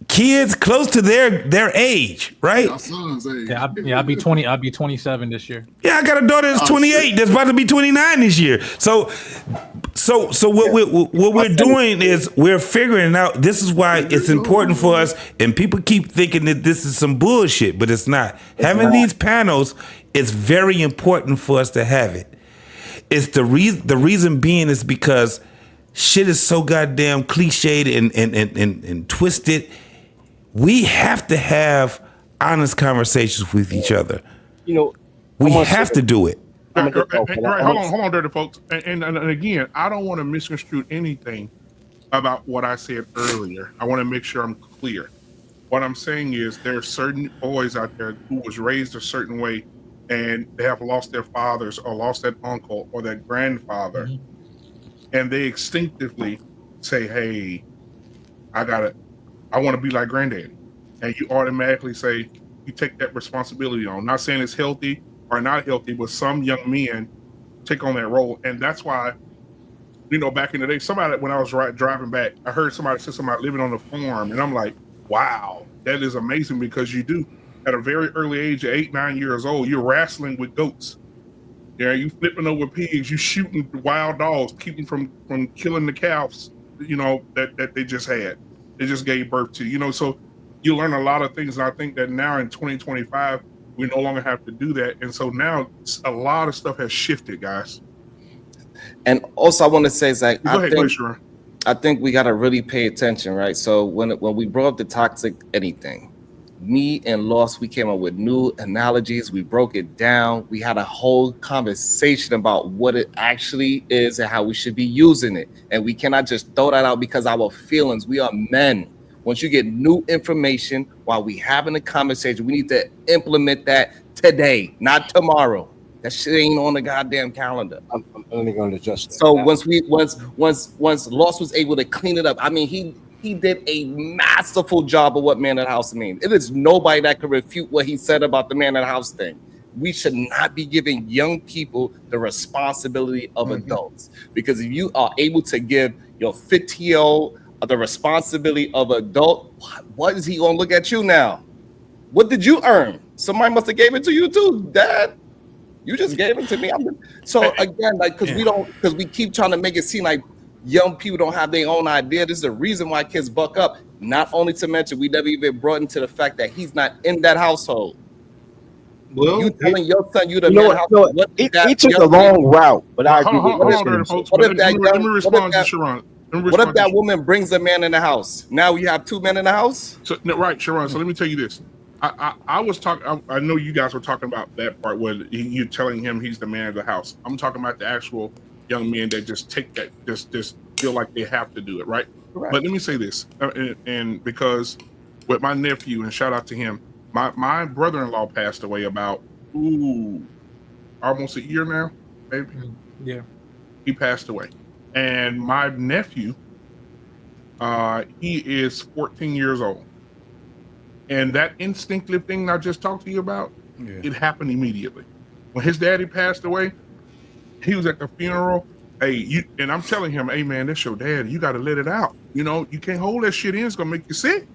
kids close to their age, right? Our son's age. Yeah, I'll be 20. I'll be 27 this year. Yeah, I got a daughter that's 28 that's about to be 29 this year. So what we're doing is we're figuring out. This is why it's important for us. And people keep thinking that this is some bullshit, but it's not. Having these panels, it's very important for us to have it. It's the reason being is because shit is so goddamn cliched and twisted. We have to have honest conversations with each other. You know, we have to do it. Right, hold on, dirty folks. And again, I don't want to misconstrue anything about what I said earlier. I want to make sure I'm clear. What I'm saying is there are certain boys out there who was raised a certain way and they have lost their fathers or lost that uncle or that grandfather. And they instinctively say, hey, I want to be like granddaddy. And you automatically say, you take that responsibility on. Not saying it's healthy or not healthy, but some young men take on that role. And that's why, back in the day, when I was driving back, I heard somebody say somebody living on a farm. And I'm like, wow, that is amazing because you do. At a very early age of 8, 9 years old, you're wrestling with goats. Yeah, you flipping over pigs, you shooting wild dogs, keeping from killing the calves, that they just had. They just gave birth to. So you learn a lot of things. And I think that now in 2025, we no longer have to do that. And so now a lot of stuff has shifted, guys. And also I want to say is like, go ahead, Sharon. I think we got to really pay attention, right? So when we brought up the toxic anything, me and Lost, we came up with new analogies. We broke it down. We had a whole conversation about what it actually is and how we should be using it. And we cannot just throw that out because our feelings. We are men. Once you get new information while we having a conversation, we need to implement that today, not tomorrow. That shit ain't on the goddamn calendar. I'm only going to adjust. So once Lost was able to clean it up, I mean, he did a masterful job of what man of the house means. It is nobody that can refute what he said about the man of the house thing. We should not be giving young people the responsibility of adults, because if you are able to give your 15-year-old the responsibility of adult, what is he gonna look at you now? What did you earn? Somebody must have gave it to you too, Dad. You just gave it to me. So again, like, because we keep trying to make it seem like young people don't have their own idea. This is the reason why kids buck up. Not only to mention, we never even brought into the fact that he's not in that household. Well, you telling your son you the man household. He took the wrong route, but I agree with let me respond to Sharon. What if that woman brings a man in the house? Now you have 2 men in the house? So, no, right, Sharon. So let me tell you this. I was talking. I know you guys were talking about that part where you're telling him he's the man of the house. I'm talking about the actual young men that just take that, just feel like they have to do it, right? Correct. But let me say this, and because with my nephew, and shout out to him, my brother-in-law passed away about almost a year now, maybe. Yeah. He passed away. And my nephew, he is 14 years old. And that instinctive thing I just talked to you about, it happened immediately. When his daddy passed away, he was at the funeral. And I'm telling him, hey man, that's your dad. You got to let it out. You know, you can't hold that shit in. It's gonna make you sick.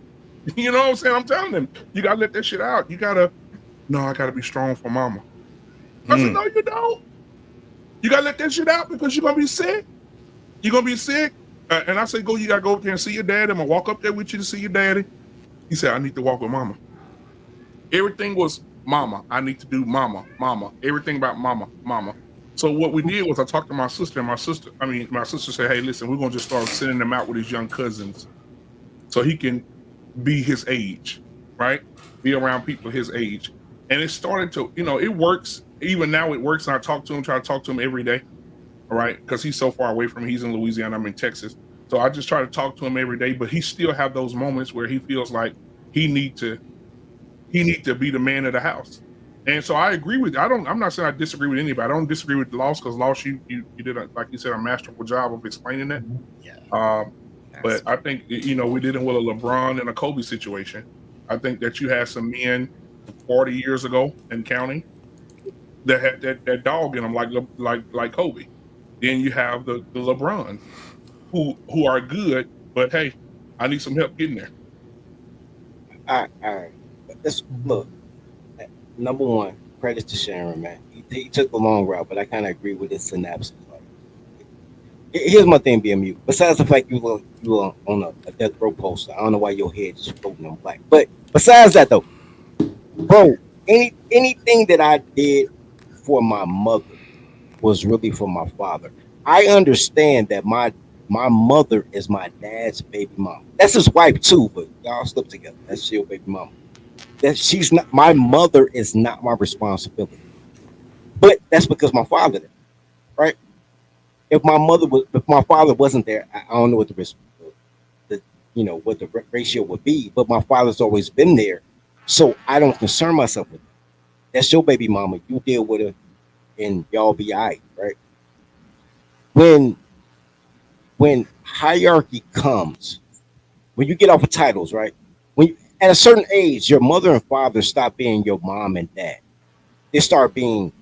You know what I'm saying? I'm telling him, you gotta let that shit out. I gotta be strong for mama. I said, no, you don't. You gotta let that shit out because you're gonna be sick. You're gonna be sick. And I said, you gotta go up there and see your daddy. I'm gonna walk up there with you to see your daddy. He said, I need to walk with mama. Everything was mama. I need to do mama. Everything about mama. So what we did was I talked to my sister, and my sister said, hey, listen, we're gonna just start sending them out with his young cousins so he can be his age, right? Be around people his age. And it started to, it works. Even now it works. And I try to talk to him every day. All right. Because he's so far away from me. He's in Louisiana. I'm in Texas. So I just try to talk to him every day, but he still have those moments where he feels like he need to be the man of the house. And so I agree with, I'm not saying I disagree with anybody. I don't disagree with Loss, because Loss, you did, like you said, a masterful job of explaining that. Yeah. But I think, we did it with a LeBron and a Kobe situation. I think that you had some men 40 years ago and counting that had that dog in them, like Kobe. Then you have the LeBrons who are good, but hey, I need some help getting there. All right. Let's look. Number one, credit to Sharon, man. He took the long route, but I kind of agree with his synopsis. Here's my thing, BMU. Besides the fact you were on a death row poster, I don't know why your head is floating on black. But besides that, though, bro, anything that I did for my mother was really for my father. I understand that my mother is my dad's baby mom. That's his wife too, but y'all slept together. That's still baby mama. That she's not my mother is not my responsibility. But that's because my father did, right? If my father wasn't there, I don't know what what the ratio would be. But my father's always been there, so I don't concern myself with it. That's your baby mama. You deal with her, and y'all be alright, right? When hierarchy comes, when you get off of titles, right? At a certain age, your mother and father stop being your mom and dad. They start being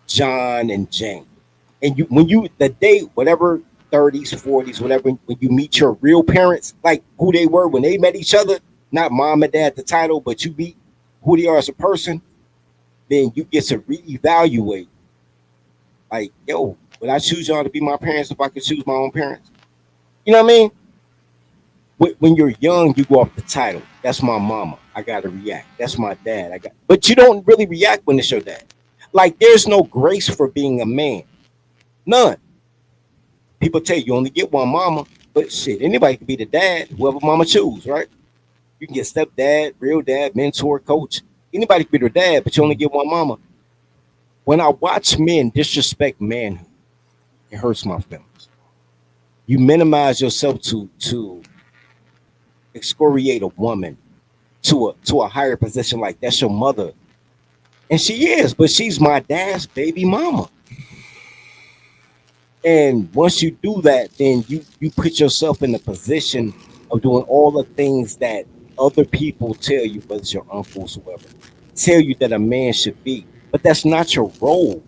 John and Jane. And the day, whatever, 30s, 40s, whatever, when you meet your real parents, like who they were when they met each other, not mom and dad, the title, but you meet who they are as a person, then you get to reevaluate. Like, yo, would I choose y'all to be my parents if I could choose my own parents? You know what I mean? When you're young, you go off the title. That's my mama. I gotta react. That's my dad. But you don't really react when it's your dad. Like, there's no grace for being a man. None. People tell you only get one mama, but shit, anybody can be the dad, whoever mama choose, right? You can get stepdad, real dad, mentor, coach. Anybody can be their dad, but you only get one mama. When I watch men disrespect manhood, it hurts my feelings. You minimize yourself to excoriate a woman to a higher position, like that's your mother. And she is, but she's my dad's baby mama. And once you do that, then you put yourself in the position of doing all the things that other people tell you, whether it's your uncles, whoever, tell you that a man should be. But that's not your role.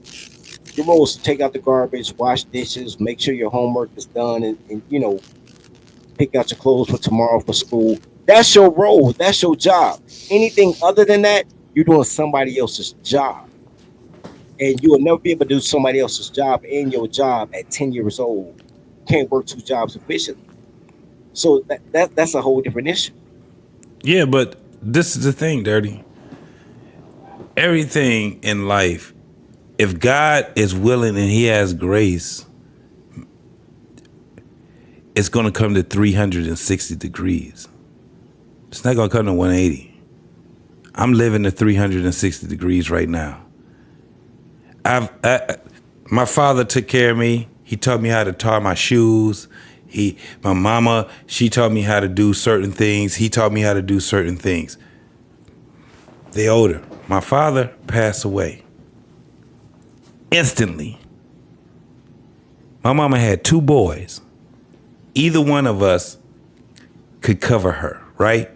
Your role is to take out the garbage, wash dishes, make sure your homework is done, and pick out your clothes for tomorrow for school. That's your role. That's your job. Anything other than that, you're doing somebody else's job. And you will never be able to do somebody else's job and your job at 10 years old. You can't work two jobs efficiently. So that's a whole different issue. Yeah, but this is the thing, Dirty. Everything in life, if God is willing and he has grace, it's going to come to 360 degrees. It's not going to come to 180. I'm living to 360 degrees right now. My father took care of me. He taught me how to tie my shoes. My mama, she taught me how to do certain things. He taught me how to do certain things. They older. My father passed away. instantly. My mama had 2 boys. Either one of us could cover her, right?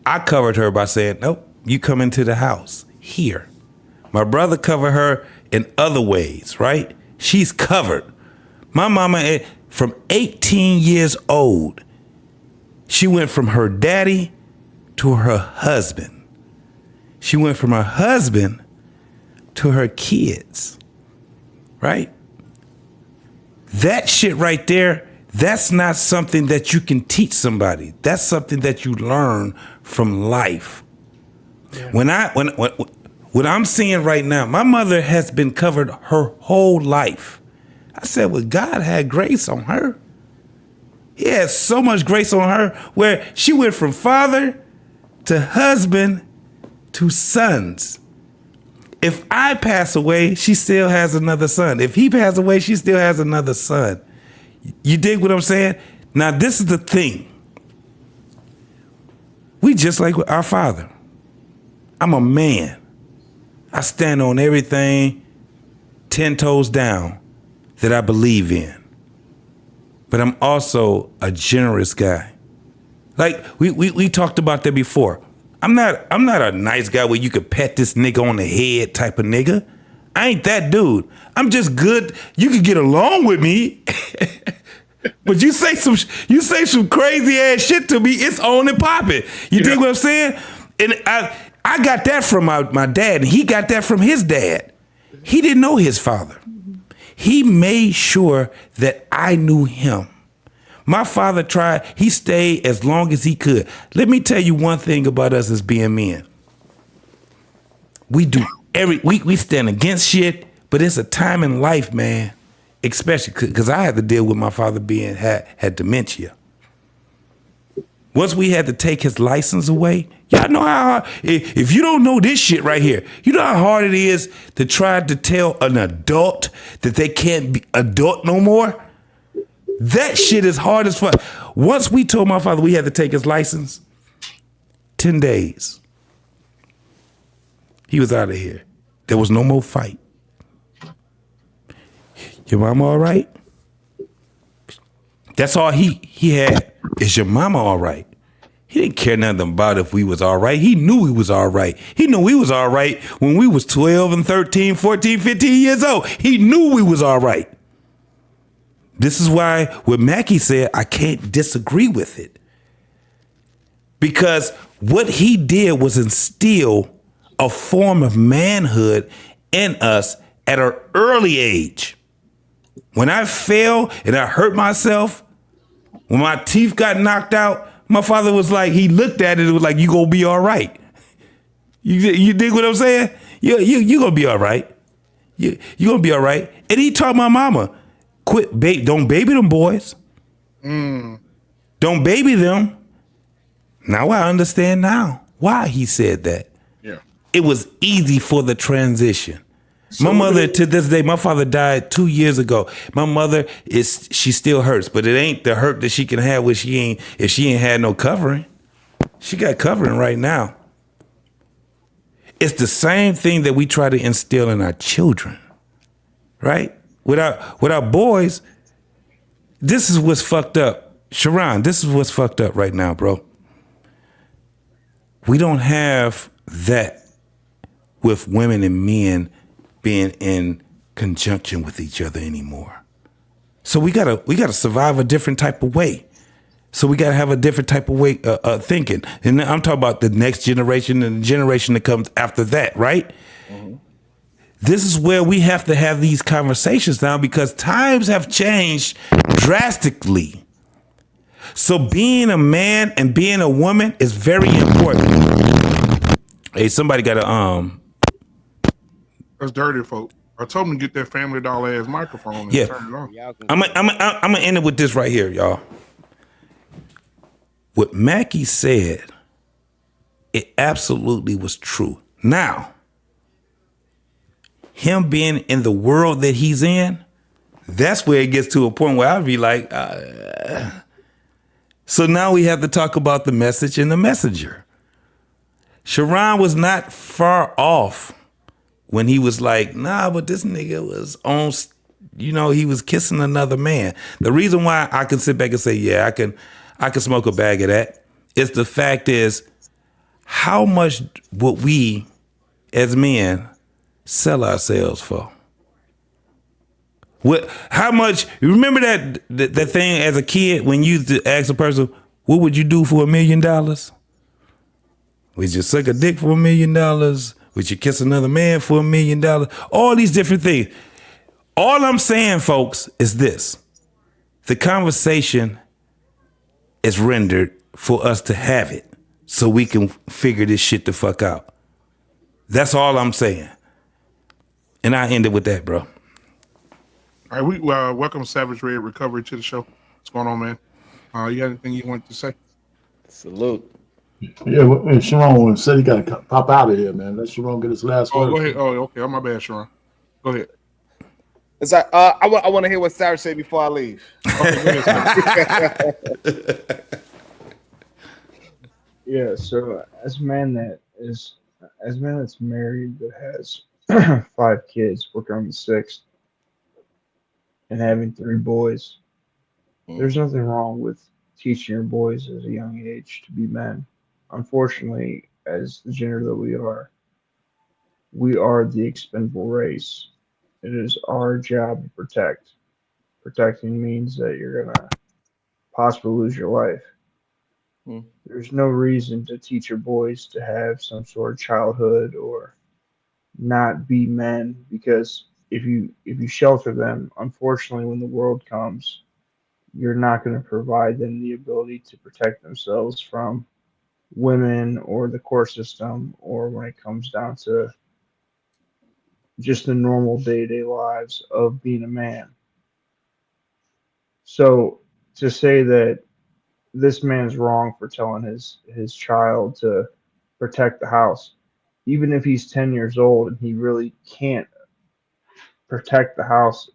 I covered her by saying, nope, you come into the house here. My brother covered her in other ways, right? She's covered. My mama, from 18 years old, she went from her daddy to her husband. She went from her husband to her kids, right? That shit right there, that's not something that you can teach somebody. That's something that you learn from life. Yeah. What I'm seeing right now, my mother has been covered her whole life. I said, well, God had grace on her. He had so much grace on her where she went from father to husband to sons. If I pass away, she still has another son. If he passes away, she still has another son. You dig what I'm saying? Now, this is the thing. We just like our father. I'm a man. I stand on everything 10 toes down that I believe in. But I'm also a generous guy. Like we talked about that before. I'm not a nice guy where you could pet this nigga on the head type of nigga. I ain't that dude. I'm just good. You can get along with me. But you say some crazy ass shit to me, it's on and popping. You dig what I'm saying? And I got that from my dad, and he got that from his dad. He didn't know his father. He made sure that I knew him. My father tried, he stayed as long as he could. Let me tell you one thing about us as being men. We stand against shit, but it's a time in life, man. Especially because I had to deal with my father had dementia. Once we had to take his license away, y'all know how hard, if you don't know this shit right here, you know how hard it is to try to tell an adult that they can't be adult no more? That shit is hard as fuck. Once we told my father we had to take his license, 10 days, he was out of here. There was no more fight. Your mama all right? That's all he had. Is your mama all right? He didn't care nothing about if we was all right. He knew we was all right. He knew we was all right when we was 12 and 13, 14, 15 years old. He knew we was all right. This is why what Mackie said, I can't disagree with it. Because what he did was instill a form of manhood in us at an early age. When I fell and I hurt myself, when my teeth got knocked out, my father was like, he looked at it and was like, you gonna be all right. You dig what I'm saying? You gonna be all right. You gonna be all right. And he taught my mama, don't baby them boys. Don't baby them. Now I understand now why he said that. Yeah. It was easy for the transition. My mother, to this day, my father died 2 years ago. My mother she still hurts, but it ain't the hurt that she can have if she ain't had no covering. She got covering right now. It's the same thing that we try to instill in our children, right? With our boys, this is what's fucked up. Sharon, this is what's fucked up right now, bro. We don't have that with women and men being in conjunction with each other anymore. So we gotta survive a different type of way. So we gotta have a different type of way thinking. And I'm talking about the next generation and the generation that comes after that, right? Mm-hmm. This is where we have to have these conversations now because times have changed drastically. So being a man and being a woman is very important. Hey, somebody got a That's dirty, folk. I told him to get that Family Dollar ass microphone and yeah. turn it on. I'm gonna end it with this right here, y'all. What Mackie said, it absolutely was true. Now, him being in the world that he's in, that's where it gets to a point where I'd be like, So now we have to talk about the message and the messenger. Sharon was not far off when he was like, nah, but this nigga was on, he was kissing another man. The reason why I can sit back and say, yeah, I can smoke a bag of that is the fact is, how much would we as men sell ourselves for? How much? You remember that thing as a kid when you used to ask a person, what would you do for $1 million? Would you suck a dick for $1 million? Would you kiss another man for $1 million? All these different things. All I'm saying, folks, is this. The conversation is rendered for us to have it so we can figure this shit the fuck out. That's all I'm saying. And I end it with that, bro. All right, we welcome Savage Red Recovery to the show. What's going on, man? You got anything you want to say? Salute. Yeah, Sharon said he got to pop out of here, man. Let Sharon get his last word. Go ahead. Oh, okay. Oh, my bad, Sharon. Go ahead. It's like I want to hear what Sarah said before I leave. Okay, go ahead. Yeah. So as a man that's married that has 5 kids, working on the 6th, and having 3 boys, there's nothing wrong with teaching your boys at a young age to be men. Unfortunately, as the gender that we are the expendable race. It is our job to protect. Protecting means that you're gonna possibly lose your life. There's no reason to teach your boys to have some sort of childhood or not be men, because if you shelter them, unfortunately, when the world comes, you're not going to provide them the ability to protect themselves from women or the court system, or when it comes down to just the normal day-to-day lives of being a man. So to say that this man's wrong for telling his child to protect the house, even if he's 10 years old and he really can't protect the house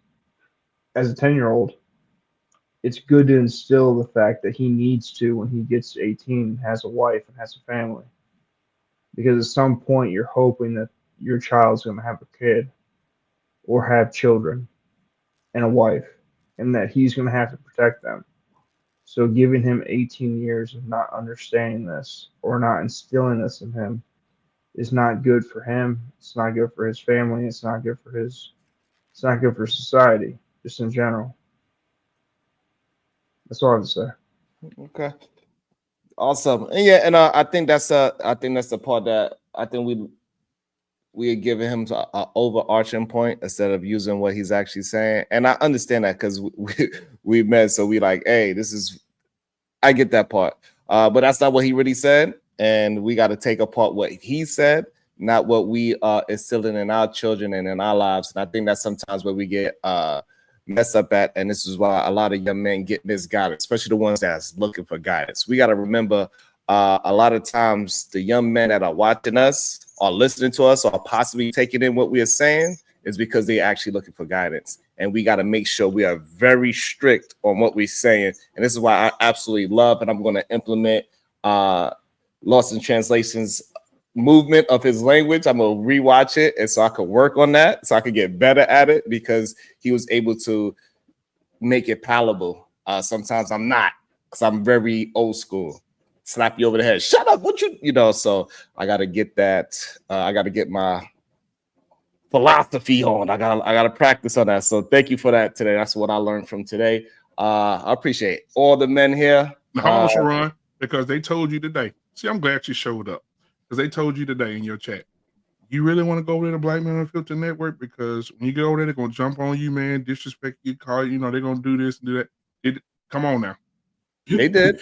as a 10-year-old, it's good to instill the fact that he needs to when he gets 18, has a wife and has a family. Because at some point you're hoping that your child's going to have a kid or have children and a wife, and that he's going to have to protect them. So giving him 18 years of not understanding this or not instilling this in him is not good for him. It's not good for his family. It's not good for society, just in general. That's all I have to say. Okay. Awesome. And yeah, and I think that's the part that I think we are giving him an overarching point instead of using what he's actually saying. And I understand that because we met, so we like, hey, I get that part. But that's not what he really said. And we got to take apart what he said, not what we are instilling in our children and in our lives. And I think that's sometimes where we get messed up at. And this is why a lot of young men get misguided, especially the ones that's looking for guidance. We got to remember a lot of times the young men that are watching us or listening to us or possibly taking in what we are saying is because they're actually looking for guidance. And we got to make sure we are very strict on what we're saying. And this is why I absolutely love, and I'm going to implement Lost in Translation's movement of his language. I'm going to rewatch it, and so I could work on that, so I could get better at it, because he was able to make it palatable. Sometimes I'm not, because I'm very old school. Slap you over the head. Shut up. What you know? So I got to get that. I got to get my philosophy on. I gotta practice on that. So thank you for that today. That's what I learned from today. I appreciate all the men here. Hold on, Sharon, because they told you today. See, I'm glad you showed up, because they told you today in your chat. You really want to go over to the Black Men Unfiltered Network, because when you get over there, they're gonna jump on you, man, disrespect you, call you, they're gonna do this and do that. Come on now. They did.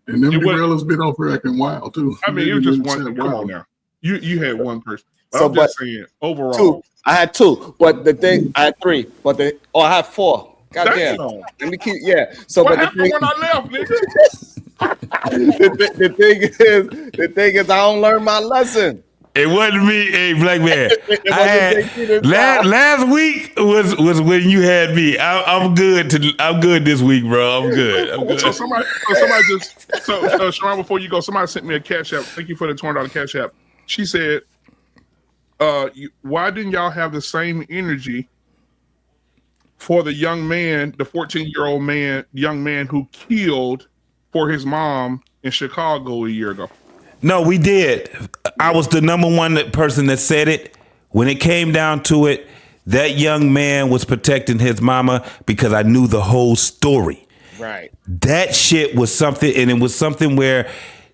And them gorillas been over acting wild too. I mean, it was just one. Come on now. You had one person. But So, I'm just saying, overall. 2. I had 2, but the thing I had 3, but I had 4. Goddamn. Let me keep. Yeah. So, what but happened when I left, nigga? the thing is, I don't learn my lesson. It wasn't me, hey, black man. Last week was when you had me. I'm good this week, bro. I'm good. So somebody Sharon, before you go, somebody sent me a cash app. Thank you for the $20 cash app. She said, why didn't y'all have the same energy for the young man, the 14-year-old young man who killed for his mom in Chicago a year ago? No, we did. I was the number one person that said it. When it came down to it, that young man was protecting his mama because I knew the whole story. Right. That shit was something, and it was something where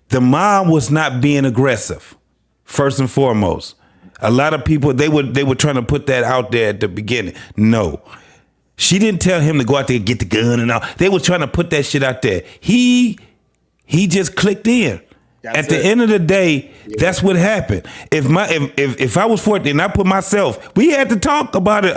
the mom was not being aggressive, first and foremost. A lot of people, they were trying to put that out there at the beginning. No. She didn't tell him to go out there and get the gun and all. They were trying to put that shit out there. He just clicked in. At the end of the day, that's what happened. If I was 14 and I put myself, we had to talk about it.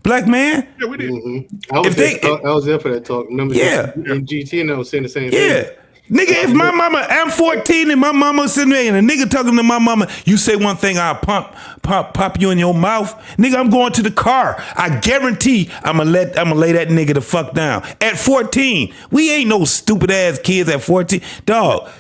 Black man. Yeah, we did. I was there for that talk. Remember? Yeah. And GT and I was saying the same Yeah. thing. Nigga, if my mama, I'm 14 and my mama sitting there and a nigga talking to my mama, you say one thing, I'll pop you in your mouth. Nigga, I'm going to the car. I guarantee I'm gonna lay that nigga the fuck down. At 14, we ain't no stupid ass kids at 14. Dog,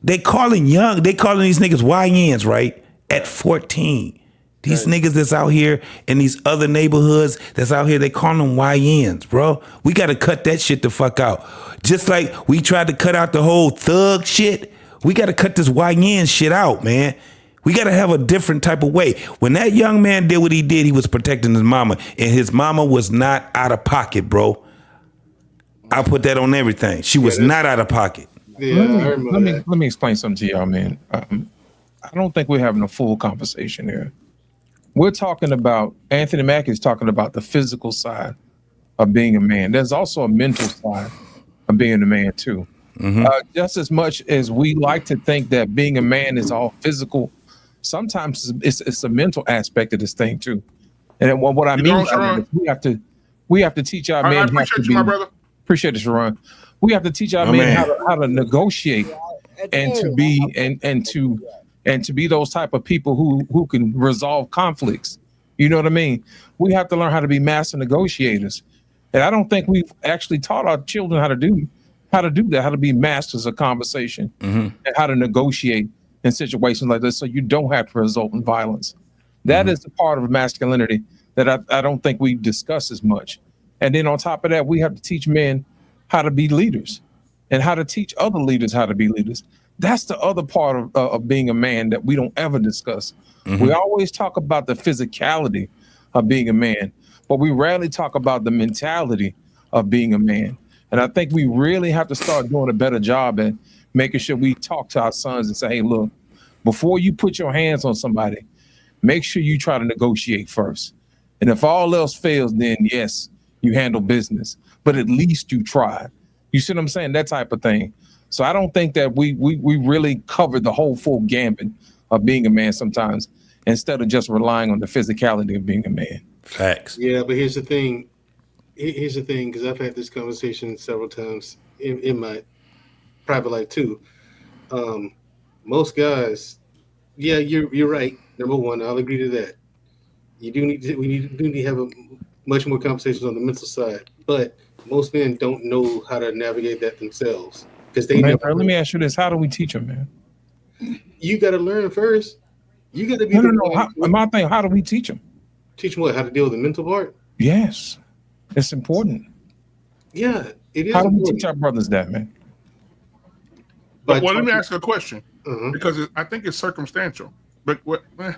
they calling these niggas YNs, right? At 14. These niggas that's out here in these other neighborhoods that's out here, they call them YNs, bro. We got to cut that shit the fuck out. Just like we tried to cut out the whole thug shit, we got to cut this YN shit out, man. We got to have a different type of way. When that young man did what he did, he was protecting his mama, and his mama was not out of pocket, bro. I put that on everything. She was not out of pocket. Yeah, I remember that. Let me explain something to y'all, man. I don't think we're having a full conversation here. We're talking about, Anthony Mackie is talking about the physical side of being a man. There's also a mental side of being a man too. Mm-hmm. Just as much as we like to think that being a man is all physical, sometimes it's a mental aspect of this thing too. And what I mean by that is we have to teach our men. I appreciate you, my brother. Appreciate it, Sharon. We have to teach our men how to negotiate and to be and to be those type of people who can resolve conflicts. You know what I mean? We have to learn how to be master negotiators. And I don't think we've actually taught our children how to do that, how to be masters of conversation and how to negotiate in situations like this so you don't have to result in violence. That is the part of masculinity that I don't think we discuss as much. And then on top of that, we have to teach men how to be leaders and how to teach other leaders how to be leaders. That's the other part of being a man that we don't ever discuss. We always talk about the physicality of being a man, but we rarely talk about the mentality of being a man. And I think we really have to start doing a better job at making sure we talk to our sons and say, hey, look, before you put your hands on somebody, make sure you try to negotiate first. And if all else fails, then yes, you handle business, but at least you tried. You see what I'm saying? That type of thing. So I don't think that we really covered the whole full gambit of being a man sometimes, instead of just relying on the physicality of being a man. Facts. Yeah, but here's the thing. Here's the thing, because I've had this conversation several times in my private life too. Most guys, yeah, you're right. Number one, I'll agree to that. We do need to have much more conversations on the mental side, but most men don't know how to navigate that themselves. Because let me ask you this: how do we teach them, man? You got to learn first. You got to be my thing. How do we teach them? Teach them what? How to deal with the mental part? Yes, it's important. Yeah, it is. How do we teach our brothers that, man? But let me ask you a question, because I think it's circumstantial. But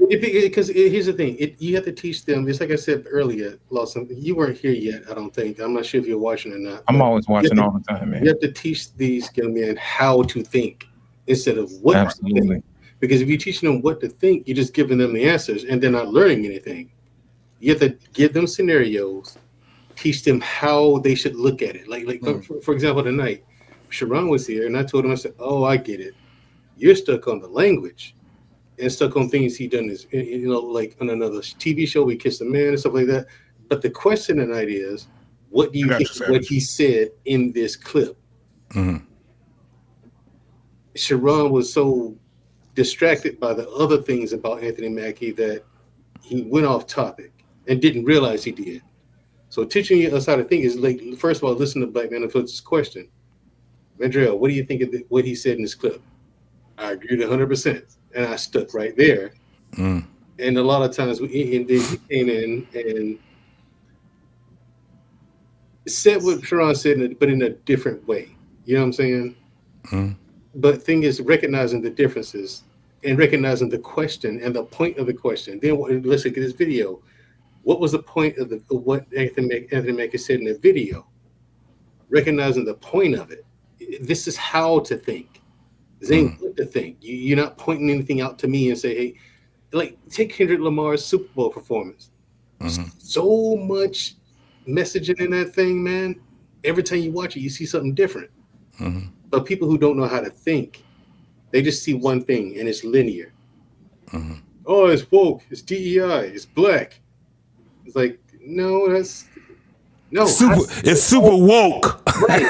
because here's the thing: you have to teach them. Just like I said earlier, Lawson, you weren't here yet. I don't think. I'm not sure if you're watching or not. I'm always watching all the time, man. You have to teach these young men how to think instead of what to think. Because if you're teaching them what to think, you're just giving them the answers, and they're not learning anything. You have to give them scenarios, teach them how they should look at it. Like for example, tonight, Sharon was here, and I told him, I said, "Oh, I get it. You're stuck on the language." And stuck on things he done is, like on another TV show, we kissed a man and stuff like that. But the question tonight is, what do you think of what he said in this clip? Sharon was so distracted by the other things about Anthony Mackie that he went off topic and didn't realize he did. So teaching us how to think is like, first of all, listen to Black Man and Foots' question. Mandrell, what do you think of what he said in this clip? I agreed 100%. And I stuck right there. And a lot of times, and then you came in and said what Sharon said, but in a different way. You know what I'm saying? Mhm. But thing is, recognizing the differences and recognizing the question and the point of the question. Then let's look at this video. What was the point of what Anthony Mackie said in the video? Recognizing the point of it. This is how to think. This ain't what to think. You're not pointing anything out to me and say, hey, like take Kendrick Lamar's Super Bowl performance. So much messaging in that thing, man. Every time you watch it, you see something different. But people who don't know how to think, they just see one thing and it's linear. Oh, it's woke, it's DEI, it's black. It's like, no, that's no. It's super woke. Right.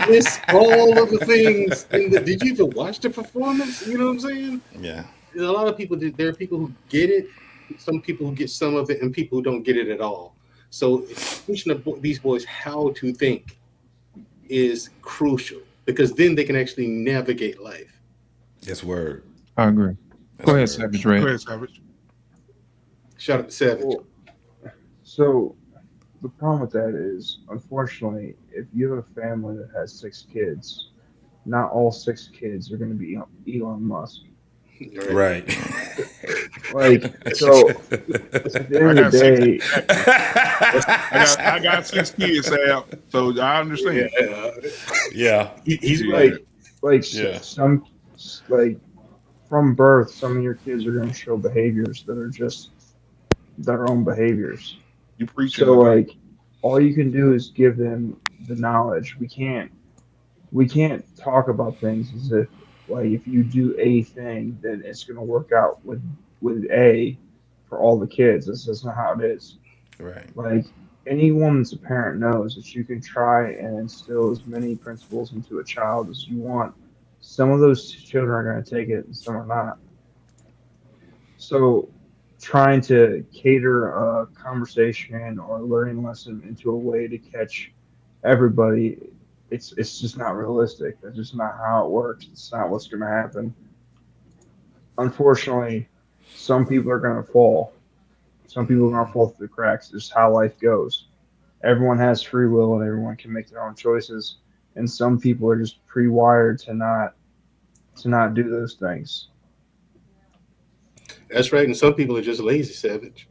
It's all of the things. Did you even watch the performance? You know what I'm saying? Yeah. A lot of people. There are people who get it. Some people who get some of it, and people who don't get it at all. So teaching these boys how to think is crucial because then they can actually navigate life. Yes, word. I agree. Go ahead, Savage Red. Go ahead, Savage. Shout out to Savage. So the problem with that is, unfortunately, if you have a family that has 6 kids, not all 6 kids are going to be Elon Musk. Right. Like, so at the end of the day, I got 6 kids, Sam, so I understand. Yeah. He's some like from birth, some of your kids are going to show behaviors that are just their own behaviors. You preach. So like, all you can do is give them the knowledge. We can't talk about things as if like if you do a thing, then it's going to work out with A for all the kids. This is not how it is. Right. Like anyone that's a parent knows that you can try and instill as many principles into a child as you want. Some of those children are going to take it and some are not. So trying to cater a conversation or a learning lesson into a way to catch everybody, it's just not realistic. That's just not how it works. It's not what's going to happen. Unfortunately, some people are going to fall. Some people are going to fall through the cracks. It's just how life goes. Everyone has free will and everyone can make their own choices. And some people are just pre-wired to not do those things. That's right. And some people are just lazy, Savage.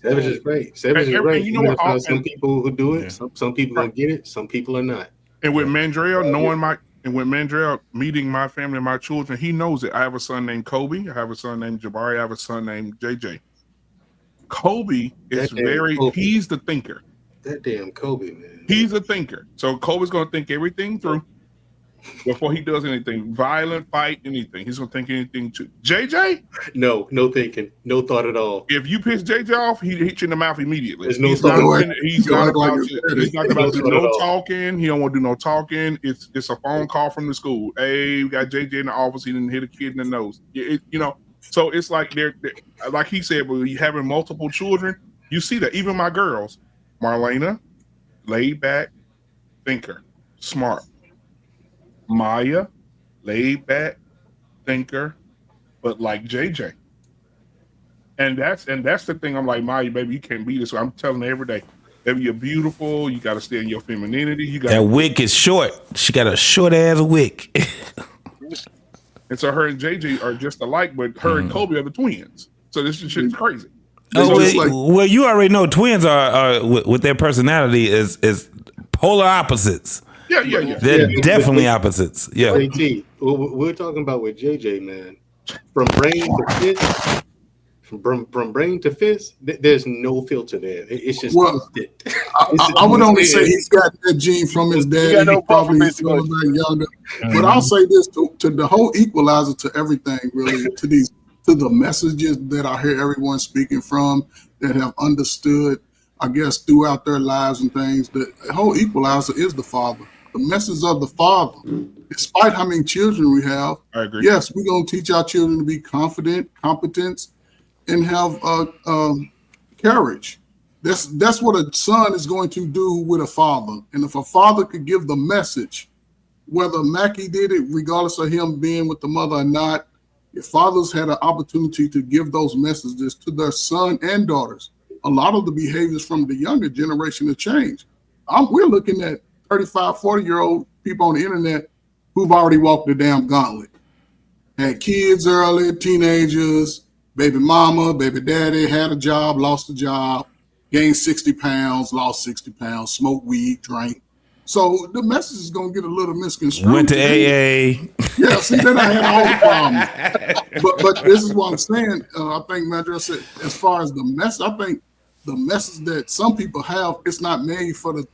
Savage is right. Savage is right. You know what? Some people who do it. Some people gonna get it. Some people are not. And with Mandrell meeting my family and my children, he knows it. I have a son named Kobe. I have a son named Jabari. I have a son named JJ. Kobe is he's the thinker. That damn Kobe, man. He's a thinker. So Kobe's gonna think everything through before he does anything. Violent, fight, anything. He's gonna think anything too. JJ? No thinking. No thought at all. If you piss JJ off, he hit you in the mouth immediately. There's no He's thought. not about to do no talking. He don't want to do no talking. It's a phone call from the school. Hey, we got JJ in the office. He didn't hit a kid in the nose. So it's like they're like he said, when you having multiple children, you see that. Even my girls, Marlena, laid back, thinker, smart. Maya, laid back, thinker, but like JJ. And that's the thing. I'm like, Maya, baby, you can't be this way. I'm telling her every day, baby, you're beautiful. You got to stay in your femininity. You got that wig is short. She got a short ass wig. And so her and JJ are just alike, but her and Kobe are the twins. So this shit's crazy. Well, you already know twins are with their personality is polar opposites. Yeah. They're definitely opposites. Yeah. JT, what we're talking about with JJ, man, from brain to fist, there's no filter there. It's just I would only say he's got that gene from his dad. He probably is younger. But I'll say this to the whole equalizer to everything, really, to the messages that I hear everyone speaking from that have understood, I guess, throughout their lives and things. The whole equalizer is the father. The message of the father. Despite how many children we have, I agree. Yes, we're going to teach our children to be confident, competent, and have courage. That's what a son is going to do with a father. And if a father could give the message, whether Mackie did it, regardless of him being with the mother or not, if fathers had an opportunity to give those messages to their son and daughters, a lot of the behaviors from the younger generation have changed. We're looking at 35, 40-year-old people on the internet who've already walked the damn gauntlet. Had kids early, teenagers, baby mama, baby daddy, had a job, lost a job, gained 60 pounds, lost 60 pounds, smoked weed, drank. So the message is going to get a little misconstrued. Went to today. AA. Yeah, see, then I had all the problems. But this is what I'm saying. I think Madra said, as far as the message, I think the message that some people have, it's not made for the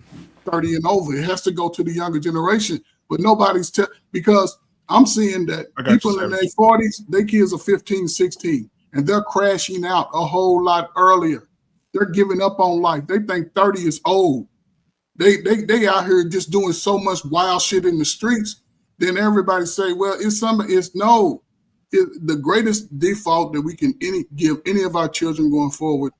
30 and over. It has to go to the younger generation. But nobody's because I'm seeing that people in their 40s, their kids are 15, 16, and they're crashing out a whole lot earlier. They're giving up on life. They think 30 is old. They out here just doing so much wild shit in the streets. Then everybody say, well, the greatest default that we can give any of our children going forward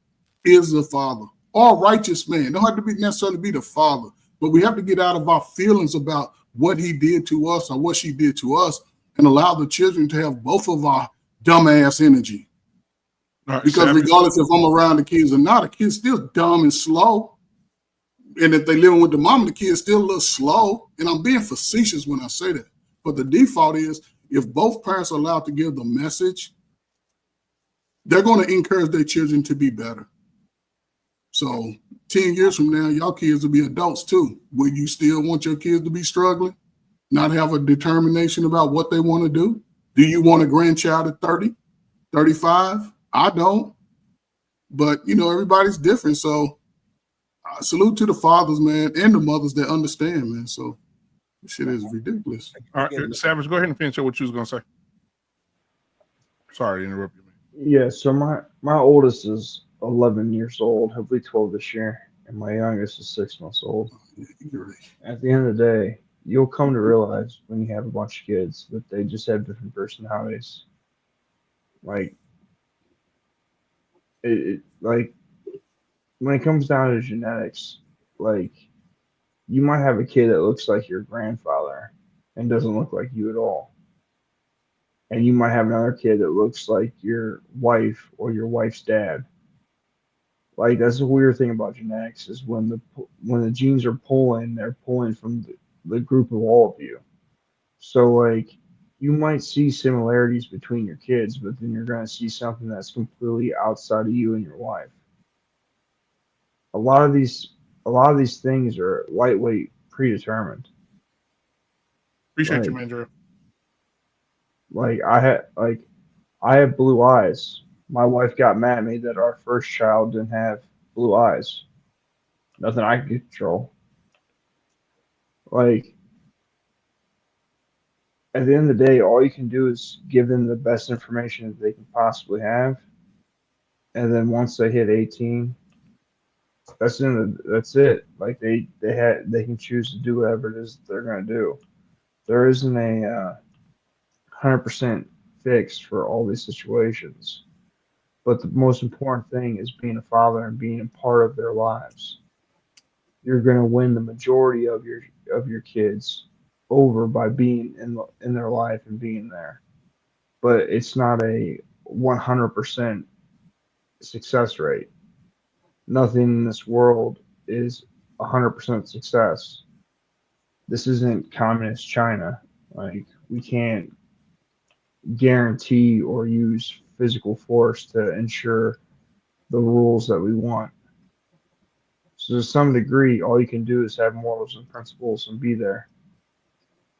is the father or righteous man. Don't have to be necessarily be the father, but we have to get out of our feelings about what he did to us or what she did to us and allow the children to have both of our dumbass energy. Right, because regardless if I'm around the kids or not, the kid's still dumb and slow. And if they living with the mom, the kid's still a little slow. And I'm being facetious when I say that. But the default is if both parents are allowed to give the message, they're going to encourage their children to be better. So 10 years from now, y'all kids will be adults too. Will you still want your kids to be struggling? Not have a determination about what they want to do? Do you want a grandchild at 30, 35? I don't. But, everybody's different. So salute to the fathers, man, and the mothers that understand, man. So this shit is ridiculous. All right, Savage, go ahead and finish up what you was going to say. Sorry to interrupt you, man. Yeah, so my oldest is 11 years old, hopefully 12 this year, and my youngest is 6 months old. At the end of the day, you'll come to realize when you have a bunch of kids that they just have different personalities. Like, like when it comes down to genetics, like you might have a kid that looks like your grandfather and doesn't look like you at all. And you might have another kid that looks like your wife or your wife's dad. Like that's the weird thing about genetics is when the genes are pulling, they're pulling from the group of all of you. So like you might see similarities between your kids, but then you're going to see something that's completely outside of you and your wife. A lot of these things are lightweight predetermined. Appreciate you, man, Drew. Like I have blue eyes. My wife got mad at me that our first child didn't have blue eyes. Nothing I could control. Like at the end of the day, all you can do is give them the best information that they can possibly have. And then once they hit 18, that's it. Like they can choose to do whatever it is they're gonna do. There isn't a 100% fix for all these situations. But the most important thing is being a father and being a part of their lives. You're going to win the majority of your kids over by being in their life and being there. But it's not a 100% success rate. Nothing in this world is 100% success. This isn't communist China. Like we can't guarantee or use physical force to ensure the rules that we want. So to some degree, all you can do is have morals and principles and be there.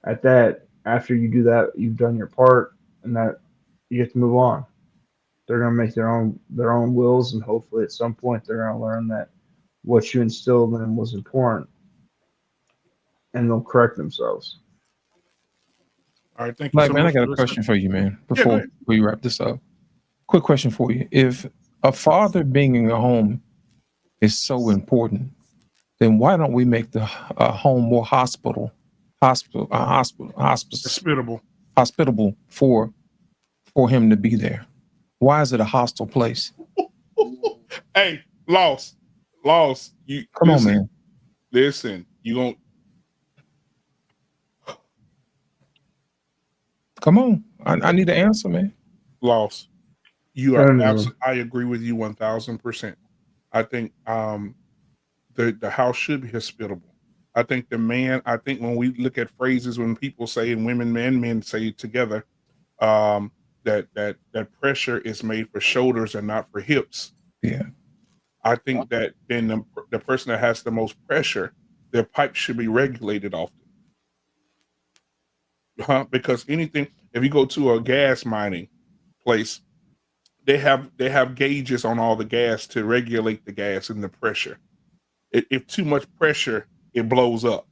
At that, after you do that, you've done your part, and that you get to move on. They're gonna make their own wills, and hopefully, at some point, they're gonna learn that what you instilled in them was important, and they'll correct themselves. All right, thank you Like, so man, much. I got a question for you, man. Yeah, Before we wrap this up, quick question for you: if a father being in a home is so important, then why don't we make the home more hospitable for him to be there? Why is it a hostile place? Hey, lost. You come on, man. Listen, you gonna come on. I need an answer, man. Loss. You are Feminism. I agree with you 1000%. I think the house should be hospitable. I think when we look at phrases when people say and women and men say it together, that pressure is made for shoulders and not for hips. Yeah. I think that then the person that has the most pressure, their pipes should be regulated often. Because if you go to a gas mining place, they have gauges on all the gas to regulate the gas and the pressure. If too much pressure, it blows up.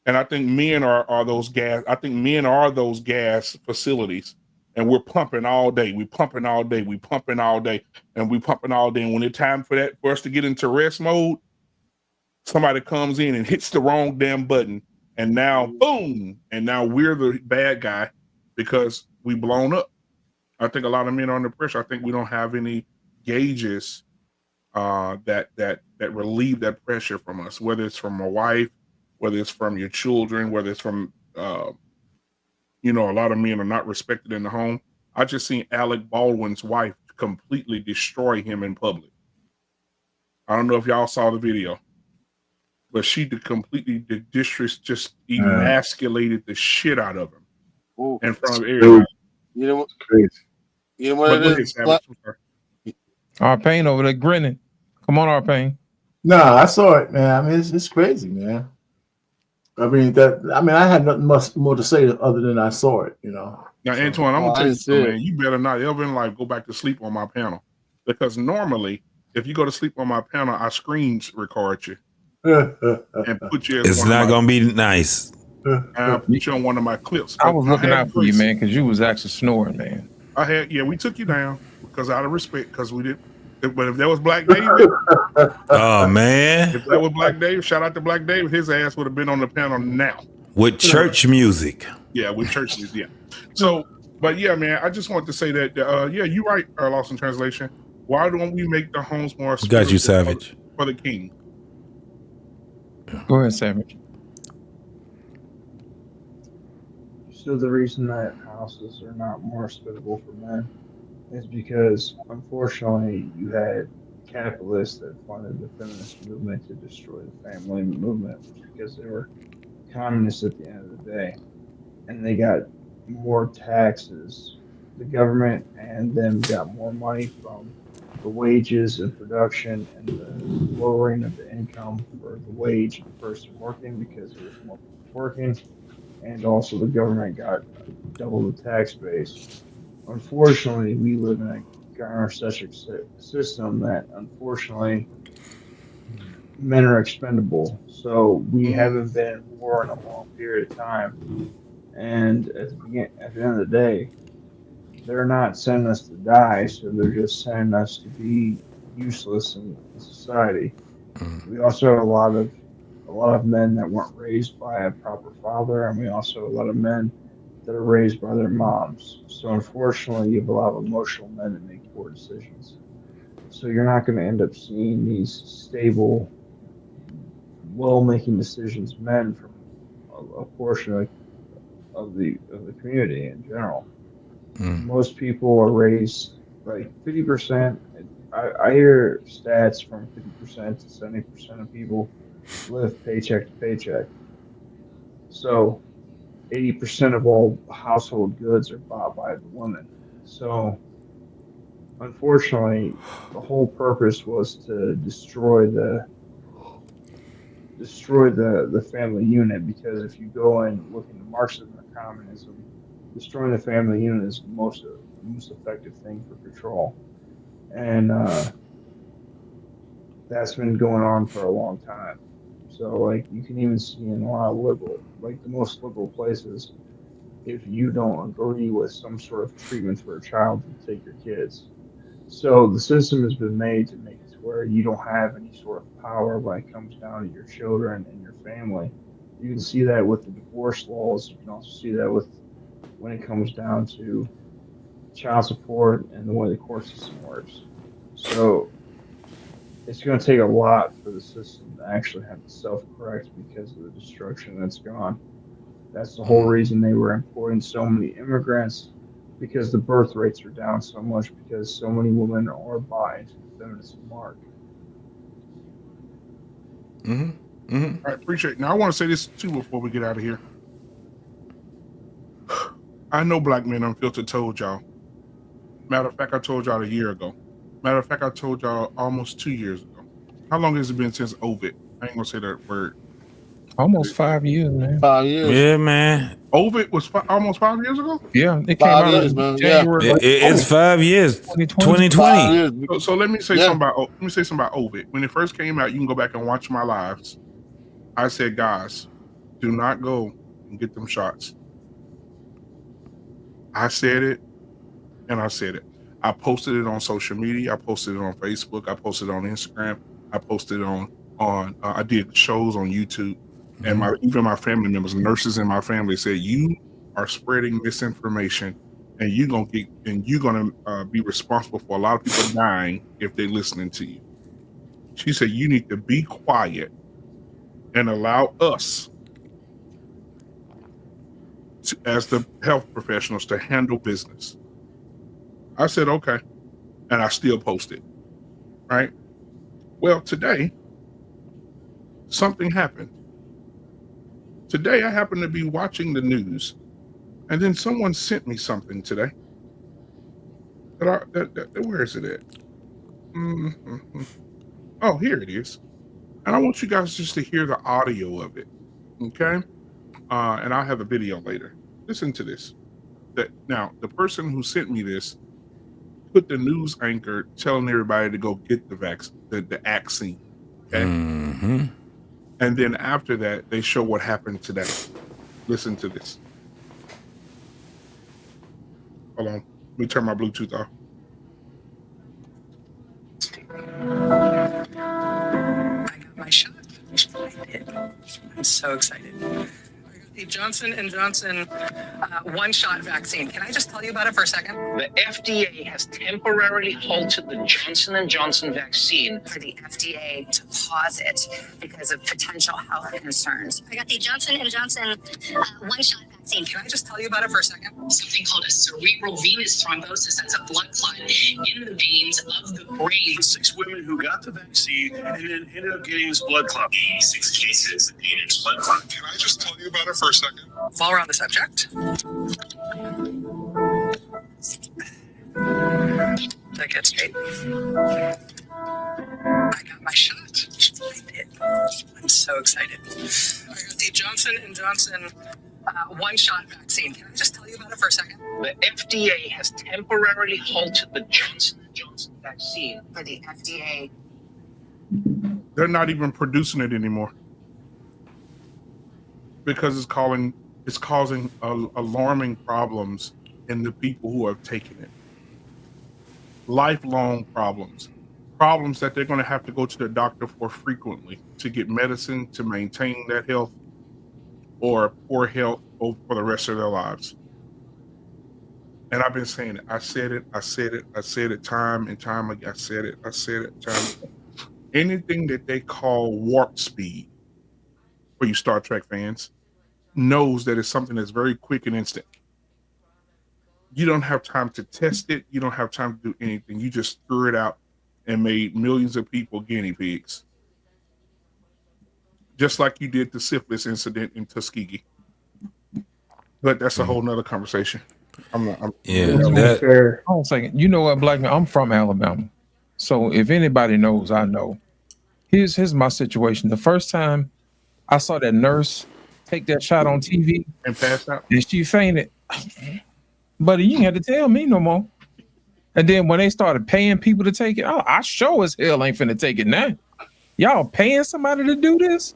And I think men are those gas. I think men are those gas facilities, and we're pumping all day. We pumping all day. We pumping all day, and we pumping all day. And when it's time for us to get into rest mode, somebody comes in and hits the wrong damn button, and now boom, and now we're the bad guy because we blown up. I think a lot of men are under pressure. I think we don't have any gauges that relieve that pressure from us, whether it's from a wife, whether it's from your children, whether it's from a lot of men are not respected in the home. I just seen Alec Baldwin's wife completely destroy him in public. I don't know if y'all saw the video, but she completely just emasculated the shit out of him in front of everybody. You know what? Crazy. You know what But it go ahead, is? Savage. I'm sorry. Arpain over there grinning. Come on, Arpain. Nah, I saw it, man. I mean, it's crazy, man. I had nothing much more to say other than I saw it, Now, Antoine, I'm gonna tell you something, man. You better not ever in life go back to sleep on my panel, because normally, if you go to sleep on my panel, I screen record you and put you as It's not gonna be nice. I put you on one of my clips. I was looking out for you, man, because you was actually snoring, man. We took you down because out of respect, because we did. But if that was Black David, oh man, if that was Black David, shout out to Black David, his ass would have been on the panel now with church music. Yeah, with church music. Yeah. So, but yeah, man, I just wanted to say that. You're right. Lost in translation. Why don't we make the homes more? Got you, Savage. For the king. Go ahead, Savage. So the reason that houses are not more hospitable for men is because, unfortunately, you had capitalists that funded the feminist movement to destroy the family movement, because they were communists at the end of the day, and they got more taxes. The government and them got more money from the wages and production and the lowering of the income for the wage of the person working, because there was more people working, and also the government got double the tax base. Unfortunately, we live in a garner-centric system that, unfortunately, men are expendable. So we haven't been in war in a long period of time. And at the end of the day, they're not sending us to die, so they're just sending us to be useless in society. We also have a lot of men that weren't raised by a proper father, and we also have a lot of men that are raised by their moms. So unfortunately, you have a lot of emotional men that make poor decisions. So you're not going to end up seeing these stable, well-making decisions men from a portion of the community in general. Most people are raised like 50%. I hear stats from 50% to 70% of people live paycheck to paycheck. So 80% of all household goods are bought by the woman. So unfortunately, the whole purpose was to destroy the family unit, because if you go and look into Marxism or communism, destroying the family unit is the most effective thing for control, and that's been going on for a long time. So like you can even see in a lot of the most liberal places, if you don't agree with some sort of treatment for a child, you take your kids. So the system has been made to make it to where you don't have any sort of power when it comes down to your children and your family. You can see that with the divorce laws. You can also see that with when it comes down to child support and the way the court system works. So it's going to take a lot for the system to actually have to self-correct because of the destruction that's gone. That's the whole reason they were importing so many immigrants because the birth rates are down so much because so many women are buying into the feminist mark. All right, appreciate it. Now I want to say this too before we get out of here. I know Black Men Unfiltered told y'all. Matter of fact, I told y'all a year ago. Matter of fact, I told y'all almost 2 years ago. How long has it been since Ovid? I ain't gonna say that word. Almost 5 years, man. 5 years. Yeah, man. Ovid was almost 5 years ago. Yeah, it came 5 out years, in man. Yeah. January. It's 5 years. 2020. 2020. 5 years. So let me say Yeah. something about Ovid. When it first came out, you can go back and watch my lives. I said, guys, do not go and get them shots. I said it, and I said it. I posted it on social media. I posted it on Facebook. I posted it on Instagram. I posted it on I did shows on YouTube, and even my family members, nurses in my family, said you are spreading misinformation, and you're gonna be responsible for a lot of people dying if they're listening to you. She said you need to be quiet and allow us, as the health professionals, to handle business. I said okay, and I still posted. Right. Well, today something happened. Today I happened to be watching the news, and then someone sent me something today. Where is it at? Oh, here it is. And I want you guys just to hear the audio of it. Okay. And I'll have a video later. Listen to this. Now, the person who sent me this put the news anchor telling everybody to go get the vaccine. Okay. And then after that, they show what happened today. Listen to this. Hold on. Let me turn my Bluetooth off. I got my shot. I did. I'm so excited. I got the Johnson & Johnson one-shot vaccine. Can I just tell you about it for a second? The FDA has temporarily halted the Johnson & Johnson vaccine. For the FDA to pause it because of potential health concerns. I got the Johnson & Johnson one-shot vaccine. Can I just tell you about it for a second? Something called a cerebral venous thrombosis. That's a blood clot in the veins of the brain. 6 women who got the vaccine and then ended up getting this blood clot. 6 cases of venous blood clot. Can I just tell you about it for a second? While we're on the subject. Did I get straight? I got my shot. I did. I'm so excited. I got the Johnson & Johnson one-shot vaccine. Can I just tell you about it for a second? The FDA has temporarily halted the Johnson & Johnson vaccine. For the FDA. They're not even producing it anymore because it's causing alarming problems in the people who have taken it. Lifelong problems that they're going to have to go to the doctor for frequently to get medicine to maintain that health or poor health for the rest of their lives. And I've been saying it. I said it time and time again. I said it time. Anything that they call warp speed, for you Star Trek fans, knows that it's something that's very quick and instant. You don't have time to test it. You don't have time to do anything. You just threw it out and made millions of people guinea pigs. Just like you did the syphilis incident in Tuskegee. But that's a whole nother conversation. Hold on a second. You know what, Black man? I'm from Alabama. So if anybody knows, I know. Here's my situation. The first time I saw that nurse take that shot on TV and pass out, and she fainted. Buddy, you ain't had to tell me no more. And then when they started paying people to take it, I sure as hell ain't finna take it now. Y'all paying somebody to do this?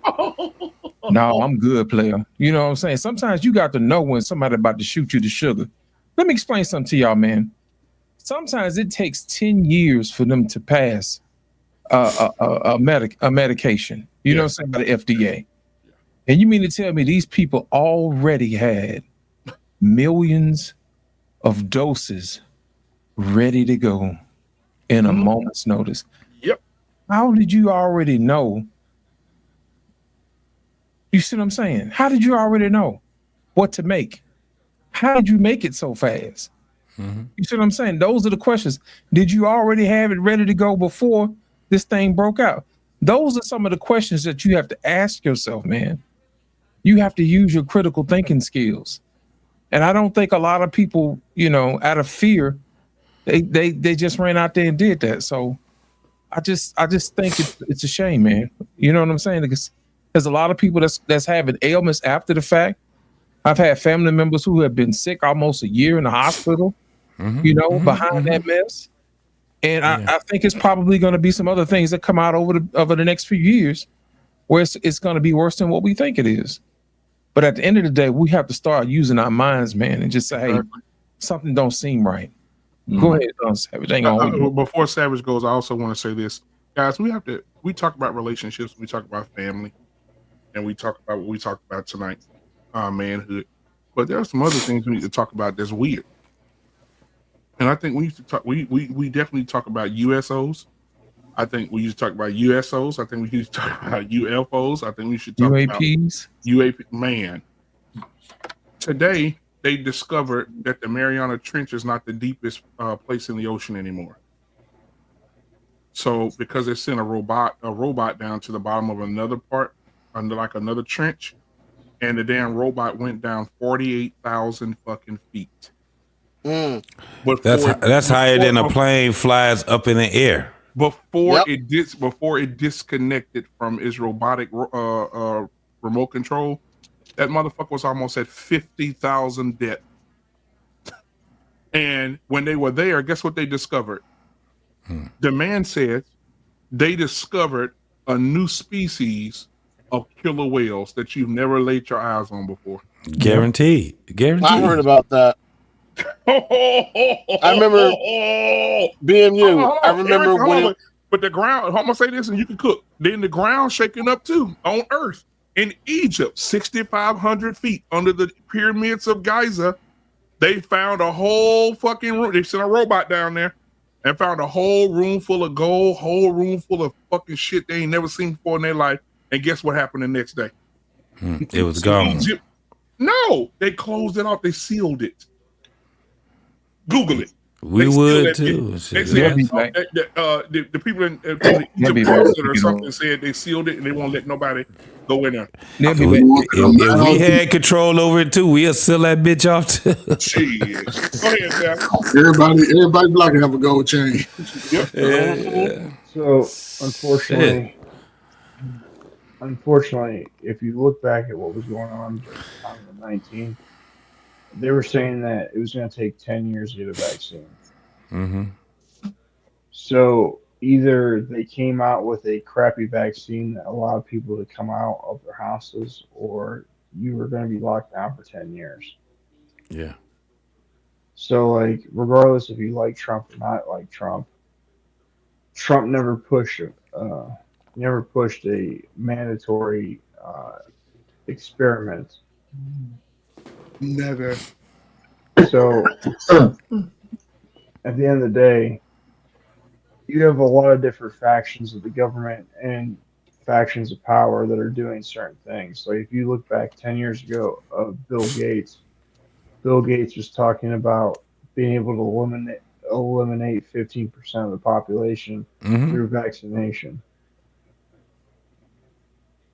No, I'm good, player. You know what I'm saying? Sometimes you got to know when somebody about to shoot you the sugar. Let me explain something to y'all, man. Sometimes it takes 10 years for them to pass a medication. You know what I'm saying, by the FDA. And you mean to tell me these people already had millions of doses ready to go in a moment's notice? Yep. How did you already know? You see what I'm saying? How did you already know what to make? How did you make it so fast? You see what I'm saying? Those are the questions. Did you already have it ready to go before this thing broke out? Those are some of the questions that you have to ask yourself, man. You have to use your critical thinking skills. And I don't think a lot of people, out of fear, they just ran out there and did that. So I just think it's a shame, man. You know what I'm saying? Because there's a lot of people that's having ailments after the fact. I've had family members who have been sick almost a year in the hospital, behind that mess. And I think it's probably going to be some other things that come out over the next few years where it's going to be worse than what we think it is. But at the end of the day, we have to start using our minds, man, and just say, hey, something don't seem right. Go ahead, Savage. Ain't gonna hold you. Before Savage goes, I also want to say this, guys. We talk about relationships, we talk about family, and we talk about what we talked about tonight, manhood. But there are some other things we need to talk about that's weird. And I think we used to talk. We definitely talk about USOs. I think we used to talk about USOs. I think we used to talk about UFOs. I think we should talk UAPs. about UAP. Man, today they discovered that the Mariana Trench is not the deepest place in the ocean anymore. So because they sent a robot down to the bottom of another part, under like another trench, and the damn robot went down 48,000 fucking feet. That's higher than a plane flies up in the air. Before it disconnected from its robotic remote control, that motherfucker was almost at 50,000 depth. And when they were there, guess what they discovered? The man said they discovered a new species of killer whales that you've never laid your eyes on before. Guaranteed. I heard about that. I remember BMU. I remember when. But the ground, I'm gonna say this, and you can cook. Then the ground shaking up too on Earth in Egypt, 6,500 feet under the pyramids of Giza. They found a whole fucking room. They sent a robot down there and found a whole room full of gold, whole room full of fucking shit they ain't never seen before in their life. And guess what happened the next day? It was gone. No, they closed it off. They sealed it. Google it. We would too. They said the people in Egypt or something said they sealed it and they won't let nobody go in there. If we had control over it too, we'll seal that bitch off too. Shit. Go ahead, Sam. Everybody black can have a gold chain. Yep. So unfortunately, if you look back at what was going on during the time of the 19, they were saying that it was going to take 10 years to get a vaccine. So either they came out with a crappy vaccine that allowed people to come out of their houses, or you were going to be locked down for 10 years. Yeah. So, like, regardless if you like Trump or not like Trump, Trump never pushed a mandatory experiment. Never. So, at the end of the day, you have a lot of different factions of the government and factions of power that are doing certain things. Like if you look back 10 years ago of Bill Gates was talking about being able to eliminate 15% of the population through vaccination.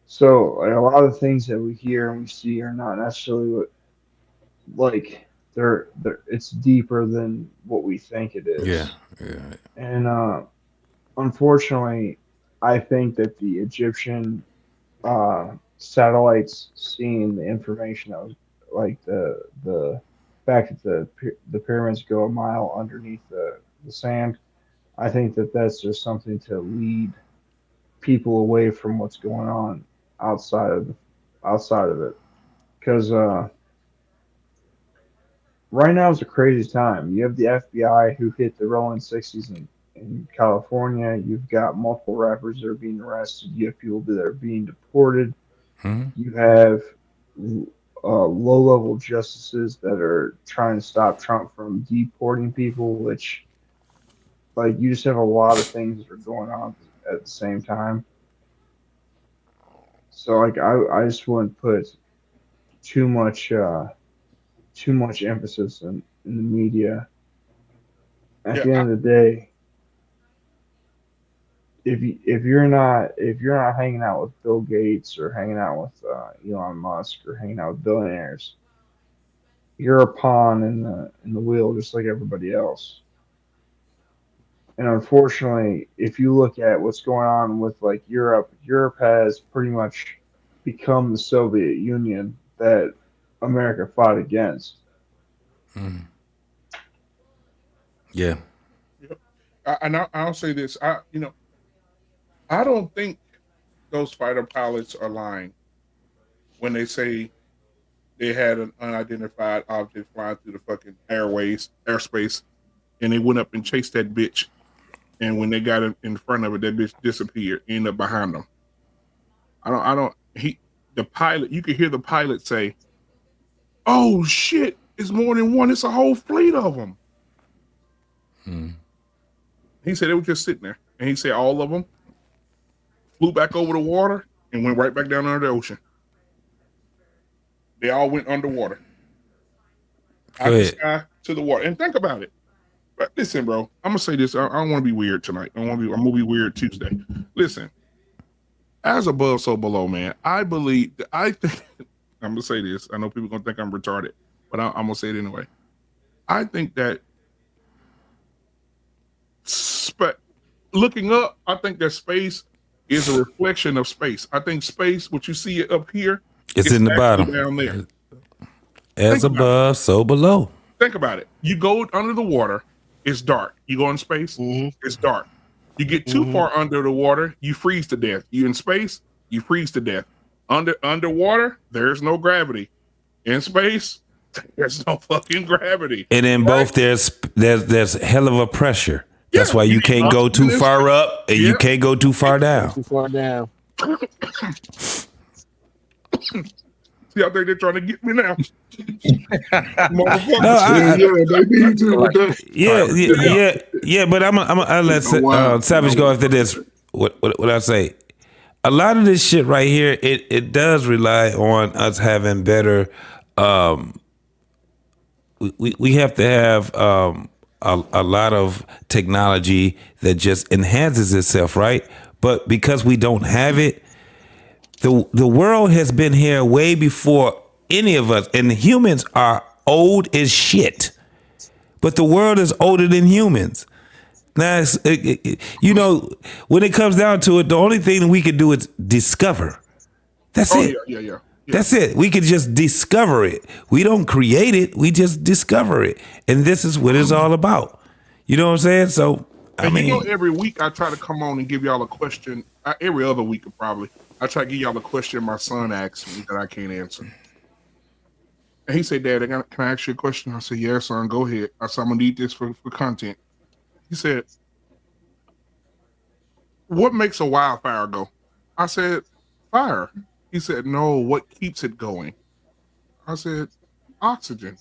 So like, a lot of things that we hear and we see are not necessarily they're it's deeper than what we think it is. Yeah. And unfortunately, I think that the Egyptian satellites seeing the information that was like the fact that the pyramids go a mile underneath the sand, I think that that's just something to lead people away from what's going on outside of it, because right now is a crazy time. You have the FBI who hit the rolling 60s in California. You've got multiple rappers that are being arrested. You have people that are being deported. You have low-level justices that are trying to stop Trump from deporting people, which, like, you just have a lot of things that are going on at the same time. So, like, I just wouldn't put too much emphasis in the media At the end of the day, if you're not hanging out with Bill Gates or hanging out with Elon Musk or hanging out with billionaires, you're a pawn in the wheel just like everybody else. And unfortunately, if you look at what's going on with like Europe has pretty much become the Soviet Union that America fought against. Yeah. Yep. I'll say this. I don't think those fighter pilots are lying when they say they had an unidentified object flying through the fucking airspace, and they went up and chased that bitch. And when they got in front of it, that bitch disappeared, ended up behind them. The pilot, you could hear the pilot say, "Oh shit, it's more than one, it's a whole fleet of them." He said they were just sitting there. And he said all of them flew back over the water and went right back down under the ocean. They all went underwater. Out the sky to the water. And think about it. But listen, bro, I'm gonna say this. I don't want to be weird tonight. I'm gonna be weird Tuesday. Listen, as above, so below, man. I think I'm gonna say this. I know people are gonna think I'm retarded, but I'm gonna say it anyway. I think that looking up, I think that space is a reflection of space. I think space, what you see it up here, it's in the bottom. Down there. As above, so below. Think about it. You go under the water, it's dark. You go in space, it's dark. You get too far under the water, you freeze to death. You in space, you freeze to death. Underwater, there's no gravity. In space, there's no fucking gravity. And in both, there's hell of a pressure. That's why you can't go too far up and you can't go too far down. Too far down. See out there, they're trying to get me now. Yeah. But I'll let Savage go after this. What I say? A lot of this shit right here, it does rely on us having better. We have to have a lot of technology that just enhances itself, right? But because we don't have it, the world has been here way before any of us, and humans are old as shit. But the world is older than humans. Now, when it comes down to it, the only thing we can do is discover. That's it. Yeah. That's it. We can just discover it. We don't create it. We just discover it. And this is what it's all about. You know what I'm saying? So, every week I try to come on and give y'all a question. Every other week, probably. I try to give y'all a question my son asked me that I can't answer. And he said, "Dad, can I ask you a question?" I said, "Yeah, son, go ahead." I said, "I'm going to need this for content." He said, "What makes a wildfire go?" I said, "Fire." He said, "No, what keeps it going?" I said, "Oxygen."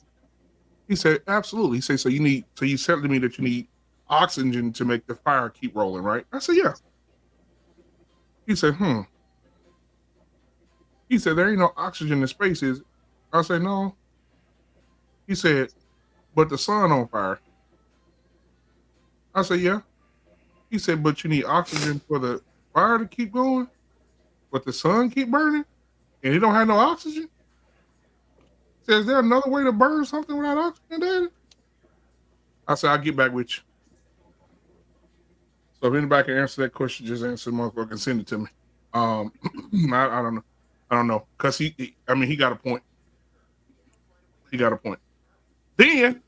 He said, "Absolutely." He said, so you said to me that you need oxygen to make the fire keep rolling, right?" I said, "Yeah." He said, He said, "There ain't no oxygen in space, is it?" I said, "No." He said, "But the sun on fire." I said, "Yeah." He said, "But you need oxygen for the fire to keep going, but the sun keep burning, and it don't have no oxygen." He said, "Is there another way to burn something without oxygen, Daddy?" I said, "I'll get back with you." So if anybody can answer that question, just answer the motherfucker and send it to me. I don't know. I don't know. Because he got a point. He got a point. Then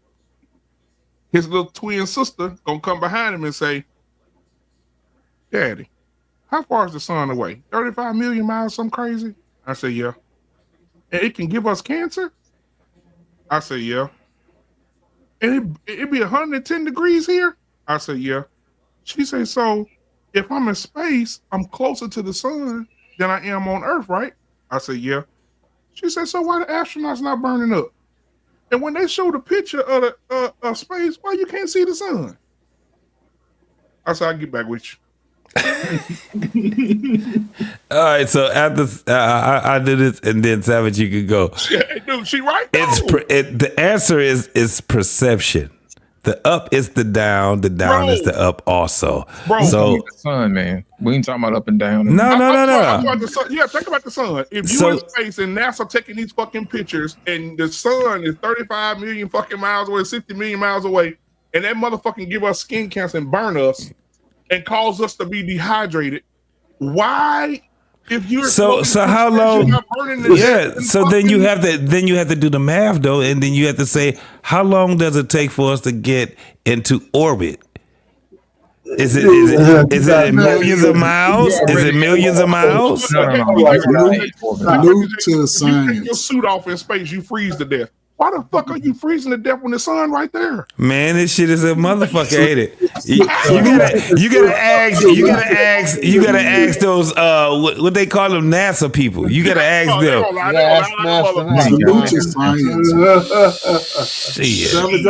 his little twin sister gonna come behind him and say, "Daddy, how far is the sun away? 35 million miles, something crazy?" I say, "Yeah." "And it can give us cancer?" I say, "Yeah." "And it'd be 110 degrees here?" I say, "Yeah." She say, "So if I'm in space, I'm closer to the sun than I am on Earth, right?" I say, "Yeah." She said, "So why the astronauts not burning up? And when they show the picture of the space, why you can't see the sun?" I said, "I'll get back with you." All right, so after I did it, and then Savage, you could go. Dude, she right. The answer is perception. The up is the down is the up also. Bro, So the sun, man. We ain't talking about up and down. No. I'm talking about the sun. Yeah, think about the sun. If you So- in space and NASA taking these fucking pictures and the sun is 35 million fucking miles away, 60 million miles away, and that motherfucking give us skin cancer and burn us and cause us to be dehydrated, why? If you're So how you're long? not burning to death Yeah. in So then you have to do the math though, and then you have to say how long does it take for us to get into orbit? Is it millions of miles? Is it millions of miles? No. Salute to If you take your science. suit off in space, you freeze to death. Why the fuck are you freezing to death when the sun right there? Man, this shit is a motherfucker, ain't it? You gotta ask those what they call them NASA people. You gotta ask them. Salute to science. Shit. Savage,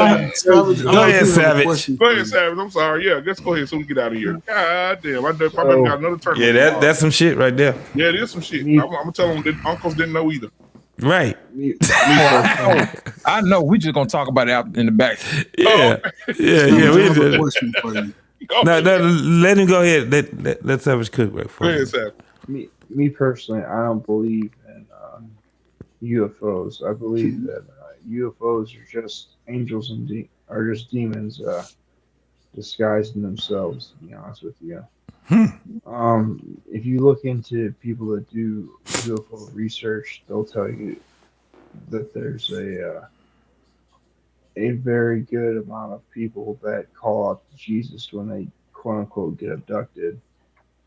Go ahead, Savage. Go ahead, Savage. I'm sorry. Yeah, let's go ahead so we get out of here. God damn, I bet got another turn. Yeah, that's some shit right there. Yeah, it is some shit. I'm gonna tell them that uncles didn't know either. Right. I know. We just gonna talk about it out in the back. Yeah. Yeah. I have a question for you. No, let him go ahead. Let Savage cook right for Go him. ahead, Savage. Me personally, I don't believe in UFOs. I believe that UFOs are just angels and are just demons disguised in themselves. To be honest with you. If you look into people that do UFO research, they'll tell you that there's a very good amount of people that call out to Jesus when they quote unquote get abducted,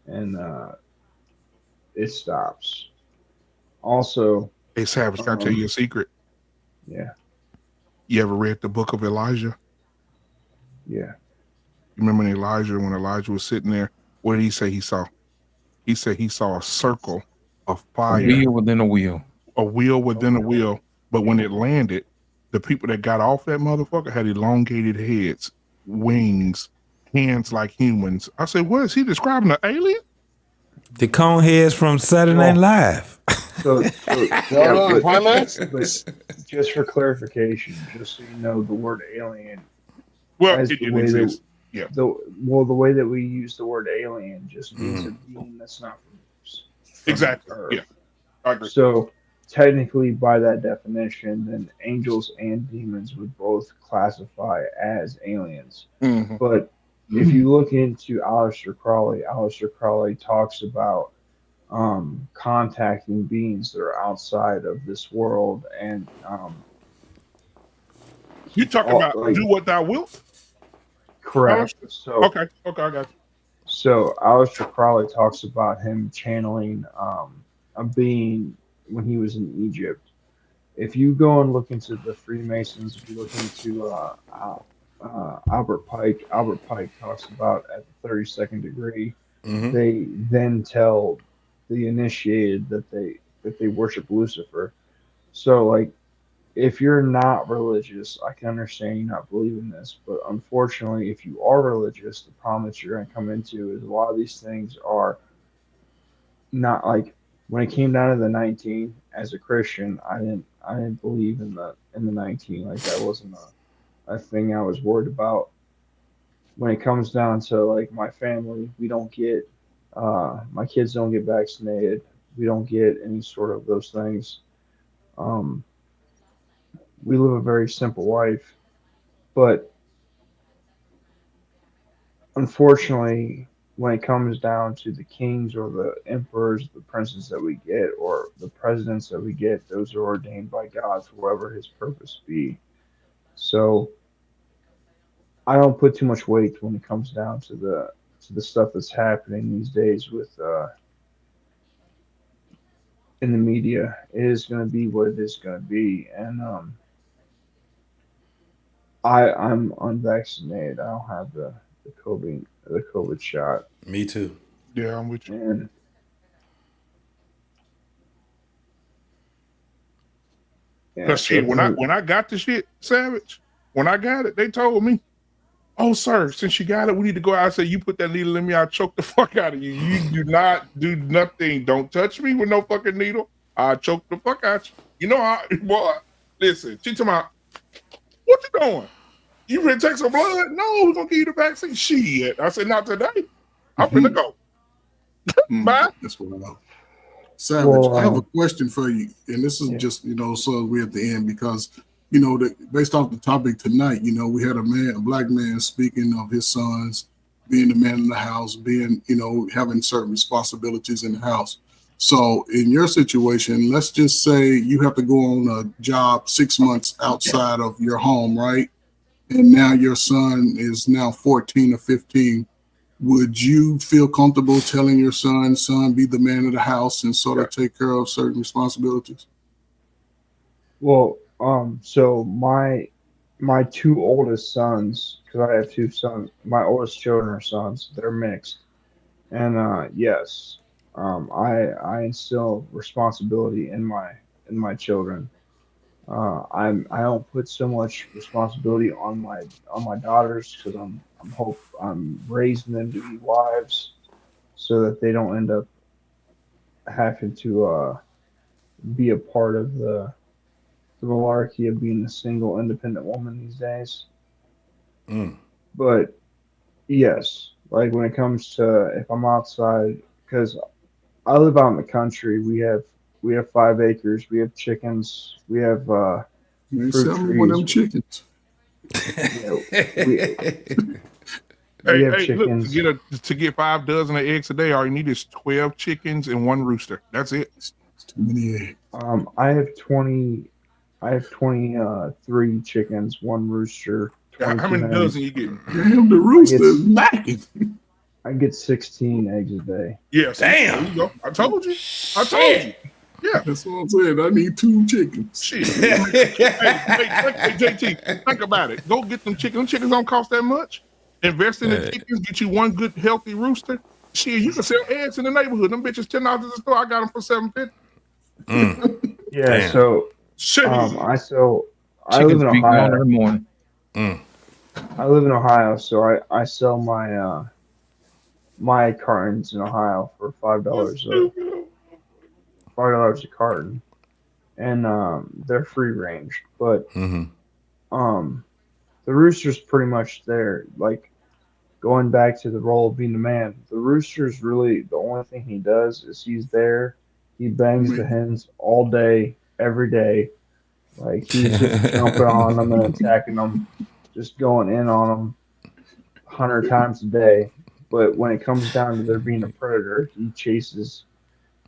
and it stops. Also, Hey, Savage, can I tell you a secret? Yeah, You ever read the book of Elijah? yeah. You remember when Elijah was sitting there? What did he say he saw? He said he saw a circle of fire. A wheel within a wheel. A wheel within a wheel. But when it landed, the people that got off that motherfucker had elongated heads, wings, hands like humans. I said, what is he describing? An alien? The cone heads from Saturday Night Live. So Primates? but just for clarification, just so you know, the word alien. Well, as it the didn't way that exist. Yeah. the way that we use the word alien just means a being that's not from Exactly. Earth. Yeah. I agree. So technically, by that definition, then angels and demons would both classify as aliens. Mhm. But if you look into Aleister Crowley talks about contacting beings that are outside of this world, and You talking about do what thou wilt? correct. So Okay, I got you. So Aleister Crowley talks about him channeling a being when he was in Egypt. If you go and look into the Freemasons, if you look into Albert Pike talks about at the 32nd degree, they then tell the initiated that they worship Lucifer. So like, if you're not religious, I can understand you not believing this, but unfortunately, if you are religious, the problem that you're going to come into is a lot of these things are not like when it came down to the 19 as a Christian, I didn't believe in the 19. Like that wasn't a thing I was worried about. When it comes down to like my family, we don't get my kids don't get vaccinated. We don't get any sort of those things. We live a very simple life, but unfortunately, when it comes down to the kings or the emperors, the princes that we get, or the presidents that we get, those are ordained by God for whatever his purpose be. So I don't put too much weight when it comes down to the stuff that's happening these days with in the media. It is going to be what it is going to be, and I'm unvaccinated. I don't have the COVID shot. Me too. Yeah, I'm with you. And Because shit, when I got the shit, Savage, when I got it, they told me, "Oh, sir, since you got it, we need to go out." I said, "You put that needle in me, I'll choke the fuck out of you. You do not do nothing. Don't touch me with no fucking needle. I'll choke the fuck out you." You know how, boy, listen, she talking about, what you doing? You ready to take some blood? No, we're gonna give you the vaccine. Shit. I said, not today. I'm finna go. Bye. That's what I know. Savage, Well, I have a question for you, and this is just, so we're at the end because, based off the topic tonight, we had a black man speaking of his sons being the man in the house, being, having certain responsibilities in the house. So in your situation, let's just say you have to go on a job 6 months outside of your home, right? And now your son is now 14 or 15. Would you feel comfortable telling your son, be the man of the house and sort of take care of certain responsibilities? well, so my two oldest sons, because I have two sons, my oldest children are sons. They're mixed, and yes, I instill responsibility in my children. I don't put so much responsibility on my daughters because I'm raising them to be wives so that they don't end up having to be a part of the malarkey of being a single independent woman these days. But yes, like when it comes to if I'm outside, because I live out in the country, we have 5 acres, we have chickens, we have Man, fruit sell me one of trees. them chickens. We have Hey, look, chickens. to get 5 dozen of eggs a day, all you need is 12 chickens and 1 rooster. That's it. It's too many eggs. I have 23 chickens, 1 rooster, How 22 many hens. dozen you getting? Damn, the rooster is knocking. I get 16 eggs a day. Yes. There you go. I told you. Yeah. That's what I'm saying. I need 2 chickens. Shit. hey, JT, think about it. Go get them chickens. Them chickens don't cost that much. Invest in the chickens, get you 1 good, healthy rooster. Shit, you can sell eggs in the neighborhood. Them bitches $10 at the store. I got them for $7.50. Yeah, Damn. so Shit. I Chickens live in be gone Ohio. every morning. I live in Ohio, so I sell my cartons in Ohio for $5 $5 a carton, and they're free range. But the rooster's pretty much there. Like going back to the role of being the man, the rooster's really the only thing he does is he's there. He bangs the hens all day, every day. Like he's just jumping on them and attacking them, just going in on them 100 times a day. But when it comes down to there being a predator,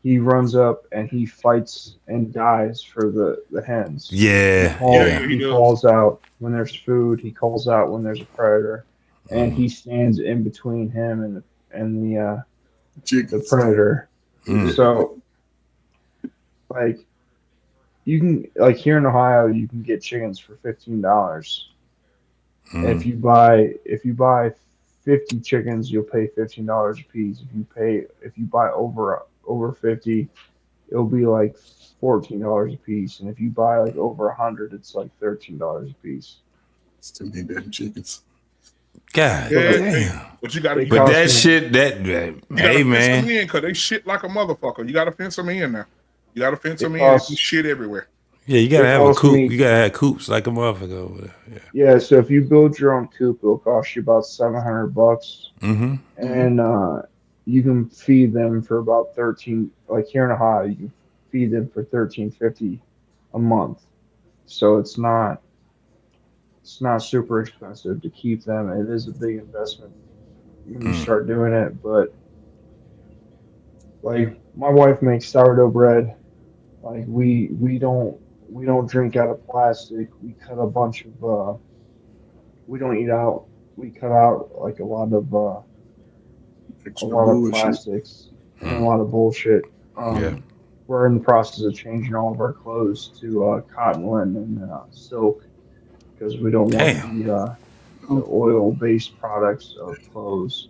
he runs up and he fights and dies for the hens. Yeah. He calls out when there's food. He calls out when there's a predator, and he stands in between him and the predator. So, like, you can here in Ohio, you can get chickens for $15. If you buy 50 chickens, you'll pay $15 a piece. If you buy over 50, it'll be like $14 a piece, and if you buy like over 100, it's like $13 a piece. It's too many damn chickens. God damn. But you got to. But that shit, hey man, because they shit like a motherfucker. You got to fence them in now. You got to fence them in. costs- Shit everywhere. yeah, you gotta It have a costs coop. me- You gotta have coops like a motherfucker over there. Yeah, so if you build your own coop, it'll cost you about $700, Mm-hmm. and you can feed them for about 13. Like here in Ohio, you can feed them for $13.50 a month. So it's not super expensive to keep them. It is a big investment when you start doing it, but like my wife makes sourdough bread. Like we don't drink out of plastic. We cut a bunch of we don't eat out. We cut out like a lot of plastics and a lot of bullshit. We're in the process of changing all of our clothes to cotton linen and silk because we don't want the oil-based products of clothes.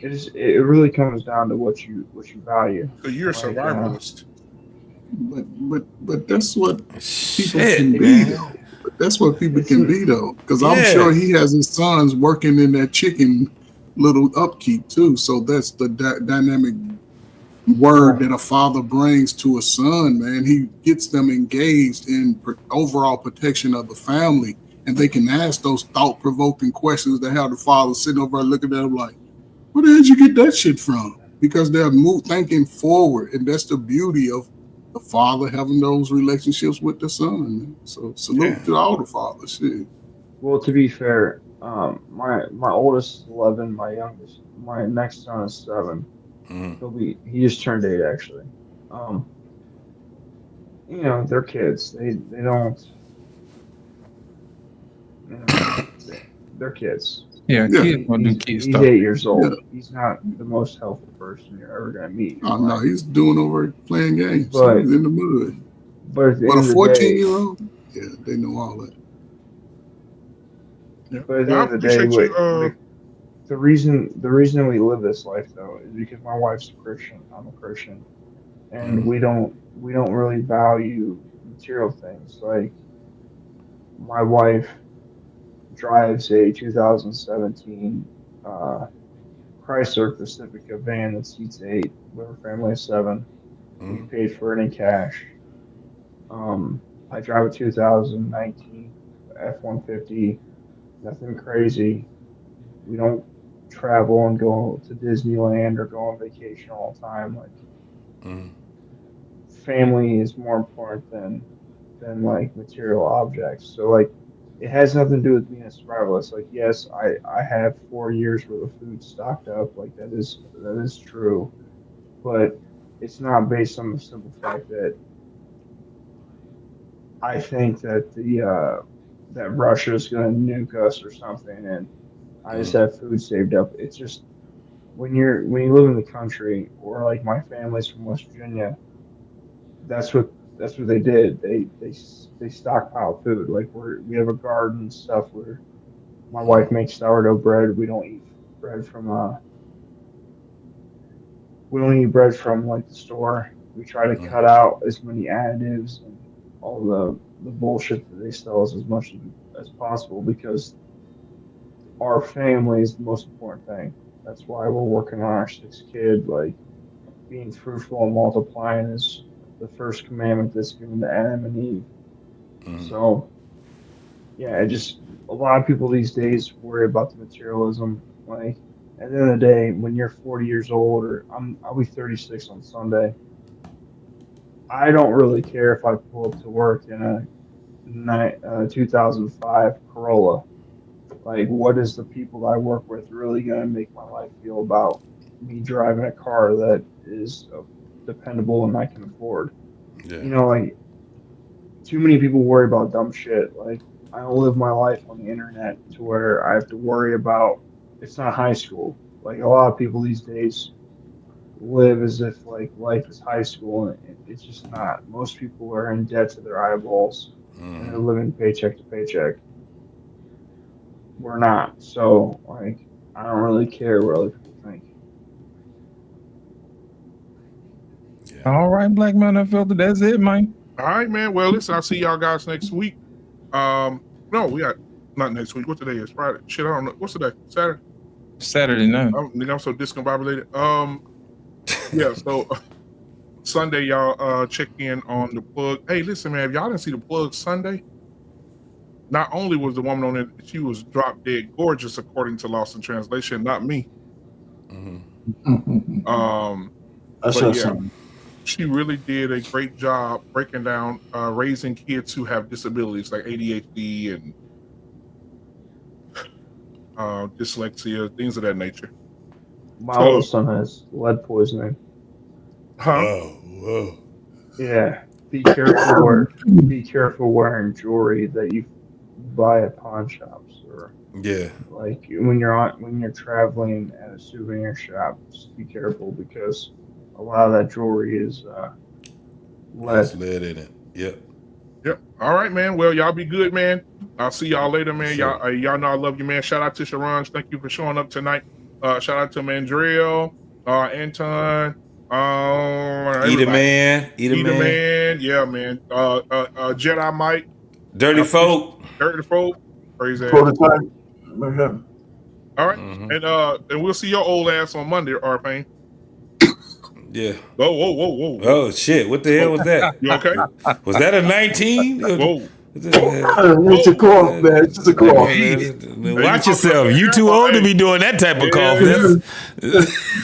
It really comes down to what you value. So you're a survivalist. But that's what people can be though. That's what people can be though, because I'm sure he has his sons working in that chicken little upkeep too. So that's the dynamic word that a father brings to a son. Man, he gets them engaged in overall protection of the family, and they can ask those thought-provoking questions that have the father sitting over there looking at them like, where the hell did you get that shit from? Because they're thinking forward, and that's the beauty of the father having those relationships with the son. Man. So salute to all the fathers. Shit. Well, to be fair, my oldest is 11, my next son is 7. He just turned 8 actually. Um, they're kids. They don't, you know, they're kids. Yeah, Yeah. kids gonna do kid He's stuff. 8 years old. Yeah. He's not the most helpful person you're ever gonna meet in your Oh no, life. he's doing over playing games. But He's in the mud. but at the But end a of the day, 14-year-old, yeah, they know all that. Yeah. but at the Well, I end of the day, appreciate you. the reason we live this life though is because my wife's a Christian. I'm a Christian, and we don't really value material things. Like my wife drives a 2017 Chrysler Pacifica van that seats 8. We're a family of 7. We paid for it in cash. I drive a 2019 F-150. Nothing crazy. We don't travel and go to Disneyland or go on vacation all the time. Like family is more important than like material objects. So like it has nothing to do with being a survivalist. Like yes, I have 4 years worth of food stocked up. Like that is true, but it's not based on the simple fact that I think that that Russia is going to nuke us or something, and I just have food saved up. It's just when you live in the country, or like my family's from West Virginia, that's what they did. They stockpile food. Like we have a garden and stuff where my wife makes sourdough bread. Bread from we don't eat bread from like the store. We try to cut out as many additives and all the bullshit that they sell us as much as possible because our family is the most important thing. That's why we're working on our 6th kid. Like being fruitful and multiplying is the first commandment that's given to Adam and Eve. So yeah, a lot of people these days worry about the materialism. Like at the end of the day, when you're 40 years old, or I'll be 36 on Sunday. I don't really care if I pull up to work in a 2005 Corolla. Like, what is the people that I work with really going to make my life feel about me driving a car that is dependable and I can afford? Yeah. Like, too many people worry about dumb shit. Like, I don't live my life on the internet to where I have to worry about it's not high school. Like, a lot of people these days live as if like life is high school, and it's just not. Most people are in debt to their eyeballs and they're living paycheck to paycheck. We're not. So like I don't really care what other people think. All right, Black Man Unfiltered. That's it, man. All right, man. Well, listen, I'll see y'all guys next week. No, we got not next week. What today is? Friday. Shit, I don't know. What's today? Saturday. Saturday night. I'm so discombobulated. Yeah. So Sunday, y'all check in on the plug. Hey, listen, man. If y'all didn't see the plug Sunday, not only was the woman on it, she was drop dead gorgeous, according to Lost in Translation, not me. I saw something. She really did a great job breaking down raising kids who have disabilities like ADHD and dyslexia, things of that nature. My oldest son has lead poisoning. Huh? Whoa. Yeah. Be careful wearing jewelry that you buy at pawn shops, or like when you're traveling at a souvenir shop. Just be careful because a lot of that jewelry is lead. Has lead in it. Yep. All right, man. Well, y'all be good, man. I'll see y'all later, man. Sure. Y'all know I love you, man. Shout out to Sharon. Thank you for showing up tonight. Shout out to Mandrill, Anton, Eat a man. Yeah, man. Jedi Mike, Dirty folk. Praise that. Prototype. All right, and we'll see your old ass on Monday, R-Pain. Yeah. Whoa. Oh shit! What the hell was that? You okay? Was that a 19? Whoa. It's a cough, man. It's just a cough. Watch yourself. You too old to be doing that type of cough. That's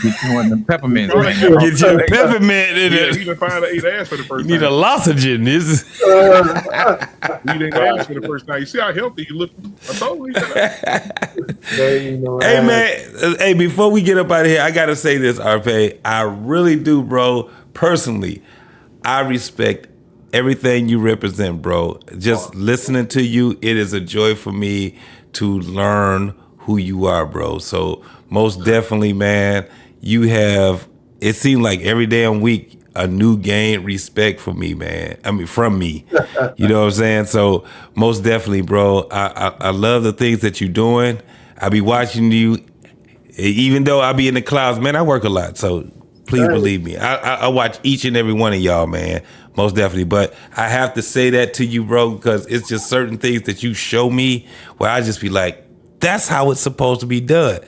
get you one of them peppermints. Get you a peppermint in Yeah, it. he done find ate ass for the first You need time. a lozengen. This He didn't ass for the first time. You see how healthy you look? I told you. Hey man, hey, before we get up out of here, I gotta say this, RP. I really do, bro. Personally, I respect everything you represent, bro. Just listening to you, it is a joy for me to learn who you are, bro. So most definitely, man, you have, it seems like every damn week a new gain respect for me, man. I mean, from me. You know what I'm saying? So most definitely, bro, I love the things that you're doing. I be watching you, even though I be in the clouds, man, I work a lot. So please believe me. I watch each and every one of y'all, man. Most definitely. But I have to say that to you, bro, because it's just certain things that you show me where I just be like, that's how it's supposed to be done.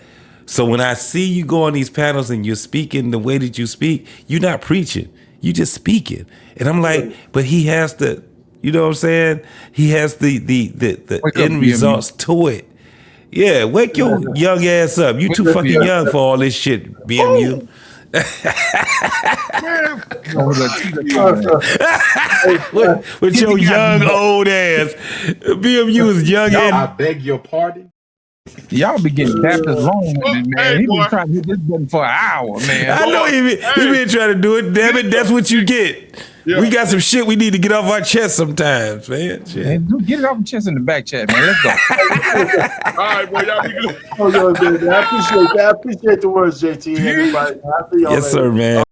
So when I see you go on these panels and you're speaking the way that you speak, you're not preaching. You just speaking. And I'm like, but he has the, you know what I'm saying? He has the end results to it. Yeah, wake your young ass up. You too fucking young for all this shit, BMU. with your young old ass. BMU is young I and beg your pardon. Y'all be getting Baptist long with it, man. He been trying to hit this button for an hour, man. I know he been trying to do it. Damn it, that's what you get. Yeah. We got some shit we need to get off our chest sometimes, man. Shit. Man, get it off your chest in the back chat, man. Let's go. All right, boy, y'all be good. Oh, yo, man, I appreciate that. I appreciate the words, JT. Everybody. Yes, sir, man.